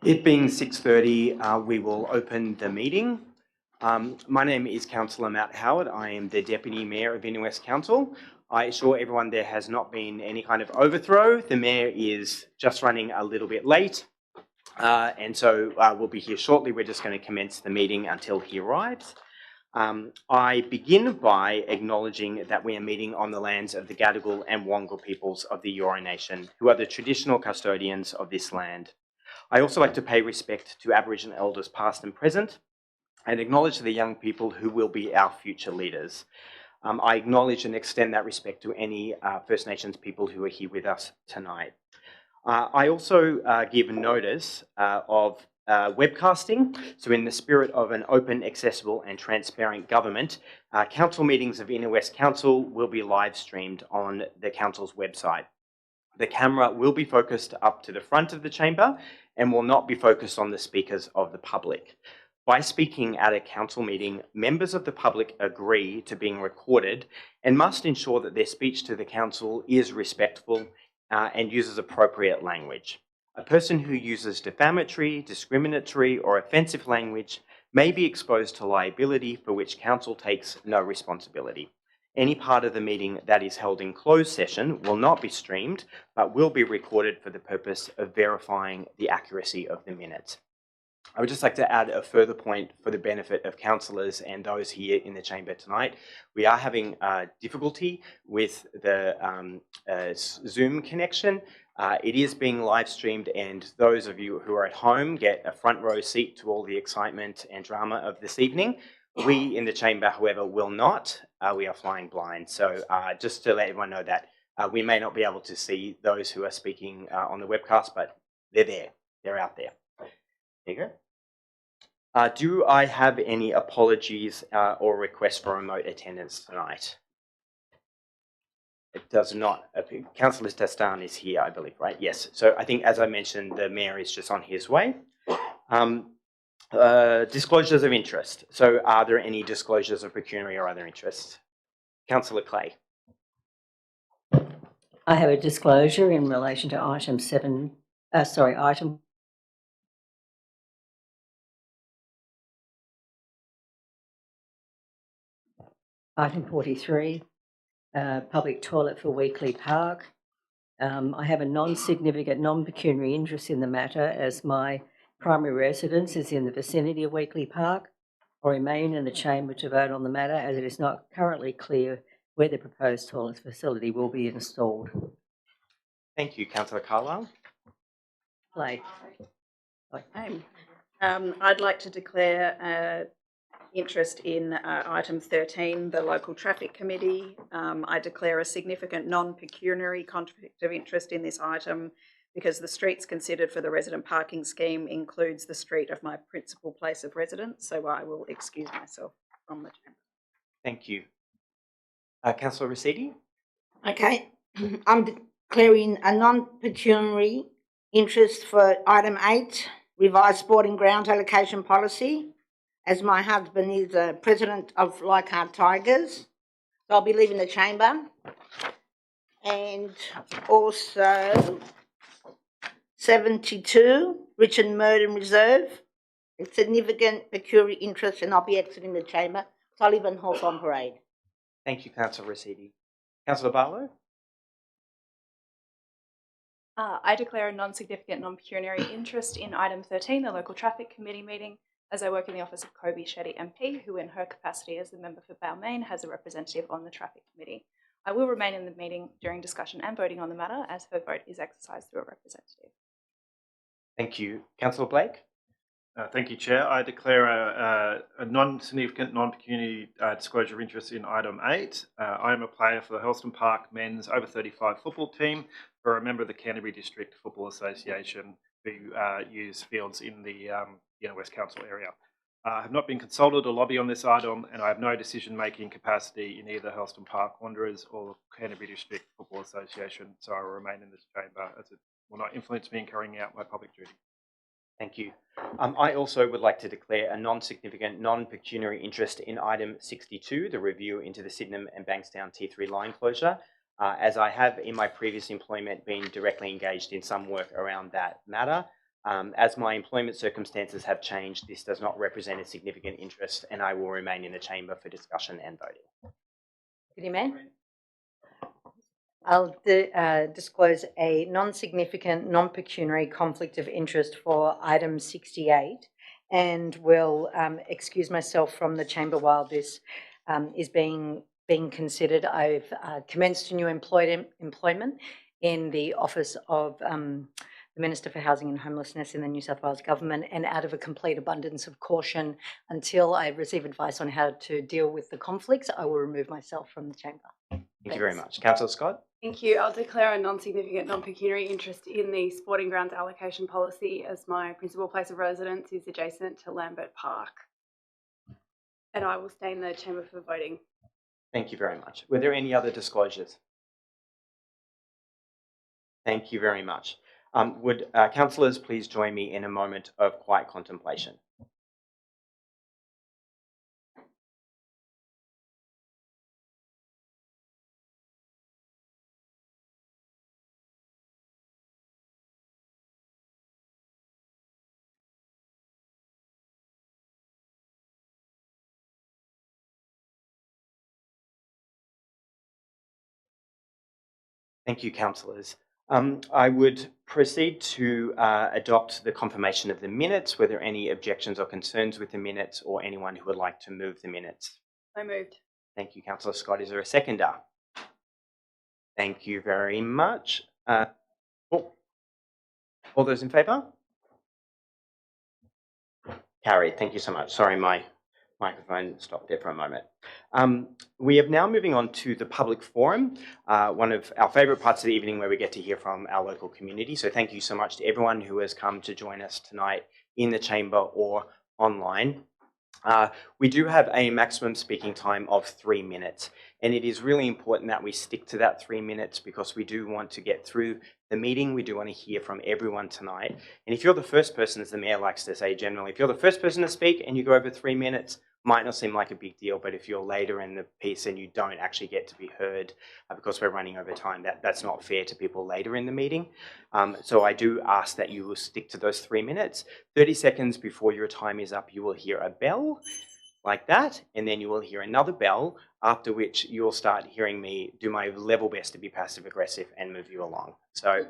It being 6:30, we will open the meeting. My name is Councillor Matt Howard. I am the Deputy Mayor of Inner West Council. I assure everyone there has not been any kind of overthrow. The Mayor is just running a little bit late, and so we'll be here shortly. We're just going to commence the meeting until he arrives. I begin by acknowledging that we are meeting on the lands of the Gadigal and Wangal peoples of the Eora Nation, who are the traditional custodians of this land. I also like to pay respect to Aboriginal elders past and present and acknowledge the young people who will be our future leaders. I acknowledge and extend that respect to any First Nations people who are here with us tonight. I also give notice of webcasting. So in the spirit of an open, accessible and transparent government, council meetings of Inner West Council will be live streamed on the council's website. The camera will be focused up to the front of the chamber and will not be focused on the speakers of the public. By speaking at a council meeting, members of the public agree to being recorded and must ensure that their speech to the council is respectful and uses appropriate language. A person who uses defamatory, discriminatory or offensive language may be exposed to liability for which council takes no responsibility. Any part of the meeting that is held in closed session will not be streamed, but will be recorded for the purpose of verifying the accuracy of the minutes. I would just like to add a further point for the benefit of councillors and those here in the chamber tonight. We are having difficulty with the Zoom connection. It is being live streamed, and those of you who are at home get a front row seat to all the excitement and drama of this evening. We in the chamber, however, will not. We are flying blind. So just to let everyone know that we may not be able to see those who are speaking on the webcast, but they're there. They're out there. There you go. Do I have any apologies or requests for remote attendance tonight? It does not appear. Councillor Dastan is here, I believe, right? Yes. So I think, as I mentioned, the Mayor is just on his way. Disclosures of interest. So are there any disclosures of pecuniary or other interests? Councillor Clay. I have a disclosure in relation to item 43, public toilet for Weekly Park. I have a non-significant, non-pecuniary interest in the matter as my primary residence is in the vicinity of Weekly Park. I remain in the chamber to vote on the matter as it is not currently clear where the proposed toilet facility will be installed. Thank you, Councillor Carlisle. Play. I'd like to declare interest in item 13, the local traffic committee. I declare a significant non-pecuniary conflict of interest in this item because the streets considered for the resident parking scheme includes the street of my principal place of residence, so I will excuse myself from the chamber. Thank you. Councillor Rossetti? Okay, I'm declaring a non-pecuniary interest for item 8, revised sporting grounds allocation policy, as my husband is president of Leichhardt Tigers. So I'll be leaving the chamber. And also 72, Richard Murden Reserve, a significant pecuniary interest, and I'll be exiting the chamber. Sullivan Hawthorne Parade. Thank you, Councillor Rossetti. Councillor Barlow? I declare a non-significant, non-pecuniary interest in item 13, the local traffic committee meeting, as I work in the office of Kobe Shetty MP, who in her capacity as the member for Balmain has a representative on the traffic committee. I will remain in the meeting during discussion and voting on the matter as her vote is exercised through a representative. Thank you. Councillor Blake? Thank you, Chair. I declare a non-significant, non-pecuniary disclosure of interest in item 8. I am a player for the Helston Park men's over 35 football team, or a member of the Canterbury District Football Association who use fields in the Inner West Council area. I have not been consulted or lobby on this item, and I have no decision-making capacity in either Helston Park Wanderers or Canterbury District Football Association, so I will remain in this chamber as it will not influence me in carrying out my public duty. Thank you. I also would like to declare a non-significant, non-pecuniary interest in item 62, the review into the Sydenham and Bankstown T3 line closure, as I have in my previous employment been directly engaged in some work around that matter. As my employment circumstances have changed, this does not represent a significant interest, and I will remain in the chamber for discussion and voting. Deputy Mayor. I'll disclose a non-significant, non-pecuniary conflict of interest for item 68 and will excuse myself from the chamber while this is being considered. I've commenced a new employment in the office of the Minister for Housing and Homelessness in the New South Wales Government, and out of a complete abundance of caution, until I receive advice on how to deal with the conflicts, I will remove myself from the chamber. Thank you very much. Councillor Scott? Thank you. I'll declare a non-significant, non-pecuniary interest in the sporting grounds allocation policy as my principal place of residence is adjacent to Lambert Park. And I will stay in the chamber for voting. Thank you very much. Were there any other disclosures? Thank you very much. Would councillors please join me in a moment of quiet contemplation? Thank you, councillors. I would proceed to adopt the confirmation of the minutes. Were there any objections or concerns with the minutes, or anyone who would like to move the minutes? So moved. Thank you, Councillor Scott. Is there a seconder? Thank you very much. All those in favour? Carried. Thank you so much. Sorry, my microphone stopped there for a moment. We are now moving on to the public forum, one of our favourite parts of the evening where we get to hear from our local community. So thank you so much to everyone who has come to join us tonight in the chamber or online. We do have a maximum speaking time of 3 minutes, and it is really important that we stick to that 3 minutes because we do want to get through the meeting. We do want to hear from everyone tonight. And if you're the first person, as the Mayor likes to say generally, if you're the first person to speak and you go over 3 minutes, might not seem like a big deal, but if you're later in the piece and you don't actually get to be heard because we're running over time, that's not fair to people later in the meeting. So I do ask that you will stick to those 3 minutes. 30 seconds before your time is up, you will hear a bell like that, and then you will hear another bell, after which you'll start hearing me do my level best to be passive aggressive and move you along. So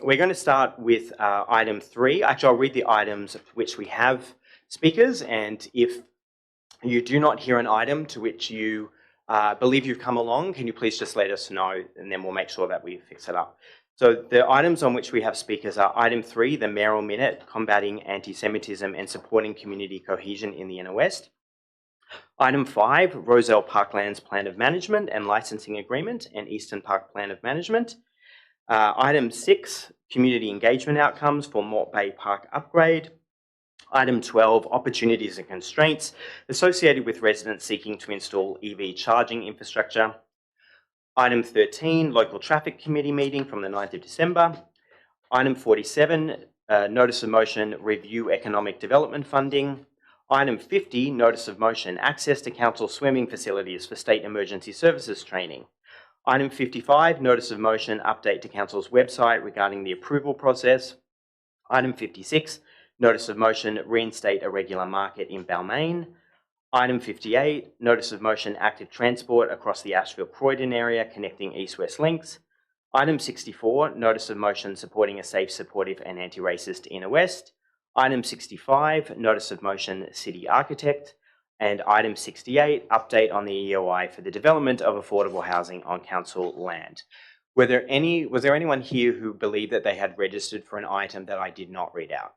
we're going to start with item 3. Actually, I'll read the items which we have speakers, and if you do not hear an item to which you believe you've come along, can you please just let us know, and then we'll make sure that we fix it up. So the items on which we have speakers are item 3, the Mayoral Minute, combating anti-Semitism and supporting community cohesion in the Inner West. Item 5, Rozelle Parklands Plan of Management and Licensing Agreement and Easton Park Plan of Management. Item 6, Community Engagement Outcomes for Mort Bay Park Upgrade. Item 12, Opportunities and Constraints associated with residents seeking to install EV charging infrastructure. Item 13, Local Traffic Committee meeting from the 9th of December. Item 47, Notice of Motion, Review Economic Development Funding. Item 50, Notice of Motion, Access to Council Swimming Facilities for State Emergency Services Training. Item 55, Notice of Motion, Update to Council's website regarding the approval process. Item 56, Notice of Motion, Reinstate a regular market in Balmain. Item 58, Notice of Motion, Active Transport across the Ashfield-Croydon area connecting East-West links. Item 64, Notice of Motion, Supporting a Safe, Supportive and Anti-Racist Inner West. Item 65, Notice of Motion, City Architect. And item 68, Update on the EOI for the development of affordable housing on council land. Was there anyone here who believed that they had registered for an item that I did not read out?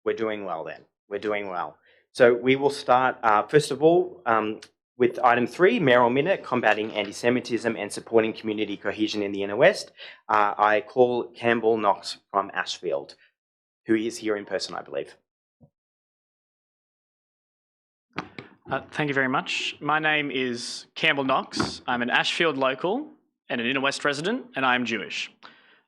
We're doing well then. We're doing well. So we will start, first of all, with item 3, Mayoral Minute, combating anti-Semitism and supporting community cohesion in the Inner West. I call Campbell Knox from Ashfield, who is here in person, I believe. Thank you very much. My name is Campbell Knox. I'm an Ashfield local and an Inner West resident, and I am Jewish.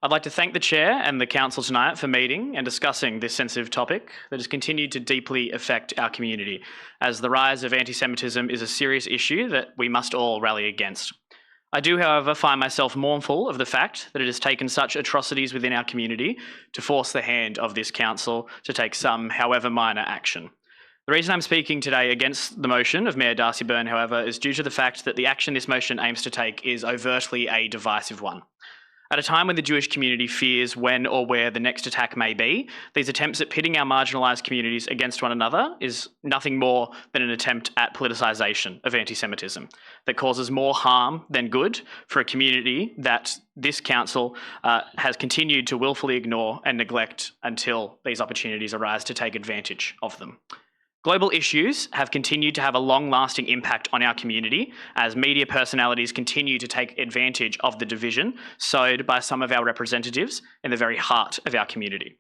I'd like to thank the Chair and the Council tonight for meeting and discussing this sensitive topic that has continued to deeply affect our community, as the rise of anti-Semitism is a serious issue that we must all rally against. I do, however, find myself mournful of the fact that it has taken such atrocities within our community to force the hand of this council to take some, however minor, action. The reason I'm speaking today against the motion of Mayor Darcy Byrne, however, is due to the fact that the action this motion aims to take is overtly a divisive one. At a time when the Jewish community fears when or where the next attack may be, these attempts at pitting our marginalised communities against one another is nothing more than an attempt at politicisation of anti-Semitism that causes more harm than good for a community that this council has continued to willfully ignore and neglect until these opportunities arise to take advantage of them. Global issues have continued to have a long-lasting impact on our community as media personalities continue to take advantage of the division sowed by some of our representatives in the very heart of our community.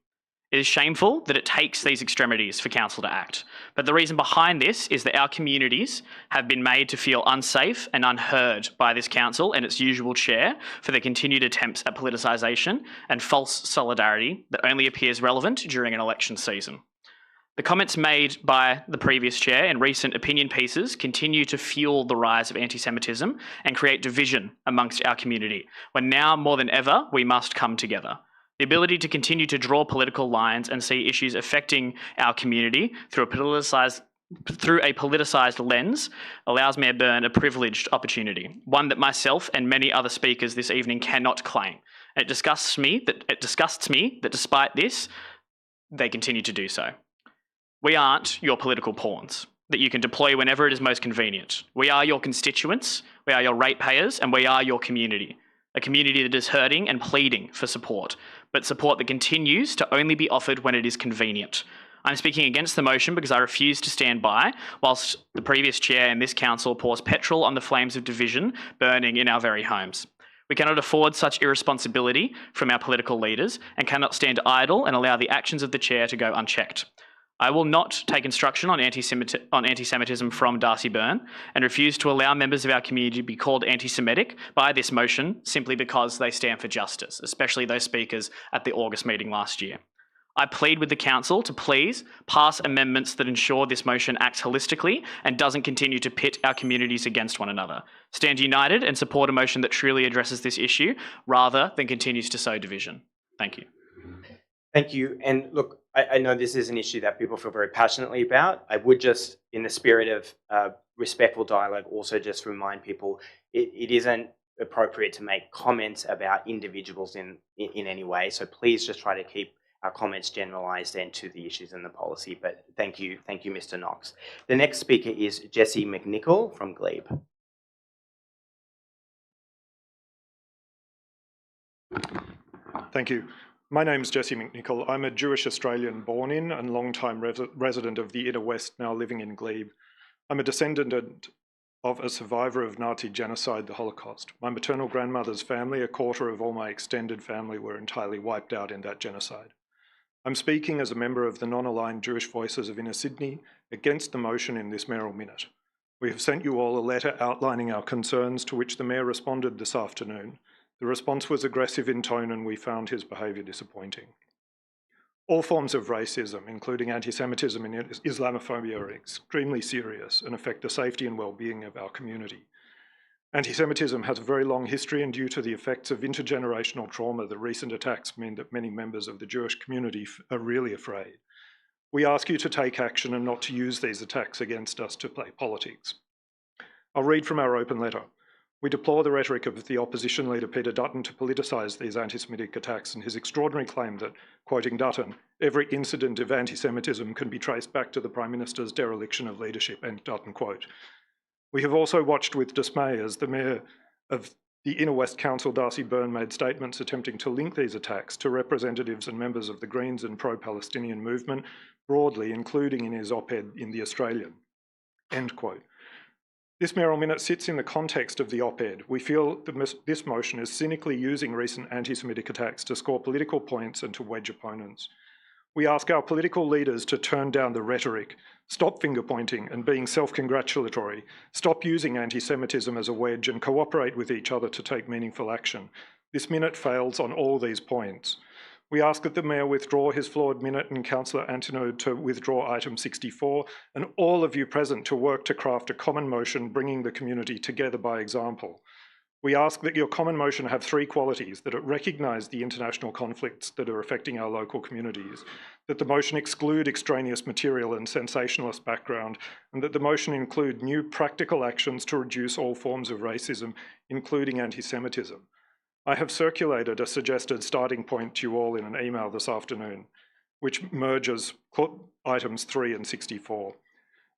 It is shameful that it takes these extremities for council to act, but the reason behind this is that our communities have been made to feel unsafe and unheard by this council and its usual chair for their continued attempts at politicisation and false solidarity that only appears relevant during an election season. The comments made by the previous chair in recent opinion pieces continue to fuel the rise of anti-Semitism and create division amongst our community, when now more than ever we must come together. The ability to continue to draw political lines and see issues affecting our community through a politicised lens allows Mayor Byrne a privileged opportunity, one that myself and many other speakers this evening cannot claim. And it disgusts me that despite this, they continue to do so. We aren't your political pawns that you can deploy whenever it is most convenient. We are your constituents, we are your ratepayers, and we are your community. A community that is hurting and pleading for support, but support that continues to only be offered when it is convenient. I'm speaking against the motion because I refuse to stand by whilst the previous chair in this council pours petrol on the flames of division burning in our very homes. We cannot afford such irresponsibility from our political leaders and cannot stand idle and allow the actions of the chair to go unchecked. I will not take instruction on anti-Semitism from Darcy Byrne and refuse to allow members of our community to be called anti-Semitic by this motion simply because they stand for justice, especially those speakers at the August meeting last year. I plead with the council to please pass amendments that ensure this motion acts holistically and doesn't continue to pit our communities against one another. Stand united and support a motion that truly addresses this issue rather than continues to sow division. Thank you. Thank you. And look, I know this is an issue that people feel very passionately about. I would just, in the spirit of respectful dialogue, also just remind people it isn't appropriate to make comments about individuals in any way. So please just try to keep our comments generalised and to the issues and the policy. But thank you, Mr. Knox. The next speaker is Jesse McNichol from Glebe. Thank you. My name's Jesse McNichol. I'm a Jewish Australian born in and long-time resident of the Inner West, now living in Glebe. I'm a descendant of a survivor of Nazi genocide, the Holocaust. My maternal grandmother's family, a quarter of all my extended family, were entirely wiped out in that genocide. I'm speaking as a member of the non-aligned Jewish Voices of Inner Sydney against the motion in this Mayoral Minute. We have sent you all a letter outlining our concerns, to which the Mayor responded this afternoon. The response was aggressive in tone and we found his behaviour disappointing. All forms of racism, including anti-Semitism and Islamophobia, are extremely serious and affect the safety and well-being of our community. Anti-Semitism has a very long history, and due to the effects of intergenerational trauma, the recent attacks mean that many members of the Jewish community are really afraid. We ask you to take action and not to use these attacks against us to play politics. I'll read from our open letter. We deplore the rhetoric of the opposition leader Peter Dutton to politicise these anti-Semitic attacks and his extraordinary claim that, quoting Dutton, every incident of anti-Semitism can be traced back to the Prime Minister's dereliction of leadership, end Dutton quote. We have also watched with dismay as the Mayor of the Inner West Council, Darcy Byrne, made statements attempting to link these attacks to representatives and members of the Greens and pro-Palestinian movement broadly, including in his op-ed in The Australian, end quote. This Mayoral Minute sits in the context of the op-ed. We feel that this motion is cynically using recent anti-Semitic attacks to score political points and to wedge opponents. We ask our political leaders to turn down the rhetoric, stop finger-pointing and being self-congratulatory, stop using anti-Semitism as a wedge and cooperate with each other to take meaningful action. This minute fails on all these points. We ask that the Mayor withdraw his flawed minute and Councillor Antonio to withdraw item 64 and all of you present to work to craft a common motion bringing the community together by example. We ask that your common motion have three qualities: that it recognise the international conflicts that are affecting our local communities, that the motion exclude extraneous material and sensationalist background, and that the motion include new practical actions to reduce all forms of racism, including anti-Semitism. I have circulated a suggested starting point to you all in an email this afternoon, which merges items 3 and 64.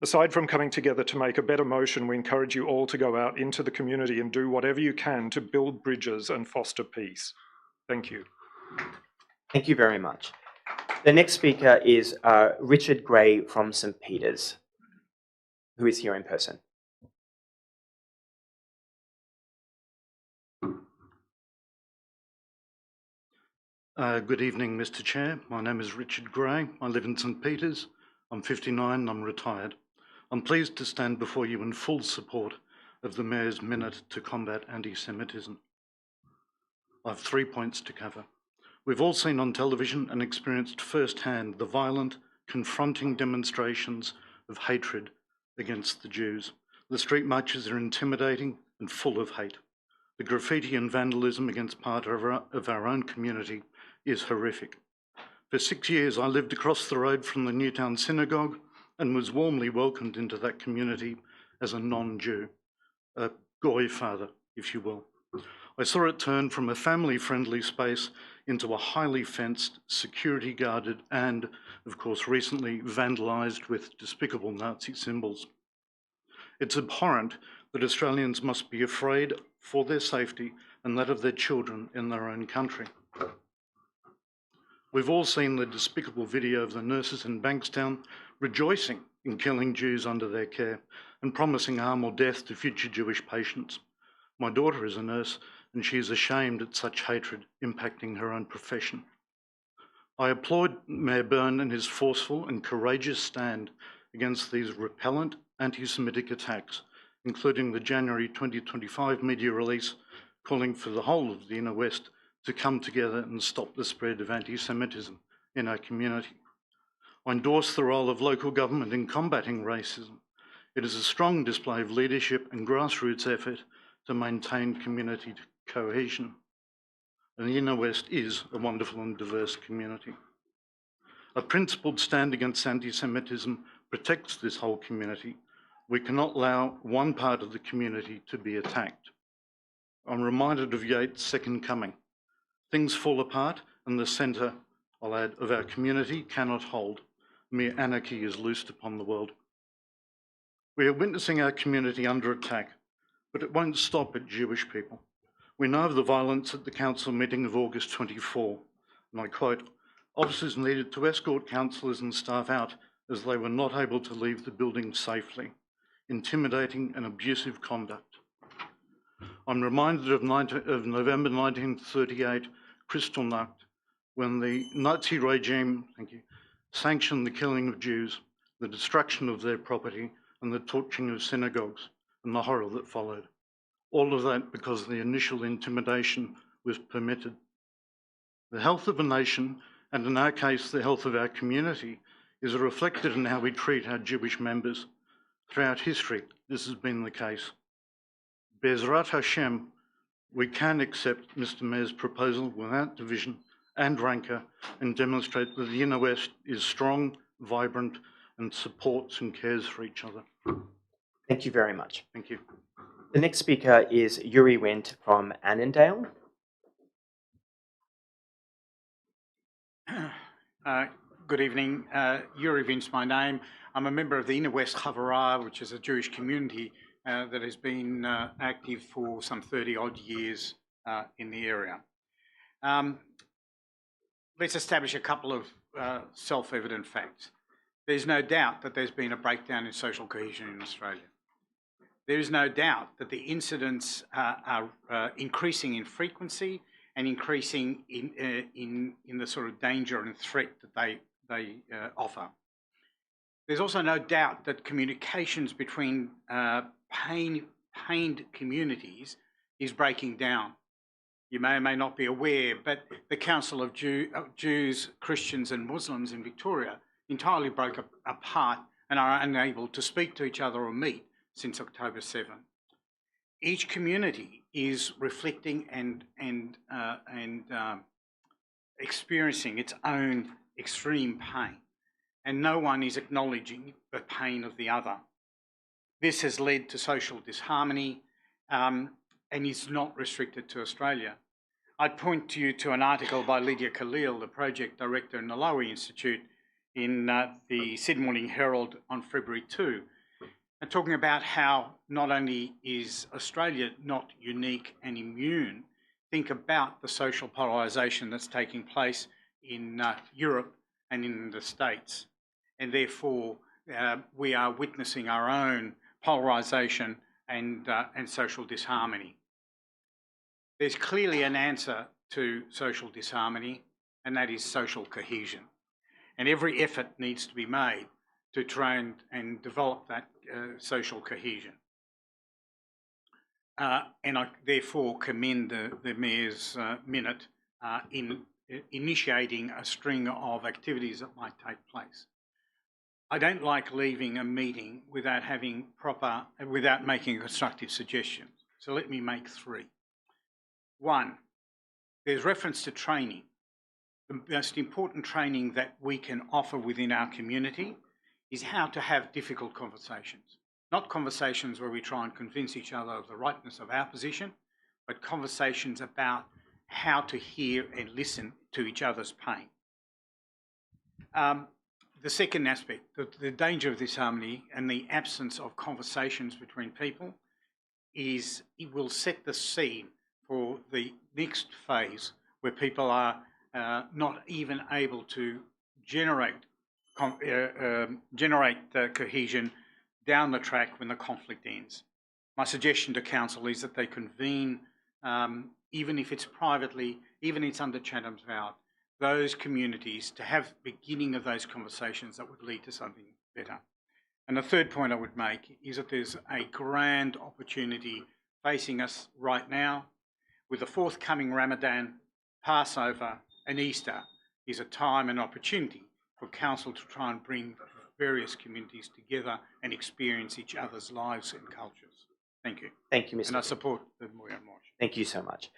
Aside from coming together to make a better motion, we encourage you all to go out into the community and do whatever you can to build bridges and foster peace. Thank you. Thank you very much. The next speaker is Richard Gray from St. Peter's, who is here in person. Good evening, Mr. Chair. My name is Richard Gray. I live in St. Peter's. I'm 59 and I'm retired. I'm pleased to stand before you in full support of the Mayor's Minute to combat anti-Semitism. I have 3 points to cover. We've all seen on television and experienced firsthand the violent, confronting demonstrations of hatred against the Jews. The street marches are intimidating and full of hate. The graffiti and vandalism against part of our own community is horrific. For 6 years, I lived across the road from the Newtown Synagogue and was warmly welcomed into that community as a non-Jew, a goy father, if you will. I saw it turn from a family-friendly space into a highly fenced, security-guarded and, of course, recently vandalised with despicable Nazi symbols. It's abhorrent that Australians must be afraid for their safety and that of their children in their own country. We've all seen the despicable video of the nurses in Bankstown rejoicing in killing Jews under their care and promising harm or death to future Jewish patients. My daughter is a nurse and she is ashamed at such hatred impacting her own profession. I applaud Mayor Byrne and his forceful and courageous stand against these repellent anti-Semitic attacks, including the January 2025 media release calling for the whole of the Inner West to come together and stop the spread of anti-Semitism in our community. I endorse the role of local government in combating racism. It is a strong display of leadership and grassroots effort to maintain community cohesion. And the Inner West is a wonderful and diverse community. A principled stand against anti-Semitism protects this whole community. We cannot allow one part of the community to be attacked. I'm reminded of Yeats' Second Coming. Things fall apart and the centre, I'll add, of our community cannot hold. Mere anarchy is loosed upon the world. We are witnessing our community under attack, but it won't stop at Jewish people. We know of the violence at the council meeting of August 24, and I quote, "Officers needed to escort councillors and staff out as they were not able to leave the building safely. Intimidating and abusive conduct." I'm reminded of November 1938, Kristallnacht, when the Nazi regime, sanctioned the killing of Jews, the destruction of their property, and the torching of synagogues, and the horror that followed. All of that because the initial intimidation was permitted. The health of a nation, and in our case, the health of our community, is reflected in how we treat our Jewish members. Throughout history, this has been the case. Bezrat Hashem, we can accept Mr. Mayor's proposal without division and rancour and demonstrate that the Inner West is strong, vibrant, and supports and cares for each other. Thank you very much. Thank you. The next speaker is Yuri Wendt from Annandale. Good evening. Yuri Wendt's my name. I'm a member of the Inner West Chavurah, which is a Jewish community that has been active for some 30 odd years in the area. Let's establish a couple of self-evident facts. There's no doubt that there's been a breakdown in social cohesion in Australia. There is no doubt that the incidents are increasing in frequency and increasing in the sort of danger and threat that they offer. There's also no doubt that communications between pained communities is breaking down. You may or may not be aware, but the Council of Jews, Christians and Muslims in Victoria entirely broke apart and are unable to speak to each other or meet since October 7. Each community is reflecting and experiencing its own extreme pain, and no one is acknowledging the pain of the other. This has led to social disharmony and is not restricted to Australia. I'd point to you to an article by Lydia Khalil, the project director in the Lowy Institute, in the Sydney Morning Herald on February 2, and talking about how not only is Australia not unique and immune, think about the social polarisation that's taking place in Europe and in the States. And therefore, we are witnessing our own polarisation and social disharmony. There's clearly an answer to social disharmony, and that is social cohesion. And every effort needs to be made to try and develop that social cohesion. And I therefore commend the Mayor's minute in initiating a string of activities that might take place. I don't like leaving a meeting without making constructive suggestions. So let me make three. One, there's reference to training. The most important training that we can offer within our community is how to have difficult conversations. Not conversations where we try and convince each other of the rightness of our position, but conversations about how to hear and listen to each other's pain. The second aspect, the danger of disharmony and the absence of conversations between people, is it will set the scene for the next phase where people are not even able to generate cohesion down the track when the conflict ends. My suggestion to Council is that they convene, even if it's privately, even if it's under Chatham's vow, those communities to have the beginning of those conversations that would lead to something better. And the third point I would make is that there's a grand opportunity facing us right now. With the forthcoming Ramadan, Passover and Easter is a time and opportunity for Council to try and bring various communities together and experience each other's lives and cultures. Thank you. Thank you, Mr. And I support the motion. Thank you so much.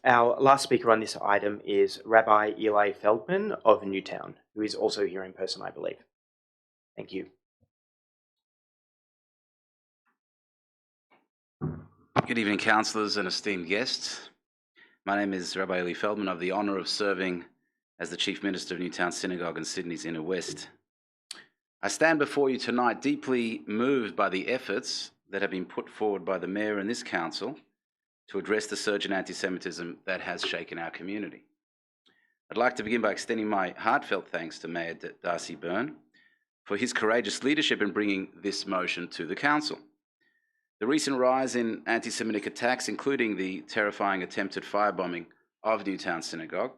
Our last speaker on this item is Rabbi Eli Feldman of Newtown, who is also here in person, I believe. Thank you. Good evening, councillors and esteemed guests. My name is Rabbi Eli Feldman. I have the honour of serving as the Chief Minister of Newtown Synagogue in Sydney's Inner West. I stand before you tonight deeply moved by the efforts that have been put forward by the Mayor and this Council to address the surge in anti-Semitism that has shaken our community. I'd like to begin by extending my heartfelt thanks to Mayor Darcy Byrne for his courageous leadership in bringing this motion to the Council. The recent rise in anti-Semitic attacks, including the terrifying attempted firebombing of Newtown Synagogue,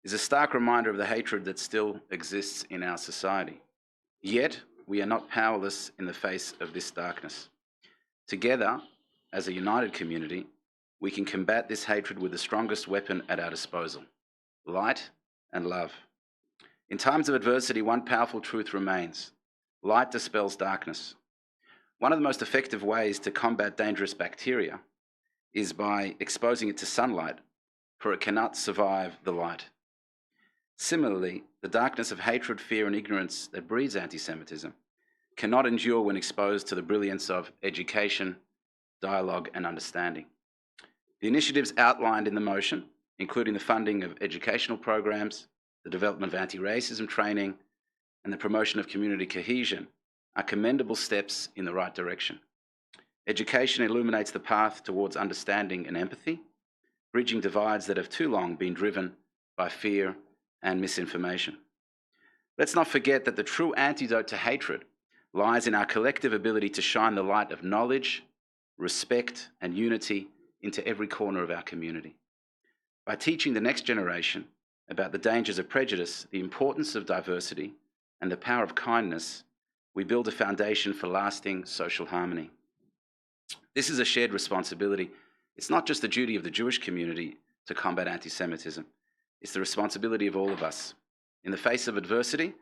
is a stark reminder of the hatred that still exists in our society. Yet, we are not powerless in the face of this darkness. Together, as a united community, we can combat this hatred with the strongest weapon at our disposal: light and love. In times of adversity, one powerful truth remains: light dispels darkness. One of the most effective ways to combat dangerous bacteria is by exposing it to sunlight, for it cannot survive the light. Similarly, the darkness of hatred, fear, and ignorance that breeds anti-Semitism cannot endure when exposed to the brilliance of education, dialogue, and understanding. The initiatives outlined in the motion, including the funding of educational programs, the development of anti-racism training, and the promotion of community cohesion, are commendable steps in the right direction. Education illuminates the path towards understanding and empathy, bridging divides that have too long been driven by fear and misinformation. Let's not forget that the true antidote to hatred lies in our collective ability to shine the light of knowledge, respect, and unity into every corner of our community. By teaching the next generation about the dangers of prejudice, the importance of diversity, and the power of kindness, we build a foundation for lasting social harmony. This is a shared responsibility. It's not just the duty of the Jewish community to combat anti-Semitism. It's the responsibility of all of us. In the face of adversity,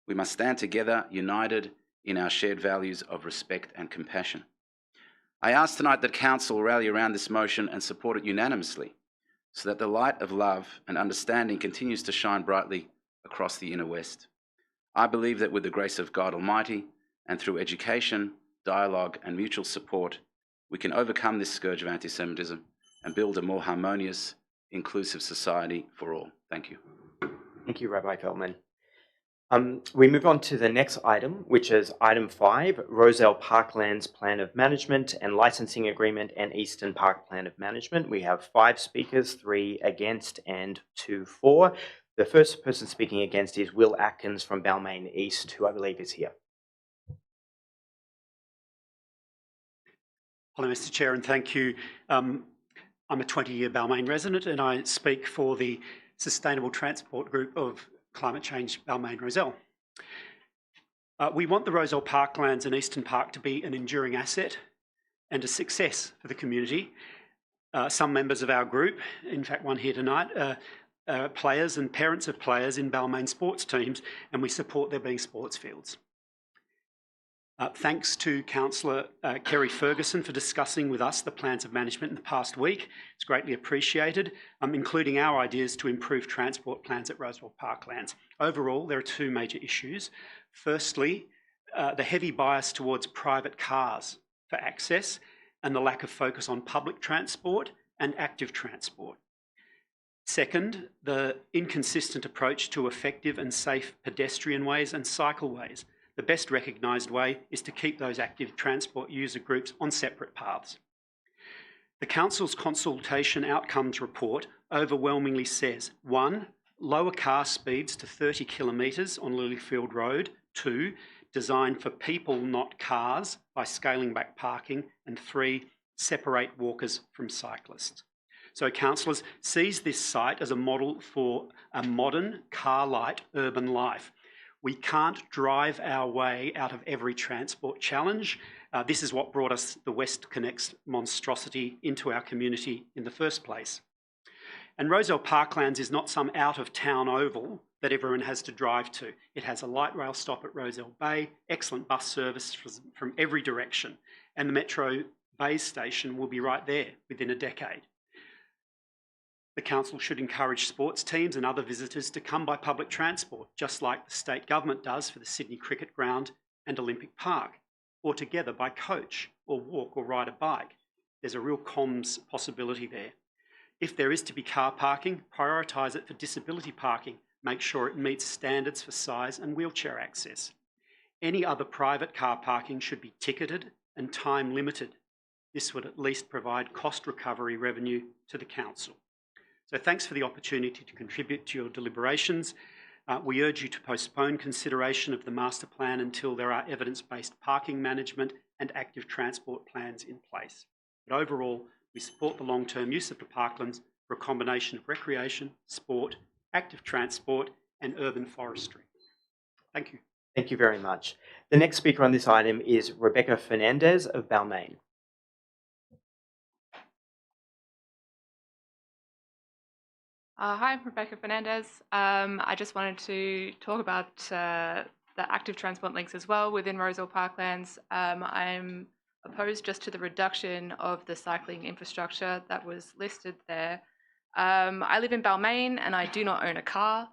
we must stand together, united in our shared values of respect and compassion. I ask tonight that Council rally around this motion and support it unanimously, so that the light of love and understanding continues to shine brightly across the Inner West. I believe that with the grace of God Almighty and through education, dialogue and mutual support, we can overcome this scourge of anti-Semitism and build a more harmonious, inclusive society for all. Thank you. Thank you, Rabbi Feldman. We move on to the next item, which is item 5, Rozelle Parklands Plan of Management and Licensing Agreement and Easton Park Plan of Management. We have 5 speakers, 3 against and 2 for. The first person speaking against is Will Atkins from Balmain East, who I believe is here. Hello, Mr. Chair, and thank you. I'm a 20-year Balmain resident, and I speak for the Sustainable Transport Group of Climate Change Balmain Rozelle. We want the Rozelle Parklands and Easton Park to be an enduring asset and a success for the community. Some members of our group, in fact one here tonight, are players and parents of players in Balmain sports teams, and we support there being sports fields. Thanks to Councillor Kerry Ferguson for discussing with us the plans of management in the past week. It's greatly appreciated, including our ideas to improve transport plans at Rozelle Parklands. Overall, there are 2 major issues. Firstly, the heavy bias towards private cars for access and the lack of focus on public transport and active transport. Second, the inconsistent approach to effective and safe pedestrian ways and cycleways. The best recognised way is to keep those active transport user groups on separate paths. The Council's consultation outcomes report overwhelmingly says 1. Lower car speeds to 30 kilometres on Lilyfield Road. 2. Design for people, not cars, by scaling back parking. And 3. Separate walkers from cyclists. So councillors sees this site as a model for a modern, car-light urban life. We can't drive our way out of every transport challenge. This is what brought us the Westconnex monstrosity into our community in the first place. And Rozelle Parklands is not some out-of-town oval that everyone has to drive to. It has a light rail stop at Rozelle Bay, excellent bus service from every direction, and the Metro Bay station will be right there within a decade. The Council should encourage sports teams and other visitors to come by public transport, just like the state government does for the Sydney Cricket Ground and Olympic Park, or together by coach or walk or ride a bike. There's a real comms possibility there. If there is to be car parking, prioritise it for disability parking. Make sure it meets standards for size and wheelchair access. Any other private car parking should be ticketed and time limited. This would at least provide cost recovery revenue to the Council. So thanks for the opportunity to contribute to your deliberations. We urge you to postpone consideration of the master plan until there are evidence-based parking management and active transport plans in place. But overall, we support the long-term use of the parklands for a combination of recreation, sport, active transport and urban forestry. Thank you. Thank you very much. The next speaker on this item is Rebecca Fernandez of Balmain. Hi, I'm Rebecca Fernandez. I just wanted to talk about the active transport links as well within Rozelle Parklands. I'm opposed just to the reduction of the cycling infrastructure that was listed there. I live in Balmain and I do not own a car.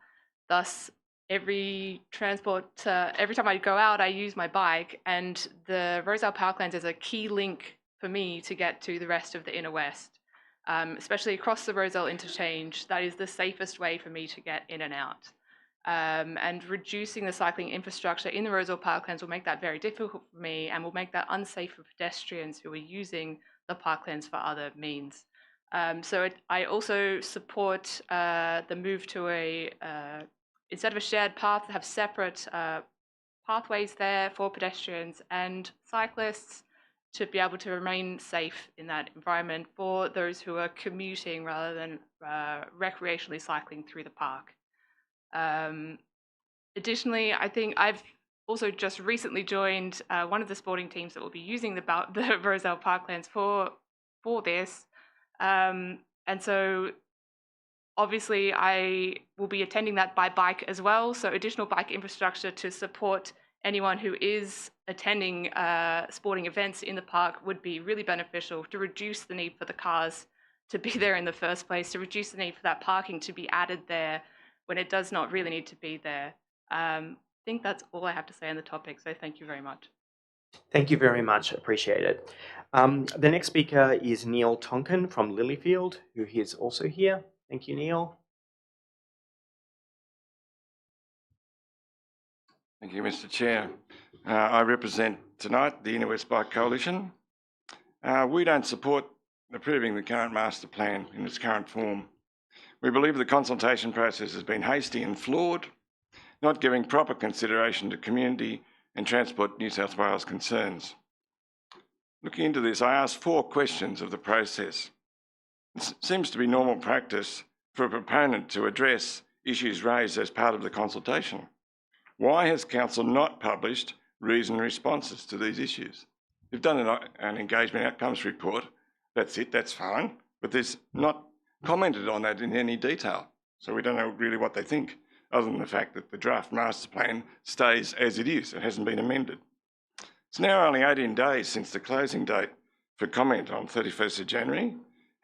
Thus, every time I go out, I use my bike, and the Rozelle Parklands is a key link for me to get to the rest of the Inner West. Especially across the Rozelle interchange, that is the safest way for me to get in and out. And reducing the cycling infrastructure in the Rozelle Parklands will make that very difficult for me and will make that unsafe for pedestrians who are using the parklands for other means. I also support the move to instead of a shared path, have separate pathways there for pedestrians and cyclists, to be able to remain safe in that environment for those who are commuting rather than recreationally cycling through the park. Additionally, I think I've also just recently joined one of the sporting teams that will be using the Rozelle Parklands for this. And so obviously I will be attending that by bike as well, so additional bike infrastructure to support anyone who is attending sporting events in the park would be really beneficial to reduce the need for the cars to be there in the first place, to reduce the need for that parking to be added there when it does not really need to be there. I think that's all I have to say on the topic, so thank you very much. Thank you very much. Appreciate it. The next speaker is Neil Tonkin from Lilyfield, who is also here. Thank you, Neil. Thank you, Mr. Chair. I represent tonight the Inner West Bike Coalition. We don't support approving the current master plan in its current form. We believe the consultation process has been hasty and flawed, not giving proper consideration to community and Transport New South Wales concerns. Looking into this, I asked 4 questions of the process. It seems to be normal practice for a proponent to address issues raised as part of the consultation. Why has Council not published reasoned responses to these issues? You've done an engagement outcomes report, that's it, that's fine, but there's not commented on that in any detail. So we don't know really what they think, other than the fact that the draft master plan stays as it is. It hasn't been amended. It's now only 18 days since the closing date for comment on 31st of January.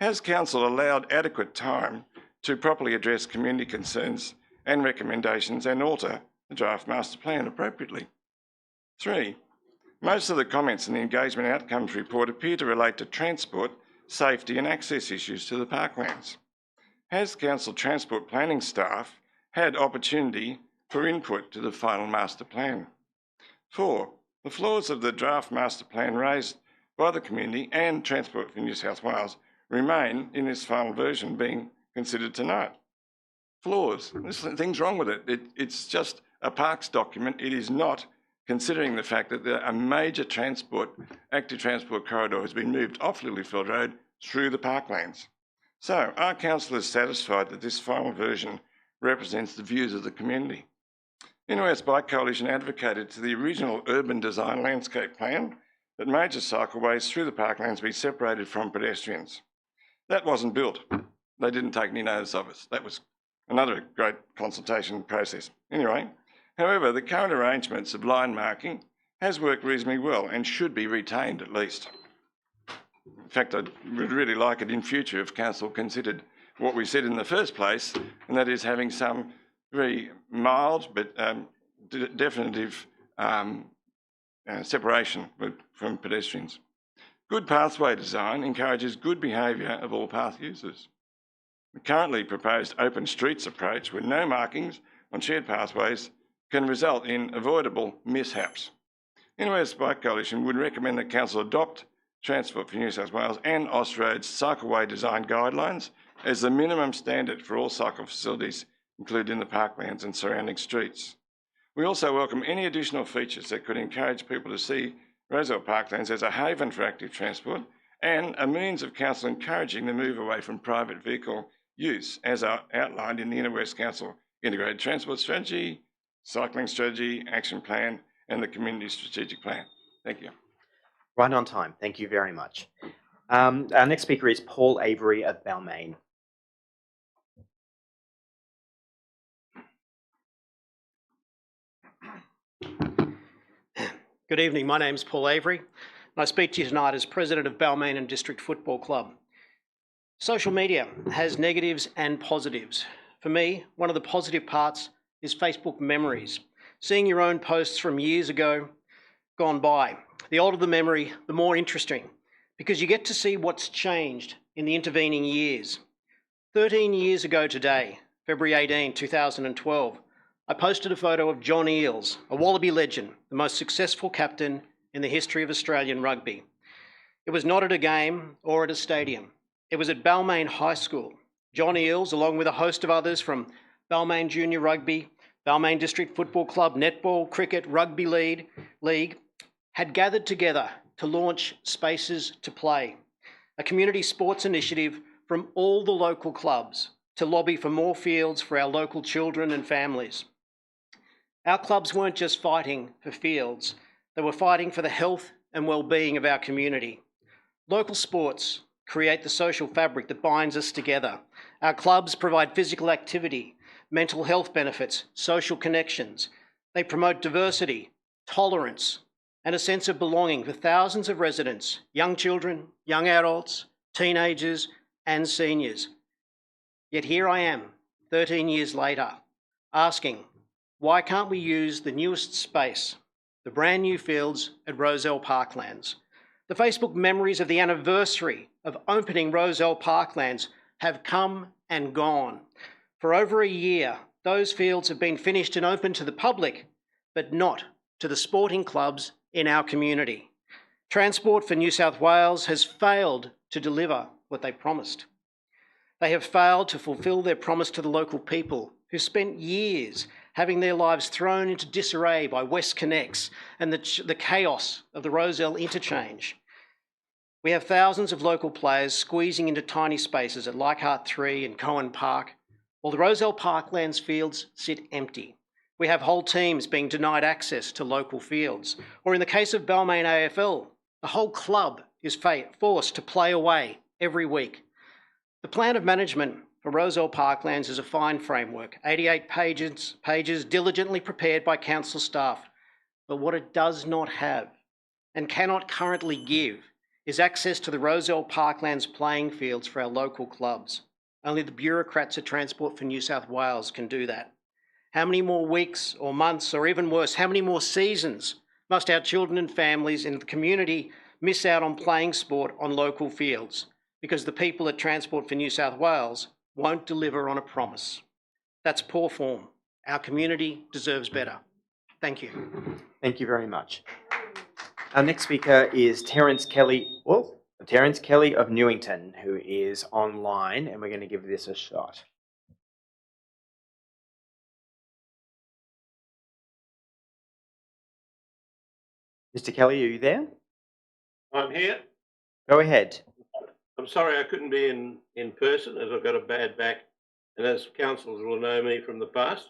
Has Council allowed adequate time to properly address community concerns and recommendations and alter the draft master plan appropriately? 3, most of the comments in the engagement outcomes report appear to relate to transport, safety and access issues to the parklands. Has Council transport planning staff had opportunity for input to the final master plan? 4, the flaws of the draft master plan raised by the community and Transport for New South Wales remain in this final version being considered tonight. Flaws, there's things wrong with it. It's just a parks document. It is not considering the fact that a major active transport corridor has been moved off Lilyfield Road through the parklands. So are councillors satisfied that this final version represents the views of the community? Inner West Bike Coalition advocated to the original urban design landscape plan that major cycleways through the parklands be separated from pedestrians. That wasn't built. They didn't take any notice of us. That was another great consultation process. Anyway, however, the current arrangements of line marking has worked reasonably well and should be retained at least. In fact, I would really like it in future if Council considered what we said in the first place, and that is having some very mild but definitive separation from pedestrians. Good pathway design encourages good behaviour of all path users. The currently proposed open streets approach with no markings on shared pathways can result in avoidable mishaps. Inner West Bike Coalition would recommend that Council adopt Transport for New South Wales and Austroad's cycleway design guidelines as the minimum standard for all cycle facilities included in the parklands and surrounding streets. We also welcome any additional features that could encourage people to see Rozelle Parklands as a haven for active transport and a means of Council encouraging the move away from private vehicle use as outlined in the Inner West Council Integrated Transport Strategy, Cycling Strategy, Action Plan and the Community Strategic Plan. Thank you. Right on time. Thank you very much. Our next speaker is Paul Avery of Balmain. Good evening, my name is Paul Avery, and I speak to you tonight as President of Balmain and District Football Club. Social media has negatives and positives. For me, one of the positive parts is Facebook memories, seeing your own posts from years ago gone by. The older the memory, the more interesting, because you get to see what's changed in the intervening years. 13 years ago today, February 18, 2012, I posted a photo of John Eales, a Wallaby legend, the most successful captain in the history of Australian rugby. It was not at a game or at a stadium. It was at Balmain High School. John Eales, along with a host of others from Balmain Junior Rugby, Balmain District Football Club, Netball, Cricket, Rugby League, had gathered together to launch Spaces to Play, a community sports initiative from all the local clubs to lobby for more fields for our local children and families. Our clubs weren't just fighting for fields, they were fighting for the health and well-being of our community. Local sports create the social fabric that binds us together. Our clubs provide physical activity, mental health benefits, social connections. They promote diversity, tolerance, and a sense of belonging for thousands of residents, young children, young adults, teenagers and seniors. Yet here I am, 13 years later, asking, why can't we use the newest space, the brand new fields at Rozelle Parklands? The Facebook memories of the anniversary of opening Rozelle Parklands have come and gone. For over a year, those fields have been finished and open to the public, but not to the sporting clubs in our community. Transport for New South Wales has failed to deliver what they promised. They have failed to fulfil their promise to the local people who spent years having their lives thrown into disarray by Westconnex and the chaos of the Rozelle interchange. We have thousands of local players squeezing into tiny spaces at Leichhardt 3 and Cohen Park, while the Rozelle Parklands fields sit empty. We have whole teams being denied access to local fields. Or in the case of Balmain AFL, the whole club is forced to play away every week. The plan of management for Rozelle Parklands is a fine framework, 88 pages diligently prepared by council staff. But what it does not have and cannot currently give is access to the Rozelle Parklands playing fields for our local clubs. Only the bureaucrats at Transport for New South Wales can do that. How many more weeks or months, or even worse, how many more seasons must our children and families in the community miss out on playing sport on local fields because the people at Transport for New South Wales won't deliver on a promise? That's poor form. Our community deserves better. Thank you. Thank you very much. Our next speaker is Terence Kelly of Newington, who is online, and we're going to give this a shot. Mr. Kelly, are you there? I'm here. Go ahead. I'm sorry I couldn't be in person as I've got a bad back, and as councillors will know me from the past,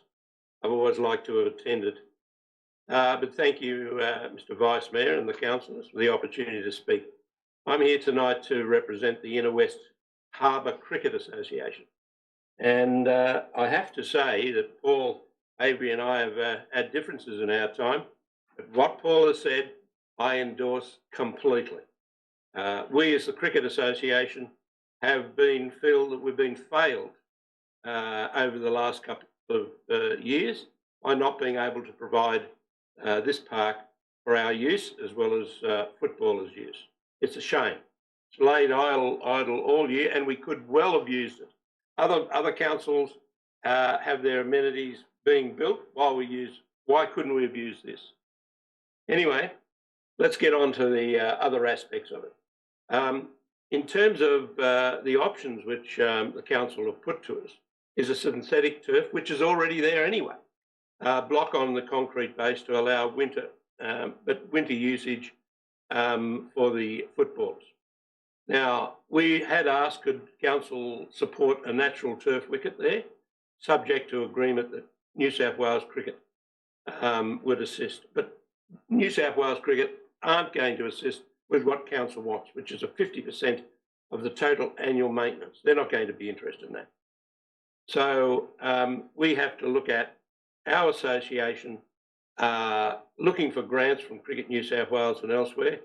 I've always liked to have attended. But thank you, Mr. Vice Mayor and the councillors, for the opportunity to speak. I'm here tonight to represent the Inner West Harbour Cricket Association. And I have to say that Paul, Avery and I have had differences in our time, but what Paul has said, I endorse completely. We as the Cricket Association have feel that we've been failed over the last couple of years by not being able to provide this park for our use as well as footballers' use. It's a shame. It's laid idle all year, and we could well have used it. Other councils have their amenities being built while we use. Why couldn't we have used this? Anyway, let's get on to the other aspects of it. In terms of the options which the council have put to us, is a synthetic turf, which is already there anyway. Block on the concrete base to allow winter usage for the footballs. Now, we had asked, could council support a natural turf wicket there, subject to agreement that New South Wales Cricket would assist. But New South Wales Cricket aren't going to assist with what council wants, which is a 50% of the total annual maintenance. They're not going to be interested in that. So we have to look at our association looking for grants from Cricket New South Wales and elsewhere,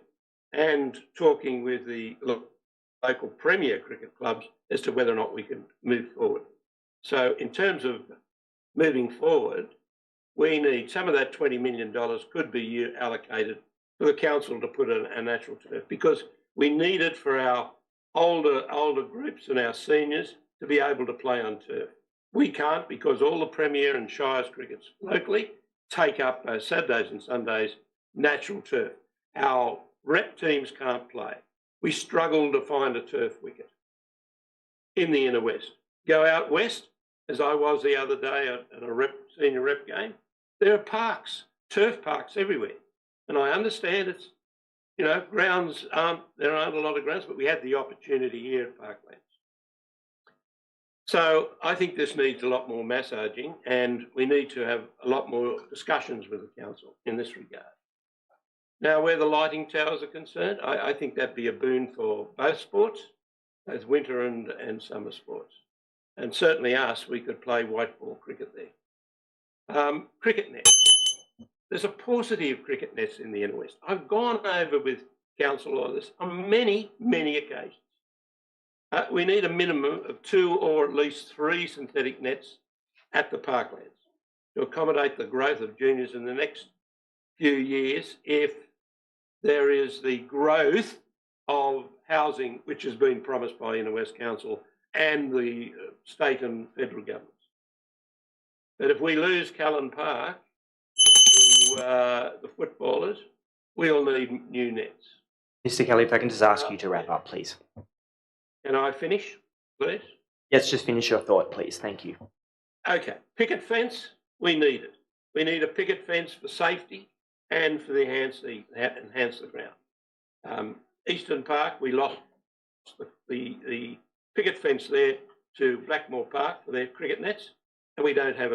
and talking with the local premier cricket clubs as to whether or not we can move forward. So in terms of moving forward, we need some of that $20 million could be allocated for the council to put a natural turf, because we need it for our older groups and our seniors to be able to play on turf. We can't, because all the Premier and Shires crickets locally take up Saturdays and Sundays natural turf. Our rep teams can't play. We struggle to find a turf wicket in the inner west. Go out west, as I was the other day at a senior rep game, there are parks, turf parks everywhere. And I understand it's, grounds there aren't a lot of grounds, but we had the opportunity here at Parklands. So I think this needs a lot more massaging, and we need to have a lot more discussions with the council in this regard. Now, where the lighting towers are concerned, I think that'd be a boon for both sports, both winter and summer sports. And certainly us, we could play white ball cricket there. Cricket net. There's a paucity of cricket nets in the inner west. I've gone over with council on this on many, many occasions. We need a minimum of 2 or at least 3 synthetic nets at the parklands to accommodate the growth of juniors in the next few years if there is the growth of housing which has been promised by Inner West Council and the state and federal governments. But if we lose Callan Park to the footballers, we'll need new nets. Mr. Kelly, if I can just ask you to wrap up, please. Can I finish, please? Yes, just finish your thought, please. Thank you. Okay, picket fence, we need it. We need a picket fence for safety and for the enhance the ground. Easton Park, we lost the picket fence there to Blackmore Park for their cricket nets, and we don't have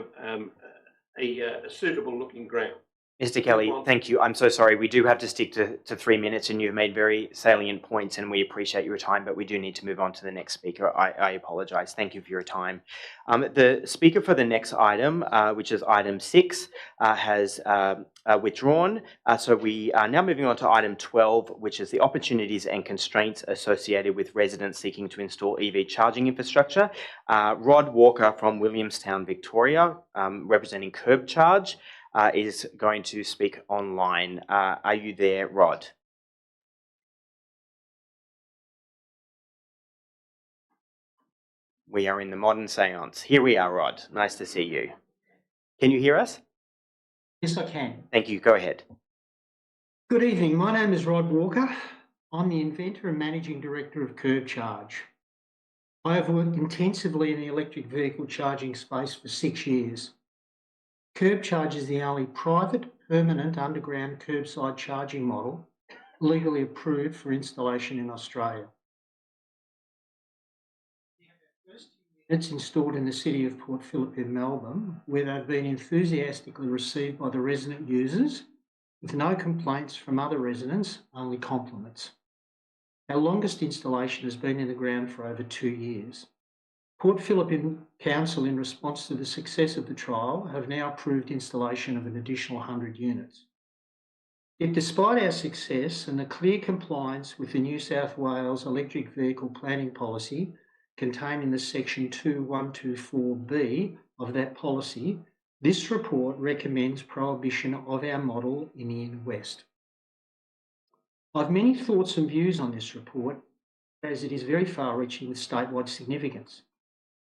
a suitable looking ground. Mr. Kelly, thank you. I'm so sorry. We do have to stick to 3 minutes, and you've made very salient points, and we appreciate your time, but we do need to move on to the next speaker. I apologise. Thank you for your time. The speaker for the next item, which is item 6, has withdrawn. So we are now moving on to item 12, which is the opportunities and constraints associated with residents seeking to install EV charging infrastructure. Rod Walker from Williamstown, Victoria, representing Curb Charge, is going to speak online. Are you there, Rod? We are in the modern seance. Here we are, Rod. Nice to see you. Can you hear us? Yes, I can. Thank you. Go ahead. Good evening. My name is Rod Walker. I'm the inventor and managing director of Curb Charge. I have worked intensively in the electric vehicle charging space for 6 years. Curb Charge is the only private, permanent underground curbside charging model legally approved for installation in Australia. We have our first units installed in the city of Port Phillip in Melbourne, where they've been enthusiastically received by the resident users, with no complaints from other residents, only compliments. Our longest installation has been in the ground for over 2 years. Port Phillip Council, in response to the success of the trial, have now approved installation of an additional 100 units. Yet despite our success and the clear compliance with the New South Wales electric vehicle planning policy contained in the section 2124B of that policy, this report recommends prohibition of our model in the Inner West. I've many thoughts and views on this report, as it is very far-reaching with statewide significance.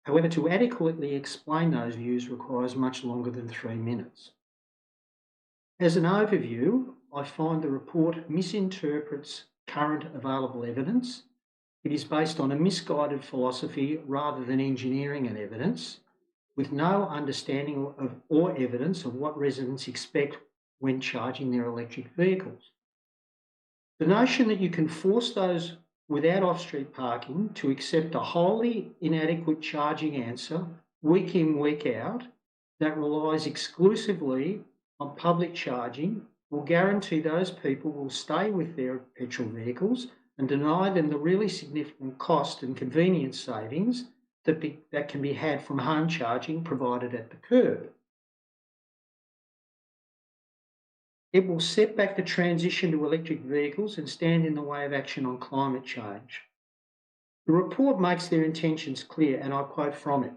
However, to adequately explain those views requires much longer than 3 minutes. As an overview, I find the report misinterprets current available evidence. It is based on a misguided philosophy rather than engineering and evidence, with no understanding of or evidence of what residents expect when charging their electric vehicles. The notion that you can force those without off-street parking to accept a wholly inadequate charging answer week in, week out, that relies exclusively on public charging will guarantee those people will stay with their petrol vehicles and deny them the really significant cost and convenience savings that can be had from home charging provided at the curb. It will set back the transition to electric vehicles and stand in the way of action on climate change. The report makes their intentions clear, and I quote from it: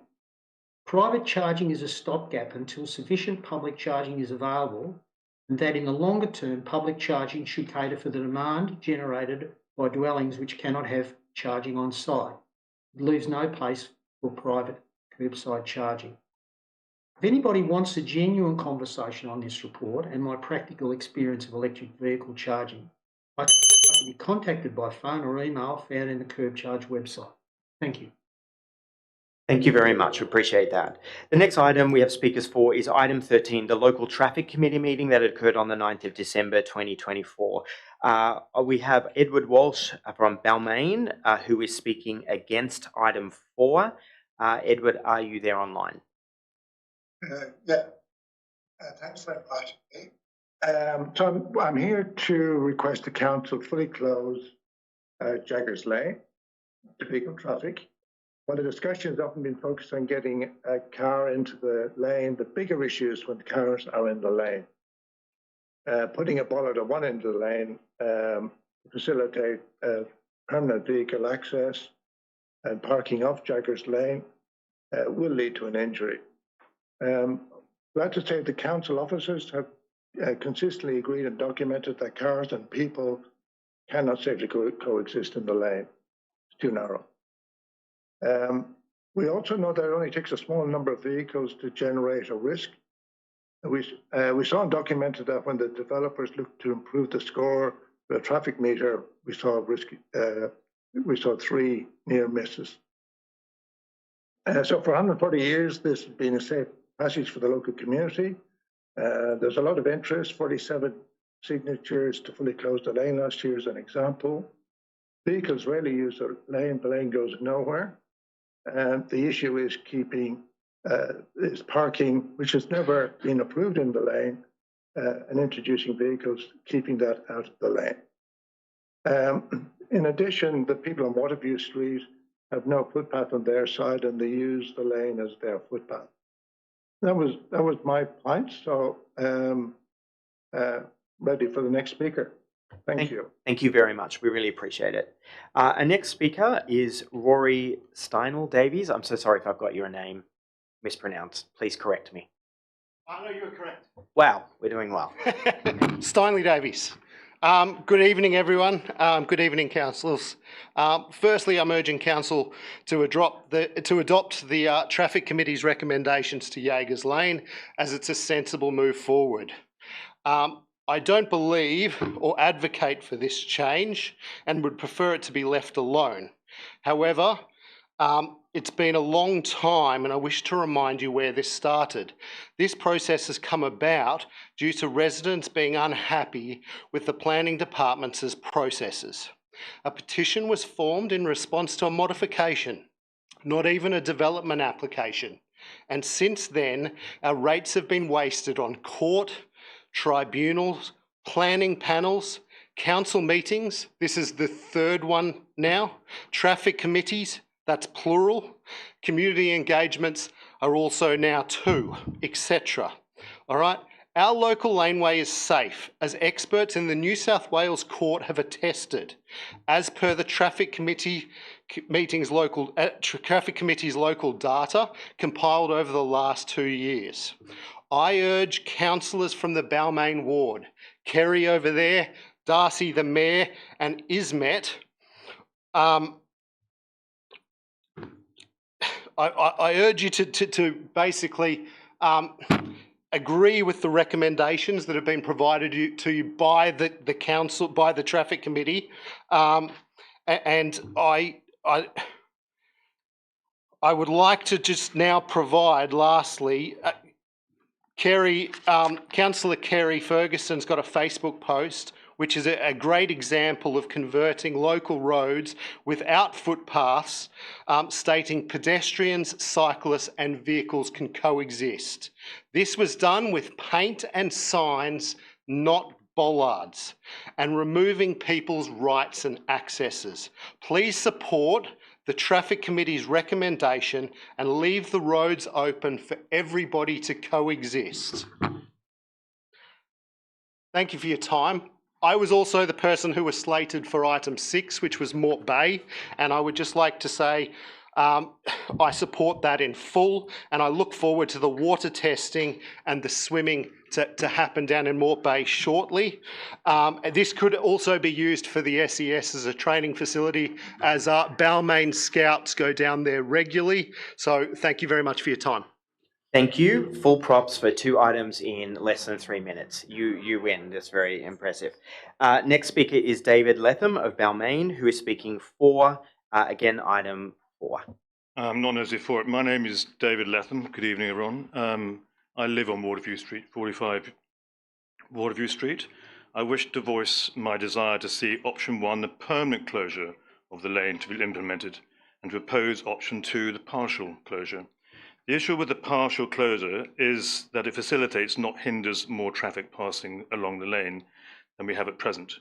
"Private charging is a stopgap until sufficient public charging is available, and that in the longer term, public charging should cater for the demand generated by dwellings which cannot have charging on site. It leaves no place for private curbside charging." If anybody wants a genuine conversation on this report and my practical experience of electric vehicle charging, I can be contacted by phone or email found in the Curb Charge website. Thank you. Thank you very much. Appreciate that. The next item we have speakers for is item 13, the local traffic committee meeting that occurred on the 9th of December 2024. We have Edward Walsh from Balmain, who is speaking against item 4. Edward, are you there online? Thanks for inviting me. So I'm here to request the council fully close Jaggers Lane to vehicle traffic. While the discussion has often been focused on getting a car into the lane, the bigger issue is when the cars are in the lane. putting a bollard at one end of the lane to facilitate permanent vehicle access and parking off Jaggers Lane will lead to an injury. Glad to say the council officers have consistently agreed and documented that cars and people cannot safely coexist in the lane. It's too narrow. We also know that it only takes a small number of vehicles to generate a risk. We saw and documented that when the developers looked to improve the score, the traffic meter, we saw 3 near misses. So for 140 years, this has been a safe passage for the local community. There's a lot of interest, 47 signatures to fully close the lane last year as an example. Vehicles rarely use the lane goes nowhere. And the issue is is parking, which has never been approved in the lane, and introducing vehicles, keeping that out of the lane. In addition, the people on Waterview Street have no footpath on their side, and they use the lane as their footpath. That was my point. So ready for the next speaker. Thank you. Thank you very much. We really appreciate it. Our next speaker is Rory Steinel Davies. I'm so sorry if I've got your name mispronounced. Please correct me. No, you were correct. Wow, we're doing well. Steinley Davies. Good evening, everyone. Good evening, councillors. Firstly, I'm urging council to adopt the Traffic Committee's recommendations to Jaggers Lane, as it's a sensible move forward. I don't believe or advocate for this change and would prefer it to be left alone. However, it's been a long time, and I wish to remind you where this started. This process has come about due to residents being unhappy with the planning department's processes. A petition was formed in response to a modification, not even a development application. And since then, our rates have been wasted on court, tribunals, planning panels, council meetings, this is the third one now, traffic committees, that's plural, community engagements are also now 2, etc. All right, our local laneway is safe, as experts in the New South Wales Court have attested, as per the Traffic Committee's local data compiled over the last 2 years. I urge councillors from the Balmain ward, Kerry over there, Darcy the Mayor and Ismet, I urge you to basically agree with the recommendations that have been provided to you by the council, by the Traffic Committee, and I would like to just now provide, lastly, Councillor Kerry Ferguson's got a Facebook post which is a great example of converting local roads without footpaths, stating pedestrians, cyclists and vehicles can coexist. This was done with paint and signs, not bollards, and removing people's rights and accesses. Please support the Traffic Committee's recommendation and leave the roads open for everybody to coexist. Thank you for your time. I was also the person who was slated for item 6, which was Mort Bay, and I would just like to say I support that in full, and I look forward to the water testing and the swimming to happen down in Mort Bay shortly. This could also be used for the SES as a training facility, as Balmain scouts go down there regularly. So thank you very much for your time. Thank you. Full props for 2 items in less than 3 minutes. You win. That's very impressive. Next speaker is David Letham of Balmain, who is speaking for, again, item 4. Not necessarily for it. My name is David Letham. Good evening, everyone. I live on Waterview Street, 45 Waterview Street. I wish to voice my desire to see option 1, the permanent closure of the lane, to be implemented, and to oppose option 2, the partial closure. The issue with the partial closure is that it facilitates, not hinders, more traffic passing along the lane than we have at present.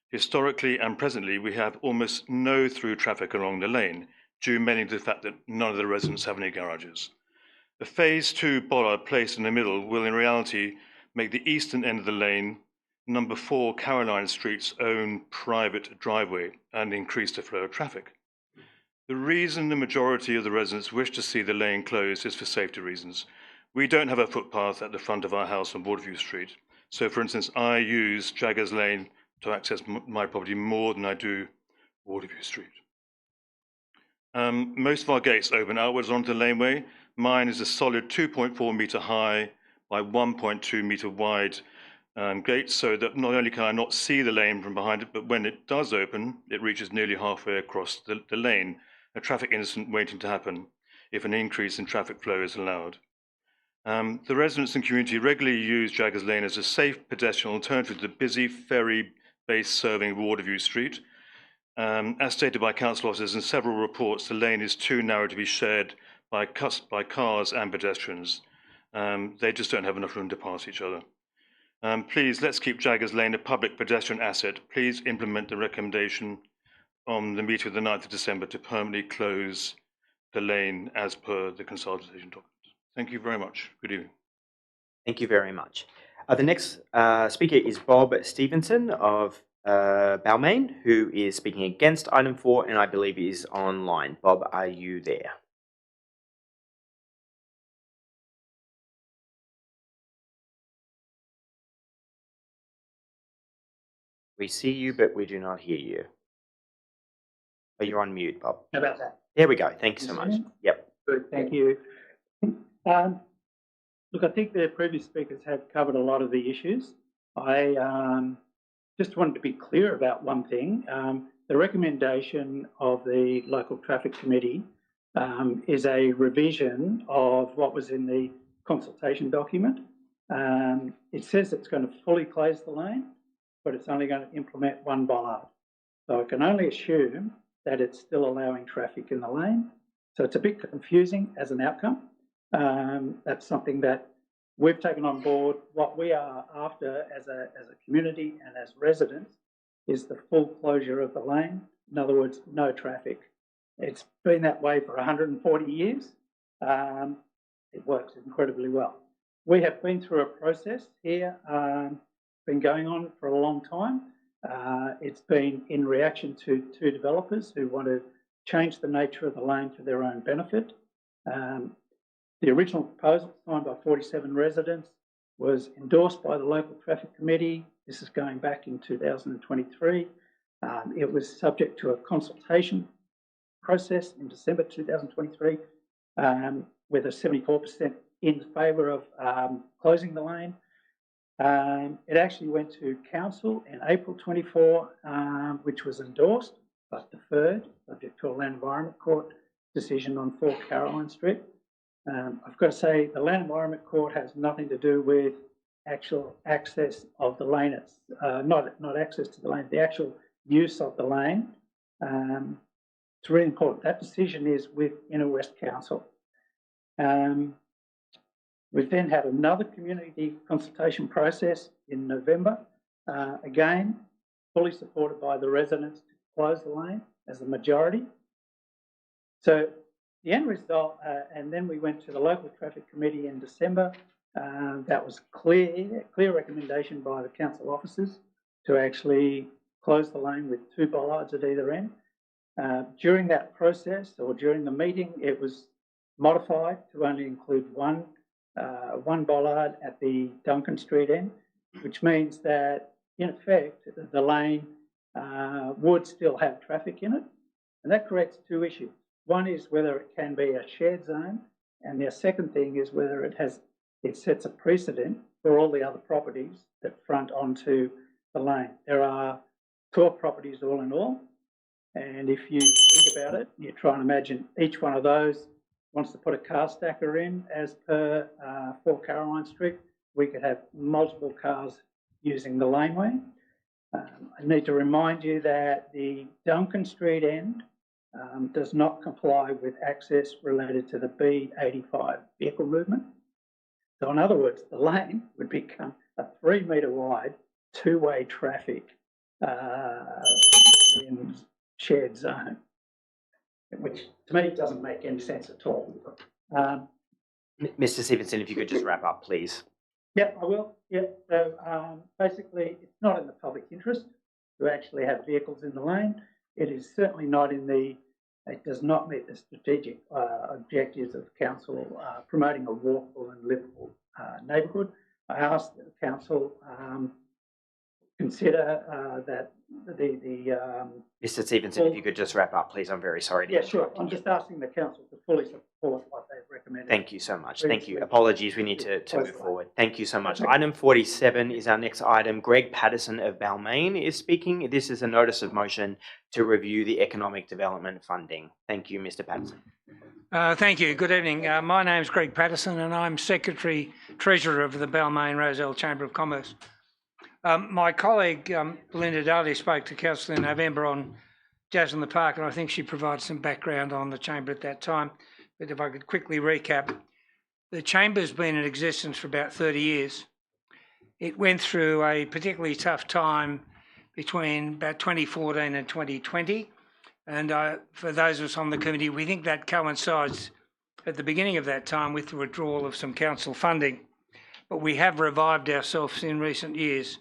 Historically and presently, we have almost no through traffic along the lane, due mainly to the fact that none of the residents have any garages. The phase 2 bollard placed in the middle will in reality make the eastern end of the lane number 4 Caroline Street's own private driveway and increase the flow of traffic. The reason the majority of the residents wish to see the lane closed is for safety reasons. We don't have a footpath at the front of our house on Waterview Street. So, for instance, I use Jaggers Lane to access my property more than I do Waterview Street. Most of our gates open outwards onto the laneway. Mine is a solid 2.4 metre high by 1.2 metre wide gate, so that not only can I not see the lane from behind it, but when it does open, it reaches nearly halfway across the lane, a traffic incident waiting to happen if an increase in traffic flow is allowed. The residents and community regularly use Jaggers Lane as a safe pedestrian alternative to the busy ferry base serving Waterview Street. As stated by council officers in several reports, the lane is too narrow to be shared by cars and pedestrians. They just don't have enough room to pass each other. Please, let's keep Jaggers Lane a public pedestrian asset. Please implement the recommendation on the meeting of the 9th of December to permanently close the lane as per the consultation document. Thank you very much. Good evening. Thank you very much. The next speaker is Bob Stevenson of Balmain, who is speaking against item 4 and I believe is online. Bob, are you there? We see you, but we do not hear you. Oh, you're on mute, Bob. How about that? There we go. Thank you so much. Yep. Good, thank you. Look, I think the previous speakers have covered a lot of the issues. I just wanted to be clear about one thing. The recommendation of the local traffic committee is a revision of what was in the consultation document. It says it's going to fully close the lane, but it's only going to implement one bollard. So I can only assume that it's still allowing traffic in the lane. So it's a bit confusing as an outcome. That's something that we've taken on board. What we are after as a community and as residents is the full closure of the lane. In other words, no traffic. It's been that way for 140 years. It works incredibly well. We have been through a process here, been going on for a long time. It's been in reaction to two developers who want to change the nature of the lane for their own benefit. The original proposal, signed by 47 residents, was endorsed by the local traffic committee. This is going back in 2023. It was subject to a consultation process in December 2023 with a 74% in favour of closing the lane. It actually went to council in April 24, which was endorsed but deferred, subject to a Land Environment Court decision on 4 Caroline Street. I've got to say the Land Environment Court has nothing to do with actual access of the lane. It's not access to the lane, the actual use of the lane. It's really important. That decision is with Inner West Council. We've then had another community consultation process in November, again, fully supported by the residents to close the lane as a majority. So the end result, and then we went to the local traffic committee in December. That was clear recommendation by the council officers to actually close the lane with 2 bollards at either end. During that process, or during the meeting, it was modified to only include one bollard at the Duncan Street end, which means that, in effect, the lane would still have traffic in it. And that creates 2 issues. One is whether it can be a shared zone, and the second thing is whether it sets a precedent for all the other properties that front onto the lane. There are 12 properties all in all, and if you think about it, you try and imagine each one of those wants to put a car stacker in as per 4 Caroline Street. We could have multiple cars using the laneway. I need to remind you that the Duncan Street end does not comply with access related to the B85 vehicle movement. So in other words, the lane would become a 3 metre wide, 2-way traffic in shared zone, which to me doesn't make any sense at all. Mr. Stevenson, if you could just wrap up, please. Yeah, I will. Yeah. So basically, it's not in the public interest to actually have vehicles in the lane. It is certainly not in the. It does not meet the strategic objectives of council promoting a walkable and livable neighbourhood. I ask that the council consider that Mr. Stevenson, if you could just wrap up, please. I'm very sorry to Yeah, sure. interrupt I'm you. just asking the council to fully support what they've recommended. Thank you so much. Thank you. previously. Apologies, we need to move forward. Thank you so much. Item 47 is our next item. Greg Patterson of Balmain is speaking. This is a notice of motion to review the economic development funding. Thank you, Mr. Patterson. Thank you. Good evening. My name's Greg Patterson and I'm Secretary Treasurer of the Balmain Rozelle Chamber of Commerce. My colleague Belinda Daly spoke to Council in November on Jazz in the Park, and I think she provided some background on the Chamber at that time. But if I could quickly recap, the Chamber's been in existence for about 30 years. It went through a particularly tough time between about 2014 and 2020. And for those of us on the committee, we think that coincides at the beginning of that time with the withdrawal of some council funding. But we have revived ourselves in recent years.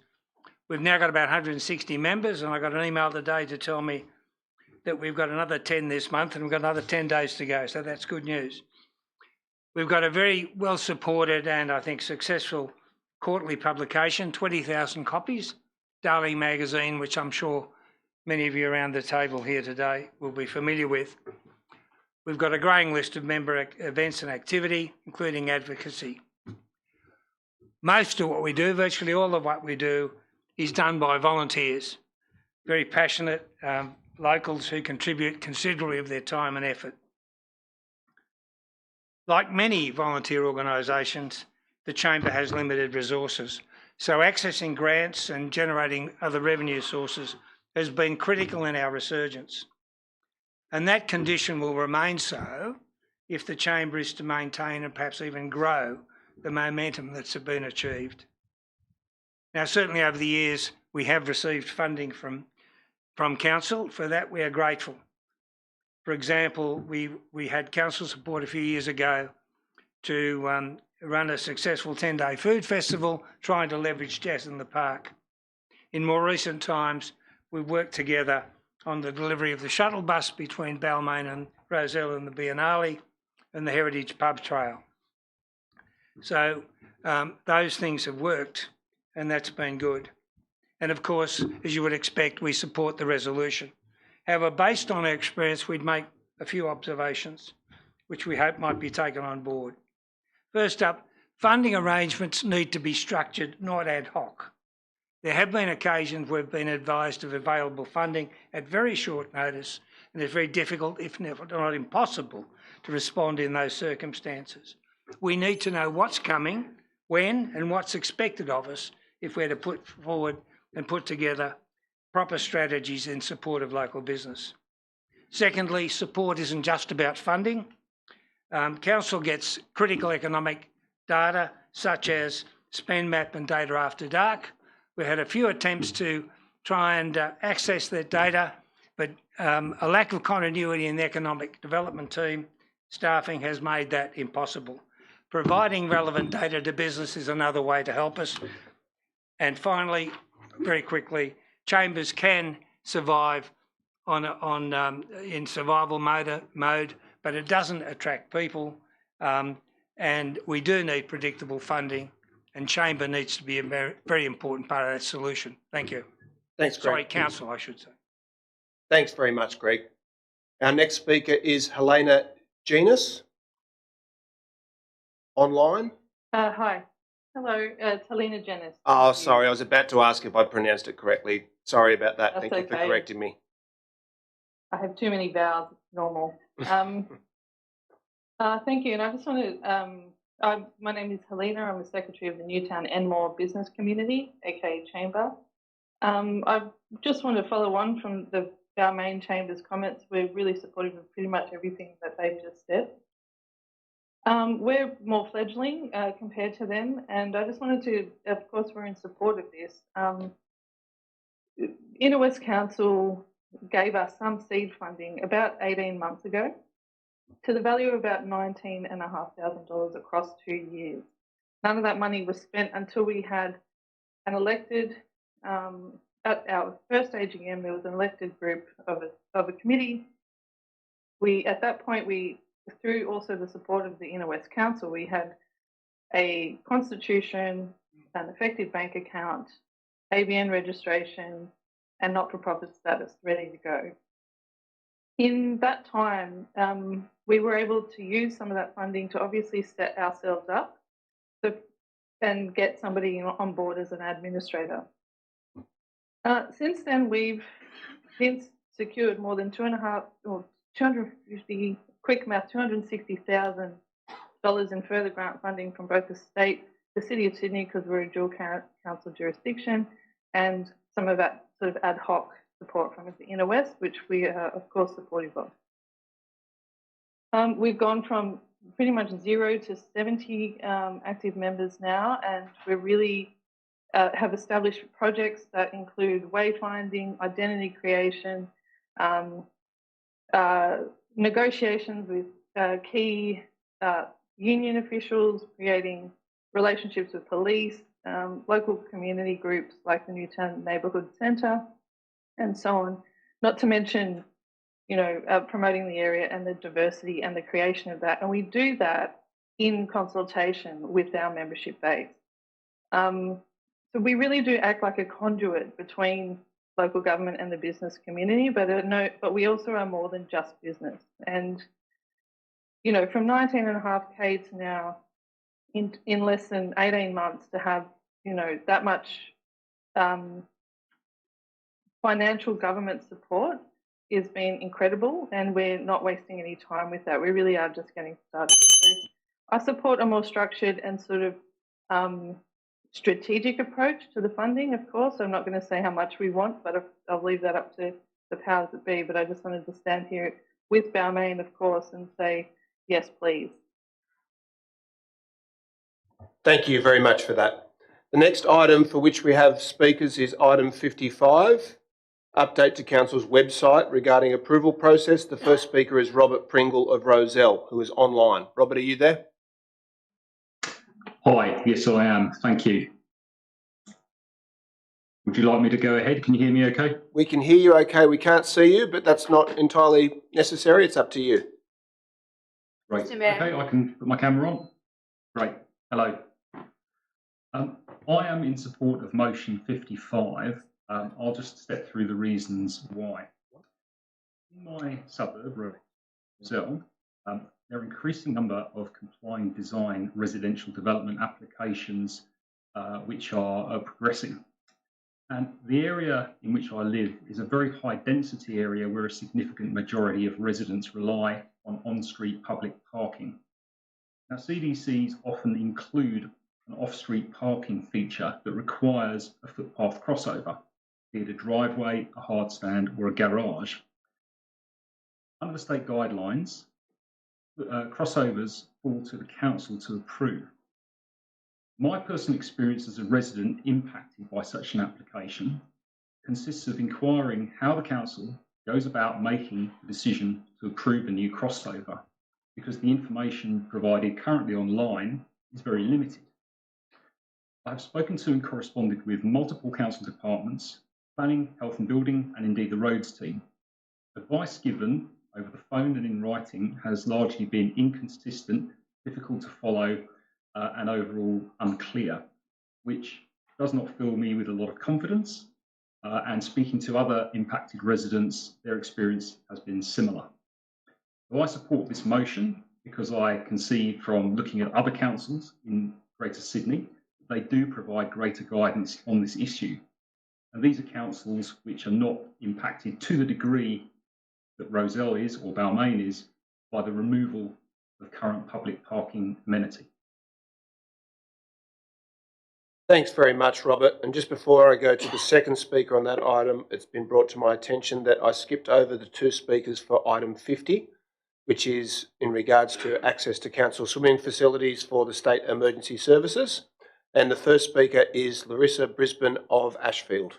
We've now got about 160 members, and I got an email today to tell me that we've got another 10 this month and we've got another 10 days to go, so that's good news. We've got a very well supported and I think successful quarterly publication, 20,000 copies, Darling magazine, which I'm sure many of you around the table here today will be familiar with. We've got a growing list of member events and activity, including advocacy. Most of what we do, virtually all of what we do, is done by volunteers, very passionate locals who contribute considerably of their time and effort. Like many volunteer organisations, the Chamber has limited resources, so accessing grants and generating other revenue sources has been critical in our resurgence. And that condition will remain so if the Chamber is to maintain and perhaps even grow the momentum that's been achieved. Now, certainly over the years, we have received funding from Council. For that, we are grateful. For example, we had Council support a few years ago to run a successful 10-day food festival, trying to leverage Jazz in the Park. In more recent times, we've worked together on the delivery of the shuttle bus between Balmain and Rozelle and the Biennale and the Heritage Pub Trail. So those things have worked, and that's been good. And of course, as you would expect, we support the resolution. However, based on our experience, we'd make a few observations, which we hope might be taken on board. First up, funding arrangements need to be structured, not ad hoc. There have been occasions we've been advised of available funding at very short notice, and it's very difficult, if not impossible, to respond in those circumstances. We need to know what's coming, when, and what's expected of us if we're to put forward and put together proper strategies in support of local business. Secondly, support isn't just about funding. Council gets critical economic data such as spend map and data after dark. We had a few attempts to try and access that data, but a lack of continuity in the economic development team staffing has made that impossible. Providing relevant data to business is another way to help us. And finally, very quickly, chambers can survive in survival mode, but it doesn't attract people, and we do need predictable funding, and chamber needs to be a very, very important part of that solution. Thank you. Thanks, Greg. Sorry, council, I should say. Thanks very much, Greg. Our next speaker is Helena Genus, online. Hi. Hello, it's Helena Gennis. Oh, sorry, I was about to ask if I pronounced it correctly. Sorry about that. That's Thank you for okay. correcting me. I have too many vowels, it's normal. Thank you, and I just want to, my name is Helena, I'm the Secretary of the Newtown Enmore Business Community, aka Chamber. I just want to follow on from the Balmain Chamber's comments. We're really supportive of pretty much everything that they've just said. We're more fledgling compared to them, and I just wanted to, of course, we're in support of this. Inner West Council gave us some seed funding about 18 months ago to the value of about $19,500 across 2 years. None of that money was spent until we had an elected, at our first AGM, there was an elected group of a committee. At that point, through also the support of the Inner West Council, we had a constitution, an effective bank account, ABN registration, and not-for-profit status ready to go. In that time, we were able to use some of that funding to obviously set ourselves up and get somebody on board as an administrator. Since then, we've secured more than $260,000 in further grant funding from both the state, the City of Sydney, because we're a dual council jurisdiction, and some of that sort of ad hoc support from the Inner West, which we are, of course, supportive of. We've gone from pretty much 0 to 70 active members now, and we really have established projects that include wayfinding, identity creation, negotiations with key union officials, creating relationships with police, local community groups like the Newtown Neighbourhood Centre, and so on. Not to mention, promoting the area and the diversity and the creation of that. And we do that in consultation with our membership base. So we really do act like a conduit between local government and the business community, but we also are more than just business. And, from 19.5K to now, in less than 18 months, to have, that much financial government support has been incredible, and we're not wasting any time with that. We really are just getting started. So I support a more structured and sort of strategic approach to the funding, of course. I'm not going to say how much we want, but I'll leave that up to the powers that be. But I just wanted to stand here with Balmain, of course, and say, yes, please. Thank you very much for that. The next item for which we have speakers is item 55, update to Council's website regarding approval process. The first speaker is Robert Pringle of Rozelle, who is online. Robert, are you there? Hi, yes I am, thank you. Would you like me to go ahead? Can you hear me okay? We can hear you okay, we can't see you, but that's not entirely necessary, it's up to you. Right, okay, I can put my camera on. Great, hello. I am in support of motion 55. I'll just step through the reasons why. In my suburb, Rozelle, there are an increasing number of complying design residential development applications which are progressing. And the area in which I live is a very high density area where a significant majority of residents rely on street public parking. Now, CDCs often include an off-street parking feature that requires a footpath crossover, be it a driveway, a hard stand, or a garage. Under the state guidelines, crossovers fall to the council to approve. My personal experience as a resident impacted by such an application consists of inquiring how the council goes about making the decision to approve a new crossover, because the information provided currently online is very limited. I've spoken to and corresponded with multiple council departments, planning, health and building, and indeed the roads team. Advice given over the phone and in writing has largely been inconsistent, difficult to follow, and overall unclear, which does not fill me with a lot of confidence. And speaking to other impacted residents, their experience has been similar. So I support this motion because I can see from looking at other councils in Greater Sydney, they do provide greater guidance on this issue. And these are councils which are not impacted to the degree that Rozelle is or Balmain is by the removal of current public parking amenity. Thanks very much, Robert. And just before I go to the second speaker on that item, it's been brought to my attention that I skipped over the two speakers for item 50, which is in regards to access to council swimming facilities for the State Emergency Services. And the first speaker is Larissa Brisbane of Ashfield.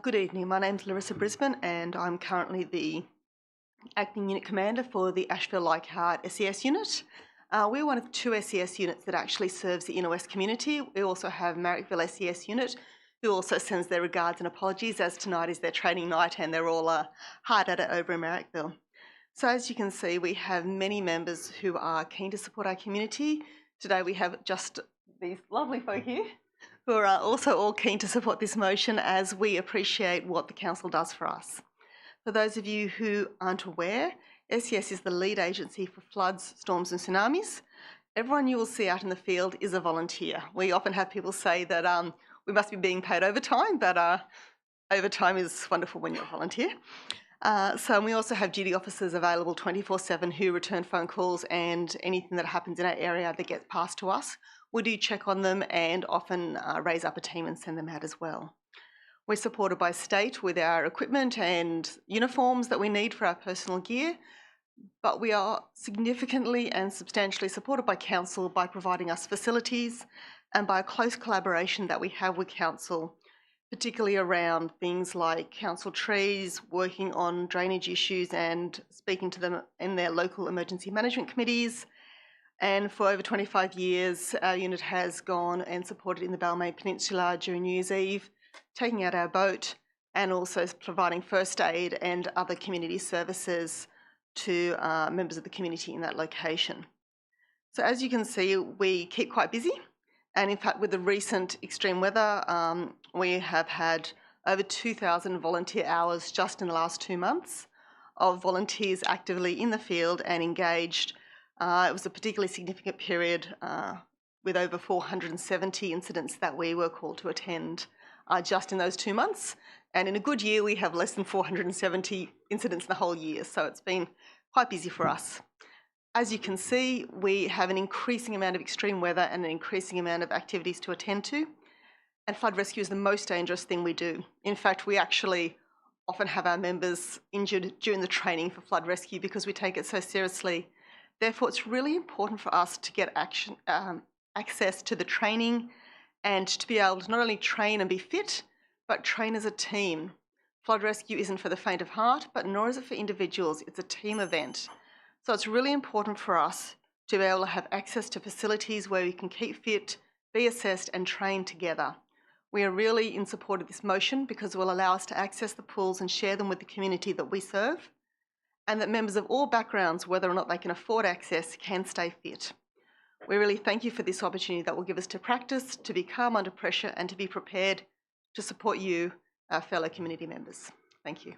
Good evening, my name's Larissa Brisbane and I'm currently the Acting Unit Commander for the Ashfield Leichhardt SES unit. We're one of 2 SES units that actually serves the Inner West community. We also have Marrickville SES unit, who also sends their regards and apologies, as tonight is their training night and they're all hard at it over in Marrickville. So as you can see, we have many members who are keen to support our community. Today we have just these lovely folk here who are also all keen to support this motion, as we appreciate what the council does for us. For those of you who aren't aware, SES is the lead agency for floods, storms and tsunamis. Everyone you will see out in the field is a volunteer. We often have people say that we must be being paid overtime, but overtime is wonderful when you're a volunteer. So we also have duty officers available 24/7 who return phone calls, and anything that happens in our area that gets passed to us, we do check on them and often raise up a team and send them out as well. We're supported by state with our equipment and uniforms that we need for our personal gear, but we are significantly and substantially supported by council by providing us facilities and by a close collaboration that we have with council, particularly around things like council trees, working on drainage issues and speaking to them in their local emergency management committees. And for over 25 years, our unit has gone and supported in the Balmain Peninsula during New Year's Eve, taking out our boat and also providing first aid and other community services to members of the community in that location. So as you can see, we keep quite busy. And in fact, with the recent extreme weather, we have had over 2,000 volunteer hours just in the last 2 months of volunteers actively in the field and engaged. It was a particularly significant period with over 470 incidents that we were called to attend just in those 2 months. And in a good year, we have less than 470 incidents in the whole year. So it's been quite busy for us. As you can see, we have an increasing amount of extreme weather and an increasing amount of activities to attend to. And flood rescue is the most dangerous thing we do. In fact, we actually often have our members injured during the training for flood rescue because we take it so seriously. Therefore, it's really important for us to get access to the training and to be able to not only train and be fit, but train as a team. Flood rescue isn't for the faint of heart, but nor is it for individuals. It's a team event. So it's really important for us to be able to have access to facilities where we can keep fit, be assessed and train together. We are really in support of this motion because it will allow us to access the pools and share them with the community that we serve, and that members of all backgrounds, whether or not they can afford access, can stay fit. We really thank you for this opportunity that will give us to practice, to be calm under pressure and to be prepared to support you, our fellow community members. Thank you.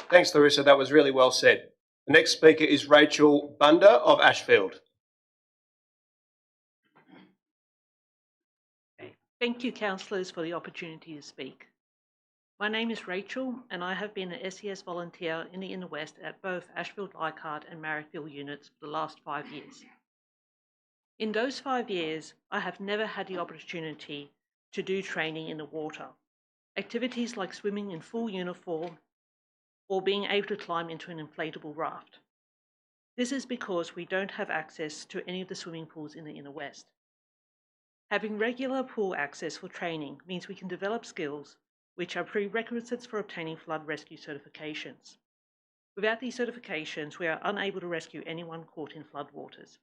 Thanks, Larissa. That was really well said. The next speaker is Rachel Bunder of Ashfield. Thank you, councillors, for the opportunity to speak. My name is Rachel, and I have been an SES volunteer in the Inner West at both Ashfield Leichhardt and Marrickville units for the last 5 years. In those 5 years, I have never had the opportunity to do training in the water. Activities like swimming in full uniform or being able to climb into an inflatable raft. This is because we don't have access to any of the swimming pools in the Inner West. Having regular pool access for training means we can develop skills which are prerequisites for obtaining flood rescue certifications. Without these certifications, we are unable to rescue anyone caught in floodwaters.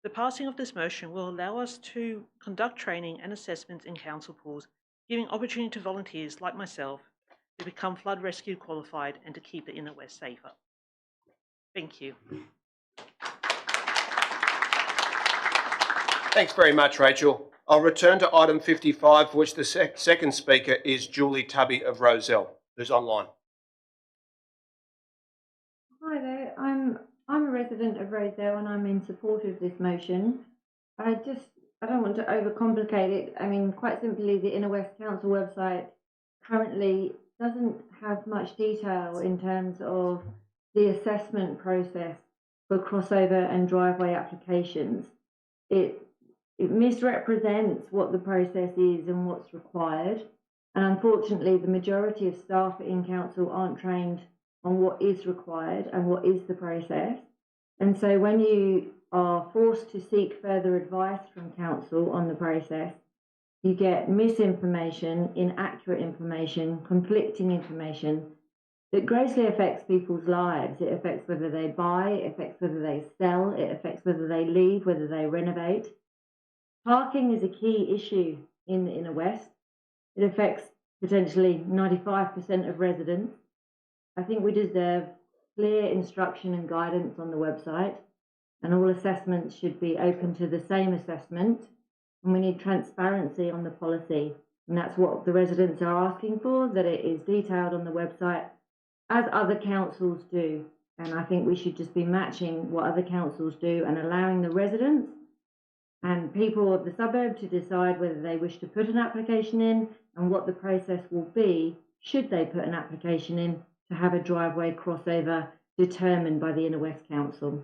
The passing of this motion will allow us to conduct training and assessments in council pools, giving opportunity to volunteers like myself to become flood rescue qualified and to keep the Inner West safer. Thank you. Thanks very much, Rachel. I'll return to item 55, for which the second speaker is Julie Tubby of Rozelle, who's online. Hi there, I'm a resident of Rozelle and I'm in support of this motion. I don't want to overcomplicate it. I mean, quite simply, the Inner West Council website currently doesn't have much detail in terms of the assessment process for crossover and driveway applications. It misrepresents what the process is and what's required. And unfortunately, the majority of staff in council aren't trained on what is required and what is the process. And so when you are forced to seek further advice from council on the process, you get misinformation, inaccurate information, conflicting information that grossly affects people's lives. It affects whether they buy, it affects whether they sell, it affects whether they leave, whether they renovate. Parking is a key issue in the Inner West. It affects potentially 95% of residents. I think we deserve clear instruction and guidance on the website, and all assessments should be open to the same assessment. And we need transparency on the policy, and that's what the residents are asking for, that it is detailed on the website, as other councils do. And I think we should just be matching what other councils do and allowing the residents and people of the suburb to decide whether they wish to put an application in and what the process will be should they put an application in to have a driveway crossover determined by the Inner West Council.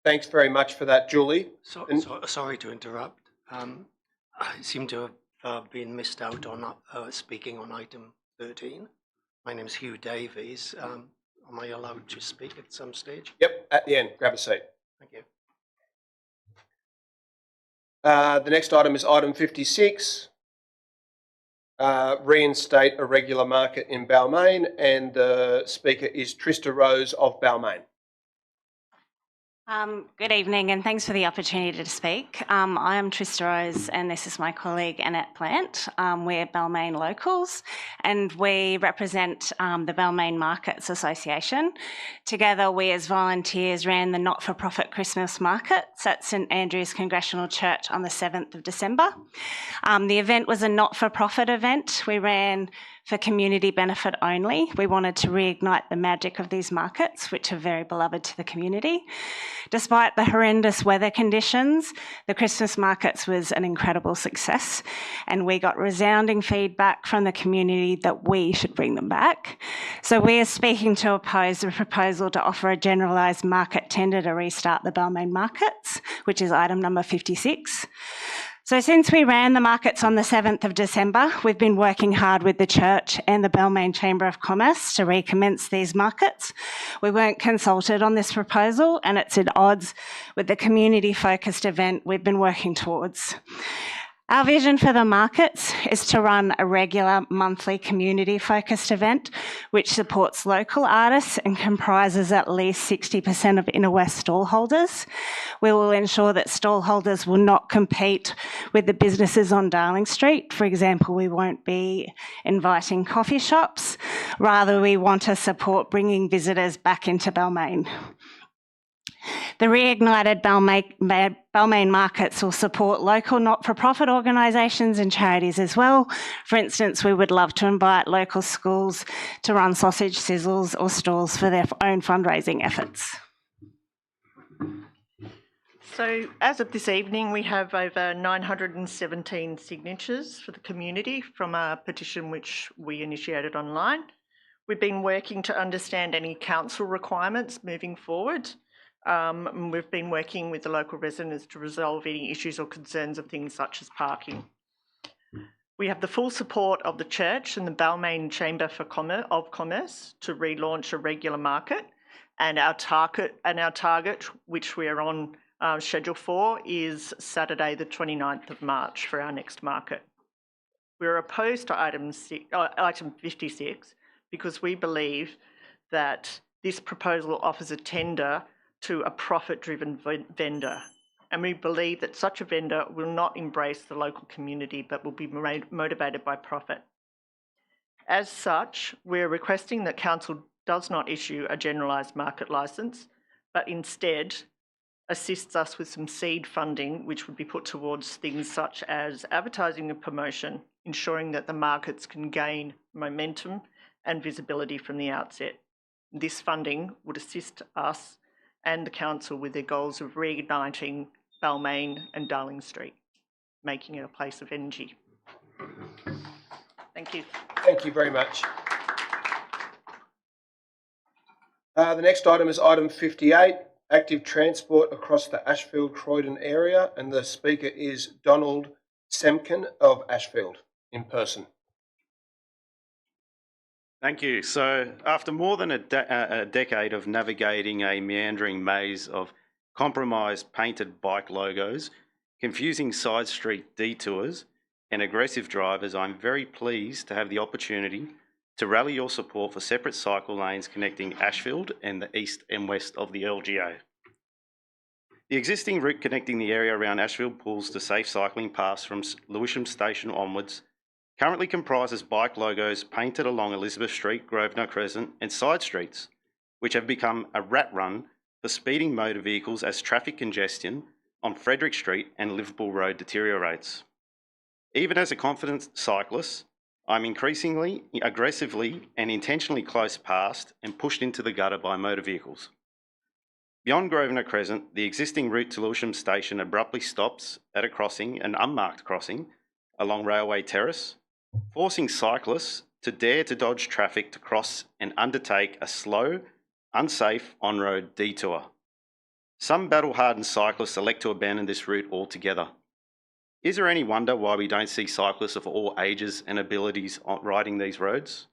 Thanks very much for that, Julie. Sorry to interrupt. I seem to have been missed out on speaking on item 13. My name is Hugh Davies. Am I allowed to speak at some stage? Yep, at the end. Grab a seat. Thank you. The next item is item 56. Reinstate a regular market in Balmain, and the speaker is Trista Rose of Balmain. Good evening, and thanks for the opportunity to speak. I am Trista Rose, and this is my colleague Annette Plant. We're Balmain locals, and we represent the Balmain Markets Association. Together, we as volunteers ran the not-for-profit Christmas markets at St Andrew's Congregational Church on the 7th of December. The event was a not-for-profit event. We ran for community benefit only. We wanted to reignite the magic of these markets, which are very beloved to the community. Despite the horrendous weather conditions, the Christmas markets was an incredible success, and we got resounding feedback from the community that we should bring them back. So we are speaking to oppose the proposal to offer a generalised market tender to restart the Balmain markets, which is item number 56. So since we ran the markets on the 7th of December, we've been working hard with the church and the Balmain Chamber of Commerce to recommence these markets. We weren't consulted on this proposal, and it's at odds with the community-focused event we've been working towards. Our vision for the markets is to run a regular monthly community-focused event which supports local artists and comprises at least 60% of Inner West stallholders. We will ensure that stallholders will not compete with the businesses on Darling Street. For example, we won't be inviting coffee shops. Rather, we want to support bringing visitors back into Balmain. The reignited Balmain markets will support local not-for-profit organisations and charities as well. For instance, we would love to invite local schools to run sausage sizzles or stalls for their own fundraising efforts. So as of this evening, we have over 917 signatures for the community from a petition which we initiated online. We've been working to understand any council requirements moving forward. We've been working with the local residents to resolve any issues or concerns of things such as parking. We have the full support of the church and the Balmain Chamber of Commerce to relaunch a regular market, and our target, which we are on schedule for, is Saturday the 29th of March for our next market. We're opposed to item 56 because we believe that this proposal offers a tender to a profit-driven vendor. And we believe that such a vendor will not embrace the local community but will be motivated by profit. As such, we're requesting that Council does not issue a generalised market licence, but instead assists us with some seed funding which would be put towards things such as advertising and promotion, ensuring that the markets can gain momentum and visibility from the outset. This funding would assist us and the Council with their goals of reigniting Balmain and Darling Street, making it a place of energy. Thank you. Thank you very much. The next item is item 58, active transport across the Ashfield-Croydon area, and the speaker is Donald Semkin of Ashfield in person. Thank you. So after more than a decade of navigating a meandering maze of compromised painted bike logos, confusing side street detours, and aggressive drivers, I'm very pleased to have the opportunity to rally your support for separate cycle lanes connecting Ashfield and the east and west of the LGA. The existing route connecting the area around Ashfield Pools to safe cycling paths from Lewisham Station onwards currently comprises bike logos painted along Elizabeth Street, Grosvenor Crescent and side streets, which have become a rat run for speeding motor vehicles as traffic congestion on Frederick Street and Liverpool Road deteriorates. Even as a confident cyclist, I'm increasingly aggressively and intentionally close past and pushed into the gutter by motor vehicles. Beyond Grosvenor Crescent, the existing route to Lewisham Station abruptly stops at a crossing, an unmarked crossing, along Railway Terrace, forcing cyclists to dare to dodge traffic to cross and undertake a slow, unsafe on-road detour. Some battle-hardened cyclists elect to abandon this route altogether. Is there any wonder why we don't see cyclists of all ages and abilities riding these roads?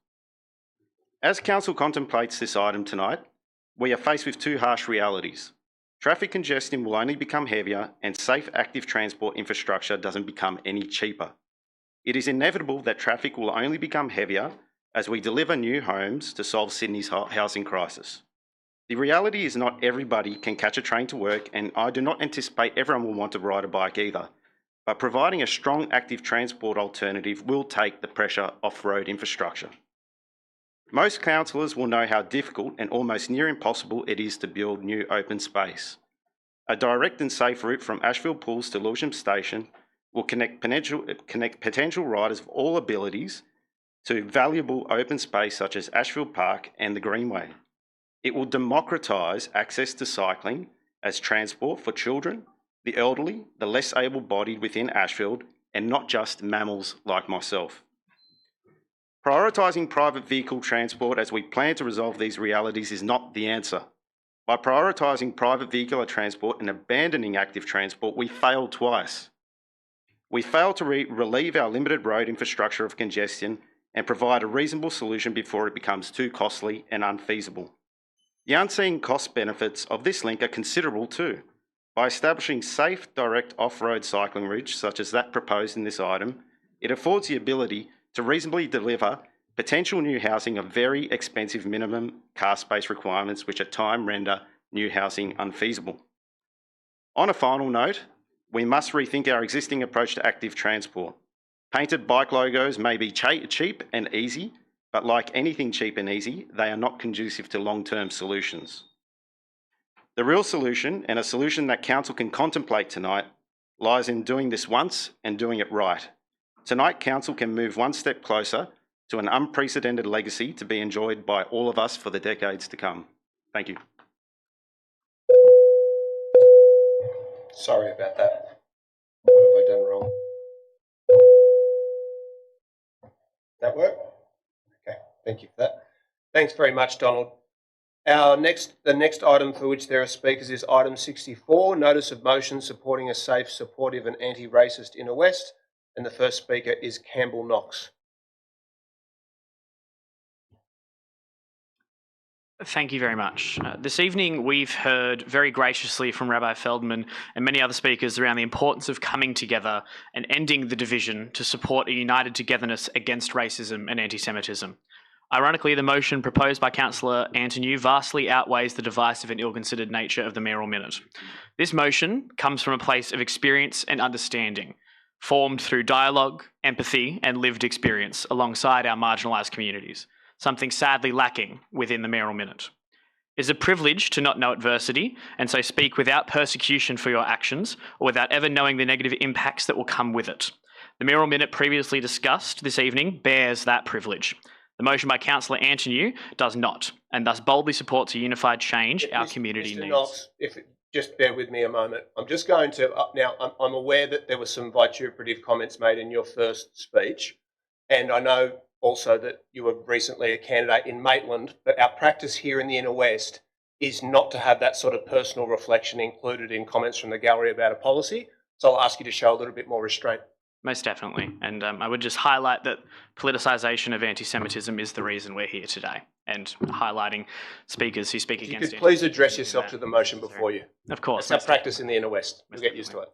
As Council contemplates this item tonight, we are faced with two harsh realities. Traffic congestion will only become heavier and safe active transport infrastructure doesn't become any cheaper. It is inevitable that traffic will only become heavier as we deliver new homes to solve Sydney's housing crisis. The reality is not everybody can catch a train to work, and I do not anticipate everyone will want to ride a bike either. But providing a strong active transport alternative will take the pressure off road infrastructure. Most councillors will know how difficult and almost near impossible it is to build new open space. A direct and safe route from Ashfield Pools to Lewisham Station will connect potential riders of all abilities to valuable open space such as Ashfield Park and the Greenway. It will democratise access to cycling as transport for children, the elderly, the less able-bodied within Ashfield, and not just mammals like myself. Prioritising private vehicle transport as we plan to resolve these realities is not the answer. By prioritising private vehicular transport and abandoning active transport, we failed twice. We failed to relieve our limited road infrastructure of congestion and provide a reasonable solution before it becomes too costly and unfeasible. The unseen cost benefits of this link are considerable too. By establishing safe, direct off-road cycling routes, such as that proposed in this item, it affords the ability to reasonably deliver potential new housing of very expensive minimum car space requirements, which at times render new housing unfeasible. On a final note, we must rethink our existing approach to active transport. Painted bike logos may be cheap and easy, but like anything cheap and easy, they are not conducive to long-term solutions. The real solution, and a solution that Council can contemplate tonight, lies in doing this once and doing it right. Tonight, Council can move one step closer to an unprecedented legacy to be enjoyed by all of us for the decades to come. Thank you. Sorry about that. What have I done wrong? That work? Okay, thank you for that. Thanks very much, Donald. The next item for which there are speakers is item 64, Notice of Motion Supporting a Safe, Supportive and Anti-Racist Inner West. And the first speaker is Campbell Knox. Thank you very much. This evening we've heard very graciously from Rabbi Feldman and many other speakers around the importance of coming together and ending the division to support a united togetherness against racism and anti-Semitism. Ironically, the motion proposed by Councillor Antoniou vastly outweighs the divisive and ill-considered nature of the Mayoral Minute. This motion comes from a place of experience and understanding, formed through dialogue, empathy and lived experience alongside our marginalised communities, something sadly lacking within the Mayoral Minute. It is a privilege to not know adversity and so speak without persecution for your actions or without ever knowing the negative impacts that will come with it. The Mayoral Minute previously discussed this evening bears that privilege. The motion by Councillor Antoniou does not, and thus boldly supports a unified change our community needs. Knox, just bear with me a moment. I'm just going to, now I'm aware that there were some vituperative comments made in your first speech, and I know also that you were recently a candidate in Maitland, but our practice here in the Inner West is not to have that sort of personal reflection included in comments from the gallery about a policy, so I'll ask you to show a little bit more restraint. Most definitely. And I would just highlight that politicisation of anti-Semitism is the reason we're here today, and highlighting speakers who speak If you against could please address yourself to the motion before you. Of course. That's our practice in the inner west. We'll get used to it.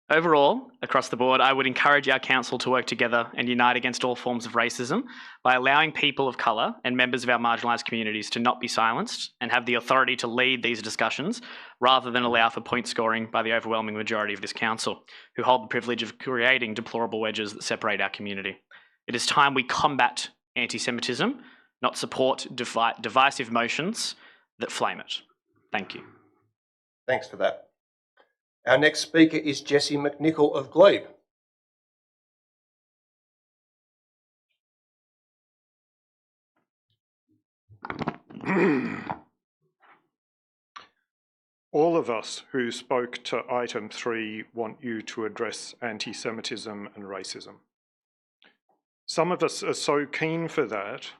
Overall, across the board, I would encourage our council to work together and unite against all forms of racism by allowing people of colour and members of our marginalised communities to not be silenced and have the authority to lead these discussions rather than allow for point scoring by the overwhelming majority of this council, who hold the privilege of creating deplorable wedges that separate our community. It is time we combat anti-Semitism, not support divisive motions that flame it. Thank you. Thanks for that. Our next speaker is Jesse McNichol of Glebe. All of us who spoke to item 3 want you to address anti-Semitism and racism. Some of us are so keen for that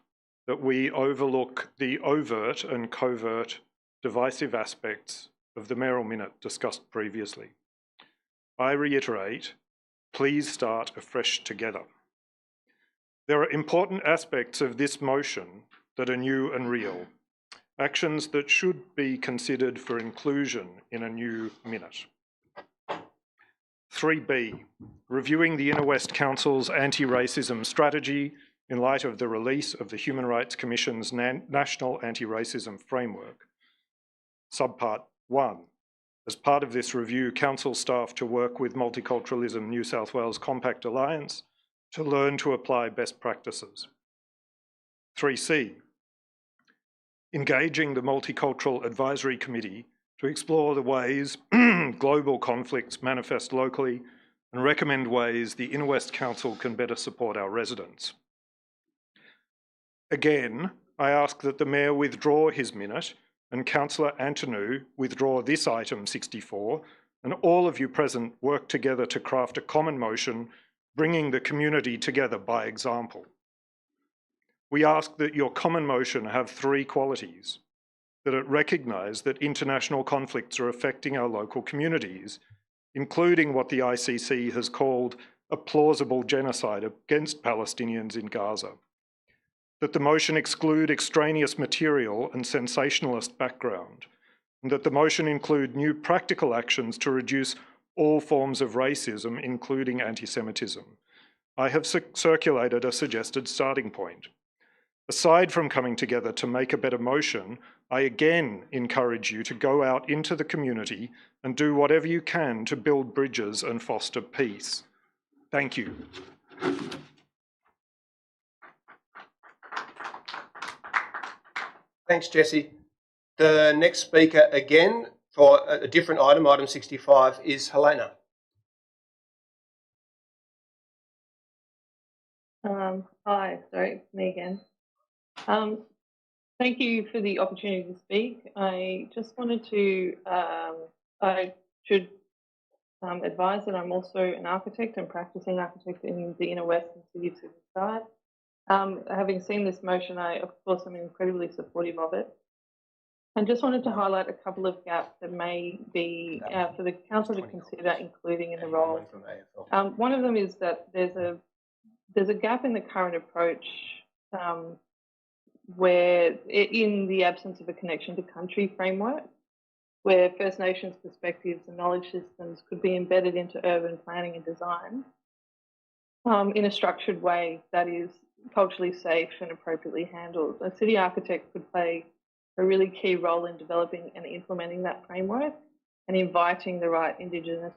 we overlook the overt and covert divisive aspects of the Mayoral Minute discussed previously. I reiterate, please start afresh together. There are important aspects of this motion that are new and real, actions that should be considered for inclusion in a new minute. 3B, reviewing the Inner West Council's anti-racism strategy in light of the release of the Human Rights Commission's National Anti-Racism Framework. Subpart 1. As part of this review, council staff to work with Multiculturalism New South Wales Compact Alliance to learn to apply best practices. 3C. Engaging the Multicultural Advisory Committee to explore the ways global conflicts manifest locally and recommend ways the Inner West Council can better support our residents. Again, I ask that the Mayor withdraw his minute and Councillor Antonou withdraw this item 64, and all of you present work together to craft a common motion, bringing the community together by example. We ask that your common motion have 3 qualities: that it recognise that international conflicts are affecting our local communities, including what the ICC has called a plausible genocide against Palestinians in Gaza; that the motion exclude extraneous material and sensationalist background, and that the motion include new practical actions to reduce all forms of racism, including anti-Semitism. I have circulated a suggested starting point. Aside from coming together to make a better motion, I again encourage you to go out into the community and do whatever you can to build bridges and foster peace. Thank you. Thanks, Jesse. The next speaker, again, for a different item, item 65, is Helena. Hi, sorry, it's me again. Thank you for the opportunity to speak. I just wanted to, I should advise that I'm also an architect and practicing architect in the Inner West and City of Side. Having seen this motion, I, of course, am incredibly supportive of it. And just wanted to highlight a couple of gaps that may be for the council to consider including in the role. One of them is that there's a gap in the current approach where, in the absence of a connection to country framework, where First Nations perspectives and knowledge systems could be embedded into urban planning and design in a structured way that is culturally safe and appropriately handled. A city architect could play a really key role in developing and implementing that framework and inviting the right Indigenous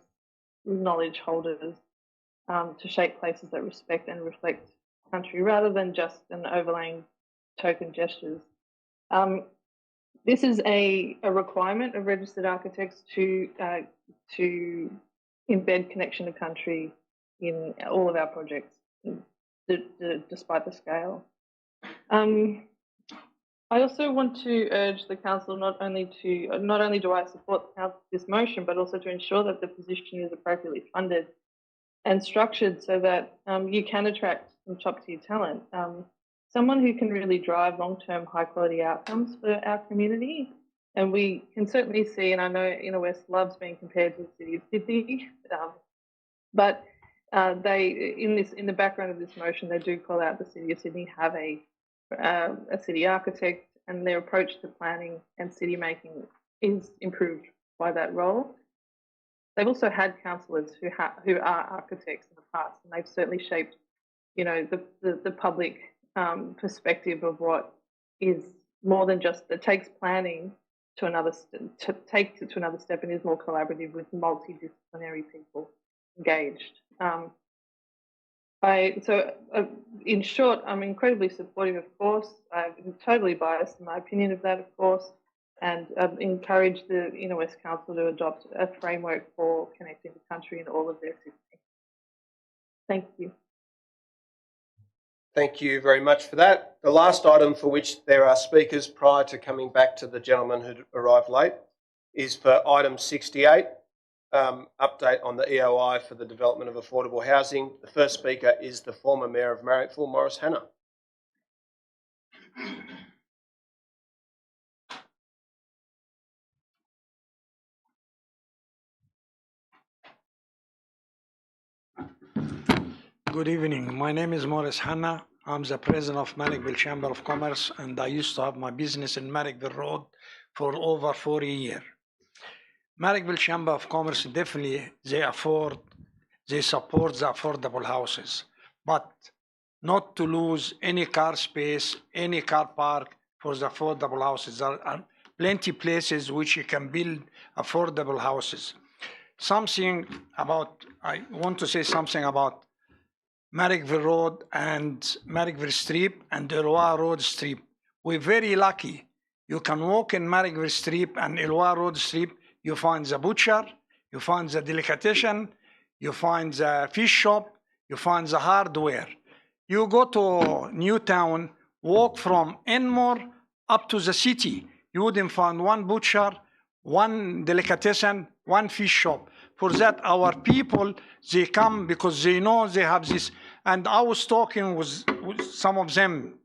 knowledge holders to shape places that respect and reflect country rather than just an overlaying token gestures. This is a requirement of registered architects to embed connection to country in all of our projects, despite the scale. I also want to urge the council not only do I support this motion, but also to ensure that the position is appropriately funded and structured so that you can attract some top-tier talent. Someone who can really drive long-term high-quality outcomes for our community. And we can certainly see, and I know Inner West loves being compared to the city of Sydney, but in the background of this motion, they do call out the City of Sydney have a city architect, and their approach to planning and city making is improved by that role. They've also had councillors who are architects in the past, and they've certainly shaped, you know, the public perspective of what is more than just, it takes planning to another take it to another step, and is more collaborative with multidisciplinary people engaged. In short, I'm incredibly supportive, of course. I'm totally biased in my opinion of that, of course, and encourage the Inner West Council to adopt a framework for connecting the country in all of their systems. Thank you. Thank you very much for that. The last item for which there are speakers prior to coming back to the gentleman who arrived late is for item 68, update on the EOI for the development of affordable housing. The first speaker is the former Mayor of Marrickville, Maurice Hanna. Good evening. My name is Maurice Hanna. I'm the president of Marrickville Chamber of Commerce, and I used to have my business in Marrickville Road for over 40 years. Marrickville Chamber of Commerce, definitely they support the affordable houses, but not to lose any car space, any car park for the affordable houses. There are plenty places which you can build affordable houses. I want to say something about Marrickville Road and Marrickville Street and Iloire Road Street. We're very lucky. You can walk in Marrickville Street and Iloire Road Street, you find the butcher, you find the delicatessen, you find the fish shop, you find the hardware. You go to Newtown, walk from Enmore up to the city, you wouldn't find one butcher, one delicatessen, one fish shop. For that, our people, they come because they know they have this. And I was talking with some of them,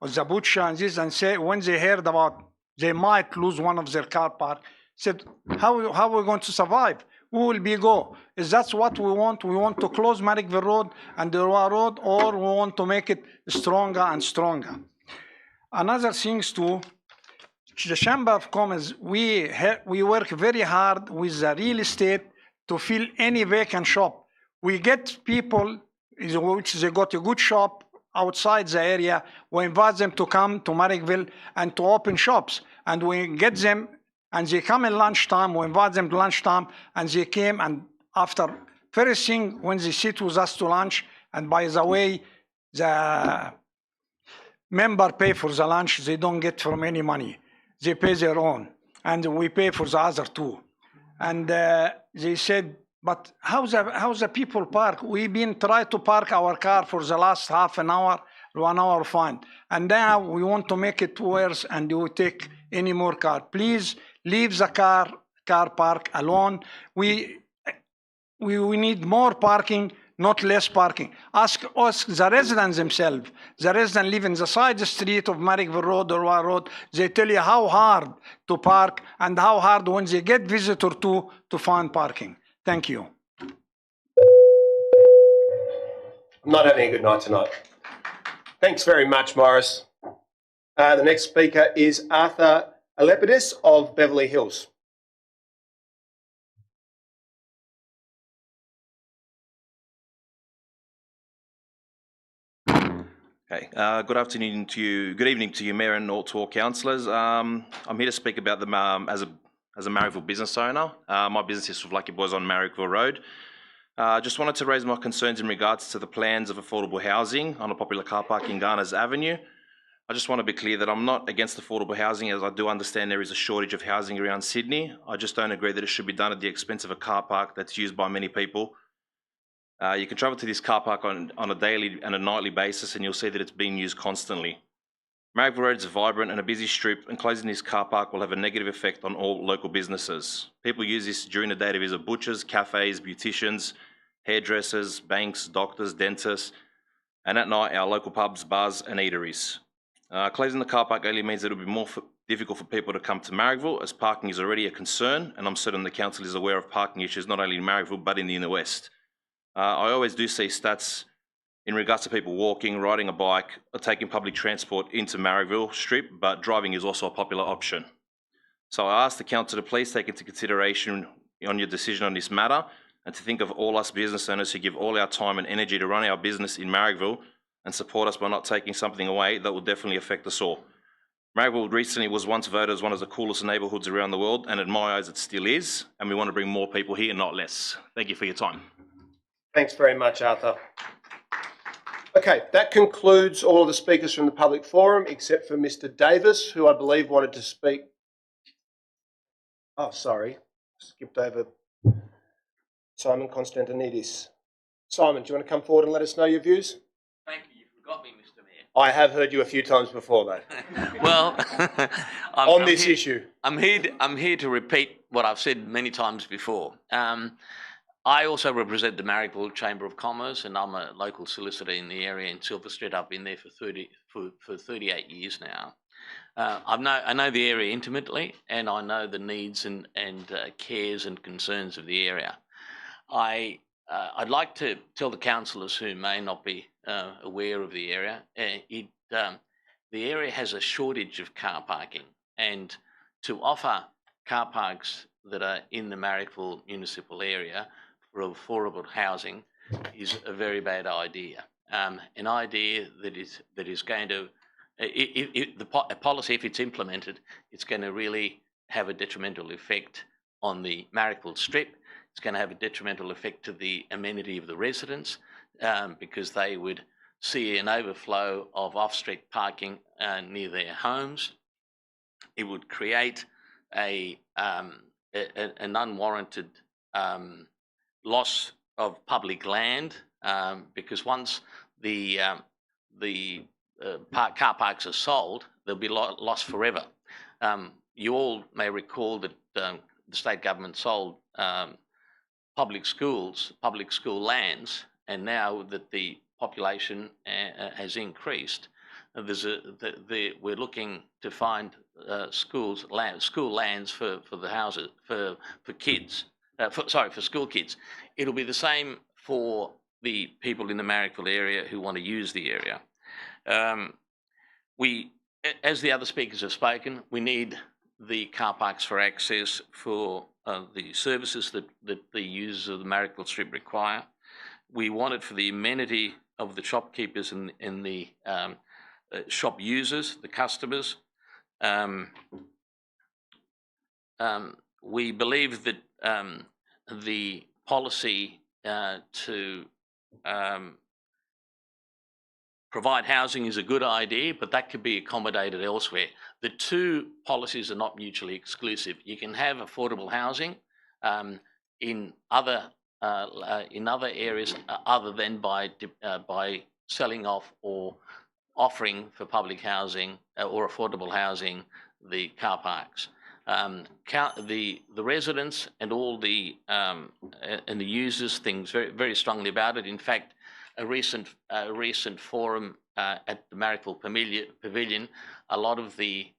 with the butcher and this, and say when they heard about they might lose one of their car park, said, how are we going to survive? Who will be go? Is that what we want? We want to close Marrickville Road and the Roa Road, or we want to make it stronger and stronger? Another thing too, the Chamber of Commerce, we work very hard with the real estate to fill any vacant shop. We get people which they got a good shop outside the area. We invite them to come to Marrickville and to open shops. And we get them, and they come in lunchtime. We invite them to lunchtime, and they came. And after first thing, when they sit with us to lunch, and by the way, the member pay for the lunch. They don't get from any money. They pay their own, and we pay for the other too. And they said, but how's the people park? We've been trying to park our car for the last half an hour, 1 hour fine. And now we want to make it worse, and you take any more car. Please leave the car park alone. We need more parking, not less parking. Ask the residents themselves. The residents live in the side street of Marrickville Road or Roa Road. They tell you how hard to park and how hard when they get visitor to find parking. Thank you. I'm not having a good night tonight. Thanks very much, Morris. The next speaker is Arthur Alepidis of Beverly Hills. Okay. Good afternoon to you. Good evening to you, Mayor, and all to all councillors. I'm here to speak about them as a Marrickville business owner. My business is with Lucky Boys on Marrickville Road. Just wanted to raise my concerns in regards to the plans of affordable housing on a popular car park in Garners Avenue. I just want to be clear that I'm not against affordable housing, as I do understand there is a shortage of housing around Sydney. I just don't agree that it should be done at the expense of a car park that's used by many people. You can travel to this car park on a daily and a nightly basis, and you'll see that it's being used constantly. Marrickville Road is vibrant and a busy strip, and closing this car park will have a negative effect on all local businesses. People use this during the day to visit butchers, cafes, beauticians, hairdressers, banks, doctors, dentists, and at night our local pubs, bars and eateries. Closing the car park early means that it will be more difficult for people to come to Marrickville, as parking is already a concern, and I'm certain the council is aware of parking issues not only in Marrickville but in the Inner West. I always do see stats in regards to people walking, riding a bike, or taking public transport into Marrickville Strip, but driving is also a popular option. So I ask the council to please take into consideration on your decision on this matter, and to think of all us business owners who give all our time and energy to run our business in Marrickville, and support us by not taking something away that will definitely affect us all. Marrickville recently was once voted as one of the coolest neighbourhoods around the world, and in my eyes it still is, and we want to bring more people here, not less. Thank you for your time. Thanks very much, Arthur. Okay, that concludes all of the speakers from the public forum, except for Mr. Davis, who I believe wanted to speak. Oh, sorry, skipped over Simon Constantinidis. Simon, do you want to come forward and let us know your views? Thank you. You forgot me, Mr. Mayor. I have heard you a few times before, though. Well, on this issue. I'm here to repeat what I've said many times before. I also represent the Marrickville Chamber of Commerce, and I'm a local solicitor in the area in Silver Street. I've been there for 38 years now. I know the area intimately, and I know the needs and cares and concerns of the area. I'd like to tell the councillors who may not be aware of the area, the area has a shortage of car parking, and to offer car parks that are in the Marrickville municipal area for affordable housing is a very bad idea. An idea that is going to, a policy, if it's implemented, it's going to really have a detrimental effect on the Marrickville Strip. It's going to have a detrimental effect to the amenity of the residents, because they would see an overflow of off-street parking near their homes. It would create an unwarranted loss of public land, because once the car parks are sold, they'll be lost forever. You all may recall that the state government sold public school lands, and now that the population has increased, we're looking to find school lands for the houses for kids. For school kids. It'll be the same for the people in the Marrickville area who want to use the area. As the other speakers have spoken, we need the car parks for access for the services that the users of the Marrickville Strip require. We want it for the amenity of the shopkeepers and the shop users, the customers. We believe that the policy to provide housing is a good idea, but that could be accommodated elsewhere. The two policies are not mutually exclusive. You can have affordable housing in other areas other than by selling off or offering for public housing or affordable housing the car parks. The residents and all the users think very, very strongly about it. In fact, a recent forum at the Marrickville Pavilion, a lot of the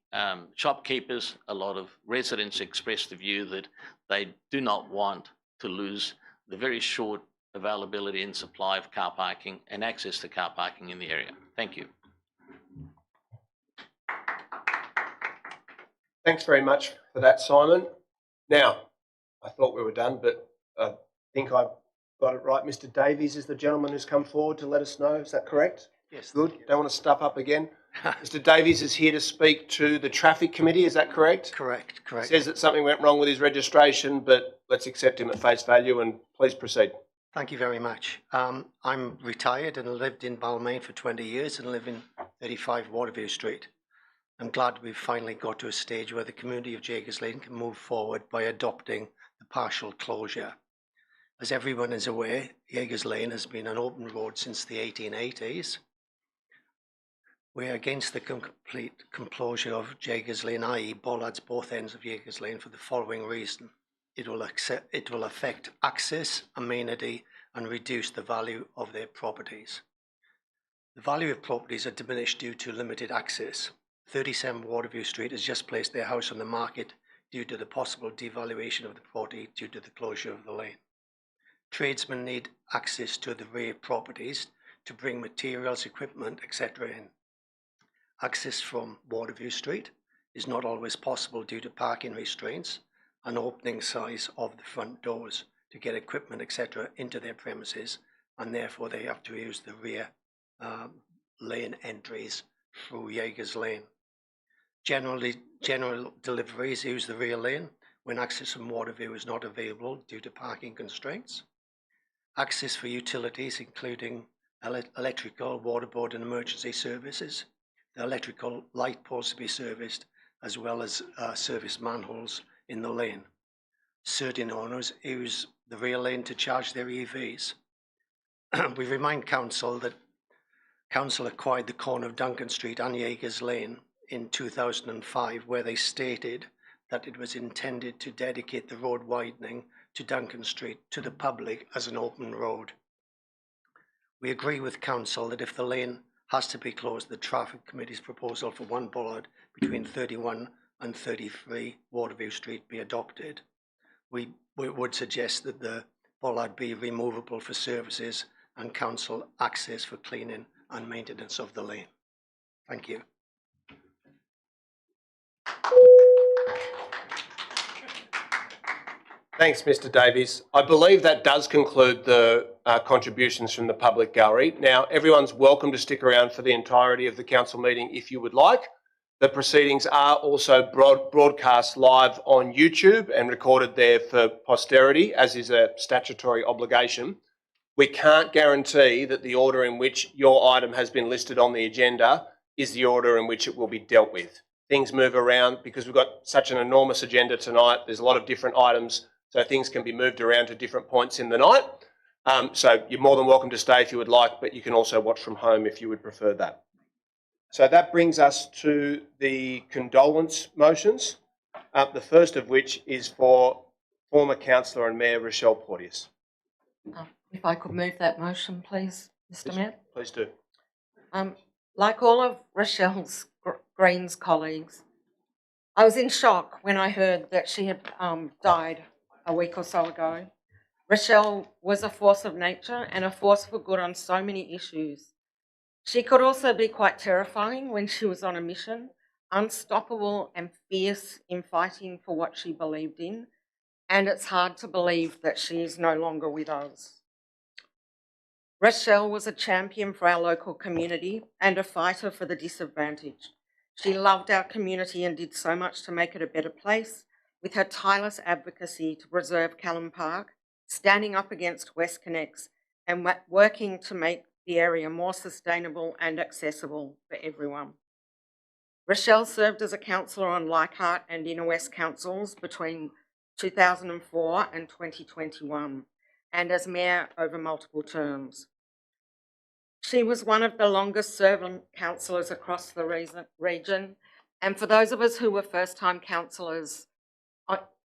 shopkeepers, a lot of residents expressed the view that they do not want to lose the very short availability and supply of car parking and access to car parking in the area. Thank you. Thanks very much for that, Simon. Now, I thought we were done, but I think I've got it right. Mr. Davies is the gentleman who's come forward to let us know. Is that correct? Yes. Good. Don't want to stuff up again. Mr. Davies is here to speak to the Traffic Committee. Is that correct? Correct. Says that something went wrong with his registration, but let's accept him at face value and please proceed. Thank you very much. I'm retired and lived in Balmain for 20 years and live in 35 Waterview Street. I'm glad we've finally got to a stage where the community of Jagers Lane can move forward by adopting the partial closure. As everyone is aware, Jagers Lane has been an open road since the 1880s. We're against the complete closure of Jagers Lane, i.e. bollards both ends of Jagers Lane, for the following reason. It will affect access, amenity and reduce the value of their properties. The value of properties are diminished due to limited access. 37 Waterview Street has just placed their house on the market due to the possible devaluation of the property due to the closure of the lane. Tradesmen need access to the rear properties to bring materials, equipment, etc. in. Access from Waterview Street is not always possible due to parking restraints and opening size of the front doors to get equipment, etc. into their premises, and therefore they have to use the rear lane entries through Jaegers Lane. General deliveries use the rear lane when access from Waterview is not available due to parking constraints. Access for utilities, including electrical, waterboard and emergency services, the electrical light poles to be serviced, as well as service manholes in the lane. Certain owners use the rear lane to charge their EVs. We remind Council that Council acquired the corner of Duncan Street and Jaegers Lane in 2005, where they stated that it was intended to dedicate the road widening to Duncan Street to the public as an open road. We agree with Council that if the lane has to be closed, the Traffic Committee's proposal for one bollard between 31 and 33 Waterview Street be adopted. We would suggest that the bollard be removable for services and Council access for cleaning and maintenance of the lane. Thank you. Thanks, Mr Davies. I believe that does conclude the contributions from the public gallery. Now, everyone's welcome to stick around for the entirety of the council meeting if you would like. The proceedings are also broadcast live on YouTube and recorded there for posterity, as is a statutory obligation. We can't guarantee that the order in which your item has been listed on the agenda is the order in which it will be dealt with. Things move around because we've got such an enormous agenda tonight. There's a lot of different items, so things can be moved around to different points in the night. So you're more than welcome to stay if you would like, but you can also watch from home if you would prefer that. So that brings us to the condolence motions, the first of which is for former councillor and Mayor Rochelle Porteous. If I could move that motion, please, Mr. Mayor. Please do. Like all of Rochelle's Greens colleagues, I was in shock when I heard that she had died a week or so ago. Rochelle was a force of nature and a force for good on so many issues. She could also be quite terrifying when she was on a mission, unstoppable and fierce in fighting for what she believed in, and it's hard to believe that she is no longer with us. Rochelle was a champion for our local community and a fighter for the disadvantaged. She loved our community and did so much to make it a better place with her tireless advocacy to preserve Callum Park, standing up against Westconnex and working to make the area more sustainable and accessible for everyone. Rochelle served as a councillor on Leichhardt and Inner West councils between 2004 and 2021, and as mayor over multiple terms. She was one of the longest serving councillors across the region, and for those of us who were first-time councillors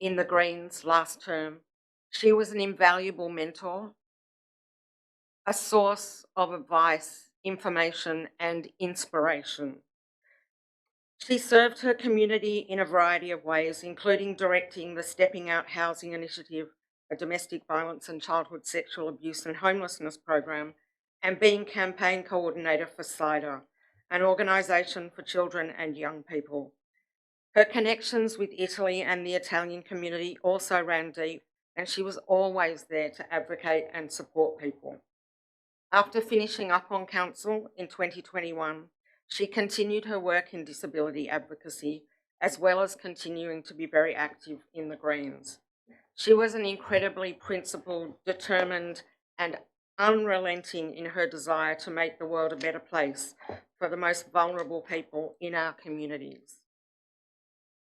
in the Greens last term, she was an invaluable mentor, a source of advice, information and inspiration. She served her community in a variety of ways, including directing the Stepping Out Housing Initiative, a domestic violence and childhood sexual abuse and homelessness program, and being campaign coordinator for CIDA, an organisation for children and young people. Her connections with Italy and the Italian community also ran deep, and she was always there to advocate and support people. After finishing up on council in 2021, she continued her work in disability advocacy, as well as continuing to be very active in the Greens. She was an incredibly principled, determined, and unrelenting in her desire to make the world a better place for the most vulnerable people in our communities.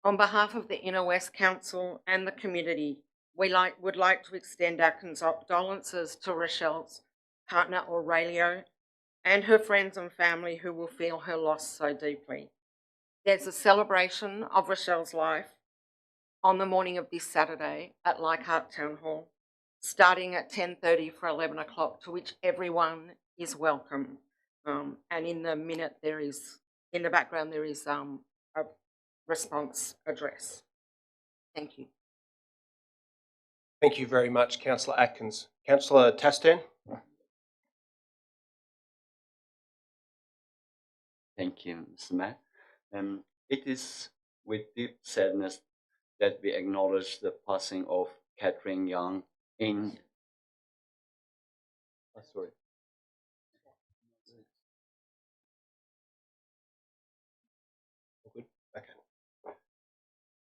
On behalf of the Inner West Council and the community, we would like to extend our condolences to Rochelle's partner Aurelio and her friends and family who will feel her loss so deeply. There's a celebration of Rochelle's life on the morning of this Saturday at Leichhardt Town Hall, starting at 10:30 for 11 o'clock, to which everyone is welcome. And in the minute in the background there is a response address. Thank you. Thank you very much, Councillor Atkins. Councillor Tastan. Thank you, Mr. Mayor. It is with deep sadness that we acknowledge the passing of Catherine Young in. Sorry. Okay.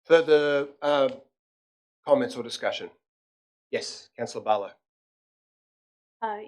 Further comments or discussion? Yes, Councillor Barlow.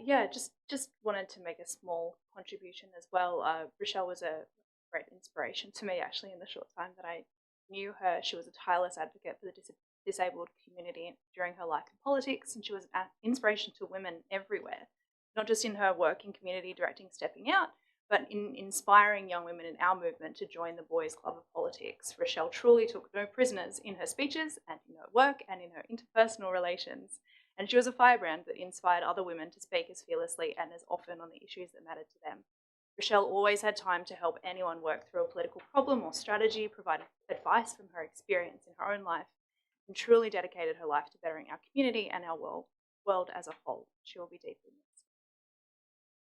Yeah, just wanted to make a small contribution as well. Rochelle was a great inspiration to me actually in the short time that I knew her. She was a tireless advocate for the disabled community during her life in politics, and she was an inspiration to women everywhere, not just in her work in community directing Stepping Out, but in inspiring young women in our movement to join the Boys Club of Politics. Rochelle truly took no prisoners in her speeches and in her work and in her interpersonal relations. And she was a firebrand that inspired other women to speak as fearlessly and as often on the issues that mattered to them. Rochelle always had time to help anyone work through a political problem or strategy, provided advice from her experience in her own life, and truly dedicated her life to bettering our community and our world as a whole. She will be deeply missed.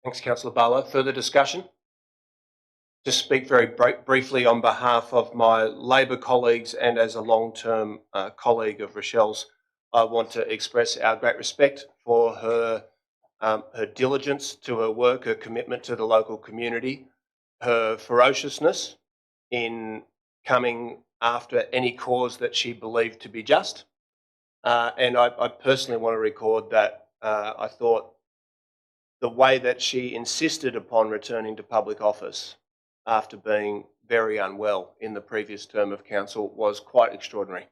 Thanks, Councillor Barlow. Further discussion? Just speak very briefly on behalf of my Labor colleagues and as a long-term colleague of Rochelle's. I want to express our great respect for her diligence to her work, her commitment to the local community, her ferociousness in coming after any cause that she believed to be just. And I personally want to record that I thought the way that she insisted upon returning to public office after being very unwell in the previous term of council was quite extraordinary,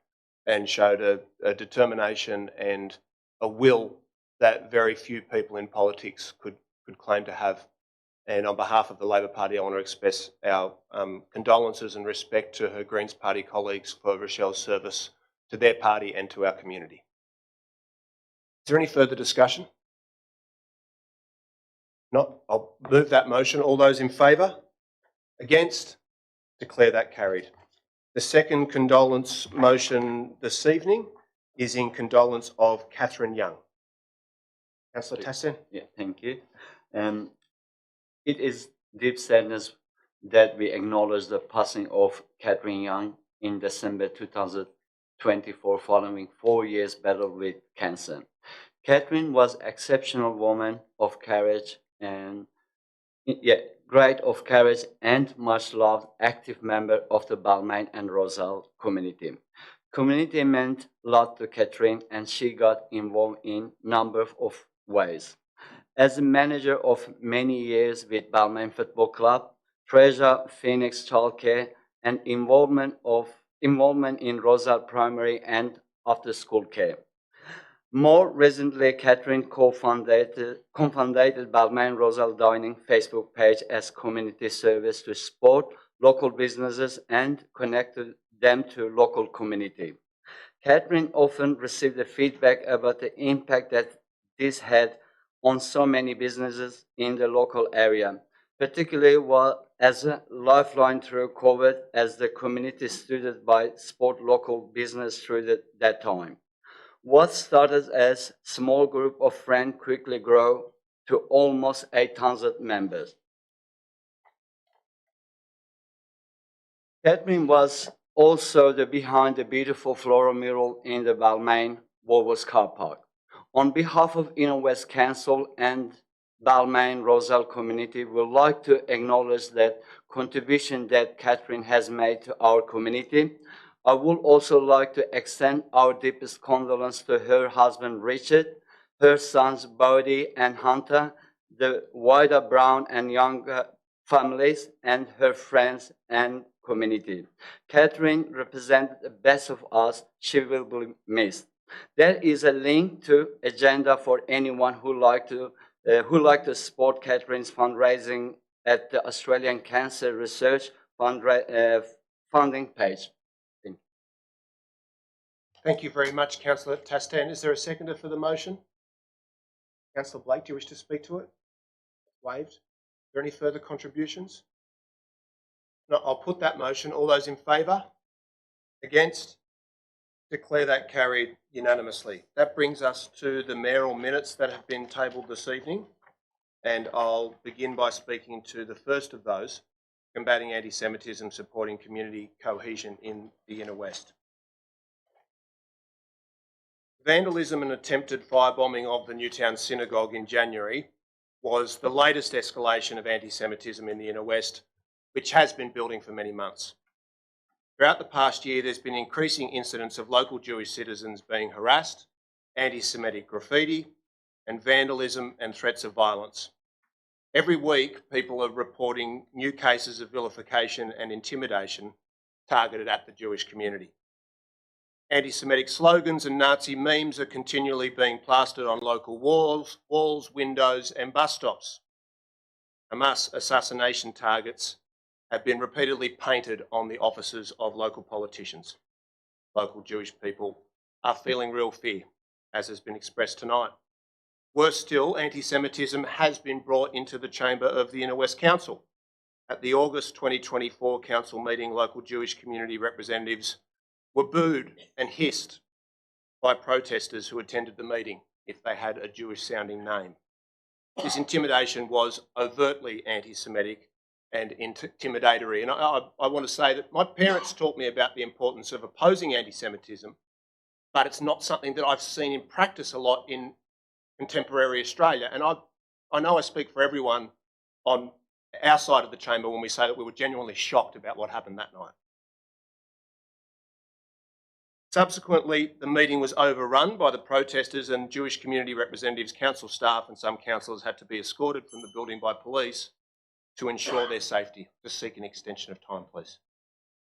and showed a determination and a will that very few people in politics could claim to have. And on behalf of the Labor Party, I want to express our condolences and respect to her Greens Party colleagues for Rochelle's service to their party and to our community. Is there any further discussion? Not. I'll move that motion. All those in favour? Against? Declare that carried. The second condolence motion this evening is in condolence of Catherine Young. Councillor Tassin. Yeah, thank you. It is deep sadness that we acknowledge the passing of Catherine Young in December 2024 following 4 years battle with cancer. Catherine was an exceptional woman of courage and great of courage and much loved active member of the Balmain and Rozelle community. Community meant a lot to Catherine, and she got involved in a number of ways. As a manager of many years with Balmain Football Club, Treasure Phoenix Childcare, and involvement in Rozelle primary and after school care. More recently, Catherine co-founded Balmain Rozelle Dining Facebook page as community service to support local businesses and connected them to local community. Catherine often received the feedback about the impact that this had on so many businesses in the local area, particularly as a lifeline through COVID, as the community stood by support local business through that time. What started as a small group of friends quickly grew to almost 800 members. Catherine was also behind the beautiful floral mural in the Balmain Woolworths car park. On behalf of Inner West Council and Balmain Rozelle community, we would like to acknowledge that contribution that Catherine has made to our community. I would also like to extend our deepest condolence to her husband Richard, her sons Bodie and Hunter, the wider Brown and Younger families, and her friends and community. Catherine represented the best of us. She will be missed. There is a link to agenda for anyone who like to support Catherine's fundraising at the Australian Cancer Research funding page. Thank you very much, Councillor Tastan. Is there a seconder for the motion? Councillor Blake, do you wish to speak to it? Waived. Are there any further contributions? No, I'll put that motion. All those in favour? Against? Declare that carried unanimously. That brings us to the mayoral minutes that have been tabled this evening, and I'll begin by speaking to the first of those, combating anti-Semitism, supporting community cohesion in the Inner West. Vandalism and attempted firebombing of the Newtown Synagogue in January was the latest escalation of anti-Semitism in the Inner West, which has been building for many months. Throughout the past year, there's been increasing incidents of local Jewish citizens being harassed, anti-Semitic graffiti, and vandalism and threats of violence. Every week, people are reporting new cases of vilification and intimidation targeted at the Jewish community. Anti-Semitic slogans and Nazi memes are continually being plastered on local walls, windows, and bus stops. Hamas assassination targets have been repeatedly painted on the offices of local politicians. Local Jewish people are feeling real fear, as has been expressed tonight. Worse still, anti-Semitism has been brought into the chamber of the Inner West Council. At the August 2024 council meeting, local Jewish community representatives were booed and hissed by protesters who attended the meeting if they had a Jewish-sounding name. This intimidation was overtly anti-Semitic and intimidatory. And I want to say that my parents taught me about the importance of opposing anti-Semitism, but it's not something that I've seen in practice a lot in contemporary Australia. And I know I speak for everyone on our side of the chamber when we say that we were genuinely shocked about what happened that night. Subsequently, the meeting was overrun by the protesters, and Jewish community representatives, council staff and some councillors had to be escorted from the building by police to ensure their safety. Just seek an extension of time, please.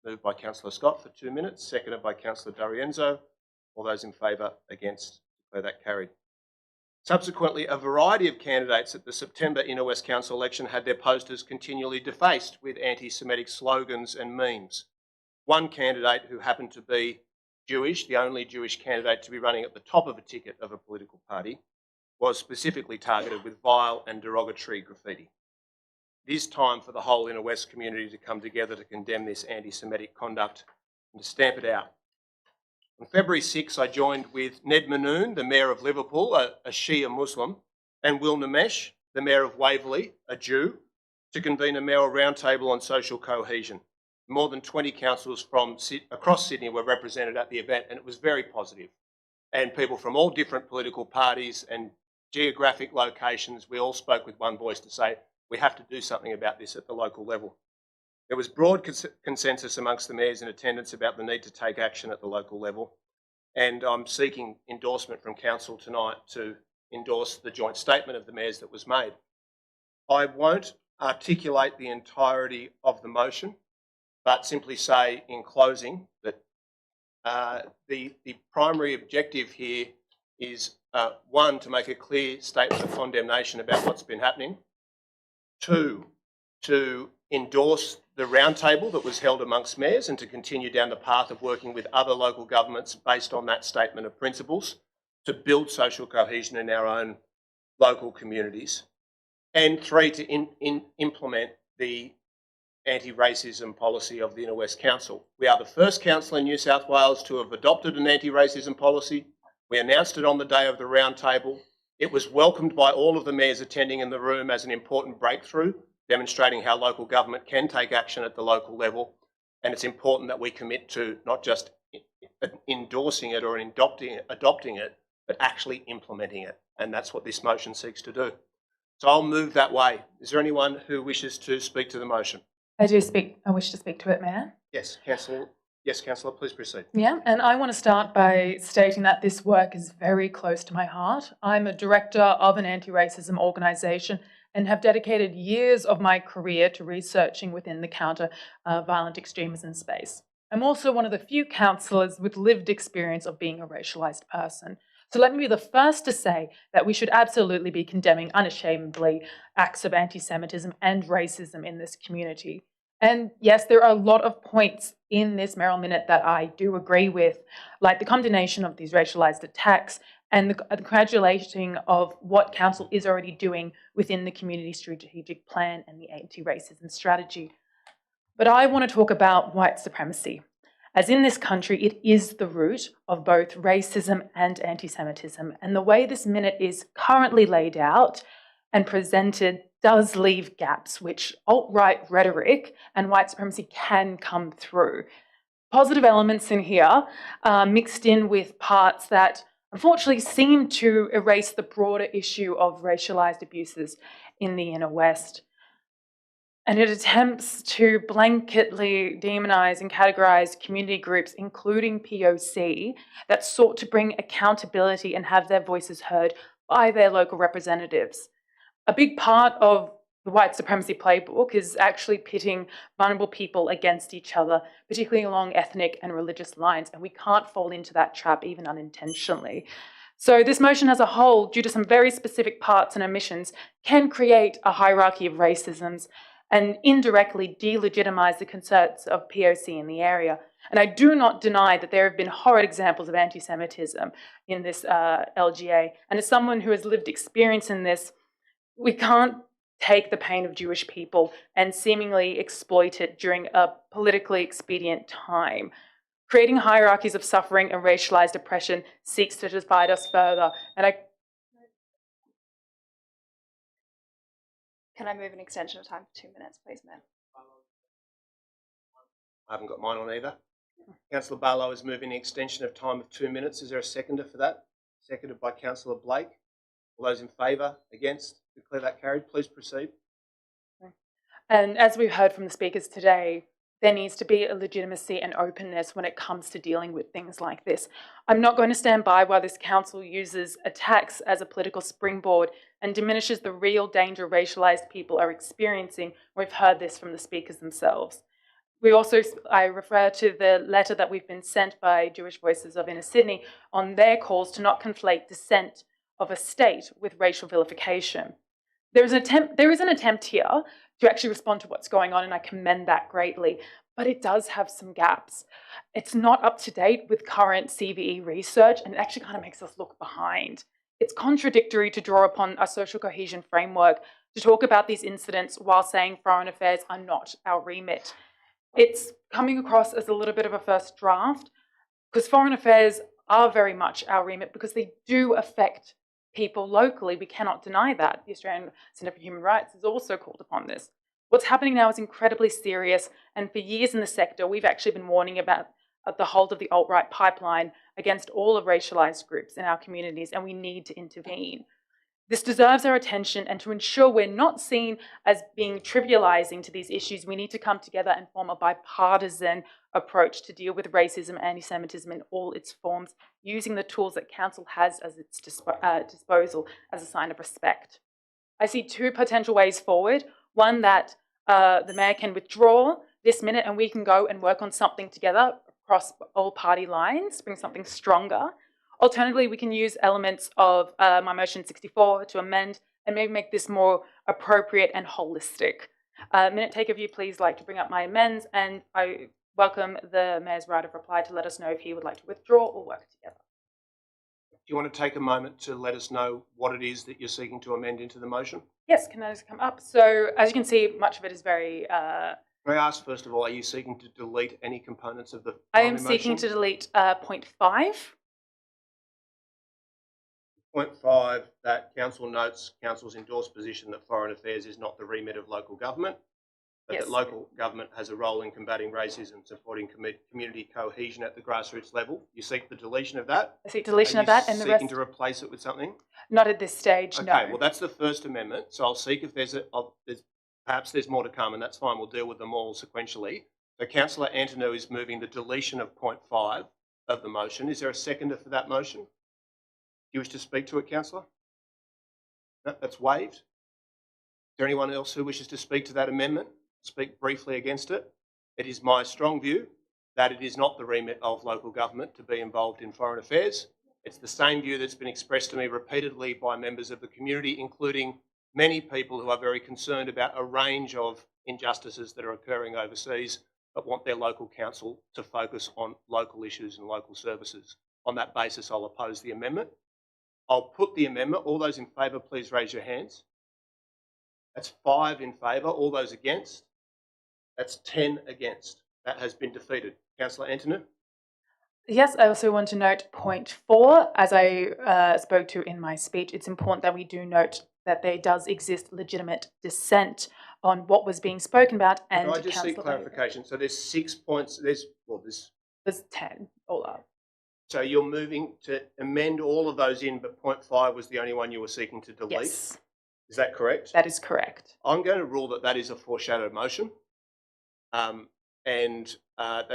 Moved by Councillor Scott for 2 minutes, seconded by Councillor D'Arienzo. All those in favour, against, declare that carried. Subsequently, a variety of candidates at the September Inner West Council election had their posters continually defaced with anti-Semitic slogans and memes. One candidate, who happened to be Jewish, the only Jewish candidate to be running at the top of a ticket of a political party, was specifically targeted with vile and derogatory graffiti. It is time for the whole Inner West community to come together to condemn this anti-Semitic conduct and to stamp it out. On February 6, I joined with Ned Manoon, the Mayor of Liverpool, a Shia Muslim, and Will Namesh, the Mayor of Waverley, a Jew, to convene a mayoral roundtable on social cohesion. More than 20 councillors from across Sydney were represented at the event, and it was very positive. And people from all different political parties and geographic locations, we all spoke with one voice to say, we have to do something about this at the local level. There was broad consensus amongst the mayors in attendance about the need to take action at the local level, and I'm seeking endorsement from council tonight to endorse the joint statement of the mayors that was made. I won't articulate the entirety of the motion, but simply say in closing that the primary objective here is, one, to make a clear statement of condemnation about what's been happening. Two, to endorse the roundtable that was held amongst mayors and to continue down the path of working with other local governments based on that statement of principles to build social cohesion in our own local communities. And three, to implement the anti-racism policy of the Inner West Council. We are the first council in New South Wales to have adopted an anti-racism policy. We announced it on the day of the roundtable. It was welcomed by all of the mayors attending in the room as an important breakthrough, demonstrating how local government can take action at the local level. And it's important that we commit to not just endorsing it or adopting it, but actually implementing it. And that's what this motion seeks to do. So I'll move that way. Is there anyone who wishes to speak to the motion? I wish to speak to it, Mayor. Yes, Councillor. Yes, Councillor, please proceed. Yeah, and I want to start by stating that this work is very close to my heart. I'm a director of an anti-racism organisation and have dedicated years of my career to researching within the counter-violent extremism space. I'm also one of the few councillors with lived experience of being a racialised person. So let me be the first to say that we should absolutely be condemning unashamedly acts of anti-Semitism and racism in this community. And yes, there are a lot of points in this Mayoral Minute that I do agree with, like the condemnation of these racialised attacks and the congratulating of what Council is already doing within the Community Strategic Plan and the anti-racism strategy. But I want to talk about white supremacy. as in this country, it is the root of both racism and anti-Semitism. And the way this minute is currently laid out and presented does leave gaps which alt-right rhetoric and white supremacy can come through. Positive elements in here mixed in with parts that unfortunately seem to erase the broader issue of racialised abuses in the inner west. And it attempts to blanketly demonise and categorise community groups, including POC, that sought to bring accountability and have their voices heard by their local representatives. A big part of the white supremacy playbook is actually pitting vulnerable people against each other, particularly along ethnic and religious lines, and we can't fall into that trap even unintentionally. So this motion as a whole, due to some very specific parts and omissions, can create a hierarchy of racisms and indirectly delegitimise the concerns of POC in the area. And I do not deny that there have been horrid examples of anti-Semitism in this LGA. And as someone who has lived experience in this, we can't take the pain of Jewish people and seemingly exploit it during a politically expedient time. Creating hierarchies of suffering and racialised oppression seeks to divide us further. And Can I move an extension of time for 2 minutes, please, ma'am? I haven't got mine on either. Councillor Barlow is moving an extension of time of 2 minutes. Is there a seconder for that? Seconded by Councillor Blake. All those in favour? Against? Declare that carried. Please proceed. And as we've heard from the speakers today, there needs to be a legitimacy and openness when it comes to dealing with things like this. I'm not going to stand by while this council uses attacks as a political springboard and diminishes the real danger racialised people are experiencing. We've heard this from the speakers themselves. I refer to the letter that we've been sent by Jewish Voices of Inner Sydney on their calls to not conflate dissent of a state with racial vilification. There is an attempt here to actually respond to what's going on, and I commend that greatly, but it does have some gaps. It's not up to date with current CVE research, and it actually kind of makes us look behind. It's contradictory to draw upon a social cohesion framework to talk about these incidents while saying foreign affairs are not our remit. It's coming across as a little bit of a first draft, because foreign affairs are very much our remit because they do affect people locally. We cannot deny that. The Australian Centre for Human Rights has also called upon this. What's happening now is incredibly serious, and for years in the sector, we've actually been warning about the hold of the alt-right pipeline against all of racialised groups in our communities, and we need to intervene. This deserves our attention, and to ensure we're not seen as being trivialising to these issues, we need to come together and form a bipartisan approach to deal with racism and anti-Semitism in all its forms, using the tools that Council has at its disposal as a sign of respect. I see two potential ways forward. One, that the Mayor can withdraw this minute and we can go and work on something together across all party lines, bring something stronger. Alternatively, we can use elements of my motion 64 to amend and maybe make this more appropriate and holistic. Minute taker, if you please like to bring up my amends, and I welcome the Mayor's right of reply to let us know if he would like to withdraw or work together. Do you want to take a moment to let us know what it is that you're seeking to amend into the motion? Yes, can I just come up? So as you can see, much of it is very... May I ask, first of all, are you seeking to delete any components of the I am seeking to delete point 5. Point 5, that Council notes Council's endorsed position that foreign affairs is not the remit of local government, but Yes. that local government has a role in combating racism, supporting community cohesion at the grassroots level. You seek the deletion of that? I seek deletion of that, and the rest... seeking to replace it with something? Not at this stage, no. Okay, well, that's the First Amendment, so I'll seek if perhaps there's more to come, and that's fine, we'll deal with them all sequentially. So Councillor Antonou is moving the deletion of point 5 of the motion. Is there a seconder for that motion? Do you wish to speak to it, Councillor? No, that's waived. Is there anyone else who wishes to speak to that amendment? Speak briefly against it? It is my strong view that it is not the remit of local government to be involved in foreign affairs. It's the same view that's been expressed to me repeatedly by members of the community, including many people who are very concerned about a range of injustices that are occurring overseas, but want their local council to focus on local issues and local services. On that basis, I'll oppose the amendment. I'll put the amendment. All those in favour, please raise your hands. That's 5 in favour. All those against? That's 10 against. That has been defeated. Councillor Antonou? Yes, I also want to note point 4. As I spoke to in my speech, it's important that we do note that there does exist legitimate dissent on what was being spoken about. And Can I just seek clarification? So there's 6 points. There's 10 all up. So you're moving to amend all of those in, but point 5 was the only one you were seeking to delete? Yes. Is that correct? That is correct. I'm going to rule that that is a foreshadowed motion.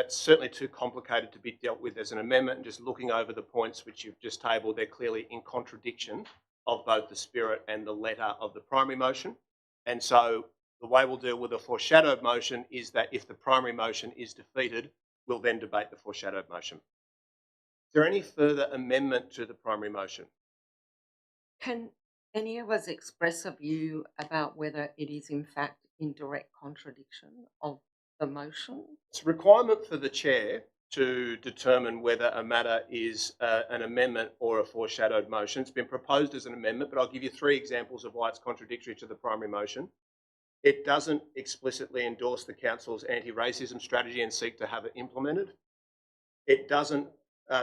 That's certainly too complicated to be dealt with as an amendment. And just looking over the points which you've just tabled, they're clearly in contradiction of both the spirit and the letter of the primary motion. And so the way we'll deal with a foreshadowed motion is that if the primary motion is defeated, we'll then debate the foreshadowed motion. Is there any further amendment to the primary motion? Can any of us express a view about whether it is in fact in direct contradiction of the motion? It's a requirement for the chair to determine whether a matter is an amendment or a foreshadowed motion. It's been proposed as an amendment, but I'll give you 3 examples of why it's contradictory to the primary motion. It doesn't explicitly endorse the council's anti-racism strategy and seek to have it implemented. It doesn't,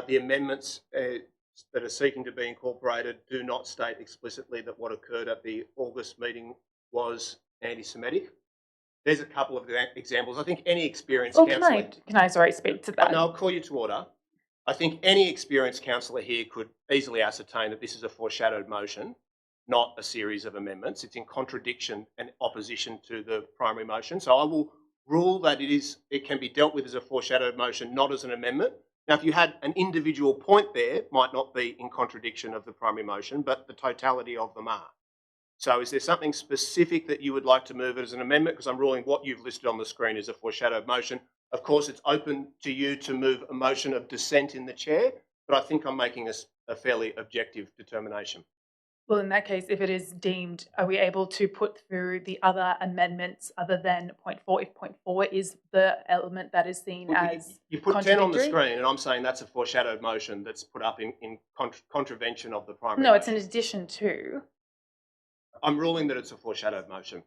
the amendments that are seeking to be incorporated do not state explicitly that what occurred at the August meeting was anti-Semitic. There's a couple of examples. I think any experienced councillor... Can I speak to that? No, I'll call you to order. I think any experienced councillor here could easily ascertain that this is a foreshadowed motion, not a series of amendments. It's in contradiction and opposition to the primary motion. So I will rule that it can be dealt with as a foreshadowed motion, not as an amendment. Now, if you had an individual point there, it might not be in contradiction of the primary motion, but the totality of them are. So is there something specific that you would like to move it as an amendment? Because I'm ruling what you've listed on the screen as a foreshadowed motion. Of course, it's open to you to move a motion of dissent in the chair, but I think I'm making a fairly objective determination. Well, in that case, if it is deemed, are we able to put through the other amendments other than point 4, if point 4 is the element that is seen as You put 10 on the screen, and I'm saying that's a foreshadowed motion that's put up in contravention of the primary No, motion. it's in addition to. I'm ruling that it's a foreshadowed motion.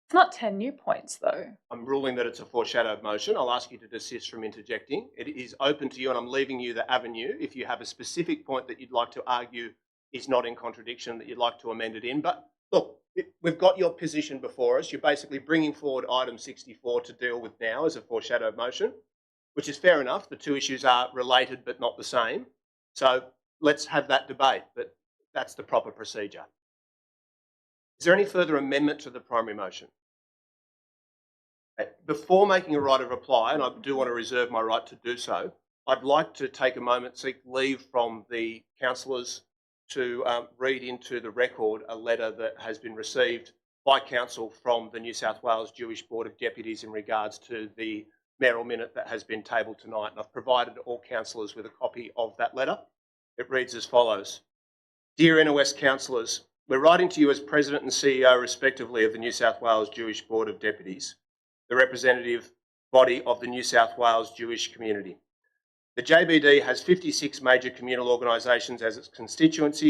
It's not 10 new points, though. I'm ruling that it's a foreshadowed motion. I'll ask you to desist from interjecting. It is open to you, and I'm leaving you the avenue. If you have a specific point that you'd like to argue is not in contradiction, that you'd like to amend it in. But look, we've got your position before us. You're basically bringing forward item 64 to deal with now as a foreshadowed motion, which is fair enough. The 2 issues are related but not the same. So let's have that debate, but that's the proper procedure. Is there any further amendment to the primary motion? Before making a right of reply, and I do want to reserve my right to do so, I'd like to take a moment, seek leave from the councillors to read into the record a letter that has been received by council from the New South Wales Jewish Board of Deputies in regards to the Mayoral Minute that has been tabled tonight. And I've provided all councillors with a copy of that letter. It reads as follows. Dear NOS councillors, we're writing to you as President and CEO respectively of the New South Wales Jewish Board of Deputies, the representative body of the New South Wales Jewish community. The JBD has 56 major communal organisations as its constituents,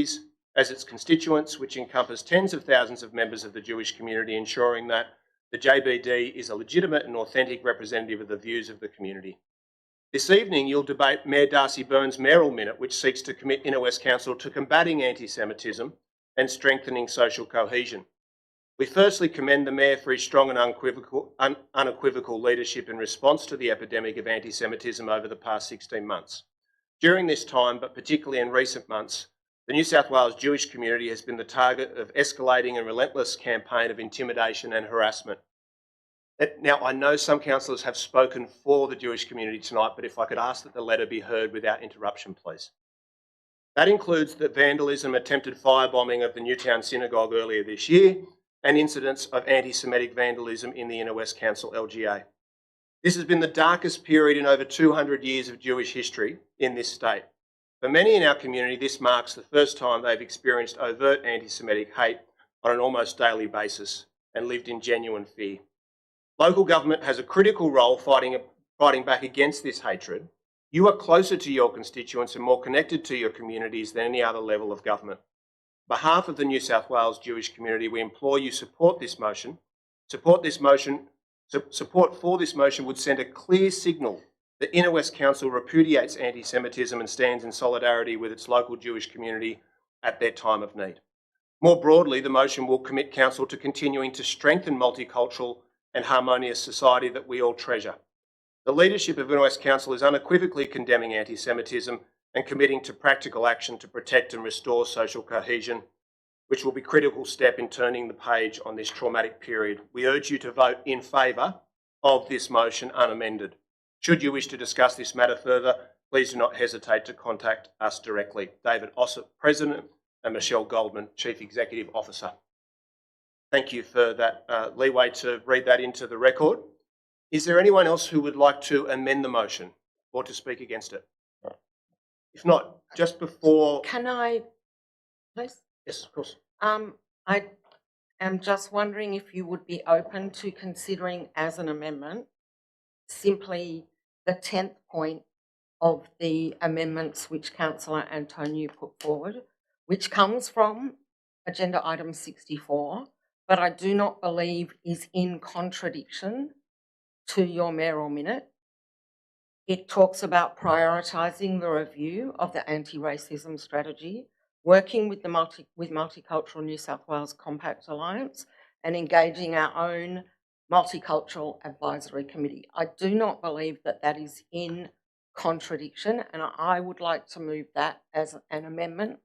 which encompass tens of thousands of members of the Jewish community, ensuring that the JBD is a legitimate and authentic representative of the views of the community. This evening, you'll debate Mayor Darcy Byrne's Mayoral Minute, which seeks to commit Inner West Council to combating anti-Semitism and strengthening social cohesion. We firstly commend the Mayor for his strong and unequivocal leadership in response to the epidemic of anti-Semitism over the past 16 months. During this time, but particularly in recent months, the New South Wales Jewish community has been the target of escalating and relentless campaign of intimidation and harassment. Now, I know some councillors have spoken for the Jewish community tonight, but if I could ask that the letter be heard without interruption, please. That includes the vandalism, attempted firebombing of the Newtown Synagogue earlier this year, and incidents of anti-Semitic vandalism in the Inner West Council LGA. This has been the darkest period in over 200 years of Jewish history in this state. For many in our community, this marks the first time they've experienced overt anti-Semitic hate on an almost daily basis and lived in genuine fear. Local government has a critical role fighting back against this hatred. You are closer to your constituents and more connected to your communities than any other level of government. On behalf of the New South Wales Jewish community, we implore you support this motion Support for this motion would send a clear signal that Inner West Council repudiates anti-Semitism and stands in solidarity with its local Jewish community at their time of need. More broadly, the motion will commit Council to continuing to strengthen multicultural and harmonious society that we all treasure. The leadership of Inner West Council is unequivocally condemning anti-Semitism and committing to practical action to protect and restore social cohesion, which will be a critical step in turning the page on this traumatic period. We urge you to vote in favour of this motion unamended. Should you wish to discuss this matter further, please do not hesitate to contact us directly. David Ossip, President, and Michelle Goldman, Chief Executive Officer. Thank you for that leeway to read that into the record. Is there anyone else who would like to amend the motion or to speak against it? If not, just before... Can I, please? Yes, of course. I am just wondering if you would be open to considering as an amendment simply the 10th point of the amendments which Councillor Antonio put forward, which comes from agenda item 64, but I do not believe is in contradiction to your mayoral minute. It talks about prioritising the review of the anti-racism strategy, working with the Multicultural New South Wales Compact Alliance, and engaging our own Multicultural Advisory Committee. I do not believe that that is in contradiction, and I would like to move that as an amendment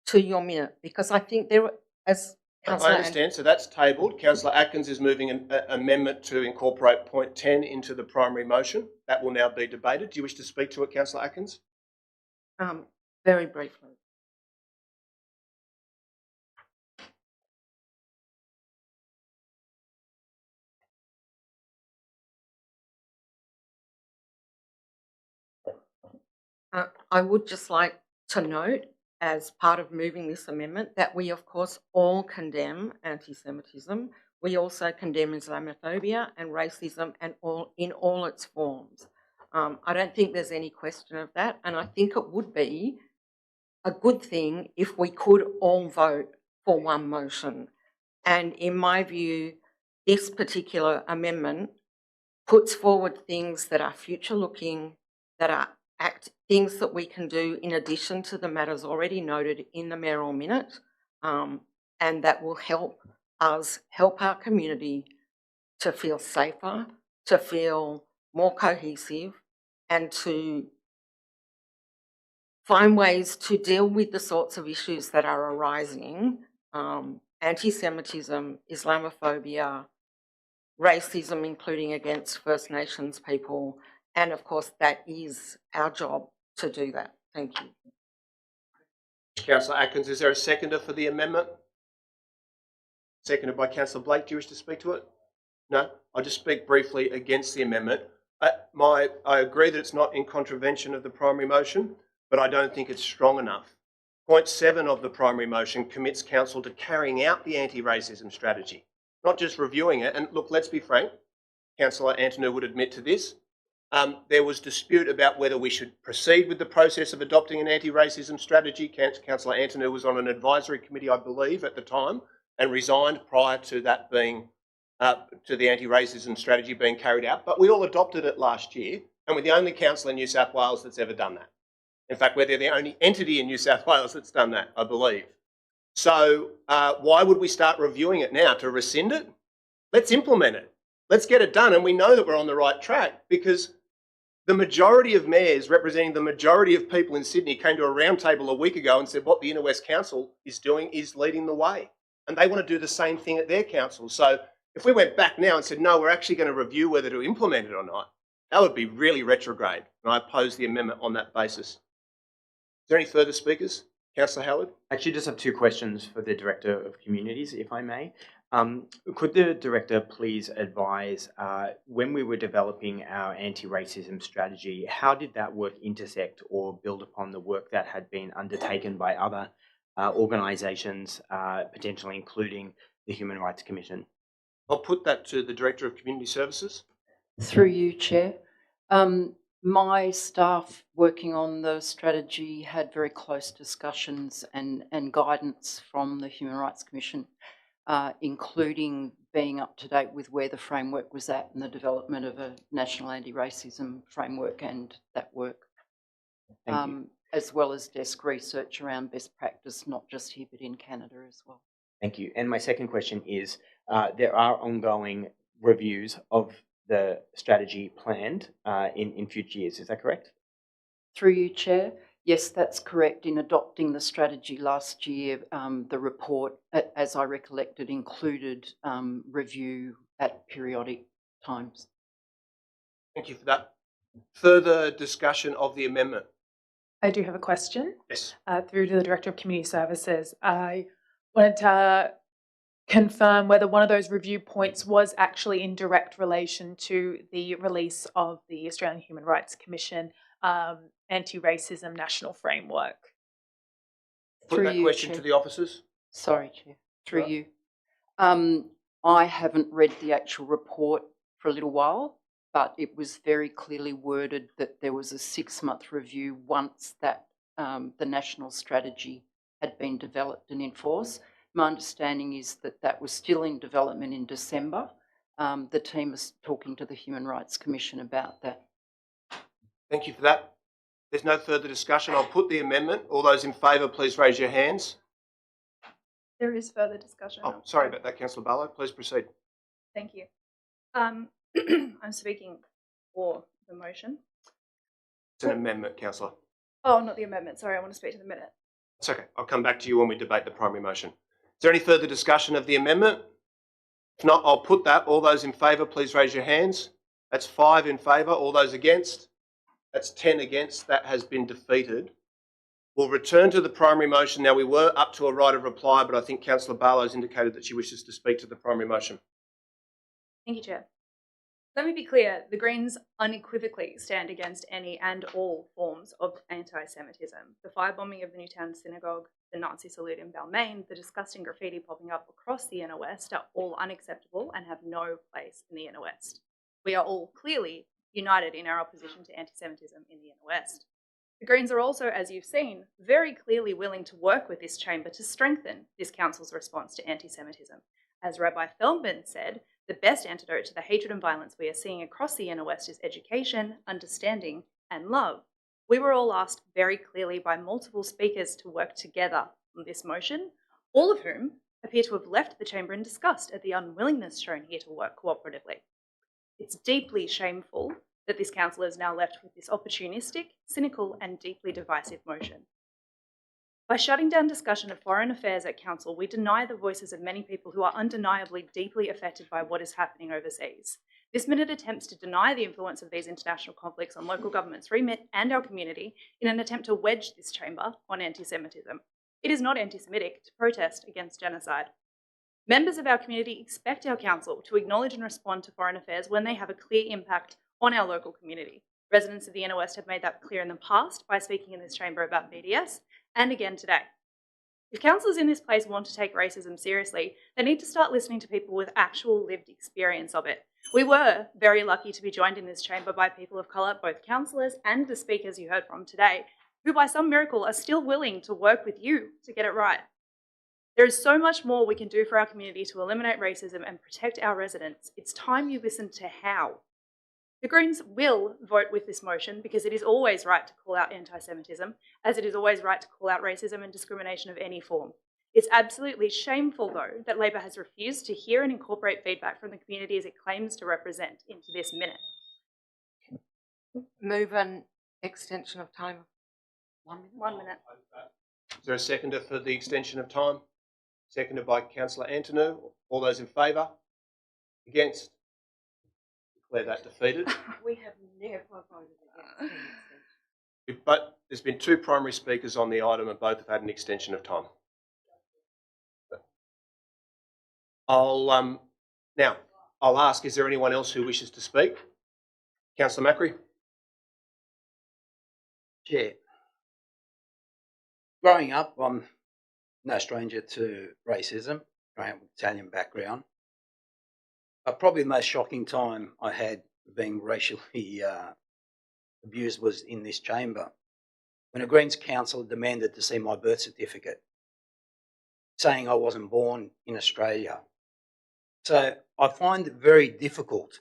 to your minute, because I think there, as Councillor... I understand, so that's tabled. Councillor Atkins is moving an amendment to incorporate point 10 into the primary motion. That will now be debated. Do you wish to speak to it, Councillor Atkins? Very briefly. I would just like to note, as part of moving this amendment, that we of course all condemn anti-Semitism. We also condemn Islamophobia and racism and in all its forms. I don't think there's any question of that, and I think it would be a good thing if we could all vote for one motion. And in my view, this particular amendment puts forward things that are future-looking, that are things that we can do in addition to the matters already noted in the mayoral minute, and that will help us help our community to feel safer, to feel more cohesive, and to find ways to deal with the sorts of issues that are arising, anti-Semitism, Islamophobia, racism, including against First Nations people, and of course that is our job to do that. Thank you. Councillor Atkins, is there a seconder for the amendment? Seconded by Councillor Blake. Do you wish to speak to it? No? I'll just speak briefly against the amendment. I agree that it's not in contravention of the primary motion, but I don't think it's strong enough. Point 7 of the primary motion commits Council to carrying out the anti-racism strategy, not just reviewing it. And look, let's be frank, Councillor Antonou would admit to this. There was dispute about whether we should proceed with the process of adopting an anti-racism strategy. Councillor Antonou was on an advisory committee, I believe, at the time, and resigned prior to that being, to the anti-racism strategy being carried out. But we all adopted it last year, and we're the only council in New South Wales that's ever done that. In fact, we're the only entity in New South Wales that's done that, I believe. So why would we start reviewing it now? To rescind it? Let's implement it. Let's get it done, and we know that we're on the right track, because the majority of mayors representing the majority of people in Sydney came to a round table a week ago and said what the Inner West Council is doing is leading the way. And they want to do the same thing at their council. So if we went back now and said, no, we're actually going to review whether to implement it or not, that would be really retrograde. And I oppose the amendment on that basis. Is there any further speakers? Councillor Howard? Actually, just have two questions for the Director of Communities, if I may. Could the Director please advise, when we were developing our anti-racism strategy, how did that work intersect or build upon the work that had been undertaken by other organisations, potentially including the Human Rights Commission? I'll put that to the Director of Community Services. Through you, Chair. My staff working on the strategy had very close discussions and guidance from the Human Rights Commission, including being up to date with where the framework was at and the development of a national anti-racism framework and that work. Thank you. As well as desk research around best practice, not just here but in Canada as well. Thank you. And my second question is, there are ongoing reviews of the strategy planned in future years. Is that correct? Through you, Chair. Yes, that's correct. In adopting the strategy last year, the report, as I recollected, included review at periodic times. Thank you for that. Further discussion of the amendment? I do have a question. Yes. Through to the Director of Community Services. I wanted to confirm whether one of those review points was actually in direct relation to the release of the Australian Human Rights Commission Anti-Racism National Framework. Put that question to the officers. Sorry, Chair. Through you. I haven't read the actual report for a little while, but it was very clearly worded that there was a 6-month review once that the national strategy had been developed and enforced. My understanding is that that was still in development in December. The team is talking to the Human Rights Commission about that. Thank you for that. There's no further discussion. I'll put the amendment. All those in favour, please raise your hands. There is further discussion. Oh, sorry about that, Councillor Barlow. Please proceed. Thank you. I'm speaking for the motion. It's an amendment, Councillor. Oh, not the amendment. Sorry, I want to speak to the minute. It's okay. I'll come back to you when we debate the primary motion. Is there any further discussion of the amendment? If not, I'll put that. All those in favour, please raise your hands. That's 5 in favour. All those against? That's 10 against. That has been defeated. We'll return to the primary motion. Now, we were up to a right of reply, but I think Councillor Barlow's indicated that she wishes to speak to the primary motion. Thank you, Chair. Let me be clear, the Greens unequivocally stand against any and all forms of anti-Semitism. The firebombing of the Newtown Synagogue, the Nazi salute in Balmain, the disgusting graffiti popping up across the Inner West are all unacceptable and have no place in the Inner West. We are all clearly united in our opposition to anti-Semitism in the Inner West. The Greens are also, as you've seen, very clearly willing to work with this chamber to strengthen this council's response to anti-Semitism. As Rabbi Feldman said, the best antidote to the hatred and violence we are seeing across the Inner West is education, understanding, and love. We were all asked very clearly by multiple speakers to work together on this motion, all of whom appear to have left the chamber in disgust at the unwillingness shown here to work cooperatively. It's deeply shameful that this council is now left with this opportunistic, cynical, and deeply divisive motion. By shutting down discussion of foreign affairs at council, we deny the voices of many people who are undeniably deeply affected by what is happening overseas. This minute attempts to deny the influence of these international conflicts on local government's remit and our community in an attempt to wedge this chamber on anti-Semitism. It is not anti-Semitic to protest against genocide. Members of our community expect our council to acknowledge and respond to foreign affairs when they have a clear impact on our local community. Residents of the Inner West have made that clear in the past by speaking in this chamber about BDS, and again today. If councillors in this place want to take racism seriously, they need to start listening to people with actual lived experience of it. We were very lucky to be joined in this chamber by people of colour, both councillors and the speakers you heard from today, who by some miracle are still willing to work with you to get it right. There is so much more we can do for our community to eliminate racism and protect our residents. It's time you listen to how. The Greens will vote with this motion because it is always right to call out anti-Semitism, as it is always right to call out racism and discrimination of any form. It's absolutely shameful, though, that Labor has refused to hear and incorporate feedback from the communities it claims to represent into this minute. Move an extension of time of 1 minute. 1 minute. Is there a seconder for the extension of time? Seconded by Councillor Antonou. All those in favour? Against? Declare that defeated. We have never voted against any extension. But there's been 2 primary speakers on the item and both have had an extension of time. I'll ask, is there anyone else who wishes to speak? Councillor Macri. Chair. Growing up, I'm no stranger to racism, growing up with Italian background. Probably the most shocking time I had being racially abused was in this chamber, when a Greens councillor demanded to see my birth certificate, saying I wasn't born in Australia. So I find it very difficult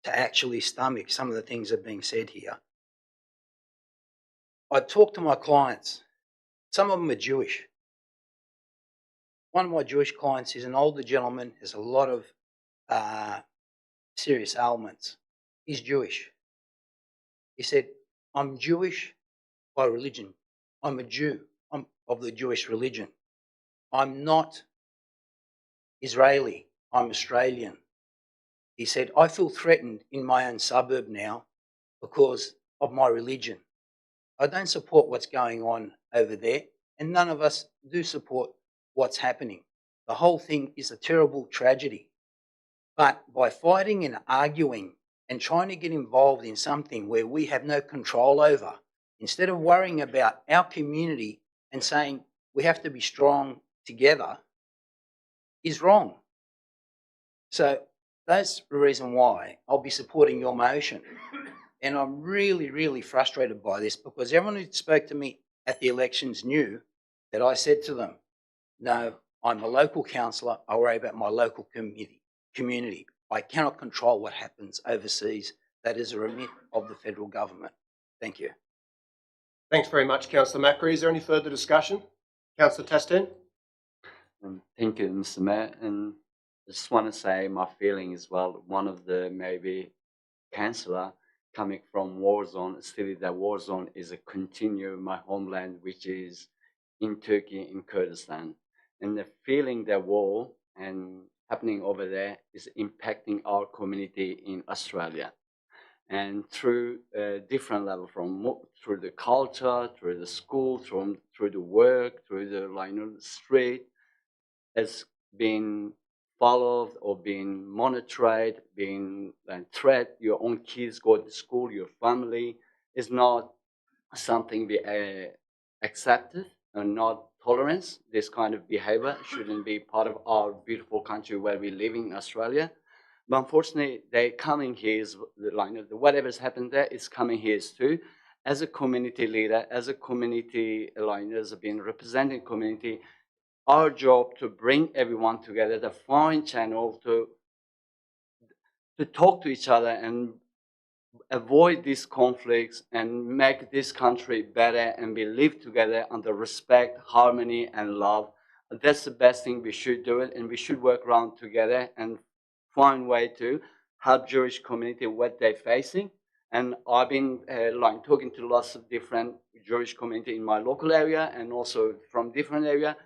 to actually stomach some of the things that are being said here. I talk to my clients. Some of them are Jewish. One of my Jewish clients is an older gentleman, has a lot of serious ailments. He's Jewish. He said, I'm Jewish by religion. I'm a Jew. I'm of the Jewish religion. I'm not Israeli. I'm Australian. He said, I feel threatened in my own suburb now because of my religion. I don't support what's going on over there, and none of us do support what's happening. The whole thing is a terrible tragedy. But by fighting and arguing and trying to get involved in something where we have no control over, instead of worrying about our community and saying we have to be strong together, is wrong. So that's the reason why I'll be supporting your motion. And I'm really, really frustrated by this because everyone who spoke to me at the elections knew that I said to them, no, I'm a local councillor. I worry about my local community. I cannot control what happens overseas. That is a remit of the federal government. Thank you. Thanks very much, Councillor Macri. Is there any further discussion? Councillor Tastin? Thank you, Mr. Mayor. And I just want to say my feeling as well. One of the maybe councillor coming from war zone, still that war zone is a continue my homeland, which is in Turkey, in Kurdistan. And the feeling that war and happening over there is impacting our community in Australia. And through different level, through the culture, through the school, through the work, through the street, has been followed or been monitored, been threat. Your own kids go to school, your family is not something be accepted and not tolerance. This kind of behavior shouldn't be part of our beautiful country where we live in Australia. But unfortunately, they coming here, whatever's happened there is coming here too. As a community leader, as a community aligners, being representing community, our job to bring everyone together, to find channel to talk to each other and avoid these conflicts and make this country better and we live together under respect, harmony, and love. That's the best thing we should do it, and we should work around together and find way to help Jewish community what they're facing. And I've been talking to lots of different Jewish community in my local area and also from different area,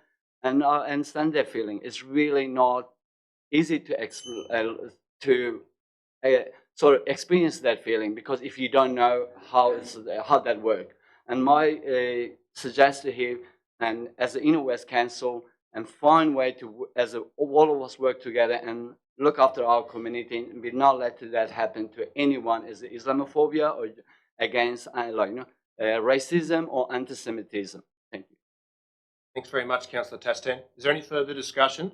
and I understand their feeling. It's really not easy to sort of experience that feeling, because if you don't know how that works. And my suggestion here, and as the Inner West Council, and find way to, all of us work together and look after our community, and we not let that happen to anyone as Islamophobia or against racism or anti-Semitism. Thank you. Thanks very much, Councillor Tastin. Is there any further discussion?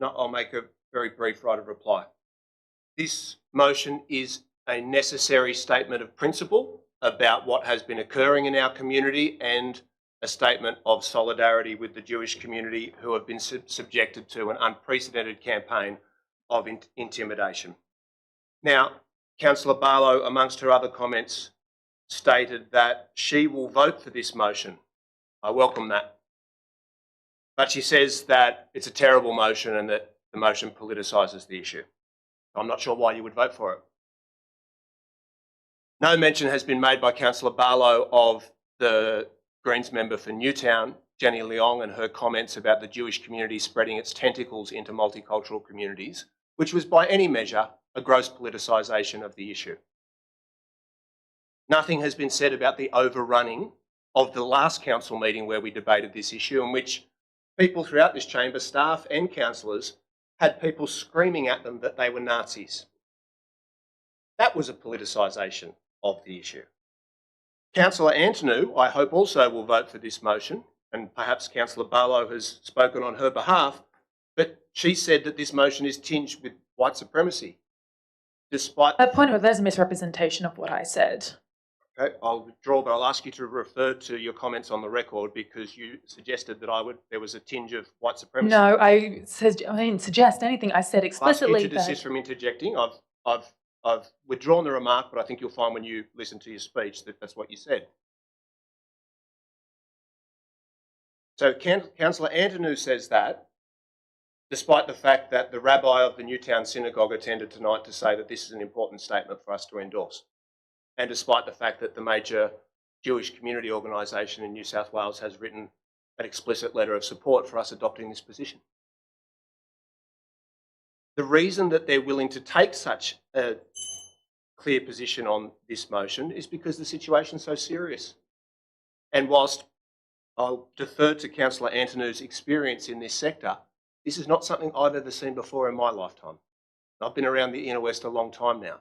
No, I'll make a very brief right of reply. This motion is a necessary statement of principle about what has been occurring in our community and a statement of solidarity with the Jewish community who have been subjected to an unprecedented campaign of intimidation. Now, Councillor Barlow, amongst her other comments, stated that she will vote for this motion. I welcome that. But she says that it's a terrible motion and that the motion politicises the issue. I'm not sure why you would vote for it. No mention has been made by Councillor Barlow of the Greens member for Newtown, Jenny Leong, and her comments about the Jewish community spreading its tentacles into multicultural communities, which was by any measure a gross politicisation of the issue. Nothing has been said about the overrunning of the last council meeting where we debated this issue, in which people throughout this chamber, staff and councillors, had people screaming at them that they were Nazis. That was a politicisation of the issue. Councillor Antonou, I hope, also will vote for this motion, and perhaps Councillor Barlow has spoken on her behalf, but she said that this motion is tinged with white supremacy, despite... Point of, there's a misrepresentation of what I said. Okay, I'll withdraw, but I'll ask you to refer to your comments on the record because you suggested that there was a tinge of white supremacy. No, I didn't suggest anything. I said I'll ask explicitly you to desist from interjecting. I've withdrawn the remark, but I think you'll find when you listen to your speech that that's what you said. So Councillor Antonou says that, despite the fact that the rabbi of the Newtown Synagogue attended tonight to say that this is an important statement for us to endorse, and despite the fact that the major Jewish community organisation in New South Wales has written an explicit letter of support for us adopting this position. The reason that they're willing to take such a clear position on this motion is because the situation's so serious. And whilst I'll defer to Councillor Antonou's experience in this sector, this is not something I've ever seen before in my lifetime. I've been around the Inner West a long time now.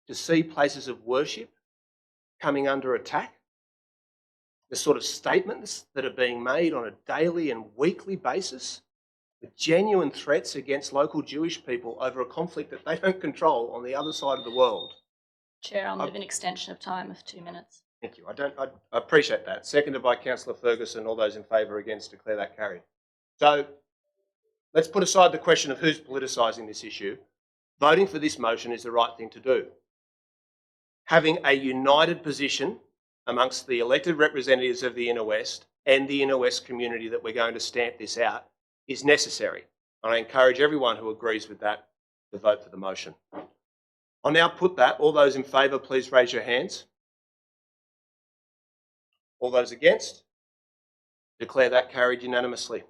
To see places of worship coming under attack, the sort of statements that are being made on a daily and weekly basis, the genuine threats against local Jewish people over a conflict that they don't control on the other side of the world. Chair, I'll move an extension of time of 2 minutes. Thank you. I appreciate that. Seconded by Councillor Ferguson. All those in favour, against, declare that carried. So let's put aside the question of who's politicising this issue. Voting for this motion is the right thing to do. Having a united position amongst the elected representatives of the Inner West and the Inner West community that we're going to stamp this out is necessary. And I encourage everyone who agrees with that to vote for the motion. I'll now put that. All those in favour, please raise your hands. All those against? Declare that carried unanimously.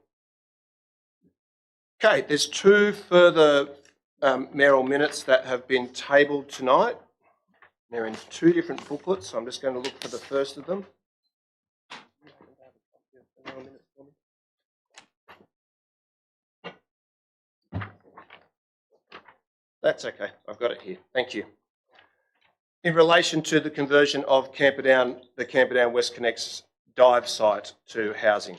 Okay, there's two further mayoral minutes that have been tabled tonight. They're in two different booklets, so I'm just going to look for the first of them. That's okay, I've got it here. Thank you. In relation to the conversion of the Camperdown Westconnex dive site to housing.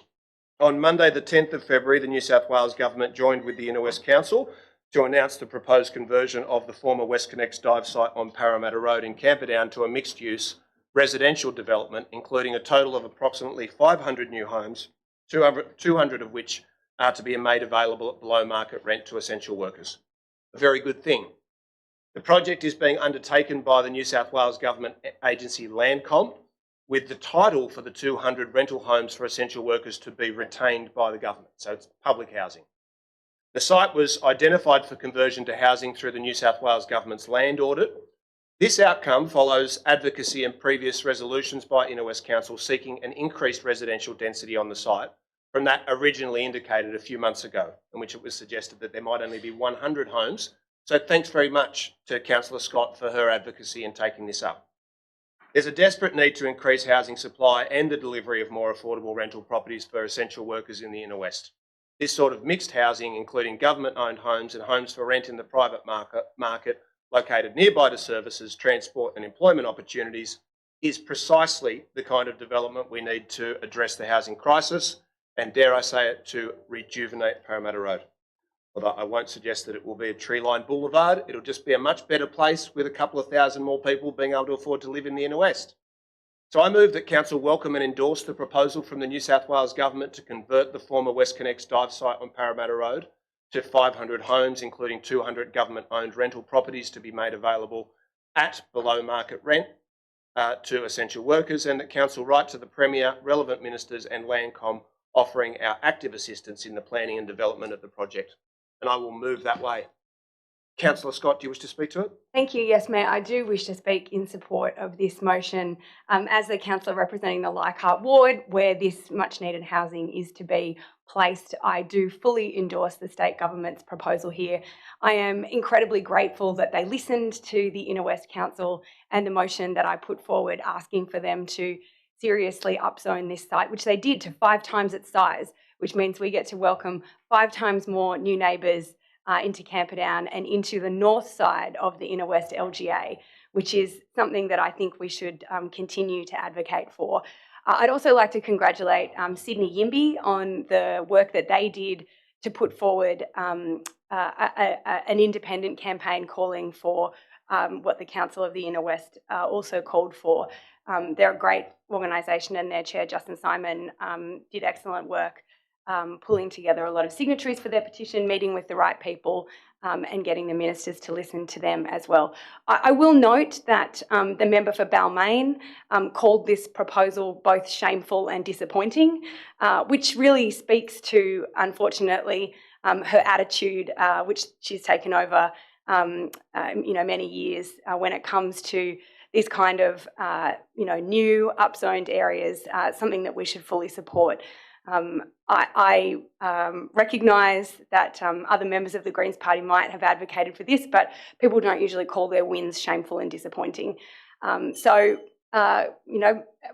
On Monday the 10th of February, the New South Wales Government joined with the Inner West Council to announce the proposed conversion of the former Westconnex dive site on Parramatta Road in Camperdown to a mixed-use residential development, including a total of approximately 500 new homes, 200 of which are to be made available at below market rent to essential workers. A very good thing. The project is being undertaken by the New South Wales Government agency Landcom, with the title for the 200 rental homes for essential workers to be retained by the government, so it's public housing. The site was identified for conversion to housing through the New South Wales Government's land audit. This outcome follows advocacy and previous resolutions by Inner West Council seeking an increased residential density on the site from that originally indicated a few months ago, in which it was suggested that there might only be 100 homes. So thanks very much to Councillor Scott for her advocacy in taking this up. There's a desperate need to increase housing supply and the delivery of more affordable rental properties for essential workers in the Inner West. This sort of mixed housing, including government-owned homes and homes for rent in the private market located nearby to services, transport and employment opportunities, is precisely the kind of development we need to address the housing crisis and, dare I say it, to rejuvenate Parramatta Road. Although I won't suggest that it will be a tree-lined boulevard, it'll just be a much better place with a couple of thousand more people being able to afford to live in the Inner West. So I move that Council welcome and endorse the proposal from the New South Wales Government to convert the former Westconnex dive site on Parramatta Road to 500 homes, including 200 government-owned rental properties to be made available at below market rent to essential workers, and that Council write to the Premier, relevant ministers and Landcom offering our active assistance in the planning and development of the project. And I will move that way. Councillor Scott, do you wish to speak to it? Thank you. Yes, Mayor, I do wish to speak in support of this motion. As the councillor representing the Leichhardt ward, where this much needed housing is to be placed, I do fully endorse the state government's proposal here. I am incredibly grateful that they listened to the Inner West Council and the motion that I put forward asking for them to seriously upzone this site, which they did to 5 times its size, which means we get to welcome 5 times more new neighbours into Camperdown and into the north side of the Inner West LGA, which is something that I think we should continue to advocate for. I'd also like to congratulate Sydney Yimby on the work that they did to put forward an independent campaign calling for what the Council of the Inner West also called for. They're a great organisation, and their chair, Justin Simon, did excellent work pulling together a lot of signatories for their petition, meeting with the right people, and getting the ministers to listen to them as well. I will note that the member for Balmain called this proposal both shameful and disappointing, which really speaks to, unfortunately, her attitude, which she's taken over, many years when it comes to this kind of, new upzoned areas, something that we should fully support. I recognise that other members of the Greens Party might have advocated for this, but people don't usually call their wins shameful and disappointing.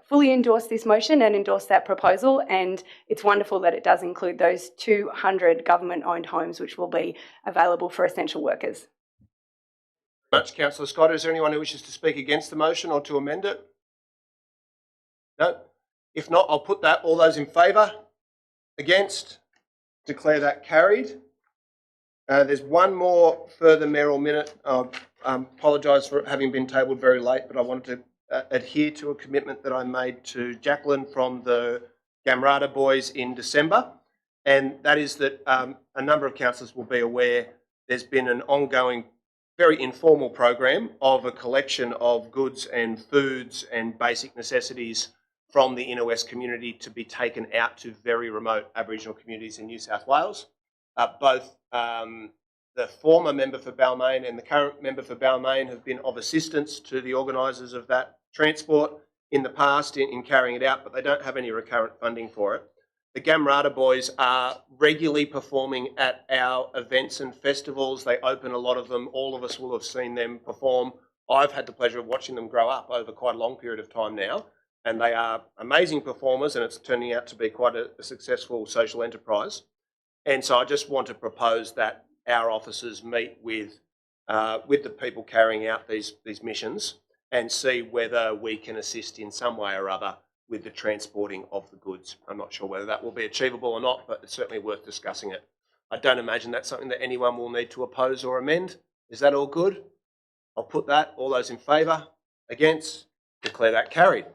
Fully endorse this motion and endorse that proposal, and it's wonderful that it does include those 200 government-owned homes which will be available for essential workers. Much, Councillor Scott. Is there anyone who wishes to speak against the motion or to amend it? No? If not, I'll put that. All those in favour? Against? Declare that carried. There's one more further mayoral minute. I apologise for having been tabled very late, but I wanted to adhere to a commitment that I made to Jacqueline from the Gamrata boys in December, and that is that a number of councillors will be aware there's been an ongoing, very informal program of a collection of goods and foods and basic necessities from the Inner West community to be taken out to very remote Aboriginal communities in New South Wales. Both the former member for Balmain and the current member for Balmain have been of assistance to the organisers of that transport in the past in carrying it out, but they don't have any recurrent funding for it. The Gamrata boys are regularly performing at our events and festivals. They open a lot of them. All of us will have seen them perform. I've had the pleasure of watching them grow up over quite a long period of time now, and they are amazing performers, and it's turning out to be quite a successful social enterprise. And so I just want to propose that our officers meet with the people carrying out these missions and see whether we can assist in some way or other with the transporting of the goods. I'm not sure whether that will be achievable or not, but it's certainly worth discussing it. I don't imagine that's something that anyone will need to oppose or amend. Is that all good? I'll put that. All those in favour? Against? Declare that carried.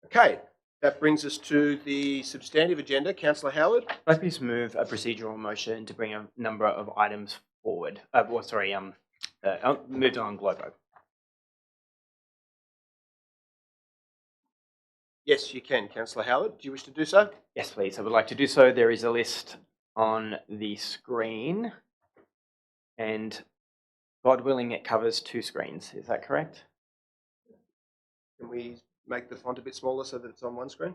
Okay, that brings us to the substantive agenda. Councillor Howard? I'd like to move a procedural motion to bring a number of items forward. Moved on Globo. Yes, you can, Councillor Howard. Do you wish to do so? Yes, please. I would like to do so. There is a list on the screen, and God willing, it covers 2 screens. Is that correct? Can we make the font a bit smaller so that it's on one screen?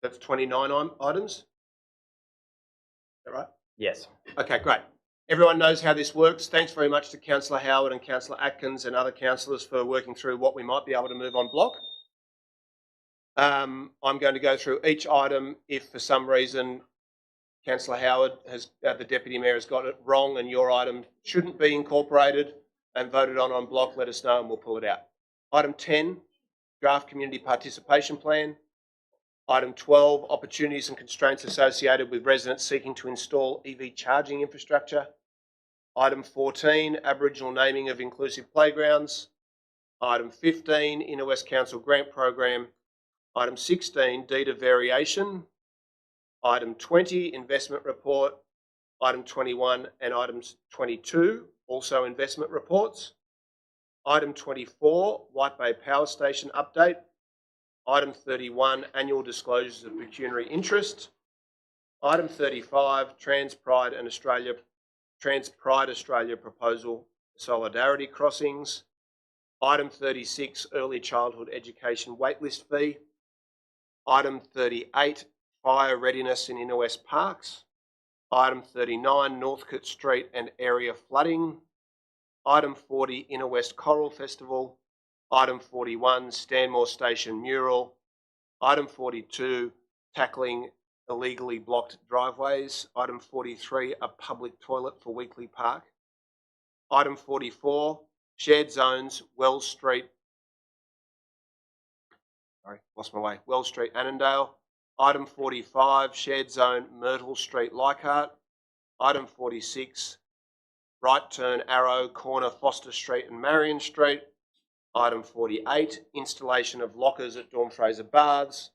That's 29 items. Is that right? Yes. Okay, great. Everyone knows how this works. Thanks very much to Councillor Howard and Councillor Atkins and other councillors for working through what we might be able to move on block. I'm going to go through each item. If for some reason Councillor Howard the Deputy Mayor has got it wrong and your item shouldn't be incorporated and voted on block, let us know and we'll pull it out. Item 10, Draft Community Participation Plan. Item 12, Opportunities and Constraints Associated with Residents Seeking to Install EV Charging Infrastructure. Item 14, Aboriginal Naming of Inclusive Playgrounds. Item 15, Inner West Council Grant Program. Item 16, Deed of Variation. Item 20, Investment Report. Item 21 and items 22, also investment reports. Item 24, White Bay Power Station Update. Item 31, Annual Disclosures of Pecuniary Interest. Item 35, Trans Pride Australia Proposal Solidarity Crossings. Item 36, Early Childhood Education Waitlist Fee. Item 38, Fire Readiness in Inner West Parks. Item 39, Northcote Street and Area Flooding. Item 40, Inner West Choral Festival. Item 41, Stanmore Station Mural. Item 42, Tackling Illegally Blocked Driveways. Item 43, A Public Toilet for Weekly Park. Item 44, Shared Zones, Wells Street sorry, lost my way. Wells Street, Annandale. Item 45, shared zone, Myrtle Street, Leichhardt. Item 46, right turn arrow, corner Foster Street and Marion Street. Item 48, installation of lockers at Dawn Fraser Baths.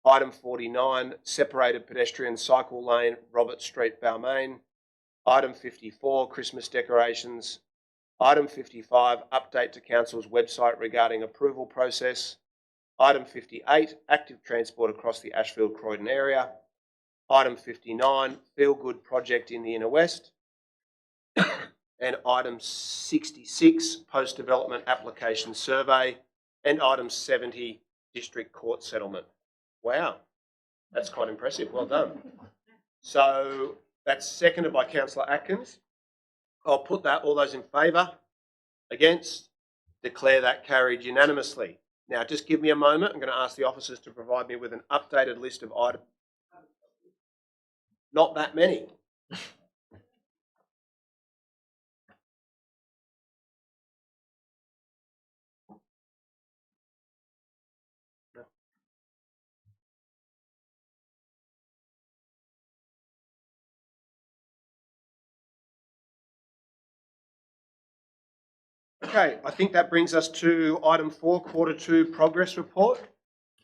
Item 49, separated pedestrian cycle lane, Robert Street, Balmain. Item 54, Christmas decorations. Item 55, update to Council's website regarding approval process. Item 58, active transport across the Ashfield-Croydon area. Item 59, feel good project in the Inner West. And item 66, post-development application survey. And item 70, district court settlement. Wow, that's quite impressive. Well done. So that's seconded by Councillor Atkins. I'll put that. All those in favour? Against? Declare that carried unanimously. Now, just give me a moment. I'm going to ask the officers to provide me with an updated list of items. Not that many. Okay, I think that brings us to item 4, quarter 2 progress report.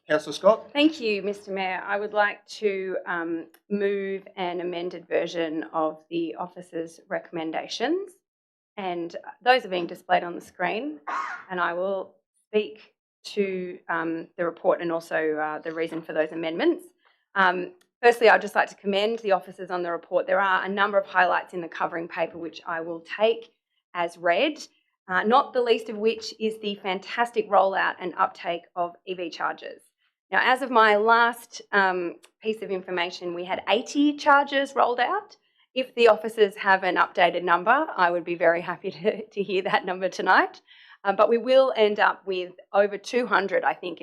Councillor Scott. Thank you, Mr. Mayor. I would like to move an amended version of the officers' recommendations, and those are being displayed on the screen, and I will speak to the report and also the reason for those amendments. Firstly, I'd just like to commend the officers on the report. There are a number of highlights in the covering paper which I will take as read. Not the least of which is the fantastic rollout and uptake of EV chargers. Now, as of my last piece of information, we had 80 chargers rolled out. If the officers have an updated number, I would be very happy to hear that number tonight. But we will end up with over 200, I think.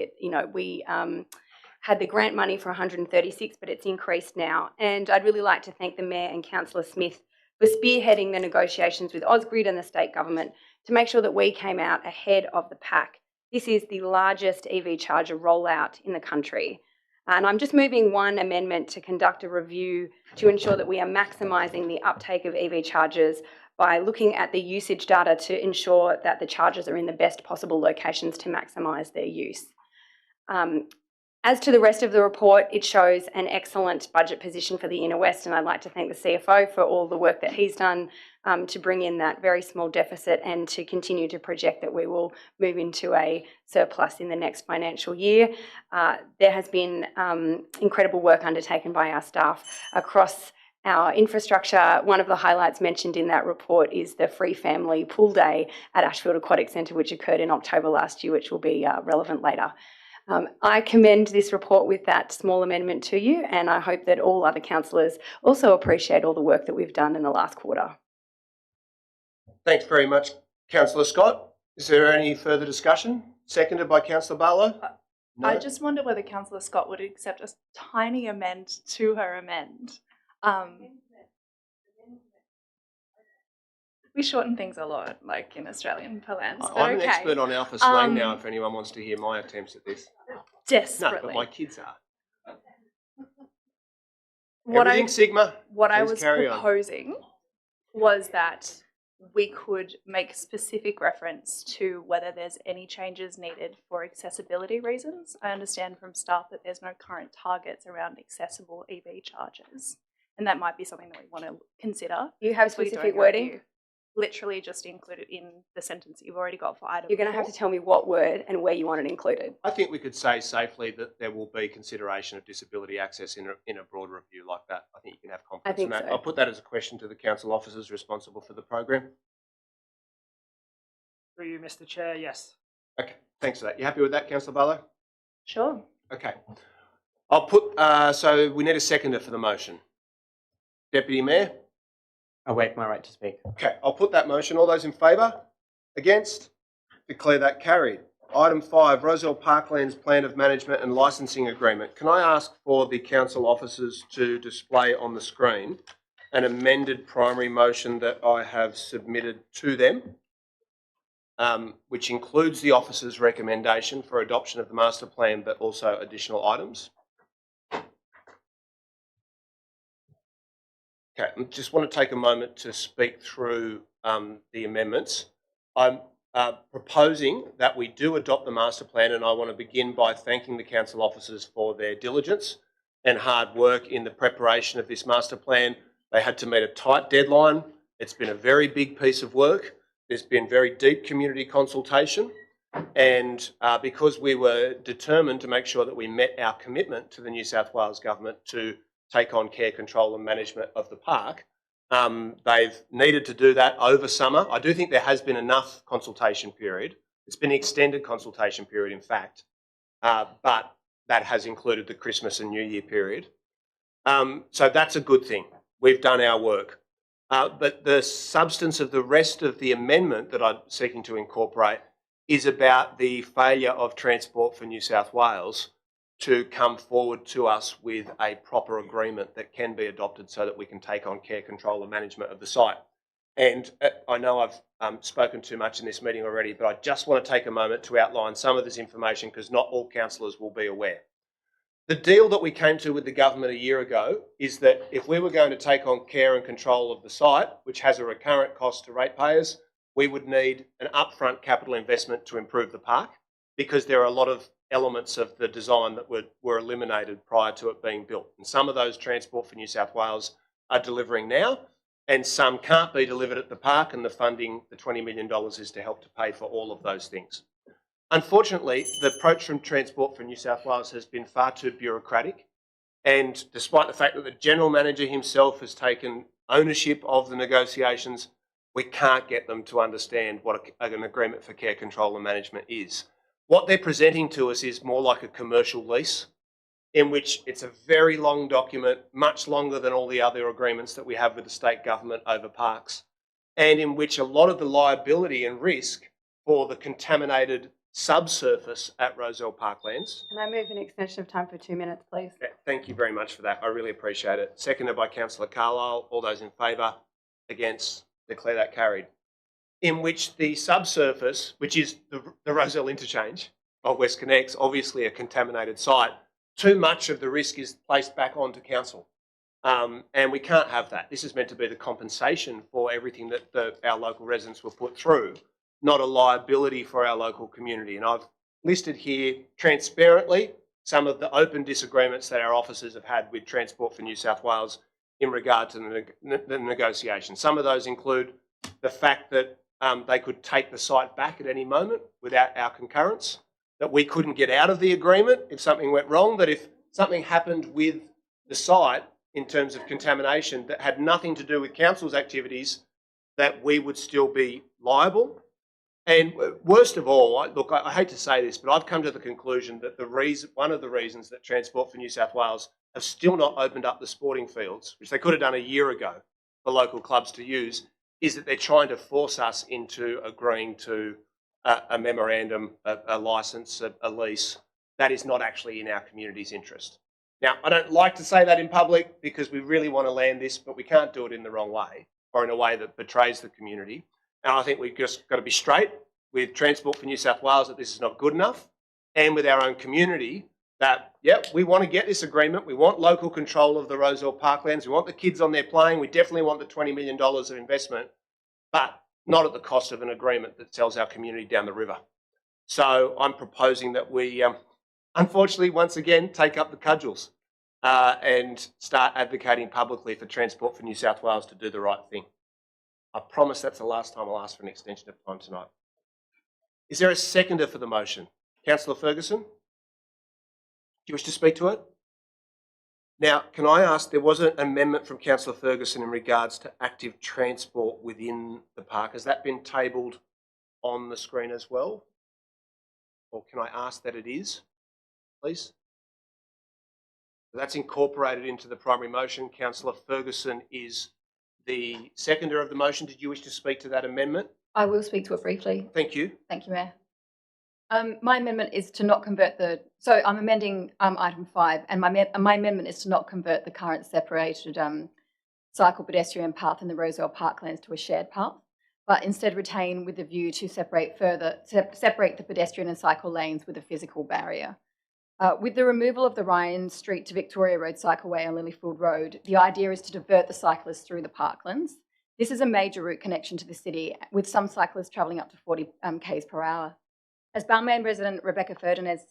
We had the grant money for 136, but it's increased now. And I'd really like to thank the Mayor and Councillor Smith for spearheading the negotiations with Ausgrid and the state government to make sure that we came out ahead of the pack. This is the largest EV charger rollout in the country. And I'm just moving one amendment to conduct a review to ensure that we are maximising the uptake of EV chargers by looking at the usage data to ensure that the chargers are in the best possible locations to maximise their use. As to the rest of the report, it shows an excellent budget position for the Inner West, and I'd like to thank the CFO for all the work that he's done to bring in that very small deficit and to continue to project that we will move into a surplus in the next financial year. There has been incredible work undertaken by our staff across our infrastructure. One of the highlights mentioned in that report is the free family pool day at Ashfield Aquatic Centre, which occurred in October last year, which will be relevant later. I commend this report with that small amendment to you, and I hope that all other councillors also appreciate all the work that we've done in the last quarter. Thanks very much, Councillor Scott. Is there any further discussion? Seconded by Councillor Barlow. No? I just wonder whether Councillor Scott would accept a tiny amend to her amend. We shorten things a lot, like in Australian parlance. I'm an expert on alpha slang now, if anyone wants to hear my attempts at this. Desperately. No, but my kids are. What Sigma. What I Please was carry on. proposing was that we could make specific reference to whether there's any changes needed for accessibility reasons. I understand from staff that there's no current targets around accessible EV chargers, and that might be something that we want to consider. You have specific wording? Literally just included in the sentence that you've already got for item You're going to have to tell me what word and where you want it included. I think we could say safely that there will be consideration of disability access in a broad review like that. I think you can have confidence in that. so. I'll put that as a question to the council officers responsible for the program. Through you, Mr. Chair, yes. Okay, thanks for that. You happy with that, Councillor Barlow? Sure. Okay. I'll put, so we need a seconder for the motion. Deputy Mayor? I waive my right to speak. Okay, I'll put that motion. All those in favour? Against? Declare that carried. Item 5, Rozelle Parklands Plan of Management and Licensing Agreement. Can I ask for the council officers to display on the screen an amended primary motion that I have submitted to them? which includes the officer's recommendation for adoption of the master plan, but also additional items. Okay, I just want to take a moment to speak through the amendments. I'm proposing that we do adopt the master plan, and I want to begin by thanking the council officers for their diligence and hard work in the preparation of this master plan. They had to meet a tight deadline. It's been a very big piece of work. There's been very deep community consultation, and because we were determined to make sure that we met our commitment to the New South Wales Government to take on care, control and management of the park, they've needed to do that over summer. I do think there has been enough consultation period. It's been an extended consultation period, in fact, but that has included the Christmas and New Year period. So that's a good thing. We've done our work. But the substance of the rest of the amendment that I'm seeking to incorporate is about the failure of Transport for New South Wales to come forward to us with a proper agreement that can be adopted so that we can take on care, control and management of the site. And I know I've spoken too much in this meeting already, but I just want to take a moment to outline some of this information because not all councillors will be aware. The deal that we came to with the government a year ago is that if we were going to take on care and control of the site, which has a recurrent cost to ratepayers, we would need an upfront capital investment to improve the park because there are a lot of elements of the design that were eliminated prior to it being built. And some of those Transport for New South Wales are delivering now, and some can't be delivered at the park, and the funding, the $20 million, is to help to pay for all of those things. Unfortunately, the approach from Transport for New South Wales has been far too bureaucratic, and despite the fact that the General Manager himself has taken ownership of the negotiations, we can't get them to understand what an agreement for care, control and management is. What they're presenting to us is more like a commercial lease, in which it's a very long document, much longer than all the other agreements that we have with the state government over parks, and in which a lot of the liability and risk for the contaminated subsurface at Rozelle Parklands. Can I move an extension of time for 2 minutes, please? Thank you very much for that. I really appreciate it. Seconded by Councillor Carlisle. All those in favour? Against? Declare that carried. In which the subsurface, which is the Rozelle interchange of Westconnex, obviously a contaminated site, too much of the risk is placed back onto council. And we can't have that. This is meant to be the compensation for everything that our local residents were put through, not a liability for our local community. And I've listed here transparently some of the open disagreements that our officers have had with Transport for New South Wales in regard to the negotiation. Some of those include the fact that they could take the site back at any moment without our concurrence, that we couldn't get out of the agreement if something went wrong, that if something happened with the site in terms of contamination that had nothing to do with council's activities, that we would still be liable. And worst of all, look, I hate to say this, but I've come to the conclusion that one of the reasons that Transport for New South Wales have still not opened up the sporting fields, which they could have done a year ago for local clubs to use, is that they're trying to force us into agreeing to a memorandum, a licence, a lease that is not actually in our community's interest. Now, I don't like to say that in public because we really want to land this, but we can't do it in the wrong way or in a way that betrays the community. And I think we've just got to be straight with Transport for New South Wales that this is not good enough, and with our own community that, yep, we want to get this agreement. We want local control of the Rozelle Parklands. We want the kids on there playing. We definitely want the $20 million of investment, but not at the cost of an agreement that sells our community down the river. So I'm proposing that we, unfortunately, once again, take up the cudgels and start advocating publicly for Transport for New South Wales to do the right thing. I promise that's the last time I'll ask for an extension of time tonight. Is there a seconder for the motion? Councillor Ferguson? Do you wish to speak to it? Now, can I ask, there was an amendment from Councillor Ferguson in regards to active transport within the park. Has that been tabled on the screen as well? Or can I ask that it is, please? That's incorporated into the primary motion. Councillor Ferguson is the seconder of the motion. Did you wish to speak to that amendment? I will speak to it briefly. Thank you. Thank you, Mayor. My amendment is to not convert the, so I'm amending item 5, and my amendment is to not convert the current separated cycle pedestrian path in the Rozelle Parklands to a shared path. but instead retain with the view to separate the pedestrian and cycle lanes with a physical barrier. With the removal of the Ryan Street to Victoria Road cycleway on Lilyfield Road, the idea is to divert the cyclists through the Parklands. This is a major route connection to the city, with some cyclists travelling up to 40 k's per hour. As Balmain resident Rebecca Ferdinand,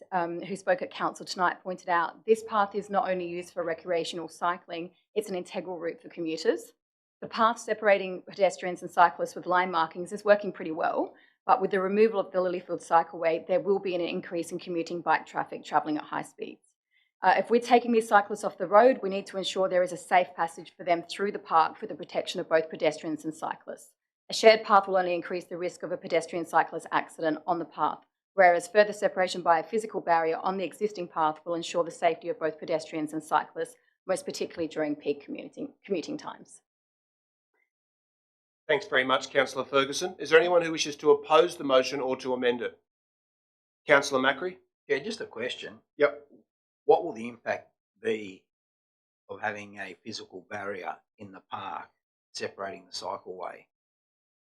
who spoke at council tonight, pointed out, this path is not only used for recreational cycling, it's an integral route for commuters. The path separating pedestrians and cyclists with line markings is working pretty well, but with the removal of the Lilyfield cycleway, there will be an increase in commuting bike traffic travelling at high speeds. If we're taking these cyclists off the road, we need to ensure there is a safe passage for them through the park for the protection of both pedestrians and cyclists. A shared path will only increase the risk of a pedestrian-cyclist accident on the path, whereas further separation by a physical barrier on the existing path will ensure the safety of both pedestrians and cyclists, most particularly during peak commuting times. Thanks very much, Councillor Ferguson. Is there anyone who wishes to oppose the motion or to amend it? Councillor Macri? Yeah, just a question. Yep. What will the impact be of having a physical barrier in the park separating the cycleway?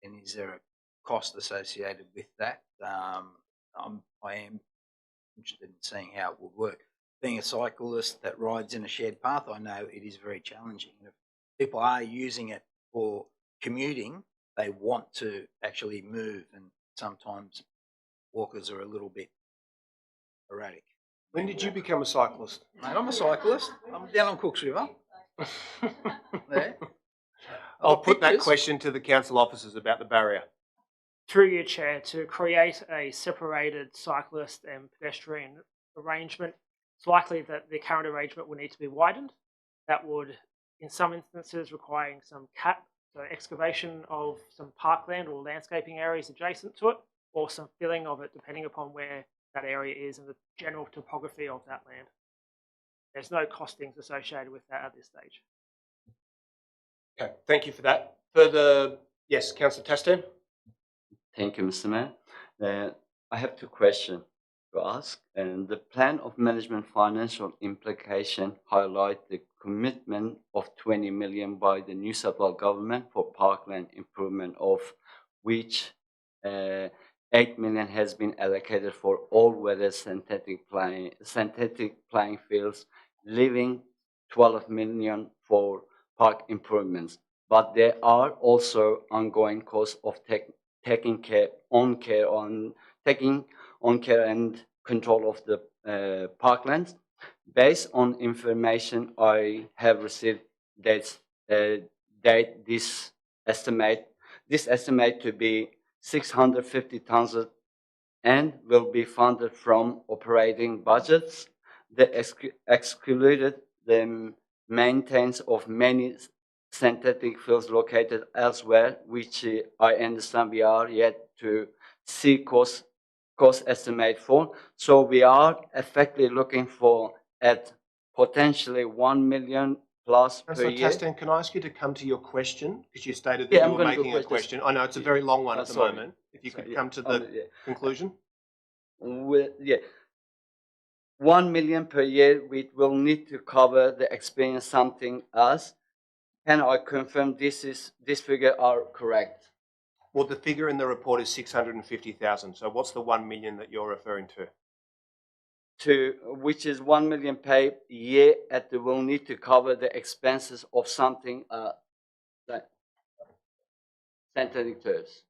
And is there a cost associated with that? I am interested in seeing how it would work. Being a cyclist that rides in a shared path, I know it is very challenging. If people are using it for commuting, they want to actually move, and sometimes walkers are a little bit erratic. When did you become a cyclist? Mate, I'm a cyclist. I'm down on Cooks River. There. I'll put that question to the council officers about the barrier. Through your chair, to create a separated cyclist and pedestrian arrangement, it's likely that the current arrangement will need to be widened. That would, in some instances, requiring some so excavation of some parkland or landscaping areas adjacent to it, or some filling of it depending upon where that area is and the general topography of that land. There's no costings associated with that at this stage. Okay, thank you for that. Further, yes, Councillor Tastan. Thank you, Mr. Mayor. I have two questions to ask. And the plan of management financial implication highlight the commitment of 20 million by the New South Wales government for parkland improvement, of which 8 million has been allocated for all-weather synthetic playing fields, leaving 12 million for park improvements. But there are also ongoing costs of taking care and control of the parklands. Based on information I have received, this estimate to be 650,000 and will be funded from operating budgets. The excluded the maintenance of many synthetic fields located elsewhere, which I understand we are yet to see cost estimate for. So we are effectively looking for at potentially 1 million plus per year. Tastan, can I ask you to come to your question? Because you stated that you were making a question. I know it's a very long one at the moment. If you could come to the conclusion. Yeah. 1 million per year, we will need to cover the experience something else. Can I confirm this figure are correct? Well, the figure in the report is 650,000. So what's the 1 million that you're referring to? Which is 1 million per year, and they will need to cover the expenses of something like synthetic turfs.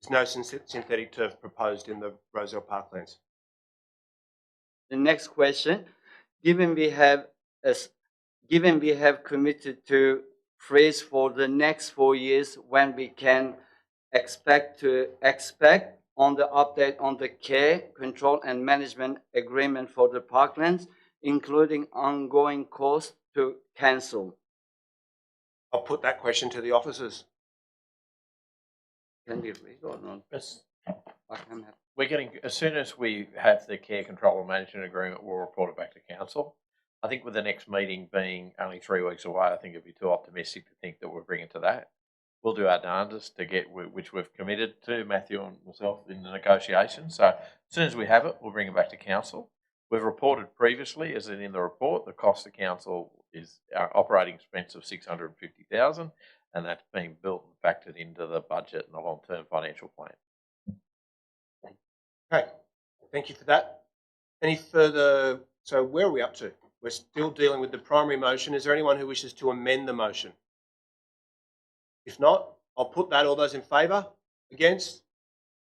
There's no synthetic turf proposed in the Rozelle Parklands. The next question: given we have committed to freeze for the next 4 years, when we can expect on the update on the care, control and management agreement for the parklands, including ongoing costs to cancel? I'll put that question to the officers. Can we read or not? Yes. I can have. We're getting, as soon as we have the care, control and management agreement, we'll report it back to council. I think with the next meeting being only 3 weeks away, I think it'd be too optimistic to think that we'll bring it to that. We'll do our darndest to get, which we've committed to, Matthew and myself, in the negotiations. So as soon as we have it, we'll bring it back to council. We've reported previously, as in the report, the cost to council is our operating expense of 650,000, and that's being built and factored into the budget and the long-term financial plan. Okay, thank you for that. Any further, so where are we up to? We're still dealing with the primary motion. Is there anyone who wishes to amend the motion? If not, I'll put that. All those in favour? Against?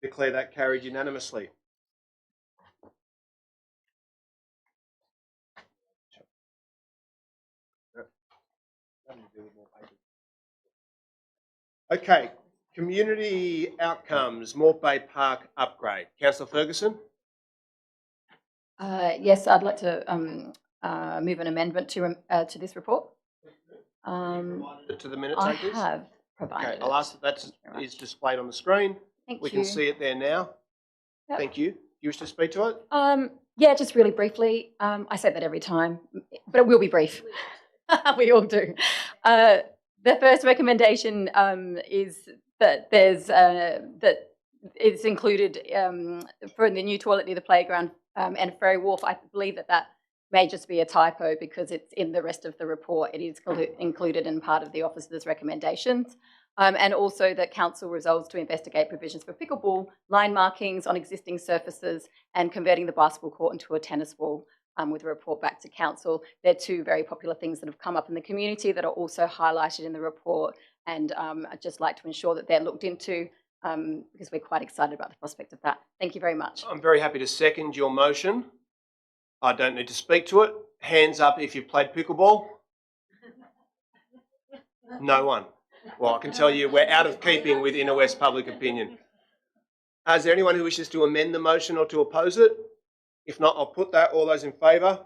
Declare that carried unanimously. Okay, community outcomes, Mort Bay Park upgrade. Councillor Ferguson? Yes, I'd like to move an amendment to this report. To the minute I takers? have provided Okay, I'll ask that is displayed on the screen. Thank we you. can see it there now. Yep. Thank you. You wish to speak to it? Yeah, just really briefly. I say that every time, but it will be brief. We all do. The first recommendation is that there's that it's included for the new toilet near the playground and Ferry Wharf. I believe that may just be a typo because it's in the rest of the report. It is included in part of the officer's recommendations. And also that council resolves to investigate provisions for pickleball, line markings on existing surfaces and converting the basketball court into a tennis ball with a report back to council. They're two very popular things that have come up in the community that are also highlighted in the report, and I'd just like to ensure that they're looked into because we're quite excited about the prospect of that. Thank you very much. I'm very happy to second your motion. I don't need to speak to it. Hands up if you've played pickleball. No one. Well, I can tell you we're out of keeping with Inner West public opinion. Is there anyone who wishes to amend the motion or to oppose it? If not, I'll put that. All those in favour?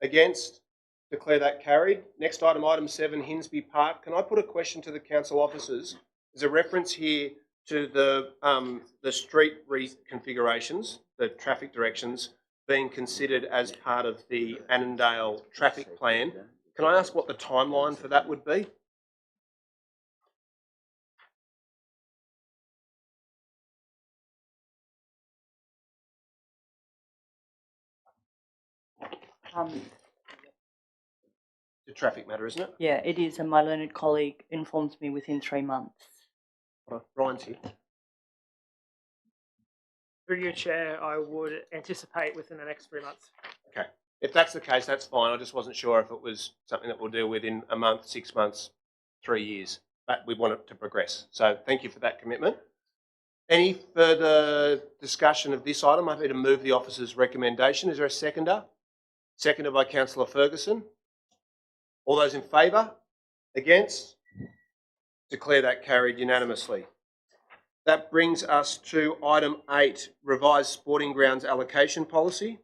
Against? Declare that carried. Next item, item 7, Hinsby Park. Can I put a question to the council officers? There's a reference here to the street reconfigurations, the traffic directions, being considered as part of the Annandale traffic plan. Can I ask what the timeline for that would be? It's a traffic matter, isn't it? Yeah, it is, and my learned colleague informed me within 3 months. Ryan's here. Through your chair, I would anticipate within the next 3 months. Okay. If that's the case, that's fine. I just wasn't sure if it was something that we'll deal with in a month, 6 months, 3 years. But we want it to progress. So thank you for that commitment. Any further discussion of this item? I'm happy to move the officer's recommendation. Is there a seconder? Seconded by Councillor Ferguson. All those in favour? Against? Declare that carried unanimously. That brings us to item 8, revised sporting grounds allocation policy.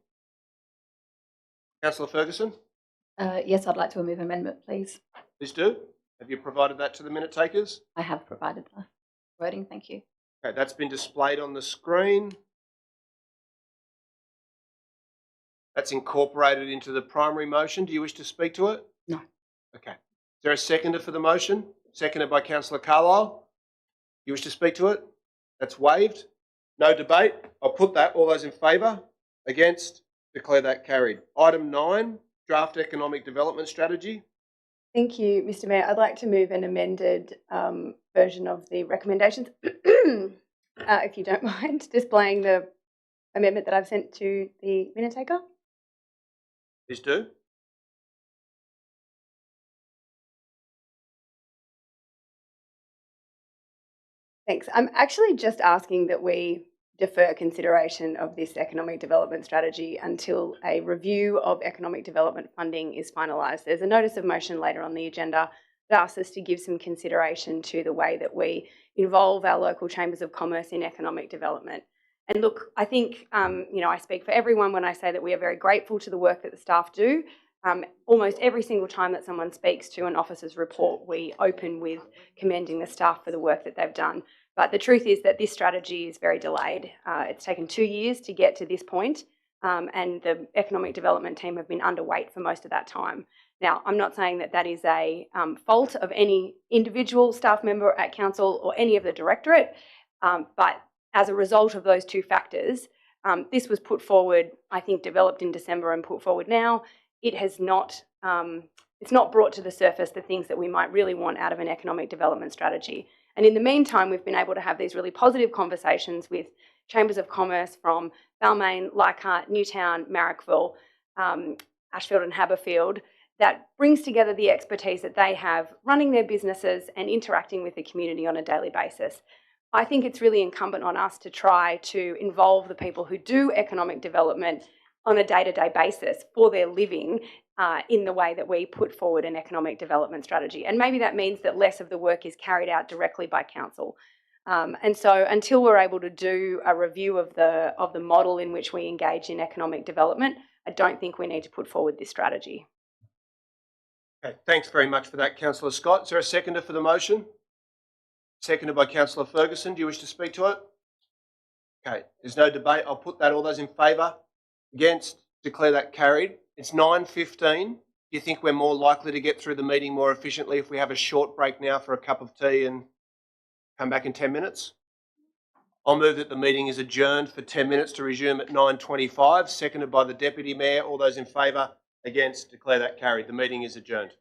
Councillor Ferguson? Yes, I'd like to move amendment, please. Please do. Have you provided that to the minute takers? I have provided the wording, thank you. Okay, that's been displayed on the screen. That's incorporated into the primary motion. Do you wish to speak to it? No. Okay. Is there a seconder for the motion? Seconded by Councillor Carlisle. You wish to speak to it? That's waived. No debate. I'll put that. All those in favour? Against? Declare that carried. Item 9, draft economic development strategy. Thank you, Mr. Mayor. I'd like to move an amended version of the recommendations, if you don't mind, displaying the amendment that I've sent to the minute taker. Please do. Thanks. I'm actually just asking that we defer consideration of this economic development strategy until a review of economic development funding is finalised. There's a notice of motion later on the agenda that asks us to give some consideration to the way that we involve our local chambers of commerce in economic development. And look, I think, I speak for everyone when I say that we are very grateful to the work that the staff do. Almost every single time that someone speaks to an officer's report, we open with commending the staff for the work that they've done. But the truth is that this strategy is very delayed. It's taken 2 years to get to this point, and the economic development team have been underweight for most of that time. Now, I'm not saying that that is a fault of any individual staff member at council or any of the directorate, but as a result of those two factors, this was put forward, I think developed in December and put forward now. It has not it's not brought to the surface the things that we might really want out of an economic development strategy. And in the meantime, we've been able to have these really positive conversations with chambers of commerce from Balmain, Leichhardt, Newtown, Marrickville, Ashfield and Haberfield, that brings together the expertise that they have running their businesses and interacting with the community on a daily basis. I think it's really incumbent on us to try to involve the people who do economic development on a day-to-day basis for their living in the way that we put forward an economic development strategy. And maybe that means that less of the work is carried out directly by council. And so until we're able to do a review of the model in which we engage in economic development, I don't think we need to put forward this strategy. Okay, thanks very much for that, Councillor Scott. Is there a seconder for the motion? Seconded by Councillor Ferguson. Do you wish to speak to it? Okay, there's no debate. I'll put that. All those in favour? Against? Declare that carried. It's 9:15. Do you think we're more likely to get through the meeting more efficiently if we have a short break now for a cup of tea and come back in 10 minutes? I'll move that the meeting is adjourned for 10 minutes to resume at 9:25. Seconded by the Deputy Mayor. All those in favour? Against? Declare that carried. The meeting is adjourned.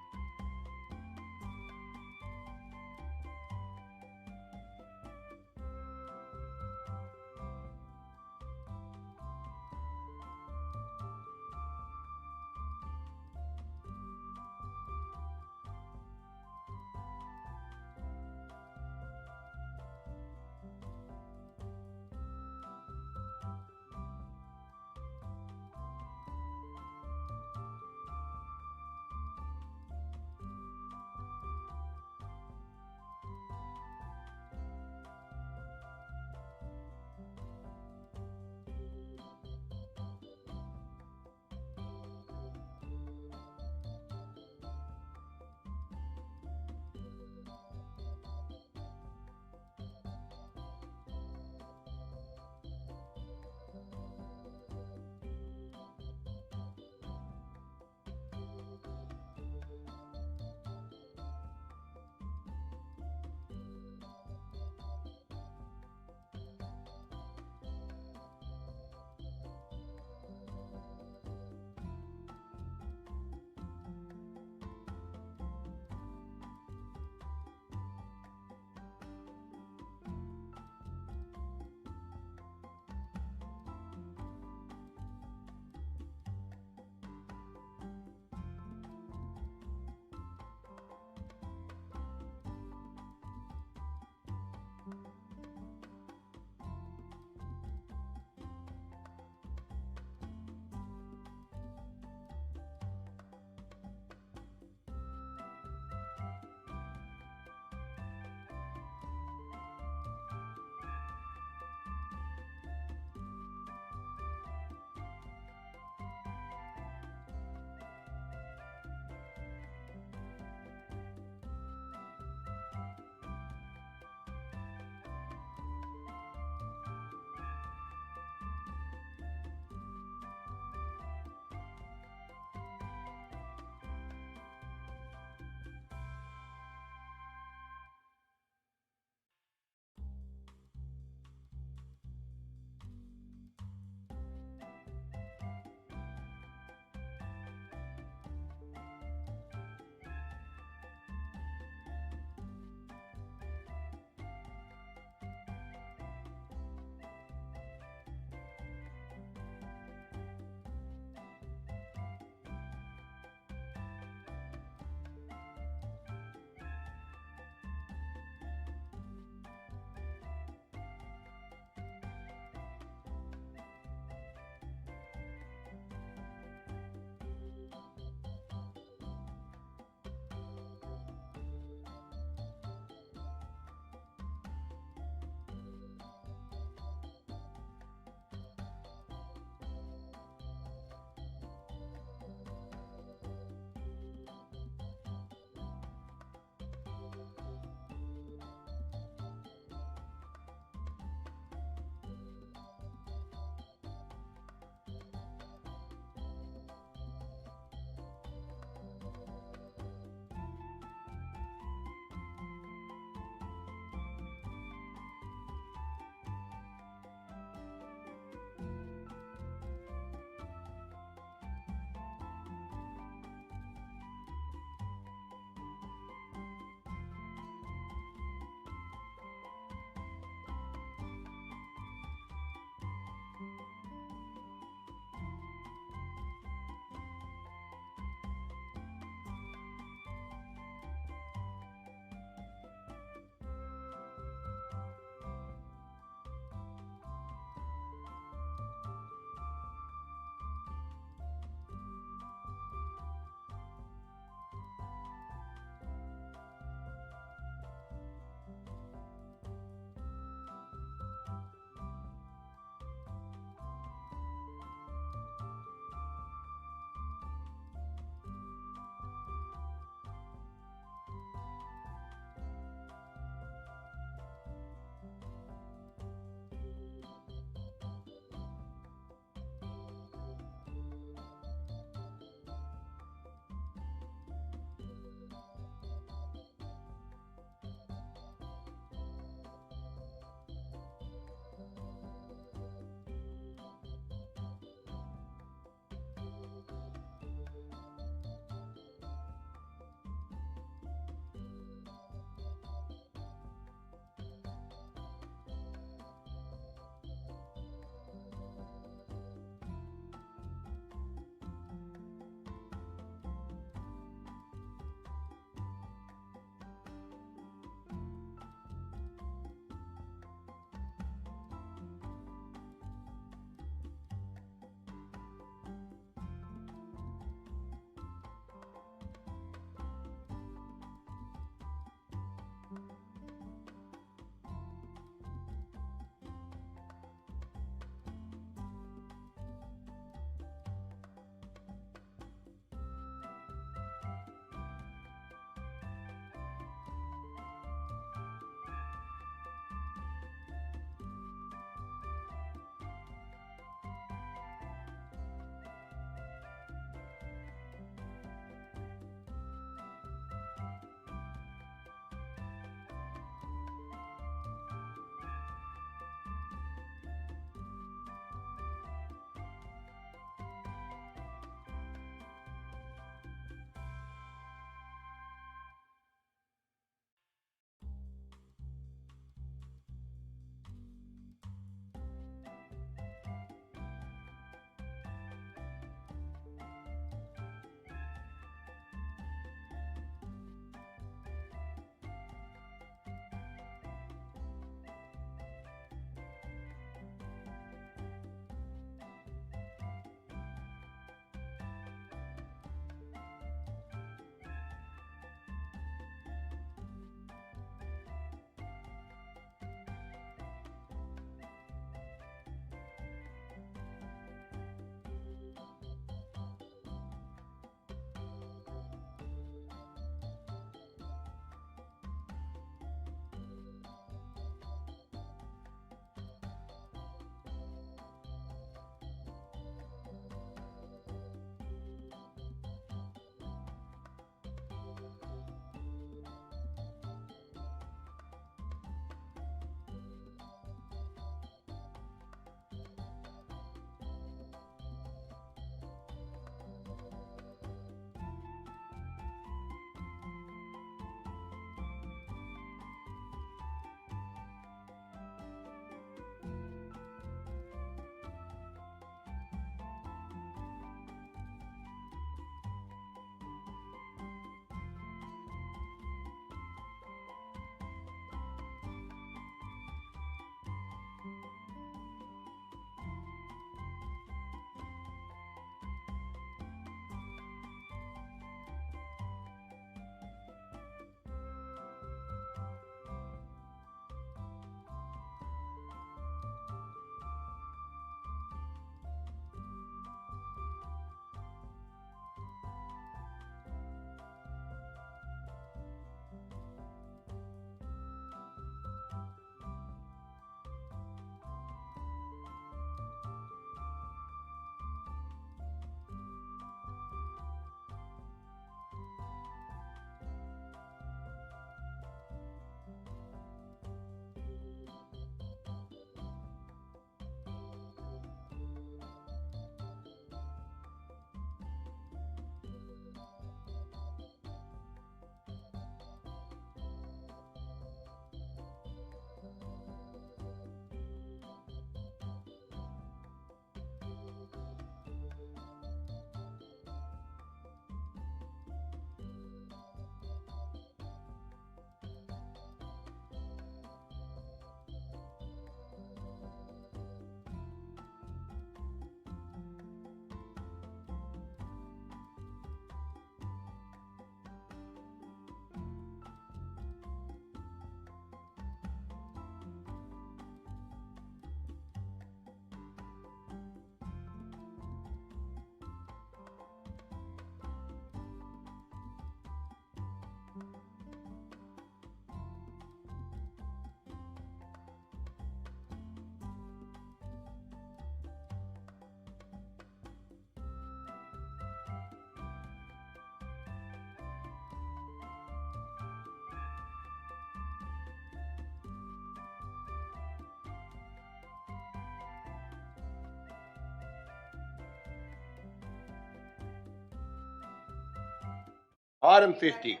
Item 50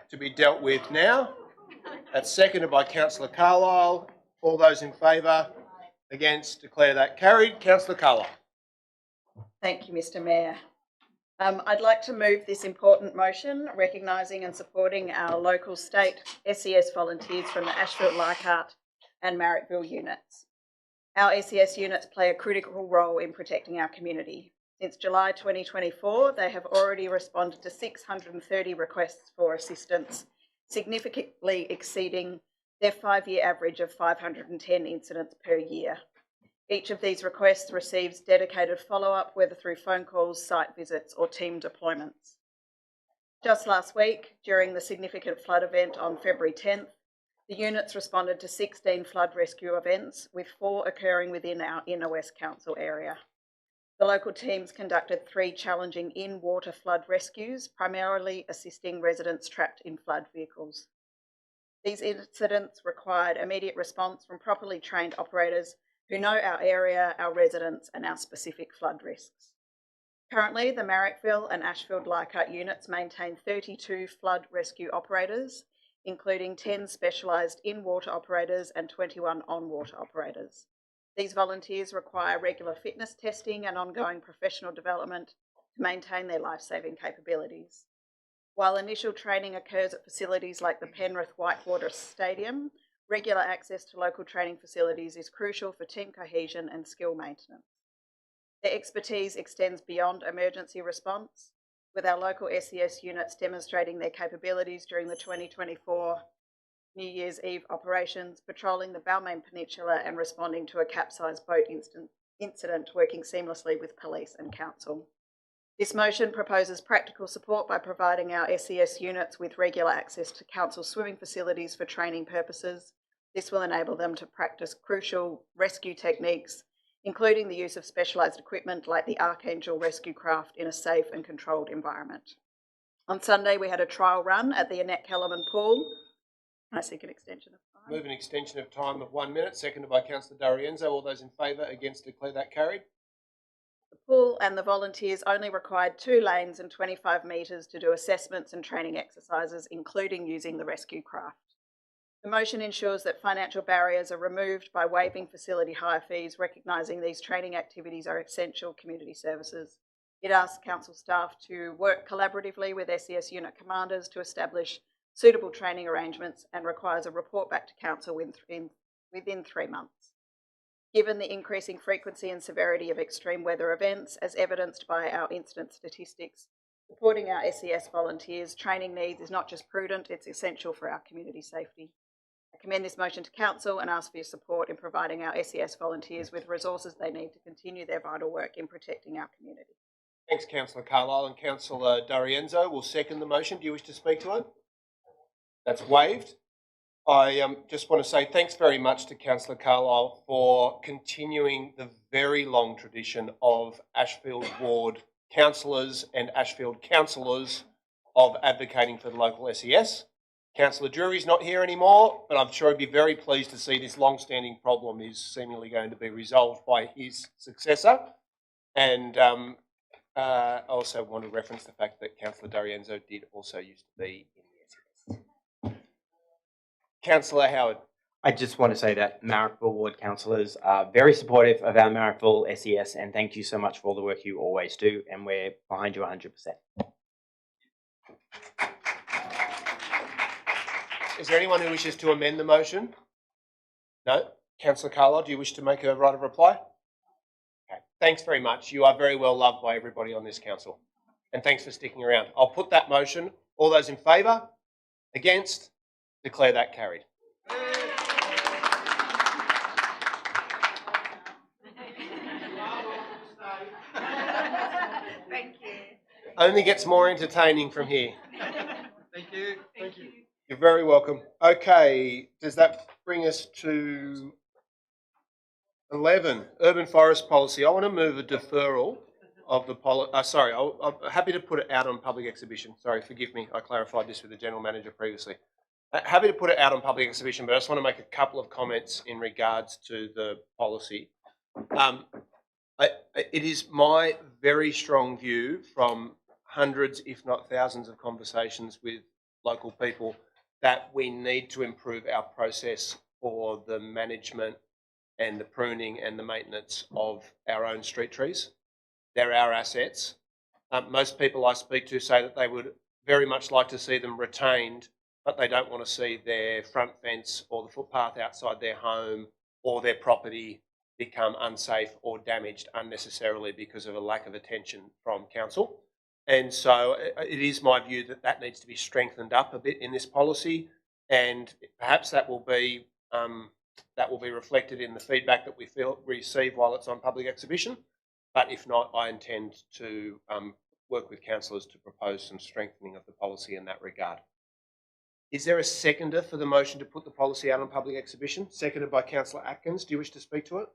to be dealt with now. That's seconded by Councillor Carlisle. All those in favour? Against? Declare that carried. Councillor Carlisle. Thank you, Mr Mayor. I'd like to move this important motion recognising and supporting our local state SES volunteers from the Ashfield, Leichhardt and Marrickville units. Our SES units play a critical role in protecting our community. Since July 2024, they have already responded to 630 requests for assistance, significantly exceeding their 5-year average of 510 incidents per year. Each of these requests receives dedicated follow-up, whether through phone calls, site visits or team deployments. Just last week, during the significant flood event on February 10th, the units responded to 16 flood rescue events, with 4 occurring within our Inner West Council area. The local teams conducted 3 challenging in-water flood rescues, primarily assisting residents trapped in flood vehicles. These incidents required immediate response from properly trained operators who know our area, our residents and our specific flood risks. Currently, the Marrickville and Ashfield Leichhardt units maintain 32 flood rescue operators, including 10 specialised in-water operators and 21 on-water operators. These volunteers require regular fitness testing and ongoing professional development to maintain their life-saving capabilities. While initial training occurs at facilities like the Penrith Whitewater Stadium, regular access to local training facilities is crucial for team cohesion and skill maintenance. Their expertise extends beyond emergency response, with our local SES units demonstrating their capabilities during the 2024 New Year's Eve operations, patrolling the Balmain Peninsula and responding to a capsized boat incident, working seamlessly with police and council. This motion proposes practical support by providing our SES units with regular access to council swimming facilities for training purposes. This will enable them to practice crucial rescue techniques, including the use of specialised equipment like the Archangel rescue craft in a safe and controlled environment. On Sunday, we had a trial run at the Annette Kellerman pool. Can I seek an extension of time? Move an extension of time of 1 minute, seconded by Councillor D'Arienzo. All those in favour? Against? Declare that carried. The pool and the volunteers only required 2 lanes and 25 metres to do assessments and training exercises, including using the rescue craft. The motion ensures that financial barriers are removed by waiving facility hire fees, recognising these training activities are essential community services. It asks council staff to work collaboratively with SES unit commanders to establish suitable training arrangements and requires a report back to council within 3 months. Given the increasing frequency and severity of extreme weather events, as evidenced by our incident statistics, supporting our SES volunteers' training needs is not just prudent, it's essential for our community safety. I commend this motion to council and ask for your support in providing our SES volunteers with resources they need to continue their vital work in protecting our community. Thanks, Councillor Carlisle. And Councillor D'Arienzo will second the motion. Do you wish to speak to it? That's waived. I just want to say thanks very much to Councillor Carlisle for continuing the very long tradition of Ashfield Ward councillors and Ashfield councillors of advocating for the local SES. Councillor Drury's not here anymore, but I'm sure he'd be very pleased to see this long-standing problem is seemingly going to be resolved by his successor. And I also want to reference the fact that Councillor D'Arienzo did also used to be in the SES. Councillor Howard. I just want to say that Marrickville Ward councillors are very supportive of our Marrickville SES, and thank you so much for all the work you always do, and we're behind you 100%. Is there anyone who wishes to amend the motion? No? Councillor Carlisle, do you wish to make a right of reply? Okay. Thanks very much. You are very well loved by everybody on this council. And thanks for sticking around. I'll put that motion. All those in favour? Against? Declare that carried. Thank you. Only gets more entertaining from here. Thank you. Thank you. You're very welcome. Okay, does that bring us to 11, Urban Forest Policy? I want to move a deferral of the I'm happy to put it out on public exhibition. Sorry, forgive me. I clarified this with the General Manager previously. Happy to put it out on public exhibition, but I just want to make a couple of comments in regards to the policy. It is my very strong view from hundreds, if not thousands, of conversations with local people that we need to improve our process for the management and the pruning and the maintenance of our own street trees. They're our assets. Most people I speak to say that they would very much like to see them retained, but they don't want to see their front fence or the footpath outside their home or their property become unsafe or damaged unnecessarily because of a lack of attention from council. And so it is my view that that needs to be strengthened up a bit in this policy, and perhaps that will be reflected in the feedback that we receive while it's on public exhibition. But if not, I intend to work with councillors to propose some strengthening of the policy in that regard. Is there a seconder for the motion to put the policy out on public exhibition? Seconded by Councillor Atkins. Do you wish to speak to it?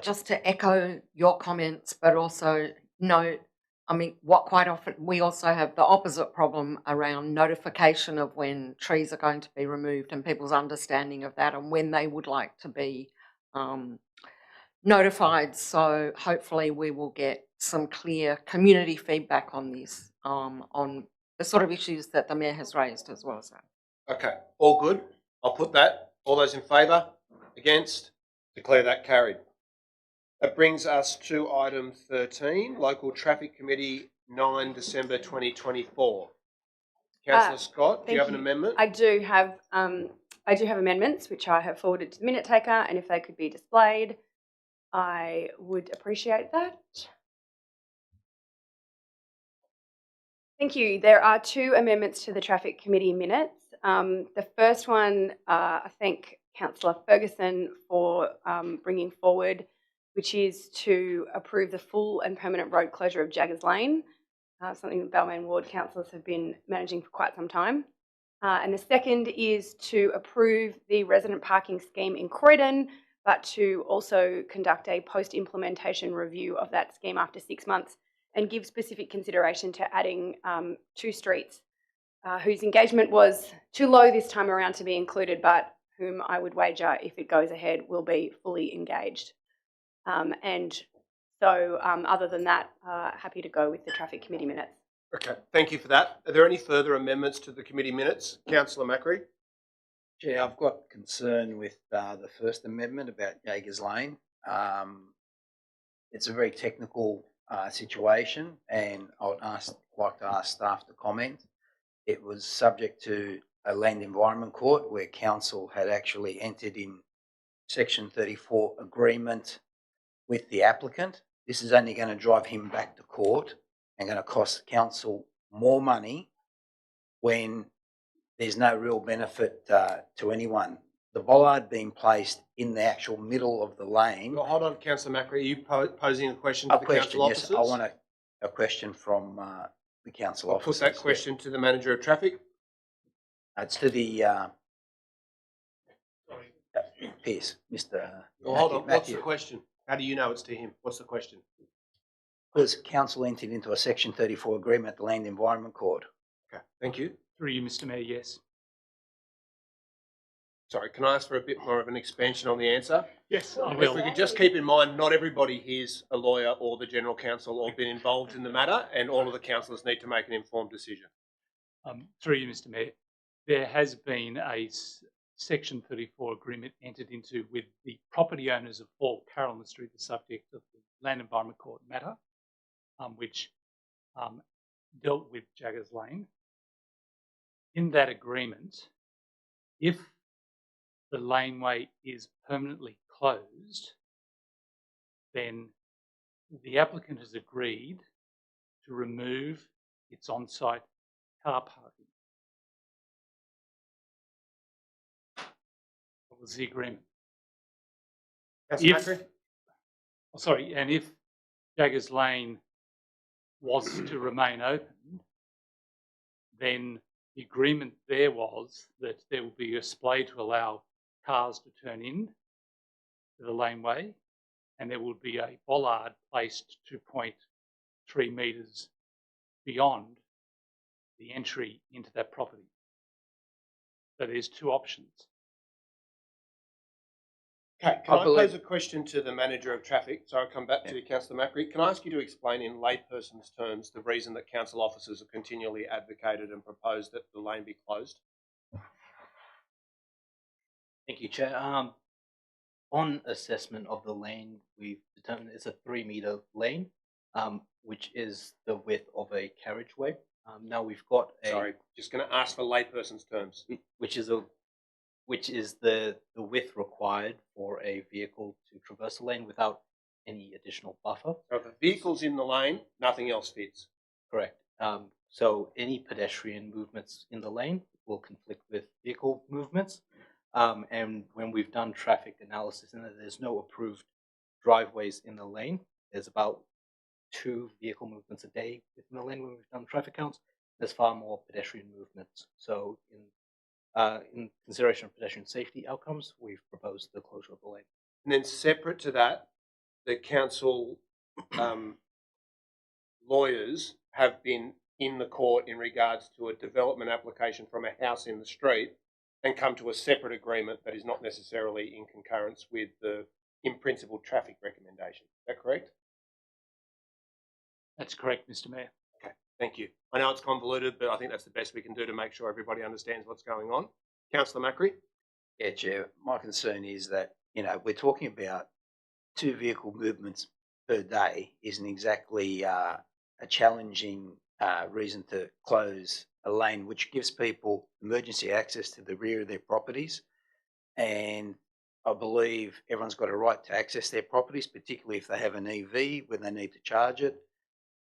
Just to echo your comments, but also note, I mean, what quite often we also have the opposite problem around notification of when trees are going to be removed and people's understanding of that and when they would like to be notified. So hopefully we will get some clear community feedback on this, on the sort of issues that the Mayor has raised as well. So. Okay, all good. I'll put that. All those in favour? Against? Declare that carried. That brings us to item 13, Local Traffic Committee, 9 December 2024. Councillor Scott, do you have an amendment? I do have amendments which I have forwarded to the minute taker, and if they could be displayed, I would appreciate that. Thank you. There are two amendments to the Traffic Committee minutes. The first one, I thank Councillor Ferguson for bringing forward, which is to approve the full and permanent road closure of Jaggers Lane, something that Balmain Ward councillors have been managing for quite some time. And the second is to approve the resident parking scheme in Croydon, but to also conduct a post-implementation review of that scheme after 6 months and give specific consideration to adding 2 streets whose engagement was too low this time around to be included, but whom I would wager, if it goes ahead, will be fully engaged. And so other than that, happy to go with the Traffic Committee minutes. Okay, thank you for that. Are there any further amendments to the committee minutes? Councillor Macri. Chair, I've got concern with the first amendment about Jaggers Lane. It's a very technical situation, and I would like to ask staff to comment. It was subject to a land environment court where council had actually entered in Section 34 agreement with the applicant. This is only going to drive him back to court and going to cost council more money when there's no real benefit to anyone. The bollard being placed in the actual middle of the lane. Well, hold on, Councillor Macri. Are you posing a question to the council officers? Yes, I want a question from the council officers. I'll put that question to the manager of traffic. It's to the Pierce, Mr. Well, hold on. What's the question? How do you know it's to him? What's the question? Because council entered into a Section 34 agreement at the Land Environment Court. Okay, thank you. Through you, Mr. Mayor, yes. Sorry, can I ask for a bit more of an expansion on the answer? Yes, I will. If we could just keep in mind, not everybody here's a lawyer or the General Counsel or been involved in the matter, and all of the councillors need to make an informed decision. Through you, Mr. Mayor, there has been a Section 34 agreement entered into with the property owners of 4 Carolyn Street, the subject of the Land Environment Court matter, which dealt with Jaggers Lane. In that agreement, if the laneway is permanently closed, then the applicant has agreed to remove its on-site car parking. That was the agreement. And if Jaggers Lane was to remain open, then the agreement there was that there will be a splay to allow cars to turn in to the laneway, and there would be a bollard placed 2.3 metres beyond the entry into that property. So there's 2 options. Okay, can I believe- pose a question to the manager of traffic? So I'll come back to you, Councillor Macri. Can I ask you to explain in layperson's terms the reason that council officers have continually advocated and proposed that the lane be closed? Thank you, Chair. On assessment of the lane, we've determined it's a 3-metre lane, which is the width of a carriageway. Now we've got a... Sorry, just going to ask for layperson's terms. Which is the width required for a vehicle to traverse the lane without any additional buffer. So if a vehicle's in the lane, nothing else fits. Correct. So any pedestrian movements in the lane will conflict with vehicle movements. And when we've done traffic analysis, and there's no approved driveways in the lane, there's about 2 vehicle movements a day within the lane when we've done traffic counts. There's far more pedestrian movements. So in consideration of pedestrian safety outcomes, we've proposed the closure of the lane. And then separate to that, the council lawyers have been in the court in regards to a development application from a house in the street and come to a separate agreement that is not necessarily in concurrence with the in-principle traffic recommendation. Is that correct? That's correct, Mr Mayor. Okay, thank you. I know it's convoluted, but I think that's the best we can do to make sure everybody understands what's going on. Councillor Macri? Yeah, Chair. My concern is that, we're talking about 2 vehicle movements per day isn't exactly a challenging reason to close a lane, which gives people emergency access to the rear of their properties. And I believe everyone's got a right to access their properties, particularly if they have an EV when they need to charge it.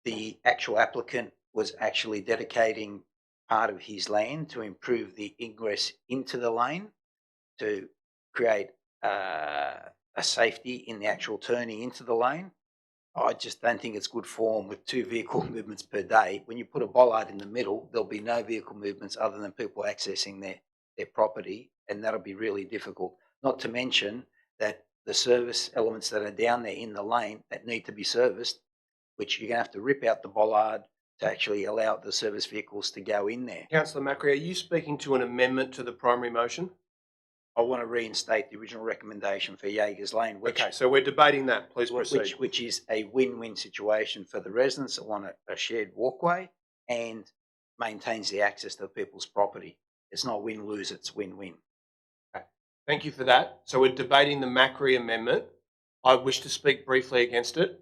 The actual applicant was actually dedicating part of his land to improve the ingress into the lane, to create a safety in the actual turning into the lane. I just don't think it's good form with 2 vehicle movements per day. When you put a bollard in the middle, there'll be no vehicle movements other than people accessing their property, and that'll be really difficult. Not to mention that the service elements that are down there in the lane that need to be serviced, which you're going to have to rip out the bollard to actually allow the service vehicles to go in there. Councillor Macri, are you speaking to an amendment to the primary motion? I want to reinstate the original recommendation for Jaegers Lane. Okay, so we're debating that. Please proceed. Which is a win-win situation for the residents that want a shared walkway and maintains the access to people's property. It's not win-lose, it's win-win. Okay. Thank you for that. So we're debating the Macri amendment. I wish to speak briefly against it.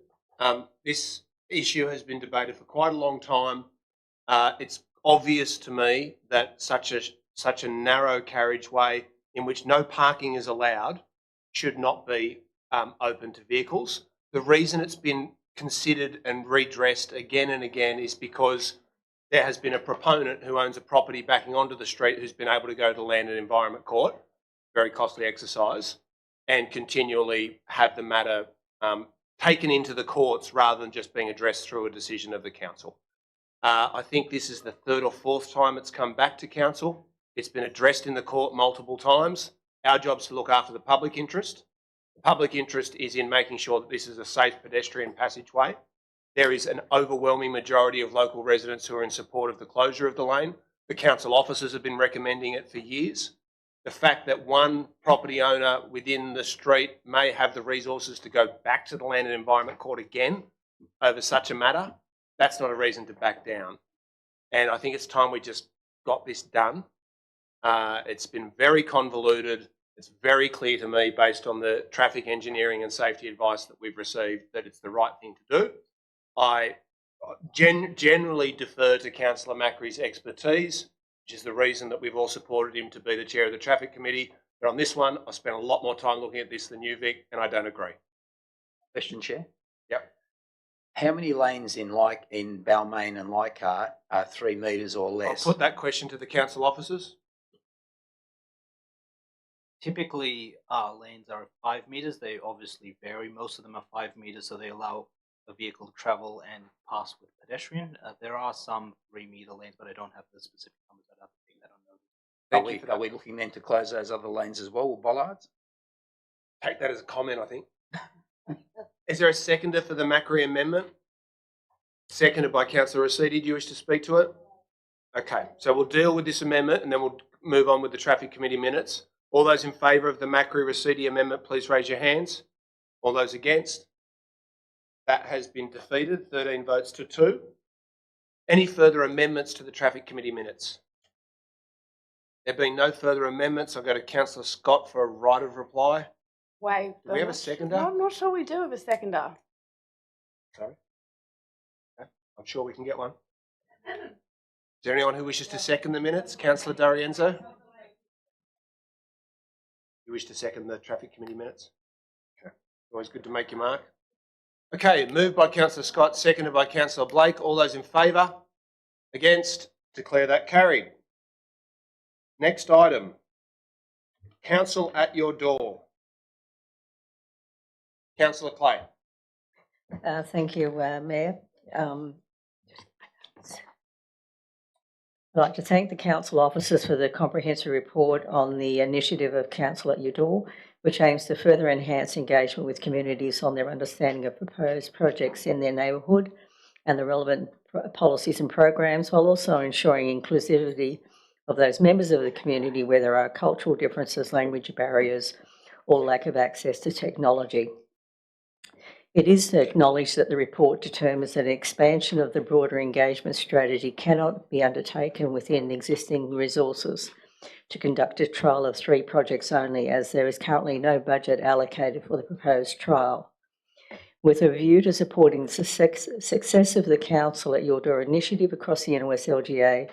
This issue has been debated for quite a long time. It's obvious to me that such a narrow carriageway in which no parking is allowed should not be open to vehicles. The reason it's been considered and redressed again and again is because there has been a proponent who owns a property backing onto the street who's been able to go to the Land and Environment Court, very costly exercise, and continually have the matter taken into the courts rather than just being addressed through a decision of the council. I think this is the 3rd or 4th time it's come back to council. It's been addressed in the court multiple times. Our job is to look after the public interest. The public interest is in making sure that this is a safe pedestrian passageway. There is an overwhelming majority of local residents who are in support of the closure of the lane. The council officers have been recommending it for years. The fact that one property owner within the street may have the resources to go back to the Land and Environment Court again over such a matter, that's not a reason to back down. And I think it's time we just got this done. It's been very convoluted. It's very clear to me, based on the traffic engineering and safety advice that we've received, that it's the right thing to do. I generally defer to Councillor Macri's expertise, which is the reason that we've all supported him to be the chair of the traffic committee. But on this one, I spent a lot more time looking at this than you, Vic, and I don't agree. Question, Chair? Yep. How many lanes in Balmain and Leichhardt are 3 metres or less? I'll put that question to the council officers. Typically, lanes are 5 metres. They obviously vary. Most of them are 5 metres, so they allow a vehicle to travel and pass with pedestrian. There are some 3-metre lanes, but I don't have the specific numbers. I'd have to take that on notice. Are we looking then to close those other lanes as well with bollards? Take that as a comment, I think. Is there a seconder for the Macri amendment? Seconded by Councillor Rossetti. Do you wish to speak to it? Okay, so we'll deal with this amendment and then we'll move on with the traffic committee minutes. All those in favour of the Macri-Raciti amendment, please raise your hands. All those against? That has been defeated, 13 votes to 2. Any further amendments to the Traffic Committee minutes? There being no further amendments, I'll go to Councillor Scott for a right of reply. Wait. Do we have a seconder? No, I'm not sure we do have a seconder. Sorry? Okay. I'm sure we can get one. Is there anyone who wishes to second the minutes? Councillor D'Arienzo? You wish to second the Traffic Committee minutes? Okay. Always good to make your mark. Okay, moved by Councillor Scott, seconded by Councillor Blake. All those in favour? Against? Declare that carried. Next item. Council at your door. Councillor Clay. Thank you, Mayor. I'd like to thank the council officers for the comprehensive report on the initiative of Council at Your Door, which aims to further enhance engagement with communities on their understanding of proposed projects in their neighbourhood and the relevant policies and programs, while also ensuring inclusivity of those members of the community where there are cultural differences, language barriers, or lack of access to technology. It is acknowledged that the report determines that an expansion of the broader engagement strategy cannot be undertaken within existing resources to conduct a trial of 3 projects only, as there is currently no budget allocated for the proposed trial. With a view to supporting the success of the Council at Your Door initiative across the NOS LGA,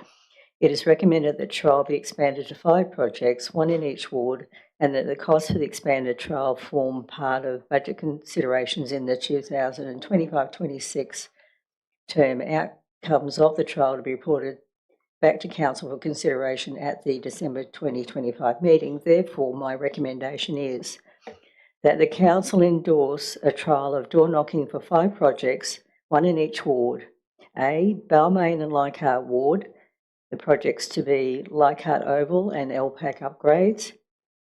it is recommended that trial be expanded to 5 projects, 1 in each ward, and that the cost for the expanded trial form part of budget considerations in the 2025-26 term. Outcomes of the trial to be reported back to Council for consideration at the December 2025 meeting. Therefore, my recommendation is that the Council endorse a trial of door knocking for 5 projects, 1 in each ward. A, Balmain and Leichhardt ward, the projects to be Leichhardt Oval and LPAC upgrades.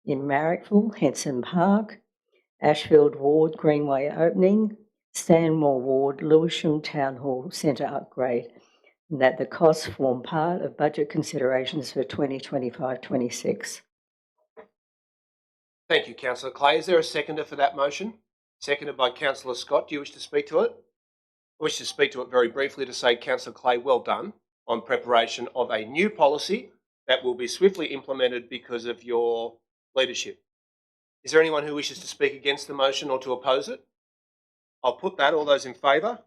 In Marrickville, Henson Park, Ashfield Ward, Greenway opening, Stanmore Ward, Lewisham Town Hall Centre upgrade, and that the costs form part of budget considerations for 2025-26. Thank you, Councillor Clay. Is there a seconder for that motion? Seconded by Councillor Scott. Do you wish to speak to it? I wish to speak to it very briefly to say, Councillor Clay, well done on preparation of a new policy that will be swiftly implemented because of your leadership. Is there anyone who wishes to speak against the motion or to oppose it? I'll put that. All those in favour?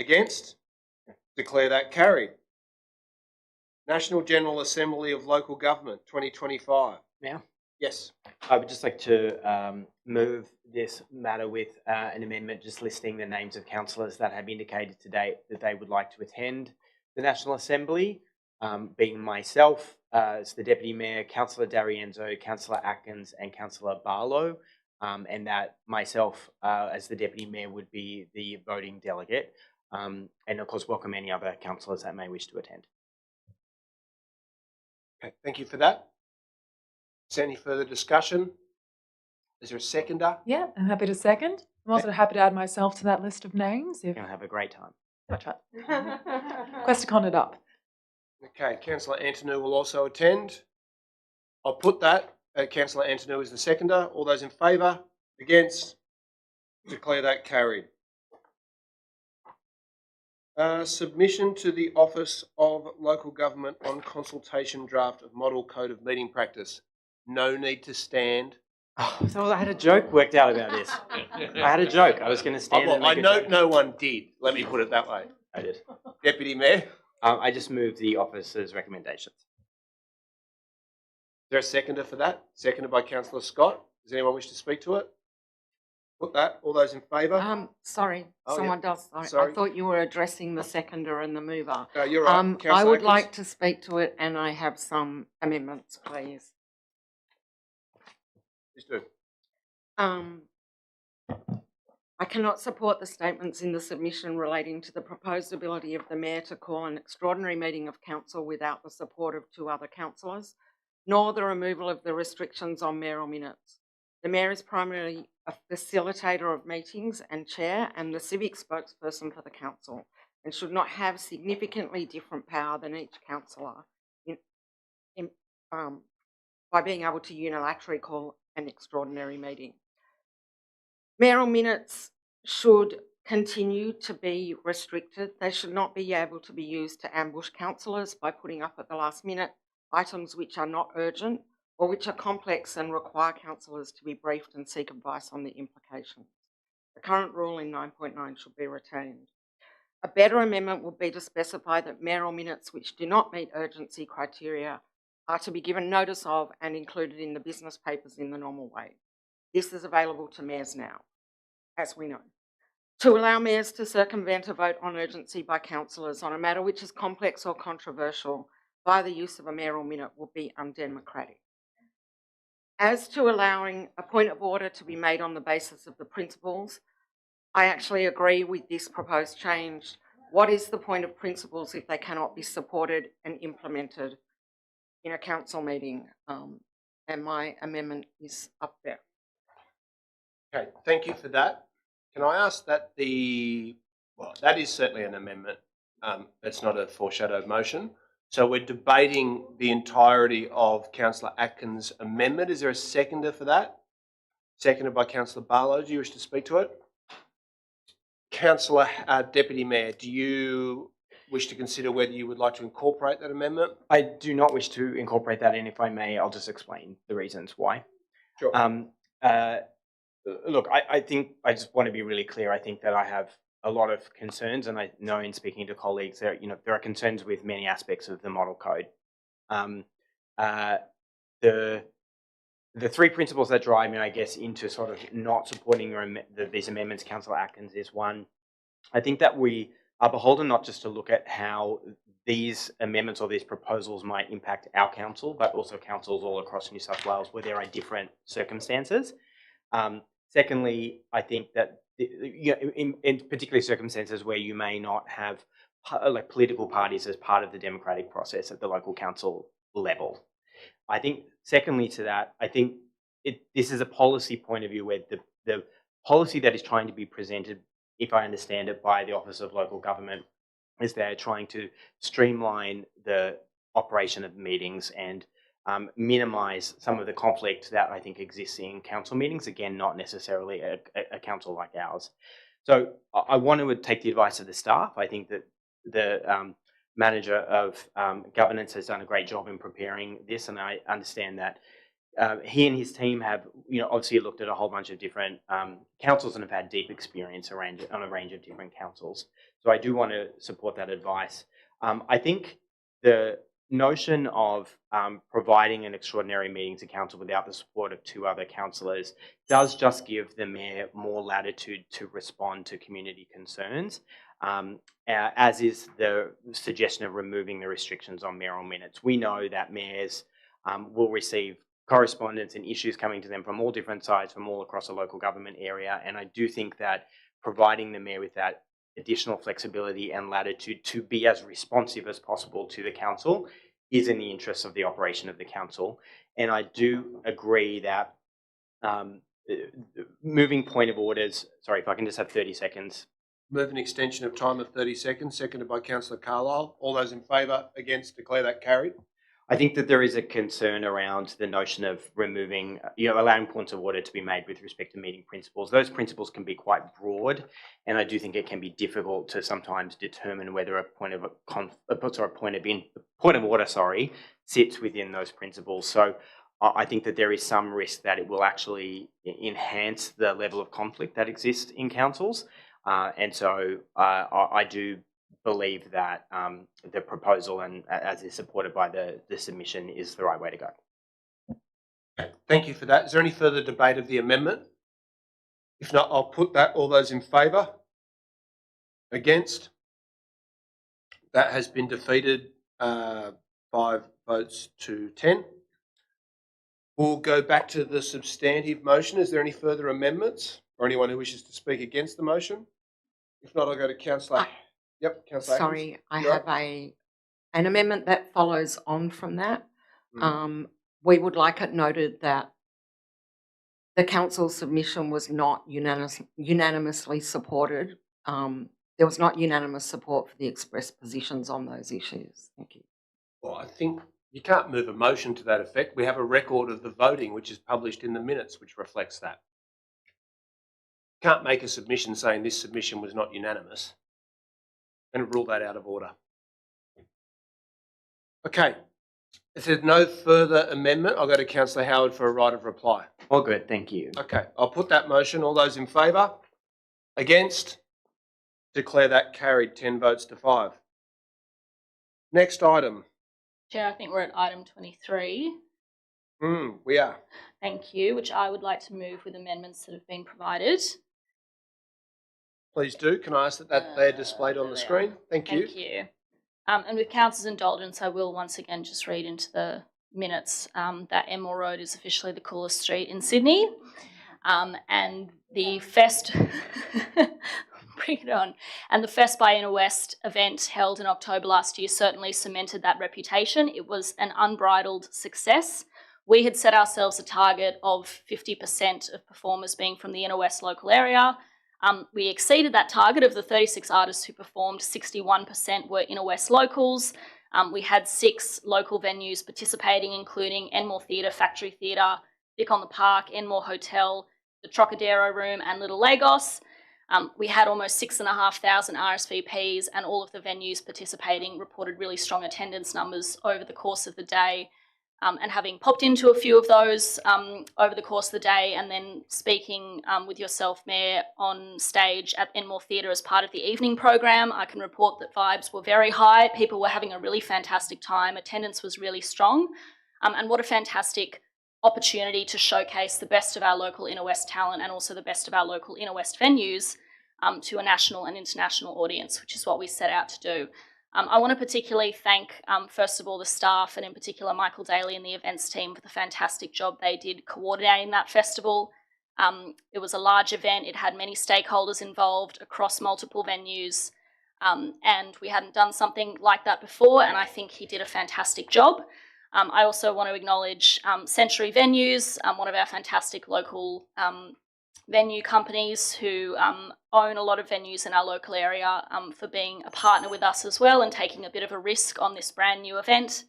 Against? Declare that carried. National General Assembly of Local Government 2025. Now? Yes. I would just like to move this matter with an amendment just listing the names of councillors that have indicated today that they would like to attend the National Assembly, being myself as the Deputy Mayor, Councillor D'Arienzo, Councillor Atkins and Councillor Barlow, and that myself as the Deputy Mayor would be the voting delegate, and of course welcome any other councillors that may wish to attend. Okay, thank you for that. Is there any further discussion? Is there a seconder? Yeah, I'm happy to second. I'm also happy to add myself to that list of names. If You're going to have a great time. That's right. Questacon it up. Okay, Councillor Antonou will also attend. I'll put that. Councillor Antonou is the seconder. All those in favour? Against? Declare that carried. Submission to the Office of Local Government on consultation draft of Model Code of Meeting Practice. No need to stand. Oh, so I had a joke worked out about this. I had a joke. I was going to stand. I note no one did. Let me put it that way. I did. Deputy Mayor. I just moved the officer's recommendations. Is there a seconder for that? Seconded by Councillor Scott. Does anyone wish to speak to it? Put that. All those in favour? Sorry, Oh, someone yeah. does. Sorry. I thought you were addressing the seconder and the mover. You're right. Councillor I would Atkins. like to speak to it, and I have some amendments, please. Please do. I cannot support the statements in the submission relating to the proposed ability of the Mayor to call an extraordinary meeting of Council without the support of 2 other councillors, nor the removal of the restrictions on mayoral minutes. The Mayor is primarily a facilitator of meetings and chair and the civic spokesperson for the Council, and should not have significantly different power than each councillor by being able to unilaterally call an extraordinary meeting. Mayoral minutes should continue to be restricted. They should not be able to be used to ambush councillors by putting up at the last minute items which are not urgent or which are complex and require councillors to be briefed and seek advice on the implications. The current rule in 9.9 should be retained. A better amendment would be to specify that mayoral minutes which do not meet urgency criteria are to be given notice of and included in the business papers in the normal way. This is available to mayors now, as we know. To allow mayors to circumvent a vote on urgency by councillors on a matter which is complex or controversial by the use of a mayoral minute would be undemocratic. As to allowing a point of order to be made on the basis of the principles, I actually agree with this proposed change. What is the point of principles if they cannot be supported and implemented in a council meeting? And my amendment is up there. Okay, thank you for that. Can I ask that that is certainly an amendment. It's not a foreshadowed motion. So we're debating the entirety of Councillor Atkins' amendment. Is there a seconder for that? Seconded by Councillor Barlow. Do you wish to speak to it? Councillor Deputy Mayor, do you wish to consider whether you would like to incorporate that amendment? I do not wish to incorporate that, and if I may, I'll just explain the reasons why. Sure. Look, I think I just want to be really clear. I think that I have a lot of concerns, and I know in speaking to colleagues, there are concerns with many aspects of the model code. The three principles that drive me, I guess, into sort of not supporting these amendments, Councillor Atkins, is one. I think that we are beholden not just to look at how these amendments or these proposals might impact our council, but also councils all across New South Wales where there are different circumstances. Secondly, I think that in particular circumstances where you may not have like political parties as part of the democratic process at the local council level. I think secondly to that, I think this is a policy point of view where the policy that is trying to be presented, if I understand it, by the Office of Local Government, is they're trying to streamline the operation of meetings and minimise some of the conflict that I think exists in council meetings. Again, not necessarily a council like ours. So I want to take the advice of the staff. I think that the manager of governance has done a great job in preparing this, and I understand that he and his team have, obviously looked at a whole bunch of different councils and have had deep experience on a range of different councils. So I do want to support that advice. I think the notion of providing an extraordinary meeting to council without the support of two other councillors does just give the mayor more latitude to respond to community concerns, as is the suggestion of removing the restrictions on mayoral minutes. We know that mayors will receive correspondence and issues coming to them from all different sides, from all across the local government area, and I do think that providing the mayor with that additional flexibility and latitude to be as responsive as possible to the council is in the interests of the operation of the council. And I do agree that moving point of orders, sorry, if I can just have 30 seconds. Move an extension of time of 30 seconds, seconded by Councillor Carlisle. All those in favour, against, declare that carried. I think that there is a concern around the notion of removing, allowing points of order to be made with respect to meeting principles. Those principles can be quite broad, and I do think it can be difficult to sometimes determine whether a point of order sits within those principles. So I think that there is some risk that it will actually enhance the level of conflict that exists in councils, and so I do believe that the proposal, and as is supported by the submission, is the right way to go. Thank you for that. Is there any further debate of the amendment? If not, I'll put that. All those in favour? Against? That has been defeated 5 votes to 10. We'll go back to the substantive motion. Is there any further amendments or anyone who wishes to speak against the motion? If not, I'll go to Councillor. Yep, Councillor. Sorry, I have an amendment that follows on from that. We would like it noted that the council's submission was not unanimously supported. There was not unanimous support for the expressed positions on those issues. Thank you. Well, I think You can't move a motion to that effect. We have a record of the voting, which is published in the minutes, which reflects that. Can't make a submission saying this submission was not unanimous and rule that out of order. Okay. If there's no further amendment, I'll go to Councillor Howard for a right of reply. All good, thank you. Okay, I'll put that motion. All those in favour? Against? Declare that carried, 10 votes to 5. Next item. Chair, I think we're at item 23. We are. Thank you, which I would like to move with amendments that have been provided. Please do. Can I ask that they're displayed on the screen? Thank you. Thank you. And with Council's indulgence, I will once again just read into the minutes that Enmore Road is officially the coolest street in Sydney. And the Fest, bring it on, and the Fest by Inner West event held in October last year certainly cemented that reputation. It was an unbridled success. We had set ourselves a target of 50% of performers being from the Inner West local area. We exceeded that target. Of the 36 artists who performed, 61% were Inner West locals. We had 6 local venues participating, including Enmore Theatre, Factory Theatre, Vic on the Park, Enmore Hotel, the Trocadero Room and Little Lagos. We had almost 6,500 RSVPs, and all of the venues participating reported really strong attendance numbers over the course of the day. And having popped into a few of those over the course of the day, and then speaking with yourself, Mayor, on stage at Enmore Theatre as part of the evening program, I can report that vibes were very high. People were having a really fantastic time. Attendance was really strong. And what a fantastic opportunity to showcase the best of our local Inner West talent and also the best of our local Inner West venues to a national and international audience, which is what we set out to do. I want to particularly thank, first of all, the staff, and in particular Michael Daly and the events team for the fantastic job they did coordinating that festival. It was a large event. It had many stakeholders involved across multiple venues, and we hadn't done something like that before, and I think he did a fantastic job. I also want to acknowledge Century Venues, one of our fantastic local venue companies who own a lot of venues in our local area, for being a partner with us as well and taking a bit of a risk on this brand new event,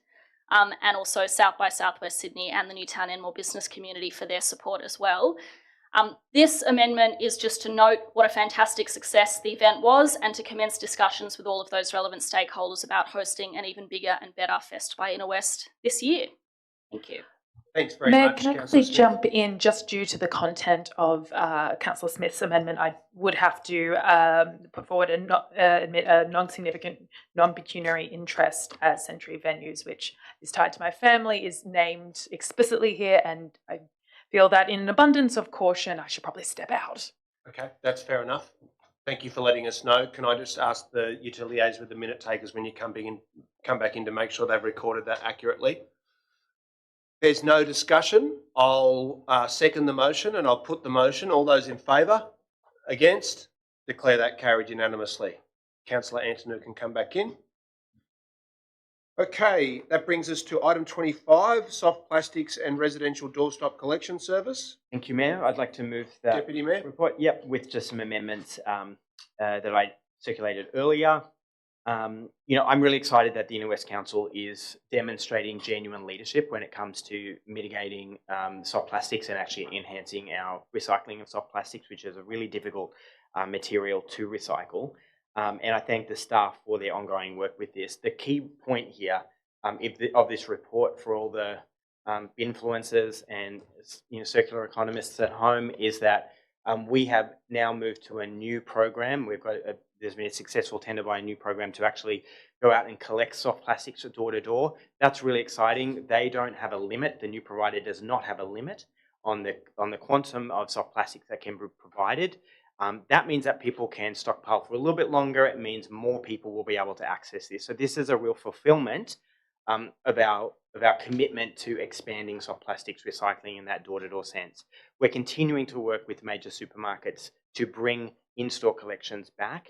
and also South by Southwest Sydney and the Newtown Enmore business community for their support as well. This amendment is just to note what a fantastic success the event was and to commence discussions with all of those relevant stakeholders about hosting an even bigger and better Fest by Inner West this year. Thank you. Thanks very Mayor, much, can I Councillor quickly Smith. jump in just due to the content of Councillor Smith's amendment? I would have to put forward admit a non-significant, non-pecuniary interest as Century Venues, which is tied to my family, is named explicitly here, and I feel that in an abundance of caution, I should probably step out. Okay, that's fair enough. Thank you for letting us know. Can I just ask you to liaise with the minute takers when you come back in to make sure they've recorded that accurately? There's no discussion. I'll second the motion and I'll put the motion. All those in favour? Against? Declare that carried unanimously. Councillor Antonou can come back in. Okay, that brings us to item 25, soft plastics and residential doorstop collection service. Thank you, Mayor. I'd like to move that Deputy Mayor. report. Yep, with just some amendments that I circulated earlier. I'm really excited that the Inner West Council is demonstrating genuine leadership when it comes to mitigating soft plastics and actually enhancing our recycling of soft plastics, which is a really difficult material to recycle. And I thank the staff for their ongoing work with this. The key point here of this report for all the influencers and circular economists at home is that we have now moved to a new program. There's been a successful tender by a new program to actually go out and collect soft plastics door to door. That's really exciting. They don't have a limit. The new provider does not have a limit on the quantum of soft plastics that can be provided. That means that people can stockpile for a little bit longer. It means more people will be able to access this. So this is a real fulfillment of our commitment to expanding soft plastics recycling in that door-to-door sense. We're continuing to work with major supermarkets to bring in-store collections back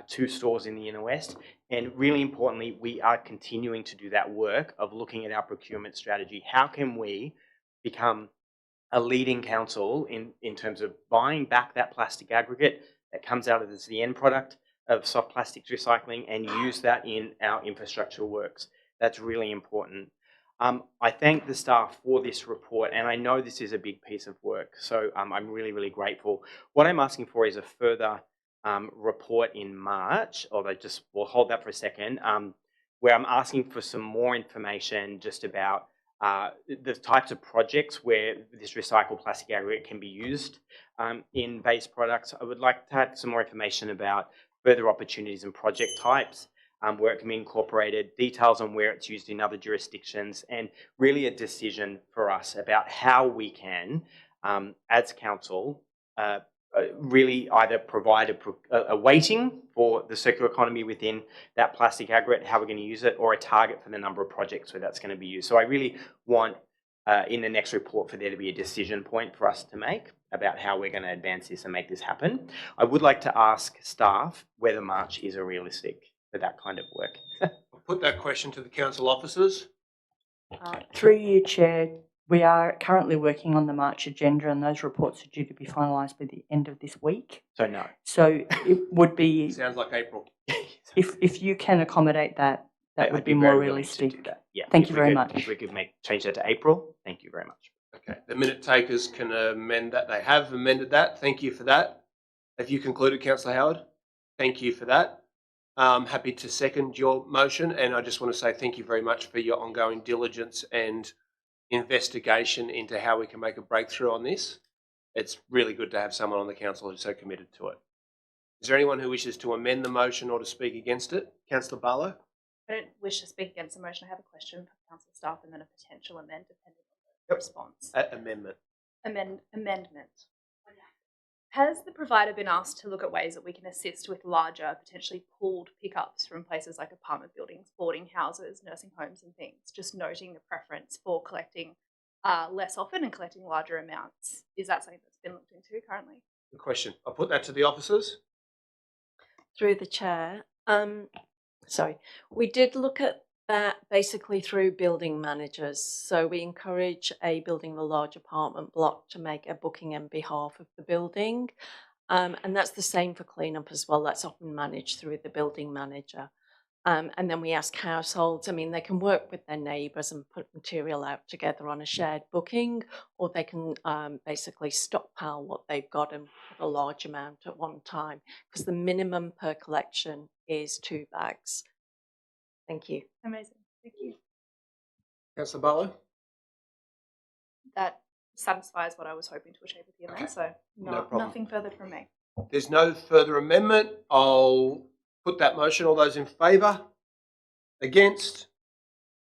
to stores in the Inner West. And really importantly, we are continuing to do that work of looking at our procurement strategy. How can we become a leading council in terms of buying back that plastic aggregate that comes out as the end product of soft plastics recycling and use that in our infrastructure works? That's really important. I thank the staff for this report, and I know this is a big piece of work, so I'm really, really grateful. What I'm asking for is a further report in March, although we'll hold that for a second, where I'm asking for some more information just about the types of projects where this recycled plastic aggregate can be used in base products. I would like to have some more information about further opportunities and project types, where it can be incorporated, details on where it's used in other jurisdictions, and really a decision for us about how we can, as council, really either provide a weighting for the circular economy within that plastic aggregate, how we're going to use it, or a target for the number of projects where that's going to be used. So I really want in the next report for there to be a decision point for us to make about how we're going to advance this and make this happen. I would like to ask staff whether March is a realistic for that kind of work. I'll put that question to the council officers. Through you, Chair, we are currently working on the March agenda, and those reports are due to be finalised by the end of this week. So no. So it would be... Sounds like April. If you can accommodate that, that would be more realistic. Yeah. Thank you very much. If we could change that to April, thank you very much. Okay, the minute takers can amend that. They have amended that. Thank you for that. Have you concluded, Councillor Howard? Thank you for that. Happy to second your motion, and I just want to say thank you very much for your ongoing diligence and investigation into how we can make a breakthrough on this. It's really good to have someone on the council who's so committed to it. Is there anyone who wishes to amend the motion or to speak against it? Councillor Barlow? I don't wish to speak against the motion. I have a question for council staff and then a potential amend depending on the response. Amendment. Amendment. Has the provider been asked to look at ways that we can assist with larger, potentially pooled pickups from places like apartment buildings, boarding houses, nursing homes and things, just noting the preference for collecting less often and collecting larger amounts? Is that something that's been looked into currently? Good question. I'll put that to the officers. Through the chair. Sorry, we did look at that basically through building managers. So we encourage a building a large apartment block to make a booking on behalf of the building. And that's the same for cleanup as well. That's often managed through the building manager. And then we ask households, I mean, they can work with their neighbours and put material out together on a shared booking, or they can basically stockpile what they've got and put a large amount at one time, because the minimum per collection is 2 bags. Thank you. Amazing. Thank you. Councillor Barlow? That satisfies what I was hoping to achieve with the amendment, so No problem. nothing further from me. There's no further amendment. I'll put that motion. All those in favour? Against?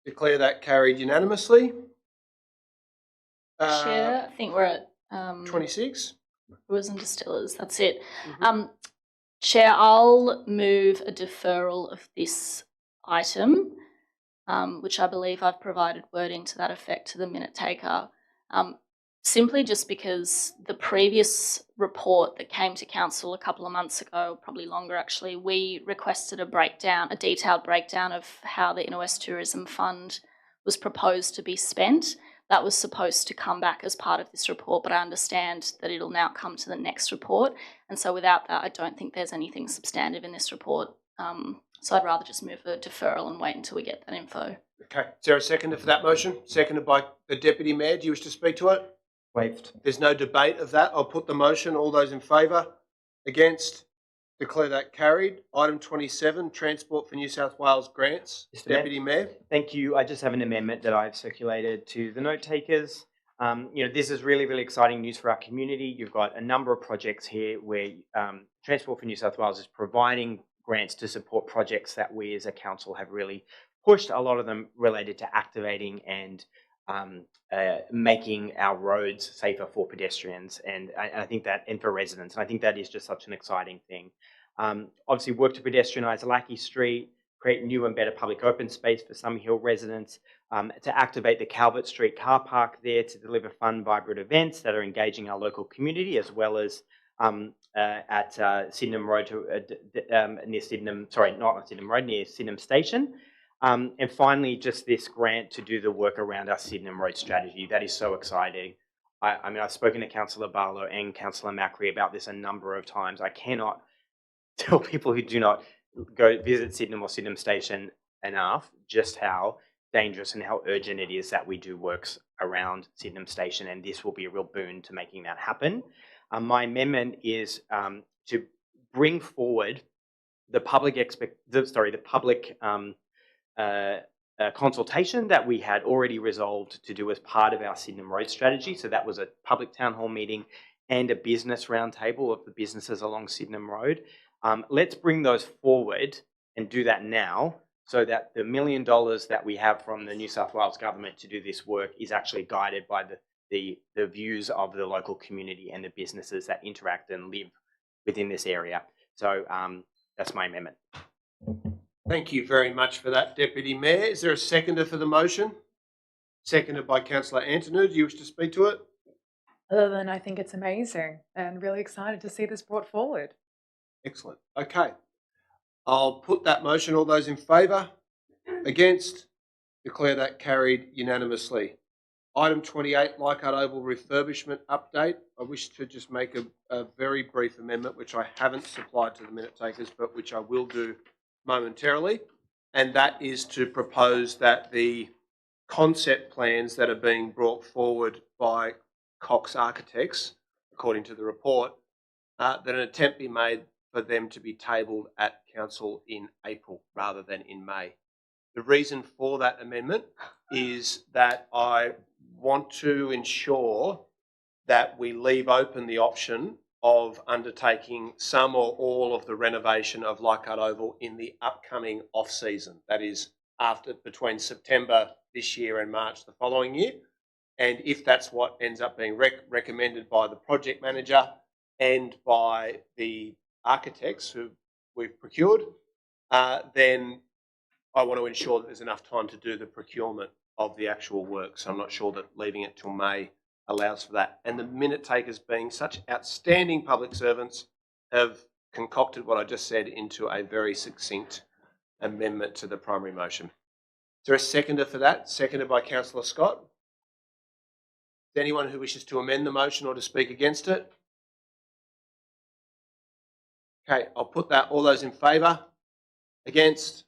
Declare that carried unanimously. Chair, I think we're at 26. Brewers and Distillers. That's it. Chair, I'll move a deferral of this item, which I believe I've provided wording to that effect to the minute taker, simply just because the previous report that came to council a couple of months ago, probably longer actually, we requested a detailed breakdown of how the Inner West Tourism Fund was proposed to be spent. That was supposed to come back as part of this report, but I understand that it'll now come to the next report. And so without that, I don't think there's anything substantive in this report. So I'd rather just move a deferral and wait until we get that info. Okay. Is there a seconder for that motion? Seconded by the Deputy Mayor. Do you wish to speak to it? Waived. There's no debate of that. I'll put the motion. All those in favour? Against? Declare that carried. Item 27, Transport for New South Wales grants. Deputy Mayor. Thank you. I just have an amendment that I've circulated to the note takers. This is really, really exciting news for our community. You've got a number of projects here where Transport for New South Wales is providing grants to support projects that we as a council have really pushed, a lot of them related to activating and making our roads safer for pedestrians and I think that, and for residents. And I think that is just such an exciting thing. Obviously work to pedestrianise Lackey Street, create new and better public open space for some Hill residents, to activate the Calvert Street car park there to deliver fun, vibrant events that are engaging our local community, as well as at Sydenham Road near Sydenham, not Sydenham Road, near Sydenham Station. And finally, just this grant to do the work around our Sydenham Road strategy. That is so exciting. I mean, I've spoken to Councillor Barlow and Councillor Macri about this a number of times. I cannot tell people who do not go visit Sydenham or Sydenham Station enough just how dangerous and how urgent it is that we do works around Sydenham Station, and this will be a real boon to making that happen. My amendment is to bring forward the public consultation that we had already resolved to do as part of our Sydenham Road strategy. So that was a public town hall meeting and a business roundtable of the businesses along Sydenham Road. Let's bring those forward and do that now, so that the $1 million that we have from the New South Wales government to do this work is actually guided by the views of the local community and the businesses that interact and live within this area. So that's my amendment. Thank you very much for that, Deputy Mayor. Is there a seconder for the motion? Seconded by Councillor Antonou. Do you wish to speak to it? Other than I think it's amazing and really excited to see this brought forward. Excellent. Okay. I'll put that motion. All those in favour? Against? Declare that carried unanimously. Item 28, Leichhardt Oval refurbishment update. I wish to just make a very brief amendment, which I haven't supplied to the minute takers, but which I will do momentarily. And that is to propose that the concept plans that are being brought forward by Cox Architects, according to the report, that an attempt be made for them to be tabled at Council in April rather than in May. The reason for that amendment is that I want to ensure that we leave open the option of undertaking some or all of the renovation of Leichhardt Oval in the upcoming off-season. That is between September this year and March the following year. And if that's what ends up being recommended by the project manager and by the architects who we've procured, then I want to ensure that there's enough time to do the procurement of the actual work. So I'm not sure that leaving it till May allows for that. And the minute takers, being such outstanding public servants, have concocted what I just said into a very succinct amendment to the primary motion. Is there a seconder for that? Seconded by Councillor Scott. Is there anyone who wishes to amend the motion or to speak against it? Okay, I'll put that. All those in favour? Against?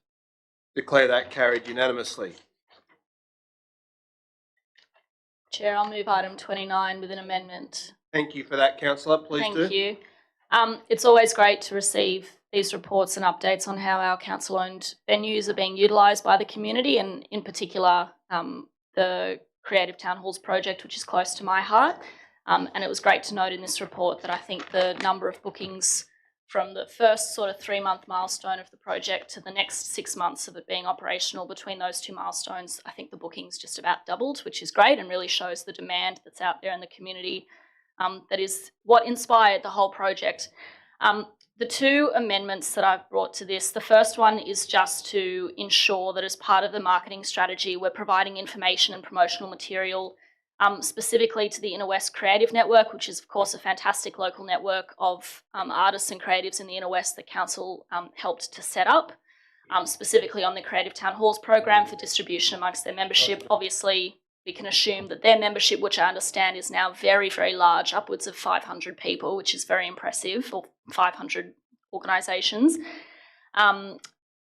Declare that carried unanimously. Chair, I'll move item 29 with an amendment. Thank you for that, Councillor. Please do. Thank you. It's always great to receive these reports and updates on how our council-owned venues are being utilised by the community, and in particular the Creative Town Halls project, which is close to my heart. And it was great to note in this report that I think the number of bookings from the first sort of 3-month milestone of the project to the next 6 months of it being operational, between those two milestones, I think the bookings just about doubled, which is great and really shows the demand that's out there in the community. That is what inspired the whole project. The two amendments that I've brought to this, the first one is just to ensure that as part of the marketing strategy, we're providing information and promotional material specifically to the Inner West Creative Network, which is of course a fantastic local network of artists and creatives in the Inner West that Council helped to set up, specifically on the Creative Town Halls program for distribution amongst their membership. Obviously, we can assume that their membership, which I understand is now very, very large, upwards of 500 people, which is very impressive, or 500 organisations,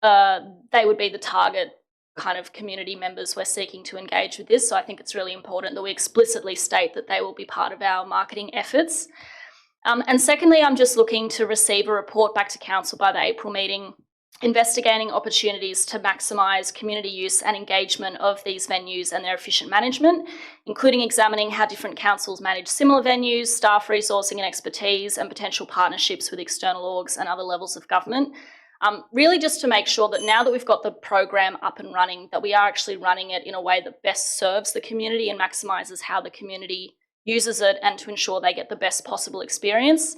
they would be the target kind of community members we're seeking to engage with this. So I think it's really important that we explicitly state that they will be part of our marketing efforts. And secondly, I'm just looking to receive a report back to Council by the April meeting, investigating opportunities to maximise community use and engagement of these venues and their efficient management, including examining how different councils manage similar venues, staff resourcing and expertise, and potential partnerships with external orgs and other levels of government. Really just to make sure that now that we've got the program up and running, that we are actually running it in a way that best serves the community and maximises how the community uses it, and to ensure they get the best possible experience.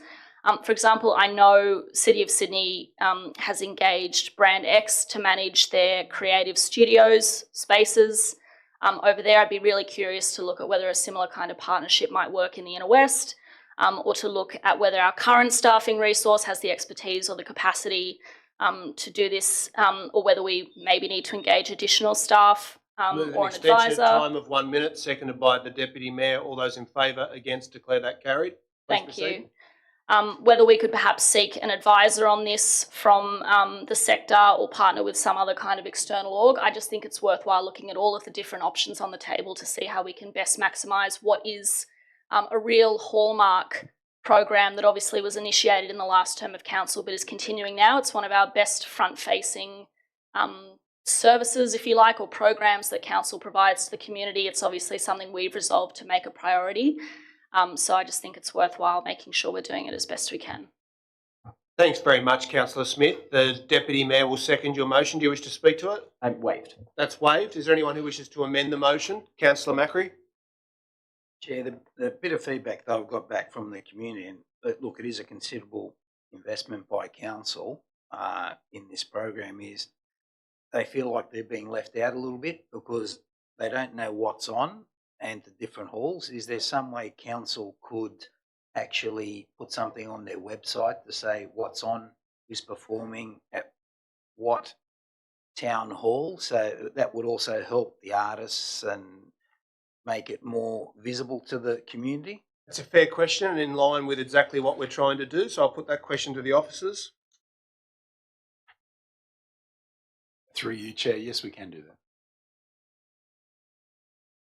For example, I know City of Sydney has engaged Brand X to manage their creative studios spaces over there. I'd be really curious to look at whether a similar kind of partnership might work in the Inner West, or to look at whether our current staffing resource has the expertise or the capacity to do this, or whether we maybe need to engage additional staff or an advisor. Time of 1 minute, seconded by the Deputy Mayor. All those in favour, against, declare that carried. Please Thank proceed. you. Whether we could perhaps seek an advisor on this from the sector or partner with some other kind of external org, I just think it's worthwhile looking at all of the different options on the table to see how we can best maximise what is a real hallmark program that obviously was initiated in the last term of council but is continuing now. It's one of our best front-facing services, if you like, or programs that council provides to the community. It's obviously something we've resolved to make a priority. So I just think it's worthwhile making sure we're doing it as best we can. Thanks very much, Councillor Smith. The Deputy Mayor will second your motion. Do you wish to speak to it? Waived. That's waived. Is there anyone who wishes to amend the motion? Councillor Macri? Chair, the bit of feedback that I've got back from the community, and look, it is a considerable investment by council in this program, is they feel like they're being left out a little bit because they don't know what's on and the different halls. Is there some way council could actually put something on their website to say what's on, who's performing at what town hall? So that would also help the artists and make it more visible to the community. That's a fair question and in line with exactly what we're trying to do. So I'll put that question to the officers. Through you, Chair, yes, we can do that.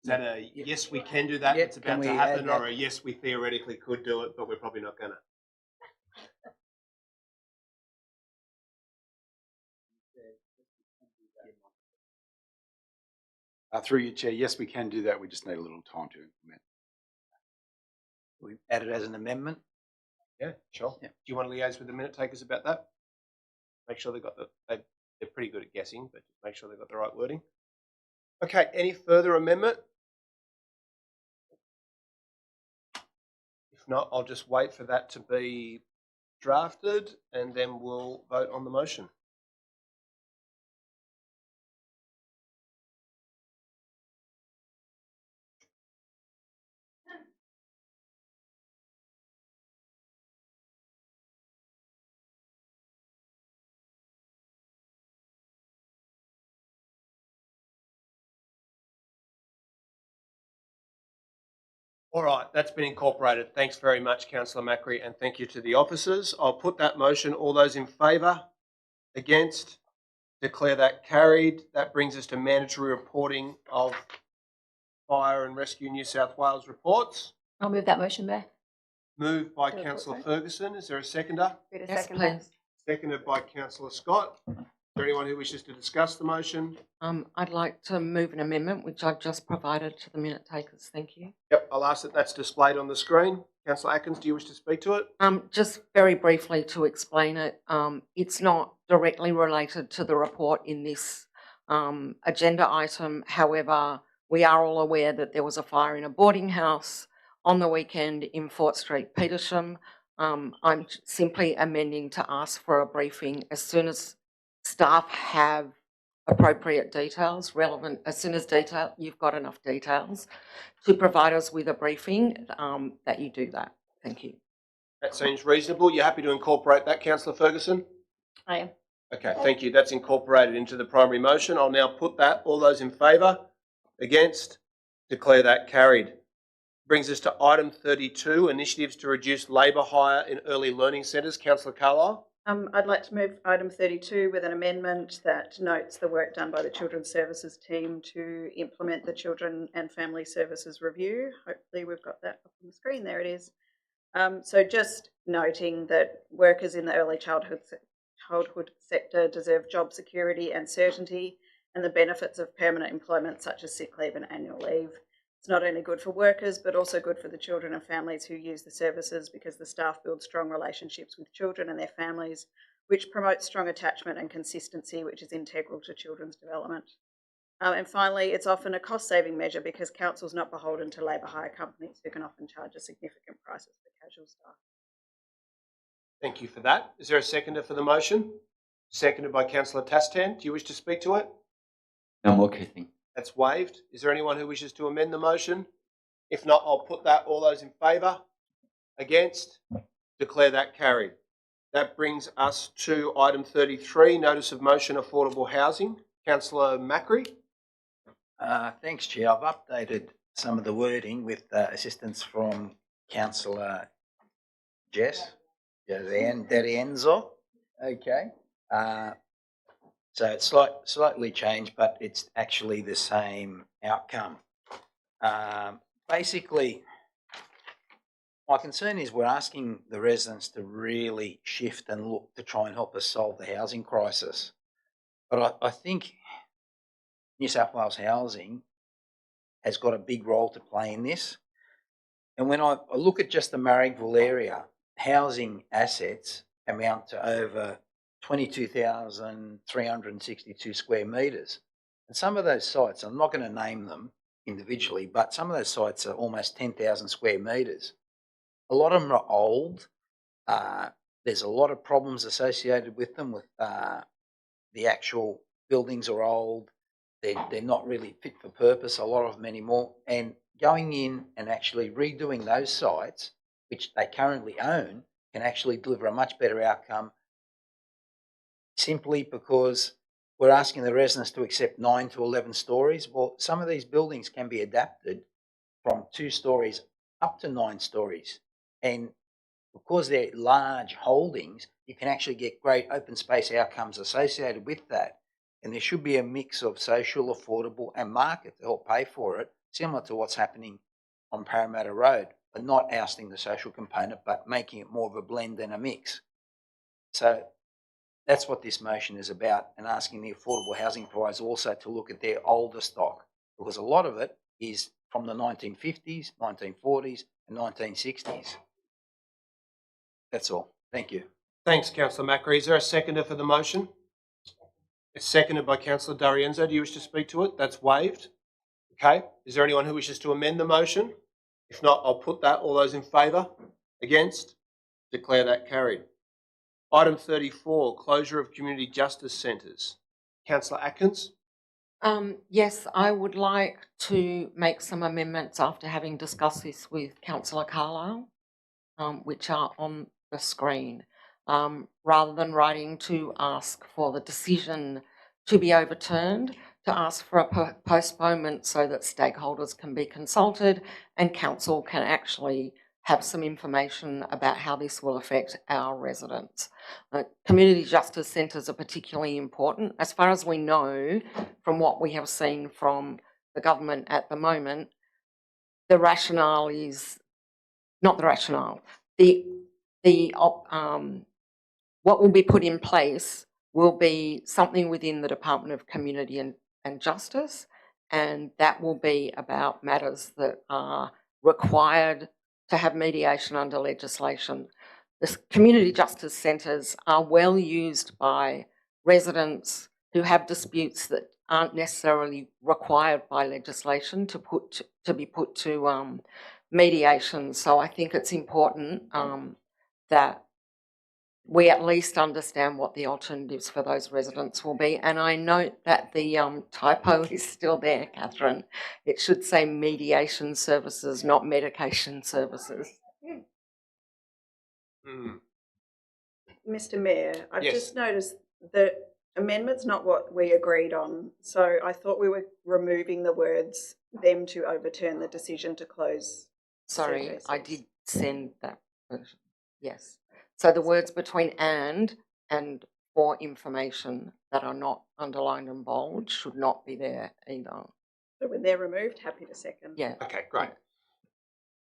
Is that a yes, we can do that, Yeah, it's about to happen, or a yes, we theoretically could do it, but we're probably not going to? Through you, Chair, yes, we can do that. We just need a little time to implement. We add it as an amendment? Yeah, sure. Yeah. Do you want to liaise with the minute takers about that? Make sure they've got they're pretty good at guessing, but just make sure they've got the right wording. Okay, any further amendment? If not, I'll just wait for that to be drafted and then we'll vote on the motion. All right, that's been incorporated. Thanks very much, Councillor Macri, and thank you to the officers. I'll put that motion. All those in favour? Against? Declare that carried. That brings us to mandatory reporting of Fire and Rescue New South Wales reports. I'll move that motion, Mayor. Moved by Councillor Ferguson. Is there a seconder? Yes, please. Seconded by Councillor Scott. Is there anyone who wishes to discuss the motion? I'd like to move an amendment, which I've just provided to the minute takers. Thank you. Yep, I'll ask that that's displayed on the screen. Councillor Atkins, do you wish to speak to it? Just very briefly to explain it, it's not directly related to the report in this agenda item. However, we are all aware that there was a fire in a boarding house on the weekend in Fort Street, Petersham. I'm simply amending to ask for a briefing as soon as staff have appropriate details, relevant, as soon as you've got enough details to provide us with a briefing, that you do that. Thank you. That seems reasonable. You're happy to incorporate that, Councillor Ferguson? I am. Okay, thank you. That's incorporated into the primary motion. I'll now put that. All those in favour? Against? Declare that carried. Brings us to item 32, initiatives to reduce labour hire in early learning centres. Councillor Carlisle? I'd like to move item 32 with an amendment that notes the work done by the Children's Services team to implement the Children and Family Services Review. Hopefully we've got that up on the screen. There it is. So just noting that workers in the early childhood sector deserve job security and certainty and the benefits of permanent employment such as sick leave and annual leave. It's not only good for workers, but also good for the children and families who use the services because the staff build strong relationships with children and their families, which promotes strong attachment and consistency, which is integral to children's development. And finally, it's often a cost-saving measure because council's not beholden to labour hire companies who can often charge a significant prices for casual staff. Thank you for that. Is there a seconder for the motion? Seconded by Councillor Tastan. Do you wish to speak to it? I'm okay, thank you. That's waived. Is there anyone who wishes to amend the motion? If not, I'll put that. All those in favour? Against? Declare that carried. That brings us to item 33, notice of motion affordable housing. Councillor Macri? Thanks, Chair. I've updated some of the wording with assistance from Councillor Jess. That ends off. Okay. So it's slightly changed, but it's actually the same outcome. Basically, my concern is we're asking the residents to really shift and look to try and help us solve the housing crisis. But I think New South Wales Housing has got a big role to play in this. And when I look at just the Marrickville area, housing assets amount to over 22,362 square metres. And some of those sites, I'm not going to name them individually, but some of those sites are almost 10,000 square metres. A lot of them are old. There's a lot of problems associated with them. With the actual buildings are old. They're not really fit for purpose, a lot of them anymore. And going in and actually redoing those sites, which they currently own, can actually deliver a much better outcome, simply because we're asking the residents to accept 9 to 11 stories. Well, some of these buildings can be adapted from 2 stories up to 9 stories. And because they're large holdings, you can actually get great open space outcomes associated with that. And there should be a mix of social, affordable and market to help pay for it, similar to what's happening on Parramatta Road, but not ousting the social component, but making it more of a blend and a mix. So that's what this motion is about, and asking the affordable housing providers also to look at their older stock, because a lot of it is from the 1950s, 1940s and 1960s. That's all. Thank you. Thanks, Councillor Macri. Is there a seconder for the motion? It's seconded by Councillor D'Arienzo. Do you wish to speak to it? That's waived. Okay. Is there anyone who wishes to amend the motion? If not, I'll put that. All those in favour? Against? Declare that carried. Item 34, closure of community justice centres. Councillor Atkins? Yes, I would like to make some amendments after having discussed this with Councillor Carlisle, which are on the screen. Rather than writing to ask for the decision to be overturned, to ask for a postponement so that stakeholders can be consulted and council can actually have some information about how this will affect our residents. Community justice centres are particularly important. As far as we know, from what we have seen from the government at the moment, the rationale is not the rationale. What will be put in place will be something within the Department of Community and Justice, and that will be about matters that are required to have mediation under legislation. The community justice centres are well used by residents who have disputes that aren't necessarily required by legislation to be put to mediation. So I think it's important that we at least understand what the alternatives for those residents will be. And I note that the typo is still there, Catherine. It should say mediation services, not medication services. Mr. Mayor, I've Yes. just noticed that amendment's not what we agreed on. So I thought we were removing the words them to overturn the decision to close. Sorry, I did send that version. Yes. So the words between and for information that are not underlined and bold should not be there either. So when they're removed, happy to second. Yeah. Okay, great.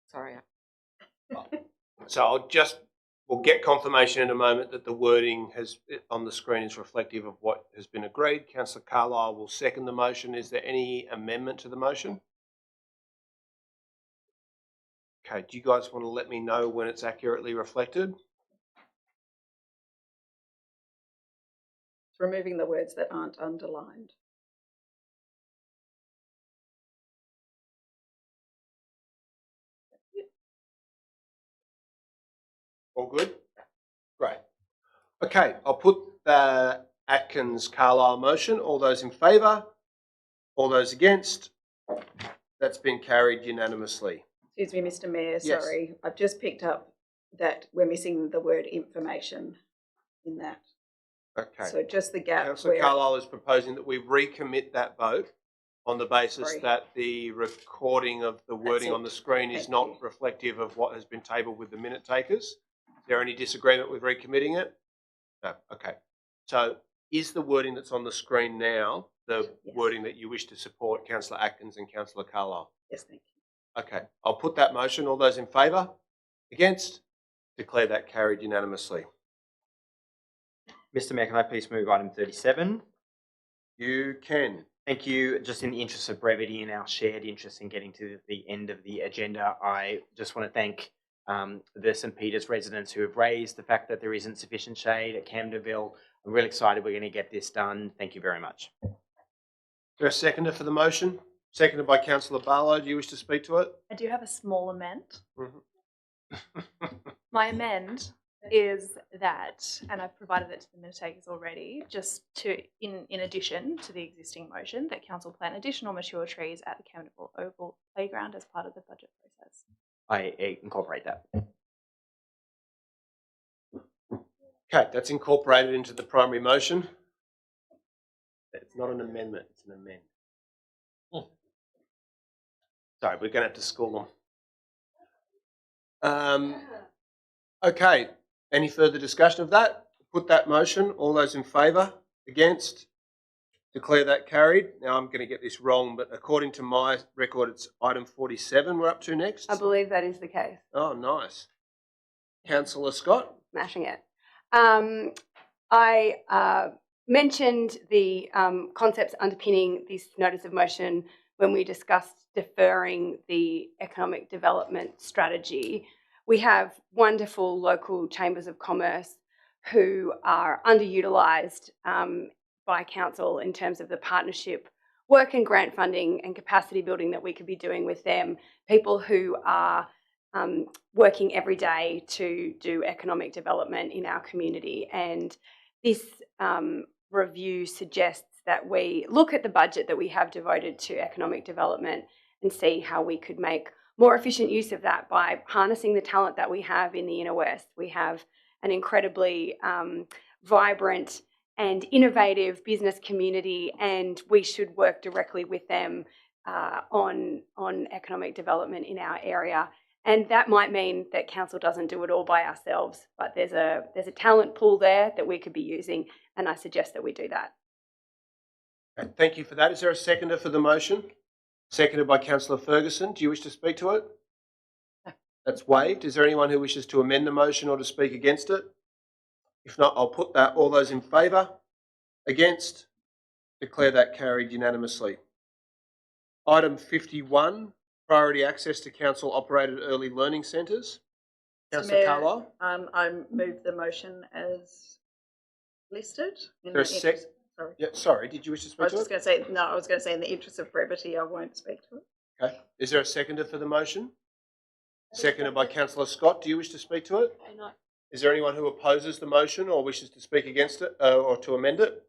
Sorry. So we'll get confirmation in a moment that the wording on the screen is reflective of what has been agreed. Councillor Carlisle will second the motion. Is there any amendment to the motion? Okay, do you guys want to let me know when it's accurately reflected? It's removing the words that aren't underlined. All good? Great. Okay, I'll put the Atkins-Carlisle motion. All those in favour? All those against? That's been carried unanimously. Excuse me, Mr. Mayor, Yes. sorry. I've just picked up that we're missing the word information in that. Okay. So just the gap. Councillor Carlisle is proposing that we recommit that vote on the basis Sorry. that the recording of the wording on the screen is Thank not reflective of what has been tabled with the minute takers. there any disagreement with recommitting it? No. Okay. So is the wording that's on the screen now the wording that you wish to support, Councillor Atkins and Councillor Carlisle? Yes, thank you. Okay. I'll put that motion. All those in favour? Against? Declare that carried unanimously. Mr. Mayor, can I please move item 37? You can. Thank you. Just in the interest of brevity and our shared interest in getting to the end of the agenda, I just want to thank the St Peters residents who have raised the fact that there isn't sufficient shade at Camdenville. I'm really excited we're going to get this done. Thank you very much. Is there a seconder for the motion? Seconded by Councillor Barlow. Do you wish to speak to it? I do have a small amend. Mm-hmm. My amend is that, and I've provided it to the minute takers already, just to, in addition to the existing motion, that council plant additional mature trees at the Camdenville Oval Playground as part of the budget process. I incorporate that. Okay, that's incorporated into the primary motion. It's not an amendment, it's an amend. Sorry, we're going to have to school them. Okay, any further discussion of that? Put that motion. All those in favour? Against? Declare that carried. Now I'm going to get this wrong, but according to my record, it's item 47 we're up to next. I believe that is the case. Oh, nice. Councillor Scott? Smashing it. I mentioned the concepts underpinning this notice of motion when we discussed deferring the economic development strategy. We have wonderful local chambers of commerce who are underutilised by council in terms of the partnership work and grant funding and capacity building that we could be doing with them. People who are working every day to do economic development in our community. And this review suggests that we look at the budget that we have devoted to economic development and see how we could make more efficient use of that by harnessing the talent that we have in the Inner West. We have an incredibly vibrant and innovative business community, and we should work directly with them on economic development in our area. And that might mean that council doesn't do it all by ourselves, but there's a talent pool there that we could be using, and I suggest that we do that. Thank you for that. Is there a seconder for the motion? Seconded by Councillor Ferguson. Do you wish to speak to it? That's waived. Is there anyone who wishes to amend the motion or to speak against it? If not, I'll put that. All those in favour? Against? Declare that carried unanimously. Item 51, priority access to council-operated early learning centres. Councillor Carlisle? I move the motion as listed. Sorry. Yeah, sorry, did you wish to speak to it? I was going to say in the interest of brevity, I won't speak to it. Okay. Is there a seconder for the motion? Seconded by Councillor Scott. Do you wish to speak to it? No. Is there anyone who opposes the motion or wishes to speak against it or to amend it?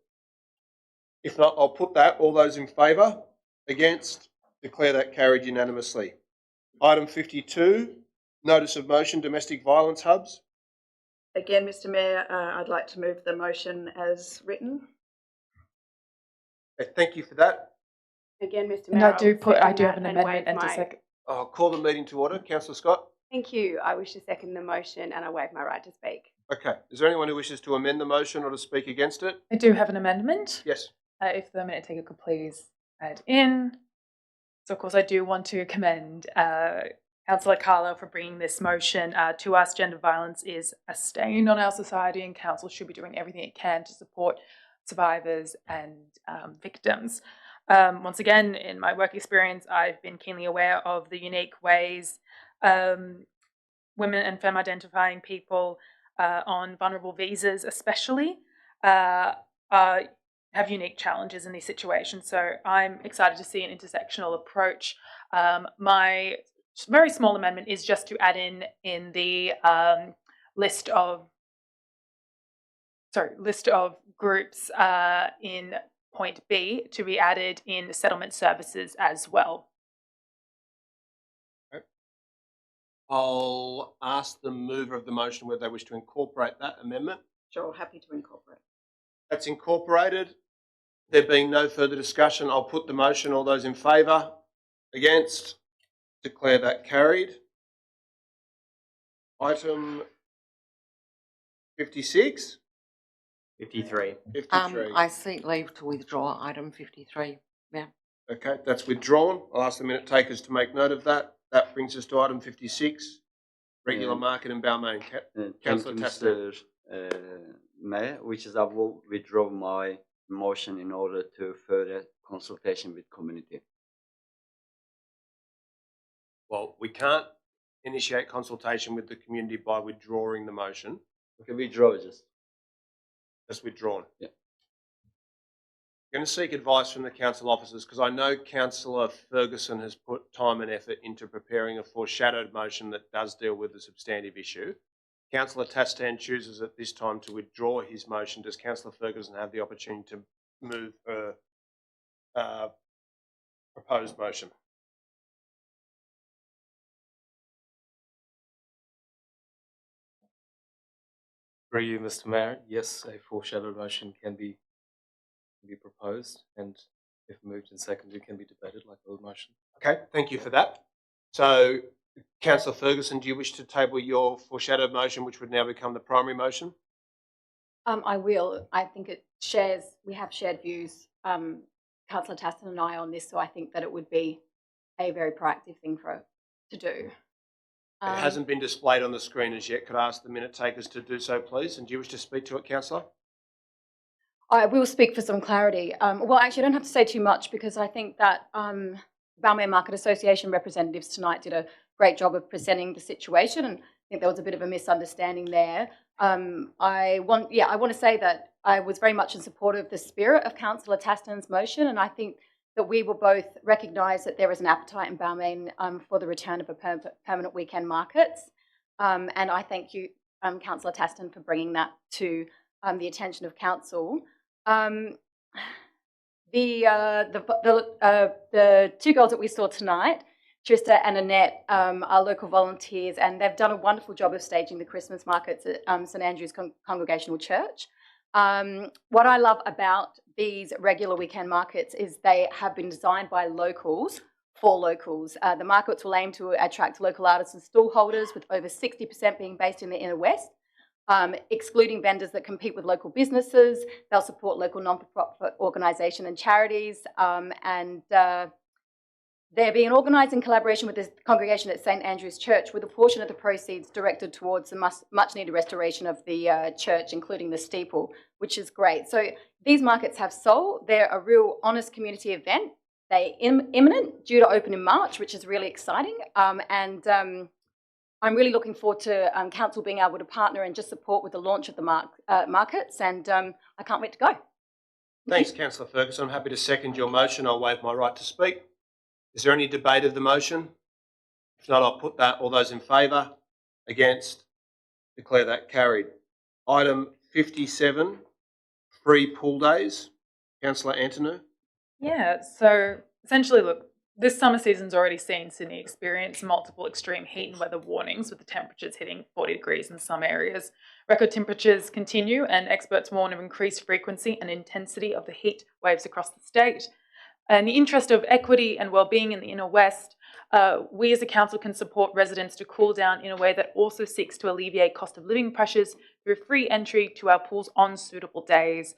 If not, I'll put that. All those in favour? Against? Declare that carried unanimously. Item 52, notice of motion, domestic violence hubs. Again, Mr Mayor, I'd like to move the motion as written. Okay, thank you for that. Again, Mr And Mayor, I do have an amendment and a second. I'll call the meeting to order. Councillor Scott? Thank you. I wish to second the motion and I waive my right to speak. Okay. Is there anyone who wishes to amend the motion or to speak against it? I do have an amendment. Yes. If the minute taker could please add in. So, of course, I do want to commend Councillor Carlisle for bringing this motion to us. Gender violence is a stain on our society, and council should be doing everything it can to support survivors and victims. Once again, in my work experience, I've been keenly aware of the unique ways women and femme identifying people on vulnerable visas especially have unique challenges in these situations. So I'm excited to see an intersectional approach. My very small amendment is just to add in the list of groups in point B to be added in settlement services as well. Okay. I'll ask the mover of the motion whether they wish to incorporate that amendment. Sure, happy to incorporate. That's incorporated. There being no further discussion, I'll put the motion. All those in favour? Against? Declare that carried. Item 56? 53. 53. I seek leave to withdraw item 53. Yeah. Okay, that's withdrawn. I'll ask the minute takers to make note of that. That brings us to item 56, regular market in Balmain. Councillor Mr. Mayor, which is I will withdraw my motion in order to further consultation with community. Well, we can't initiate consultation with the community by withdrawing the motion. Okay, withdraw just. That's withdrawn. Yeah. I'm going to seek advice from the council officers because I know Councillor Ferguson has put time and effort into preparing a foreshadowed motion that does deal with the substantive issue. Councillor Tastan chooses at this time to withdraw his motion. Does Councillor Ferguson have the opportunity to move her proposed motion? Through you, Mr. Mayor, yes, a foreshadowed motion can be proposed, and if moved and seconded, can be debated like a motion. Okay, thank you for that. So, Councillor Ferguson, do you wish to table your foreshadowed motion, which would now become the primary motion? I will. I think we have shared views, Councillor Taston and I, on this, so I think that it would be a very proactive thing to do. It hasn't been displayed on the screen as yet. Could I ask the minute takers to do so, please? And do you wish to speak to it, Councillor? I will speak for some clarity. Well, actually, I don't have to say too much because I think that Balmain Market Association representatives tonight did a great job of presenting the situation, and I think there was a bit of a misunderstanding there. I want to say that I was very much in support of the spirit of Councillor Taston's motion, and I think that we will both recognise that there is an appetite in Balmain for the return of a permanent weekend markets. And I thank you, Councillor Taston, for bringing that to the attention of Council. The two girls that we saw tonight, Trista and Annette, are local volunteers, and they've done a wonderful job of staging the Christmas markets at St Andrew's Congregational Church. What I love about these regular weekend markets is they have been designed by locals for locals. The markets will aim to attract local artists and stallholders, with over 60% being based in the inner west. Excluding vendors that compete with local businesses. They'll support local non-profit organisations and charities, and they're being organised in collaboration with the congregation at St Andrew's Church, with a portion of the proceeds directed towards the much-needed restoration of the church, including the steeple, which is great. So these markets have soul. They're a real honest community event. They're imminent, due to open in March, which is really exciting. I'm really looking forward to Council being able to partner and just support with the launch of the markets, and I can't wait to go. Thanks, Councillor Ferguson. I'm happy to second your motion. I'll waive my right to speak. Is there any debate of the motion? If not, I'll put that. All those in favour? Against? Declare that carried. Item 57, free pool days. Councillor Antonou. Yeah, so essentially, look, this summer season's already seen Sydney experience multiple extreme heat and weather warnings, with the temperatures hitting 40 degrees in some areas. Record temperatures continue, and experts warn of increased frequency and intensity of the heat waves across the state. In the interest of equity and well-being in the inner west, we as a council can support residents to cool down in a way that also seeks to alleviate cost of living pressures through free entry to our pools on suitable days.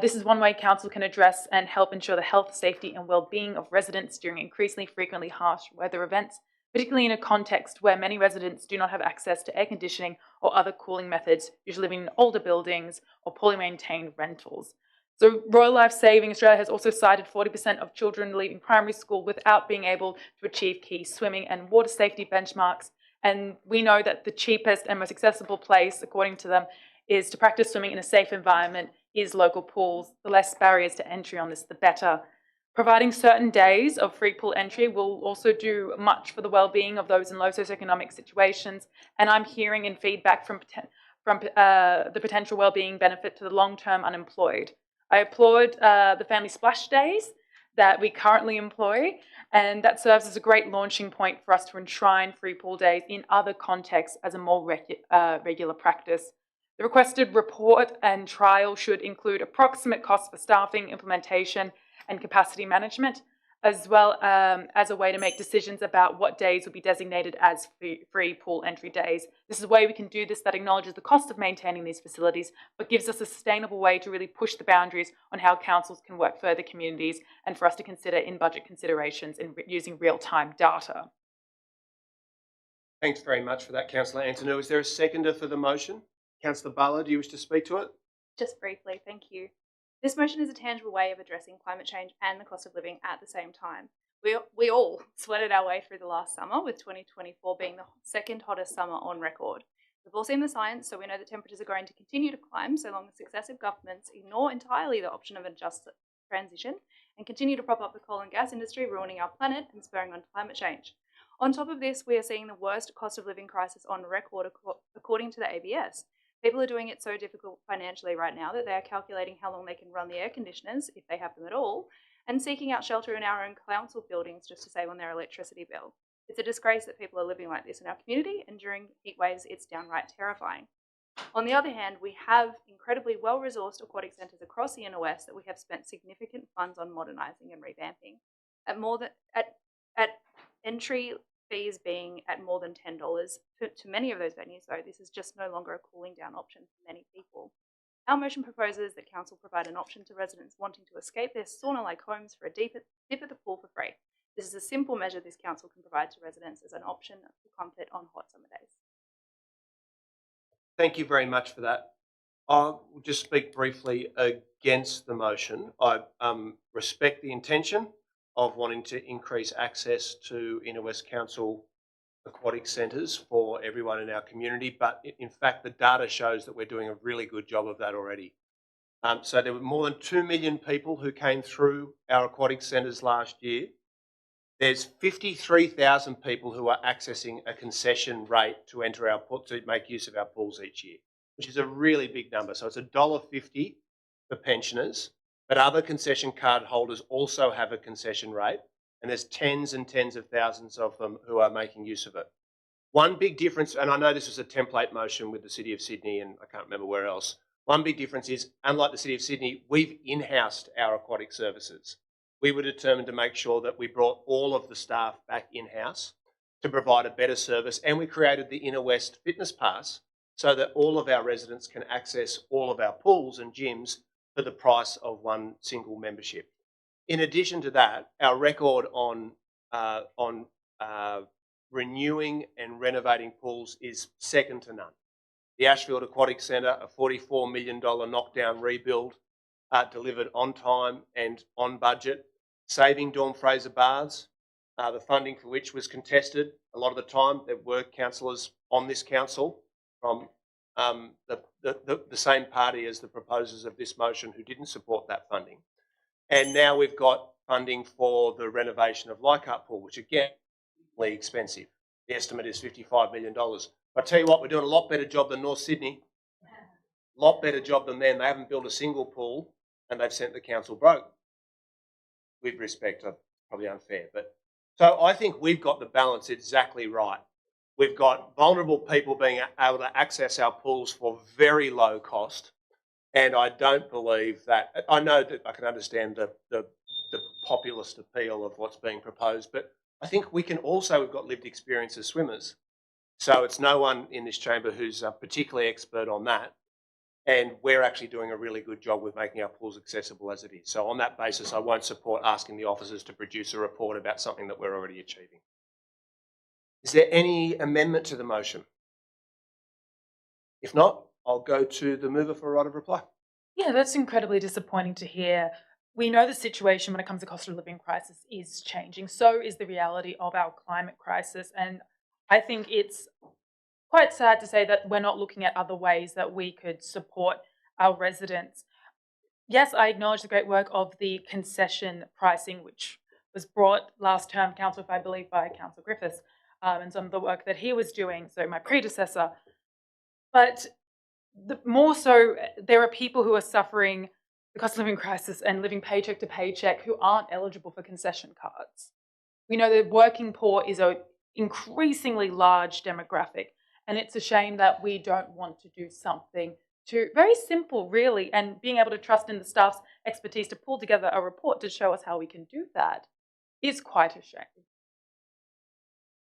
This is one way council can address and help ensure the health, safety and well-being of residents during increasingly frequently harsh weather events, particularly in a context where many residents do not have access to air conditioning or other cooling methods, usually living in older buildings or poorly maintained rentals. So Royal Life Saving Australia has also cited 40% of children leaving primary school without being able to achieve key swimming and water safety benchmarks. And we know that the cheapest and most accessible place, according to them, is to practice swimming in a safe environment is local pools. The less barriers to entry on this, the better. Providing certain days of free pool entry will also do much for the well-being of those in low socioeconomic situations. And I'm hearing in feedback from the potential well-being benefit to the long-term unemployed. I applaud the family splash days that we currently employ, and that serves as a great launching point for us to enshrine free pool days in other contexts as a more regular practice. The requested report and trial should include approximate costs for staffing, implementation and capacity management. as well as a way to make decisions about what days will be designated as free pool entry days. This is a way we can do this that acknowledges the cost of maintaining these facilities, but gives us a sustainable way to really push the boundaries on how councils can work further communities and for us to consider in budget considerations in using real-time data. Thanks very much for that, Councillor Antonou. Is there a seconder for the motion? Councillor Butler, do you wish to speak to it? Just briefly, thank you. This motion is a tangible way of addressing climate change and the cost of living at the same time. We all sweated our way through the last summer, with 2024 being the second hottest summer on record. We've all seen the science, so we know that temperatures are going to continue to climb so long as successive governments ignore entirely the option of a just transition and continue to prop up the coal and gas industry, ruining our planet and spurring on climate change. On top of this, we are seeing the worst cost of living crisis on record according to the ABS. People are doing it so difficult financially right now that they are calculating how long they can run the air conditioners, if they have them at all, and seeking out shelter in our own council buildings just to save on their electricity bill. It's a disgrace that people are living like this in our community, and during heat waves, it's downright terrifying. On the other hand, we have incredibly well-resourced aquatic centres across the inner west that we have spent significant funds on modernising and revamping. At entry fees being at more than $10 to many of those venues, though, this is just no longer a cooling down option for many people. Our motion proposes that council provide an option to residents wanting to escape their sauna-like homes for a dip at the pool for free. This is a simple measure this council can provide to residents as an option for comfort on hot summer days. Thank you very much for that. I'll just speak briefly against the motion. I respect the intention of wanting to increase access to Inner West Council aquatic centres for everyone in our community, but in fact the data shows that we're doing a really good job of that already. So there were more than 2 million people who came through our aquatic centres last year. There's 53,000 people who are accessing a concession rate to enter our pool, to make use of our pools each year, which is a really big number. So it's $1.50 for pensioners, but other concession card holders also have a concession rate, and there's tens and tens of thousands of them who are making use of it. One big difference, and I know this was a template motion with the City of Sydney and I can't remember where else, one big difference is, unlike the City of Sydney, we've in-housed our aquatic services. We were determined to make sure that we brought all of the staff back in-house to provide a better service, and we created the Inner West Fitness Pass so that all of our residents can access all of our pools and gyms for the price of one single membership. In addition to that, our record on renewing and renovating pools is second to none. The Ashfield Aquatic Centre, a $44 million knockdown rebuild, delivered on time and on budget, saving Dawn Fraser baths, the funding for which was contested. A lot of the time there were councillors on this council from the same party as the proposers of this motion who didn't support that funding. And now we've got funding for the renovation of Leichhardt Pool, which again, is expensive. The estimate is $55 million. I tell you what, we're doing a lot better job than North Sydney. A lot better job than them. They haven't built a single pool and they've sent the council broke. With respect, probably unfair. But so I think we've got the balance exactly right. We've got vulnerable people being able to access our pools for very low cost. And I don't believe that, I know that I can understand the populist appeal of what's being proposed, but I think we can also, we've got lived experience as swimmers. So it's no one in this chamber who's particularly expert on that. And we're actually doing a really good job with making our pools accessible as it is. So on that basis, I won't support asking the officers to produce a report about something that we're already achieving. Is there any amendment to the motion? If not, I'll go to the mover for a right of reply. Yeah, that's incredibly disappointing to hear. We know the situation when it comes to cost of living crisis is changing. So is the reality of our climate crisis. And I think it's quite sad to say that we're not looking at other ways that we could support our residents. Yes, I acknowledge the great work of the concession pricing, which was brought last term, Council, I believe, by Councillor Griffiths, and some of the work that he was doing, so my predecessor. But more so, there are people who are suffering the cost of living crisis and living paycheck to paycheck who aren't eligible for concession cards. We know the working poor is an increasingly large demographic, and it's a shame that we don't want to do something very simple, really, and being able to trust in the staff's expertise to pull together a report to show us how we can do that. is quite a shame.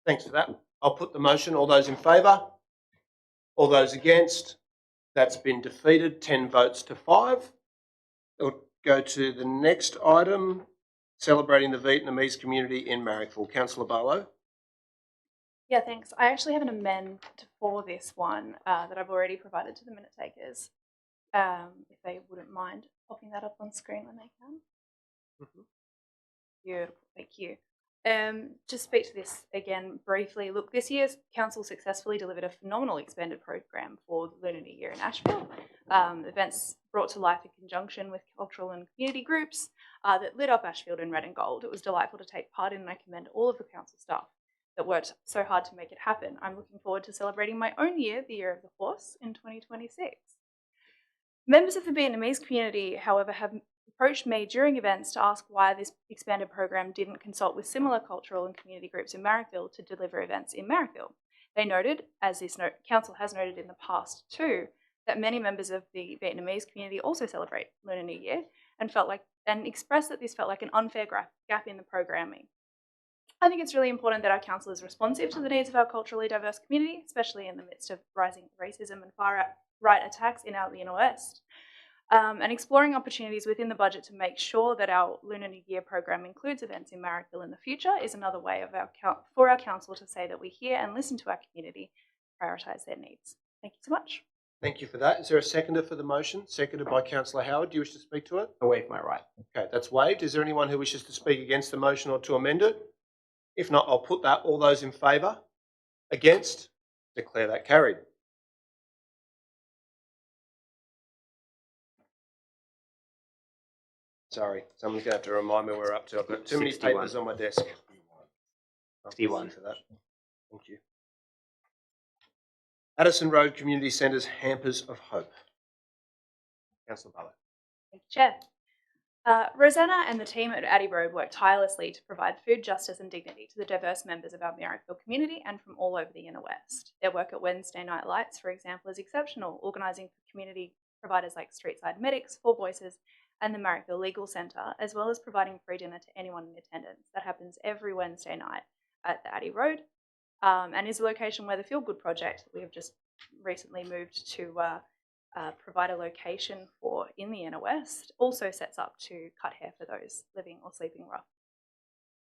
Thanks for that. I'll put the motion. All those in favour? All those against? That's been defeated, 10 votes to 5. We'll go to the next item, celebrating the Vietnamese community in Marrickville. Councillor Barlow. Yeah, thanks. I actually have an amend for this one that I've already provided to the minute takers, if they wouldn't mind popping that up on screen when they can. Beautiful, thank you. Just speak to this again briefly. Look, this year's council successfully delivered a phenomenal expanded program for the Lunar New Year in Ashfield. Events brought to life in conjunction with cultural and community groups that lit up Ashfield in red and gold. It was delightful to take part in, and I commend all of the council staff that worked so hard to make it happen. I'm looking forward to celebrating my own year, the Year of the Horse, in 2026. Members of the Vietnamese community, however, have approached me during events to ask why this expanded program didn't consult with similar cultural and community groups in Marrickville to deliver events in Marrickville. They noted, as this council has noted in the past too, that many members of the Vietnamese community also celebrate Lunar New Year and expressed that this felt like an unfair gap in the programming. I think it's really important that our council is responsive to the needs of our culturally diverse community, especially in the midst of rising racism and far-right attacks in our inner west. And exploring opportunities within the budget to make sure that our Lunar New Year program includes events in Marrickville in the future is another way for our council to say that we hear and listen to our community, prioritise their needs. Thank you so much. Thank you for that. Is there a seconder for the motion? Seconded by Councillor Howard. Do you wish to speak to it? I waive my right. Okay, that's waived. Is there anyone who wishes to speak against the motion or to amend it? If not, I'll put that. All those in favour? Against? Declare that carried. Sorry, someone's going to have to remind me where we're up to. I've got too many 61. papers on my desk. 61 for that. Thank you. Addison Road Community Centre's Hampers of Hope. Councillor Barlow. Thank you, Chair. Rosanna and the team at Addy Road work tirelessly to provide food justice and dignity to the diverse members of our Marrickville community and from all over the inner west. Their work at Wednesday Night Lights, for example, is exceptional, organising for community providers like Streetside Medics, Four Voices and the Marrickville Legal Centre, as well as providing free dinner to anyone in attendance. That happens every Wednesday night at the Addy Road and is a location where the Feel Good project that we have just recently moved to provide a location for in the inner west also sets up to cut hair for those living or sleeping rough.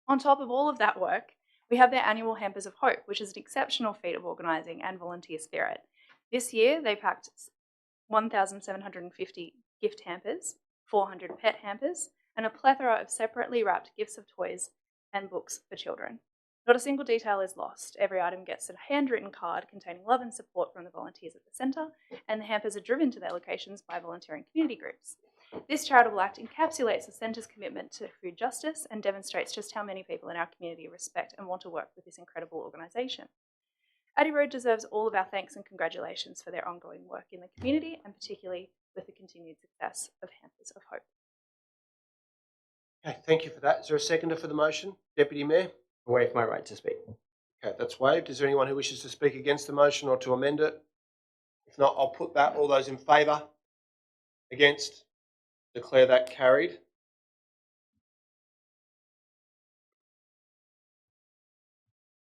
On top of all of that work, we have their annual Hampers of Hope, which is an exceptional feat of organising and volunteer spirit. This year, they packed 1,750 gift hampers, 400 pet hampers, and a plethora of separately wrapped gifts of toys and books for children. Not a single detail is lost. Every item gets a handwritten card containing love and support from the volunteers at the centre, and the hampers are driven to their locations by volunteering community groups. This charitable act encapsulates the centre's commitment to food justice and demonstrates just how many people in our community respect and want to work with this incredible organisation. Addy Road deserves all of our thanks and congratulations for their ongoing work in the community, and particularly with the continued success of Hampers of Hope. Okay, thank you for that. Is there a seconder for the motion? Deputy Mayor? I waive my right to speak. Okay, that's waived. Is there anyone who wishes to speak against the motion or to amend it? If not, I'll put that. All those in favour? Against? Declare that carried.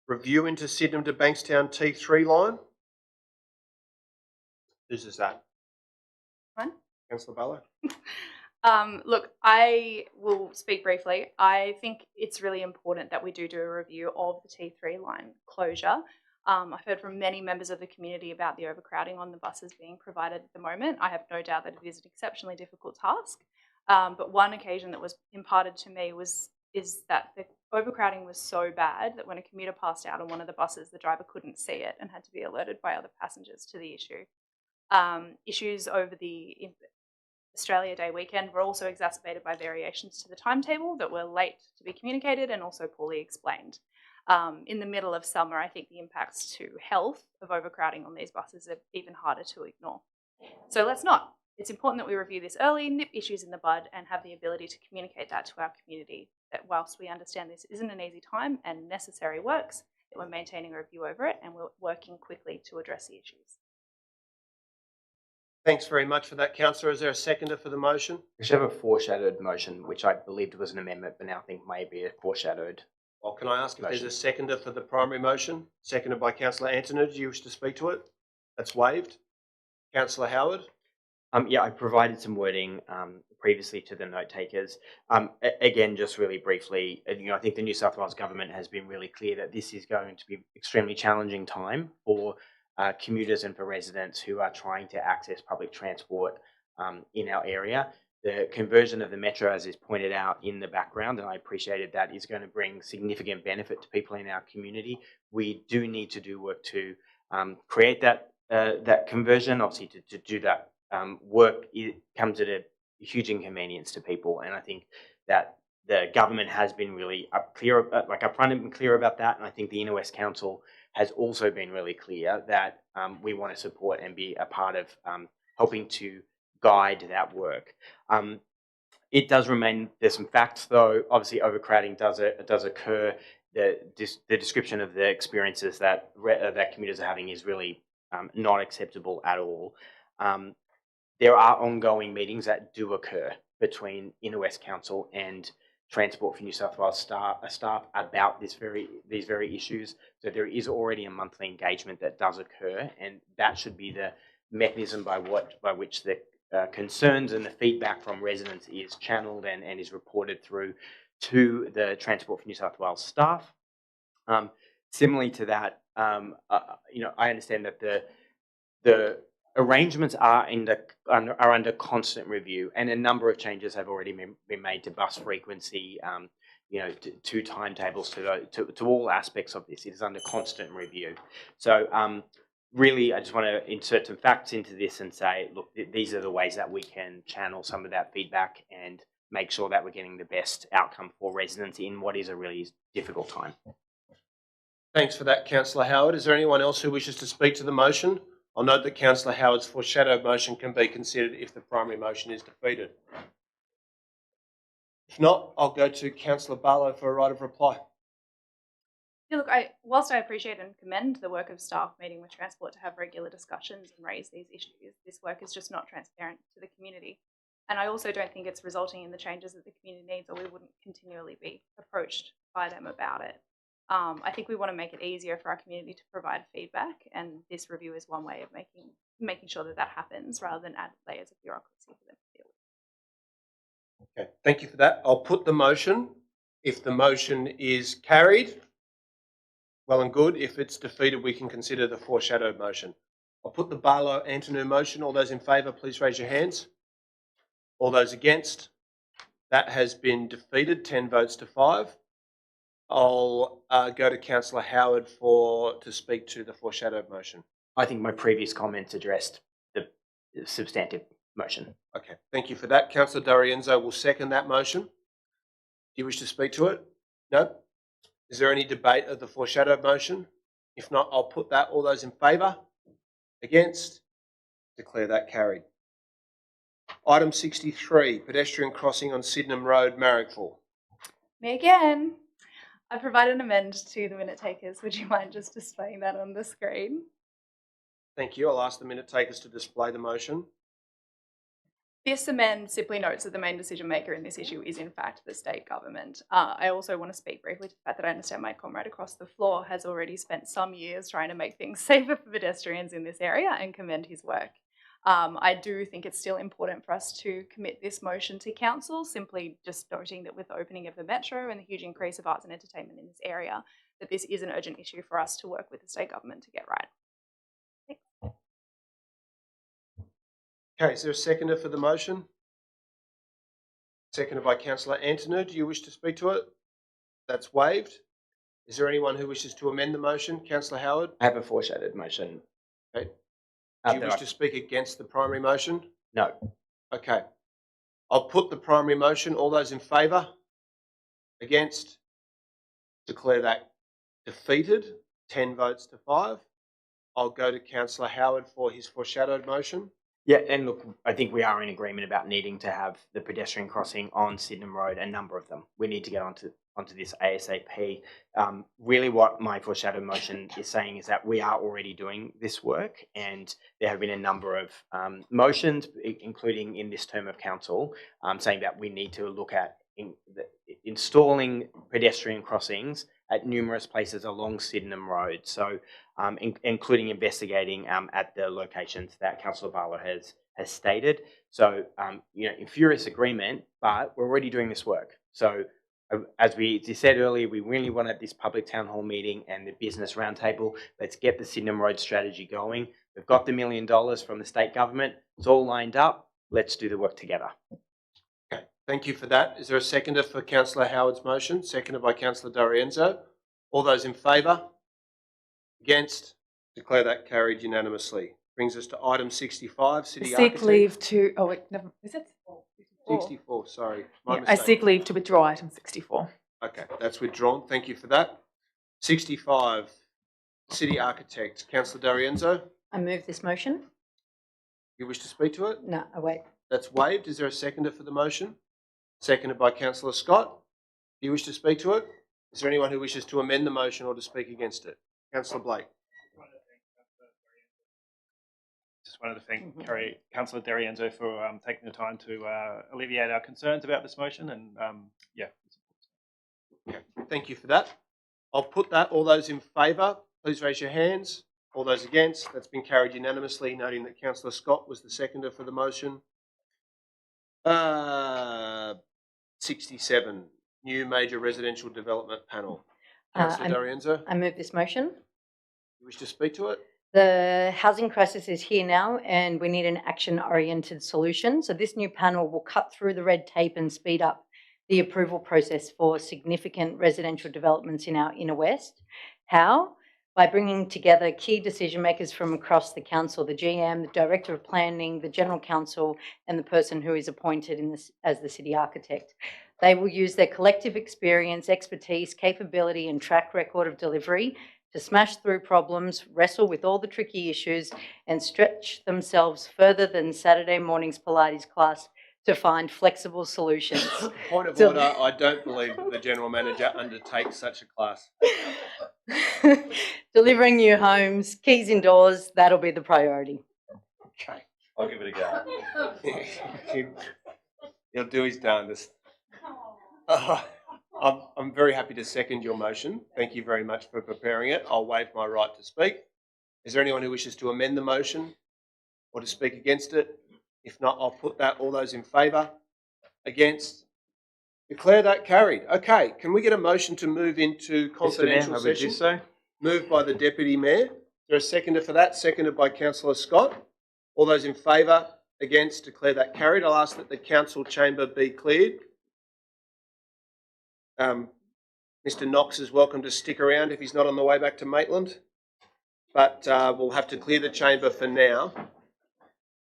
Review into Sydenham to Bankstown T3 line. Whose is that? Fine. Councillor Barlow. Look, I will speak briefly. I think it's really important that we do a review of the T3 line closure. I've heard from many members of the community about the overcrowding on the buses being provided at the moment. I have no doubt that it is an exceptionally difficult task. But one occasion that was imparted to me is that the overcrowding was so bad that when a commuter passed out on one of the buses, the driver couldn't see it and had to be alerted by other passengers to the issue. Issues over the Australia Day weekend were also exacerbated by variations to the timetable that were late to be communicated and also poorly explained. In the middle of summer, I think the impacts to health of overcrowding on these buses are even harder to ignore. So let's not. It's important that we review this early, nip issues in the bud, and have the ability to communicate that to our community, that whilst we understand this isn't an easy time and necessary works, that we're maintaining a review over it and we're working quickly to address the issues. Thanks very much for that, councillor. Is there a seconder for the motion? We should have a foreshadowed motion, which I believed was an amendment, but now think may be a foreshadowed. Well, can I ask if motion. there's a seconder for the primary motion? Seconded by councillor Antonou. Do you wish to speak to it? That's waived. Councillor Howard? Yeah, I provided some wording previously to the note takers. Again, just really briefly, I think the New South Wales government has been really clear that this is going to be an extremely challenging time for commuters and for residents who are trying to access public transport in our area. The conversion of the metro, as is pointed out in the background, and I appreciated that, is going to bring significant benefit to people in our community. We do need to do work to create that conversion. Obviously, to do that work, it comes at a huge inconvenience to people, and I think that the government has been really upfront and clear about that, and I think the Inner West Council has also been really clear that we want to support and be a part of helping to guide that work. It does remain, there's some facts though. Obviously, overcrowding does occur. The description of the experiences that commuters are having is really not acceptable at all. There are ongoing meetings that do occur between Inner West Council and Transport for New South Wales staff about these very issues. So there is already a monthly engagement that does occur, and that should be the mechanism by which the concerns and the feedback from residents is channeled and is reported through to the Transport for New South Wales staff. Similarly to that, I understand that the arrangements are under constant review, and a number of changes have already been made to bus frequency, to timetables, to all aspects of this. It is under constant review. So really, I just want to insert some facts into this and say, look, these are the ways that we can channel some of that feedback and make sure that we're getting the best outcome for residents in what is a really difficult time. Thanks for that, councillor Howard. Is there anyone else who wishes to speak to the motion? I'll note that councillor Howard's foreshadowed motion can be considered if the primary motion is defeated. If not, I'll go to councillor Barlow for a right of reply. Yeah, look, whilst I appreciate and commend the work of staff meeting with Transport to have regular discussions and raise these issues, this work is just not transparent to the community. And I also don't think it's resulting in the changes that the community needs, or we wouldn't continually be approached by them about it. I think we want to make it easier for our community to provide feedback, and this review is one way of making sure that happens, rather than add layers of bureaucracy for them to deal with. Okay, thank you for that. I'll put the motion. If the motion is carried, well and good. If it's defeated, we can consider the foreshadowed motion. I'll put the Barlow-Antonou motion. All those in favour, please raise your hands. All those against? That has been defeated, 10 votes to 5. I'll go to councillor Howard to speak to the foreshadowed motion. I think my previous comments addressed the substantive motion. Okay, thank you for that. Councillor D'Arienzo will second that motion. Do you wish to speak to it? No? Is there any debate of the foreshadowed motion? If not, I'll put that. All those in favour? Against? Declare that carried. Item 63, pedestrian crossing on Sydenham Road, Marrickville. Me again. I provided an amend to the minute takers. Would you mind just displaying that on the screen? Thank you. I'll ask the minute takers to display the motion. This amend simply notes that the main decision maker in this issue is in fact the state government. I also want to speak briefly to the fact that I understand my comrade across the floor has already spent some years trying to make things safer for pedestrians in this area, and commend his work. I do think it's still important for us to commit this motion to council, simply just noting that with the opening of the metro and the huge increase of arts and entertainment in this area, that this is an urgent issue for us to work with the state government to get right. Thanks. Okay, is there a seconder for the motion? Seconded by councillor Antonou. Do you wish to speak to it? That's waived. Is there anyone who wishes to amend the motion? Councillor Howard? I have a foreshadowed motion. Okay. Do you wish to speak against the primary motion? No. Okay. I'll put the primary motion. All those in favour? Against? Declare that defeated, 10 votes to 5. I'll go to councillor Howard for his foreshadowed motion. Yeah, and look, I think we are in agreement about needing to have the pedestrian crossing on Sydenham Road, a number of them. We need to get onto this ASAP. Really what my foreshadow motion is saying is that we are already doing this work, and there have been a number of motions, including in this term of council, saying that we need to look at installing pedestrian crossings at numerous places along Sydenham Road. So including investigating at the locations that Councillor Barlow has stated. So, in furious agreement, but we're already doing this work. So, as we said earlier, we really want to have this public town hall meeting and the business roundtable. Let's get the Sydenham Road strategy going. We've got the $1 million from the state government. It's all lined up. Let's do the work together. Okay, thank you for that. Is there a seconder for Councillor Howard's motion? Seconded by Councillor D'Arienzo. All those in favour? Against? Declare that carried unanimously. Brings us to item 65, City Architect. Seek leave to, oh wait, never, is it? 64, sorry. My Yeah, I mistake. seek leave to withdraw item 64. Okay, that's withdrawn. Thank you for that. 65, City Architect. Councillor D'Arienzo, I move this motion. you wish to speak to it? No, I wait. That's waived. Is there a seconder for the motion? Seconded by Councillor Scott. Do you wish to speak to it? Is there anyone who wishes to amend the motion or to speak against it? Councillor Blake. Just wanted to thank Councillor D'Arienzo for taking the time to alleviate our concerns about this motion, and yeah. Okay, thank you for that. I'll put that. All those in favour, please raise your hands. All those against, that's been carried unanimously, noting that Councillor Scott was the seconder for the motion. 67, new major residential development panel. Councillor D'Arienzo, I move this motion. you wish to speak to it? The housing crisis is here now, and we need an action-oriented solution. So this new panel will cut through the red tape and speed up the approval process for significant residential developments in our inner west. How? By bringing together key decision makers from across the council, the GM, the Director of Planning, the General Counsel, and the person who is appointed as the city architect. They will use their collective experience, expertise, capability, and track record of delivery to smash through problems, wrestle with all the tricky issues, and stretch themselves further than Saturday morning's Pilates class to find flexible solutions. Point of order, I don't believe that the General Manager undertakes such a class. Delivering new homes, keys indoors, that'll be the priority. Okay. I'll give it a go. He'll do his darndest. I'm very happy to second your motion. Thank you very much for preparing it. I'll waive my right to speak. Is there anyone who wishes to amend the motion or to speak against it? If not, I'll put that. All those in favour? Against? Declare that carried. Okay, can we get a motion to move into confidential Mr. Mayor, I would session? do so. Moved by the Deputy Mayor. Is there a seconder for that? Seconded by Councillor Scott. All those in favour? Against? Declare that carried. I'll ask that the council chamber be cleared. Mr. Knox is welcome to stick around if he's not on the way back to Maitland, but we'll have to clear the chamber for now.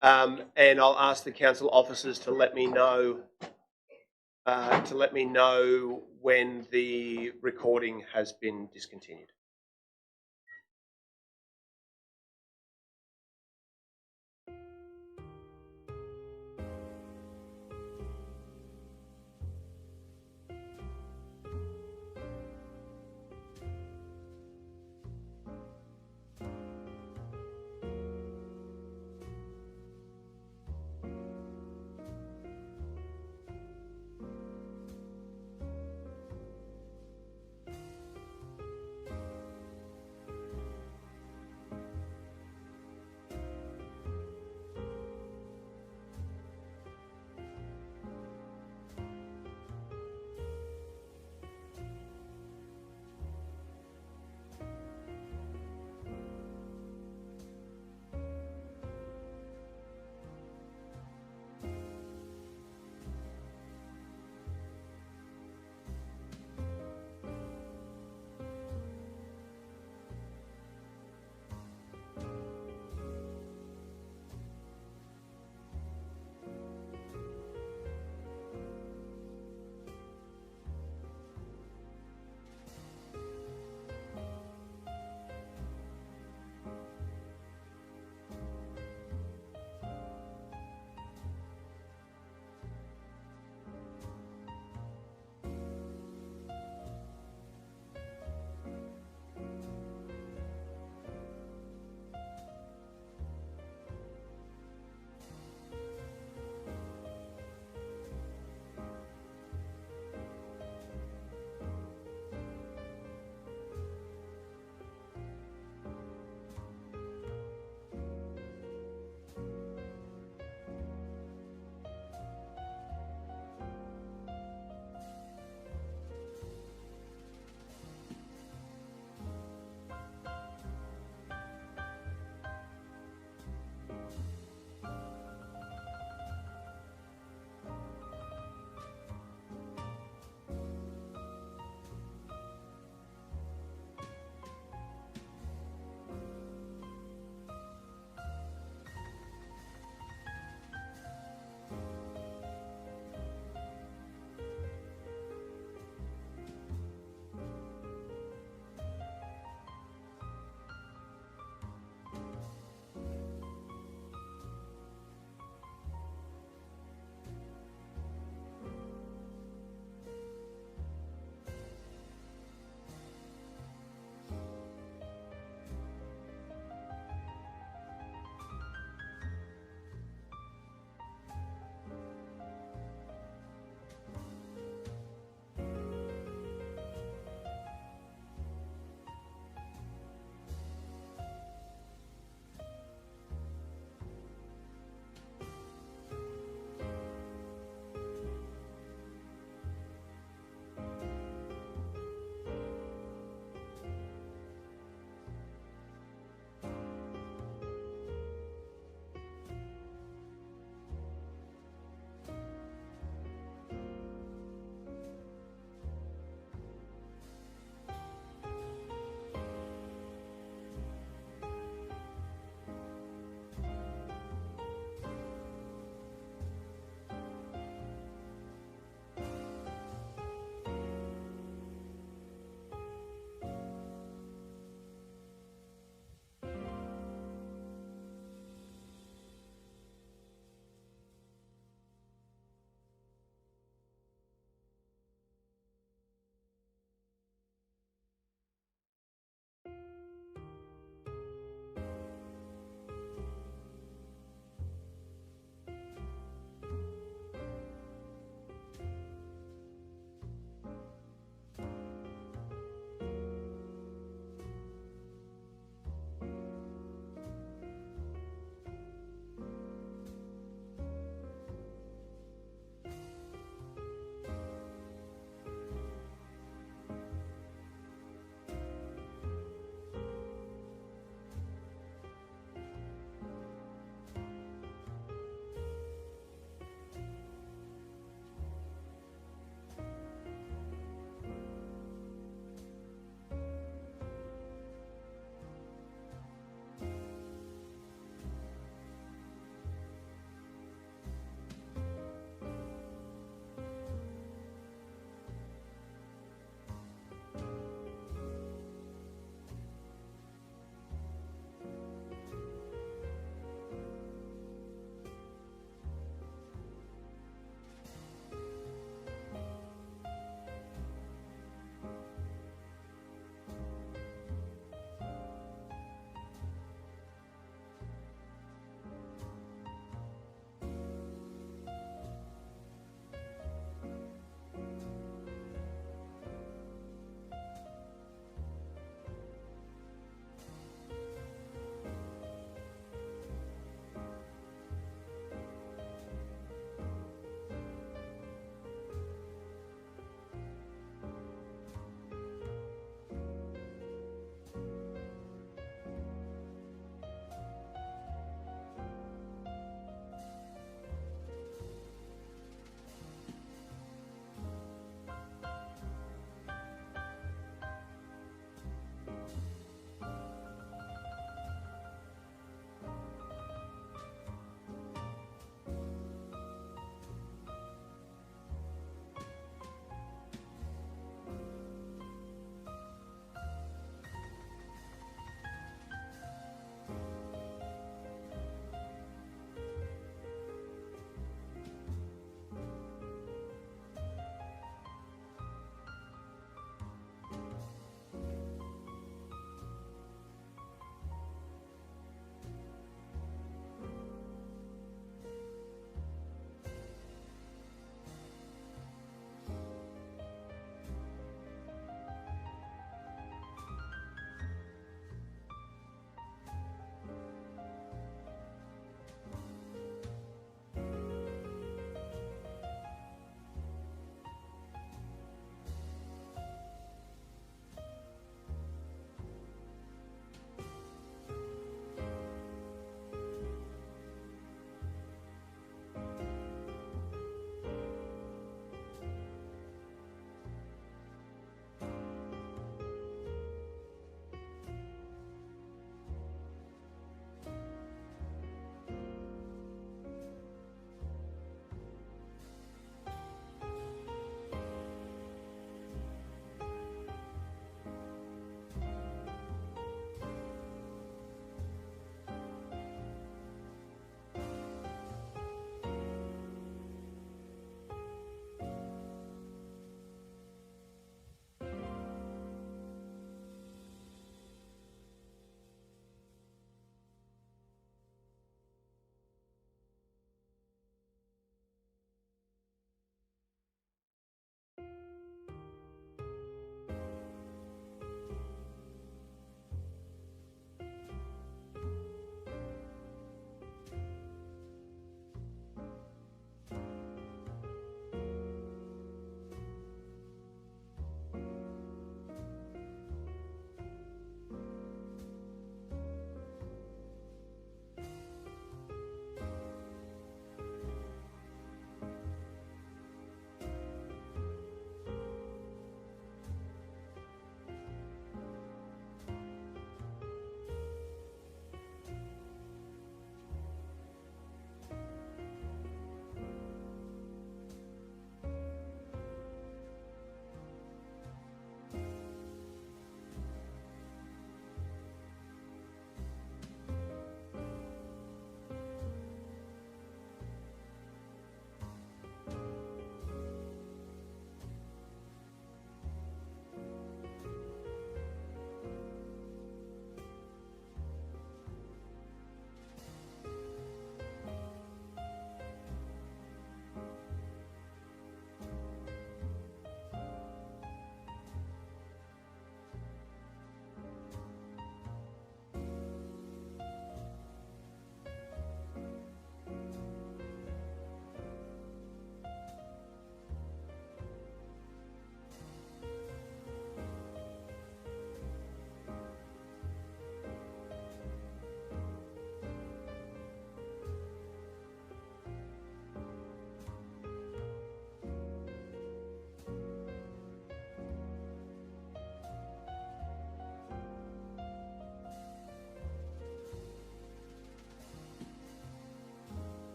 And I'll ask the council officers to let me know when the recording has been discontinued.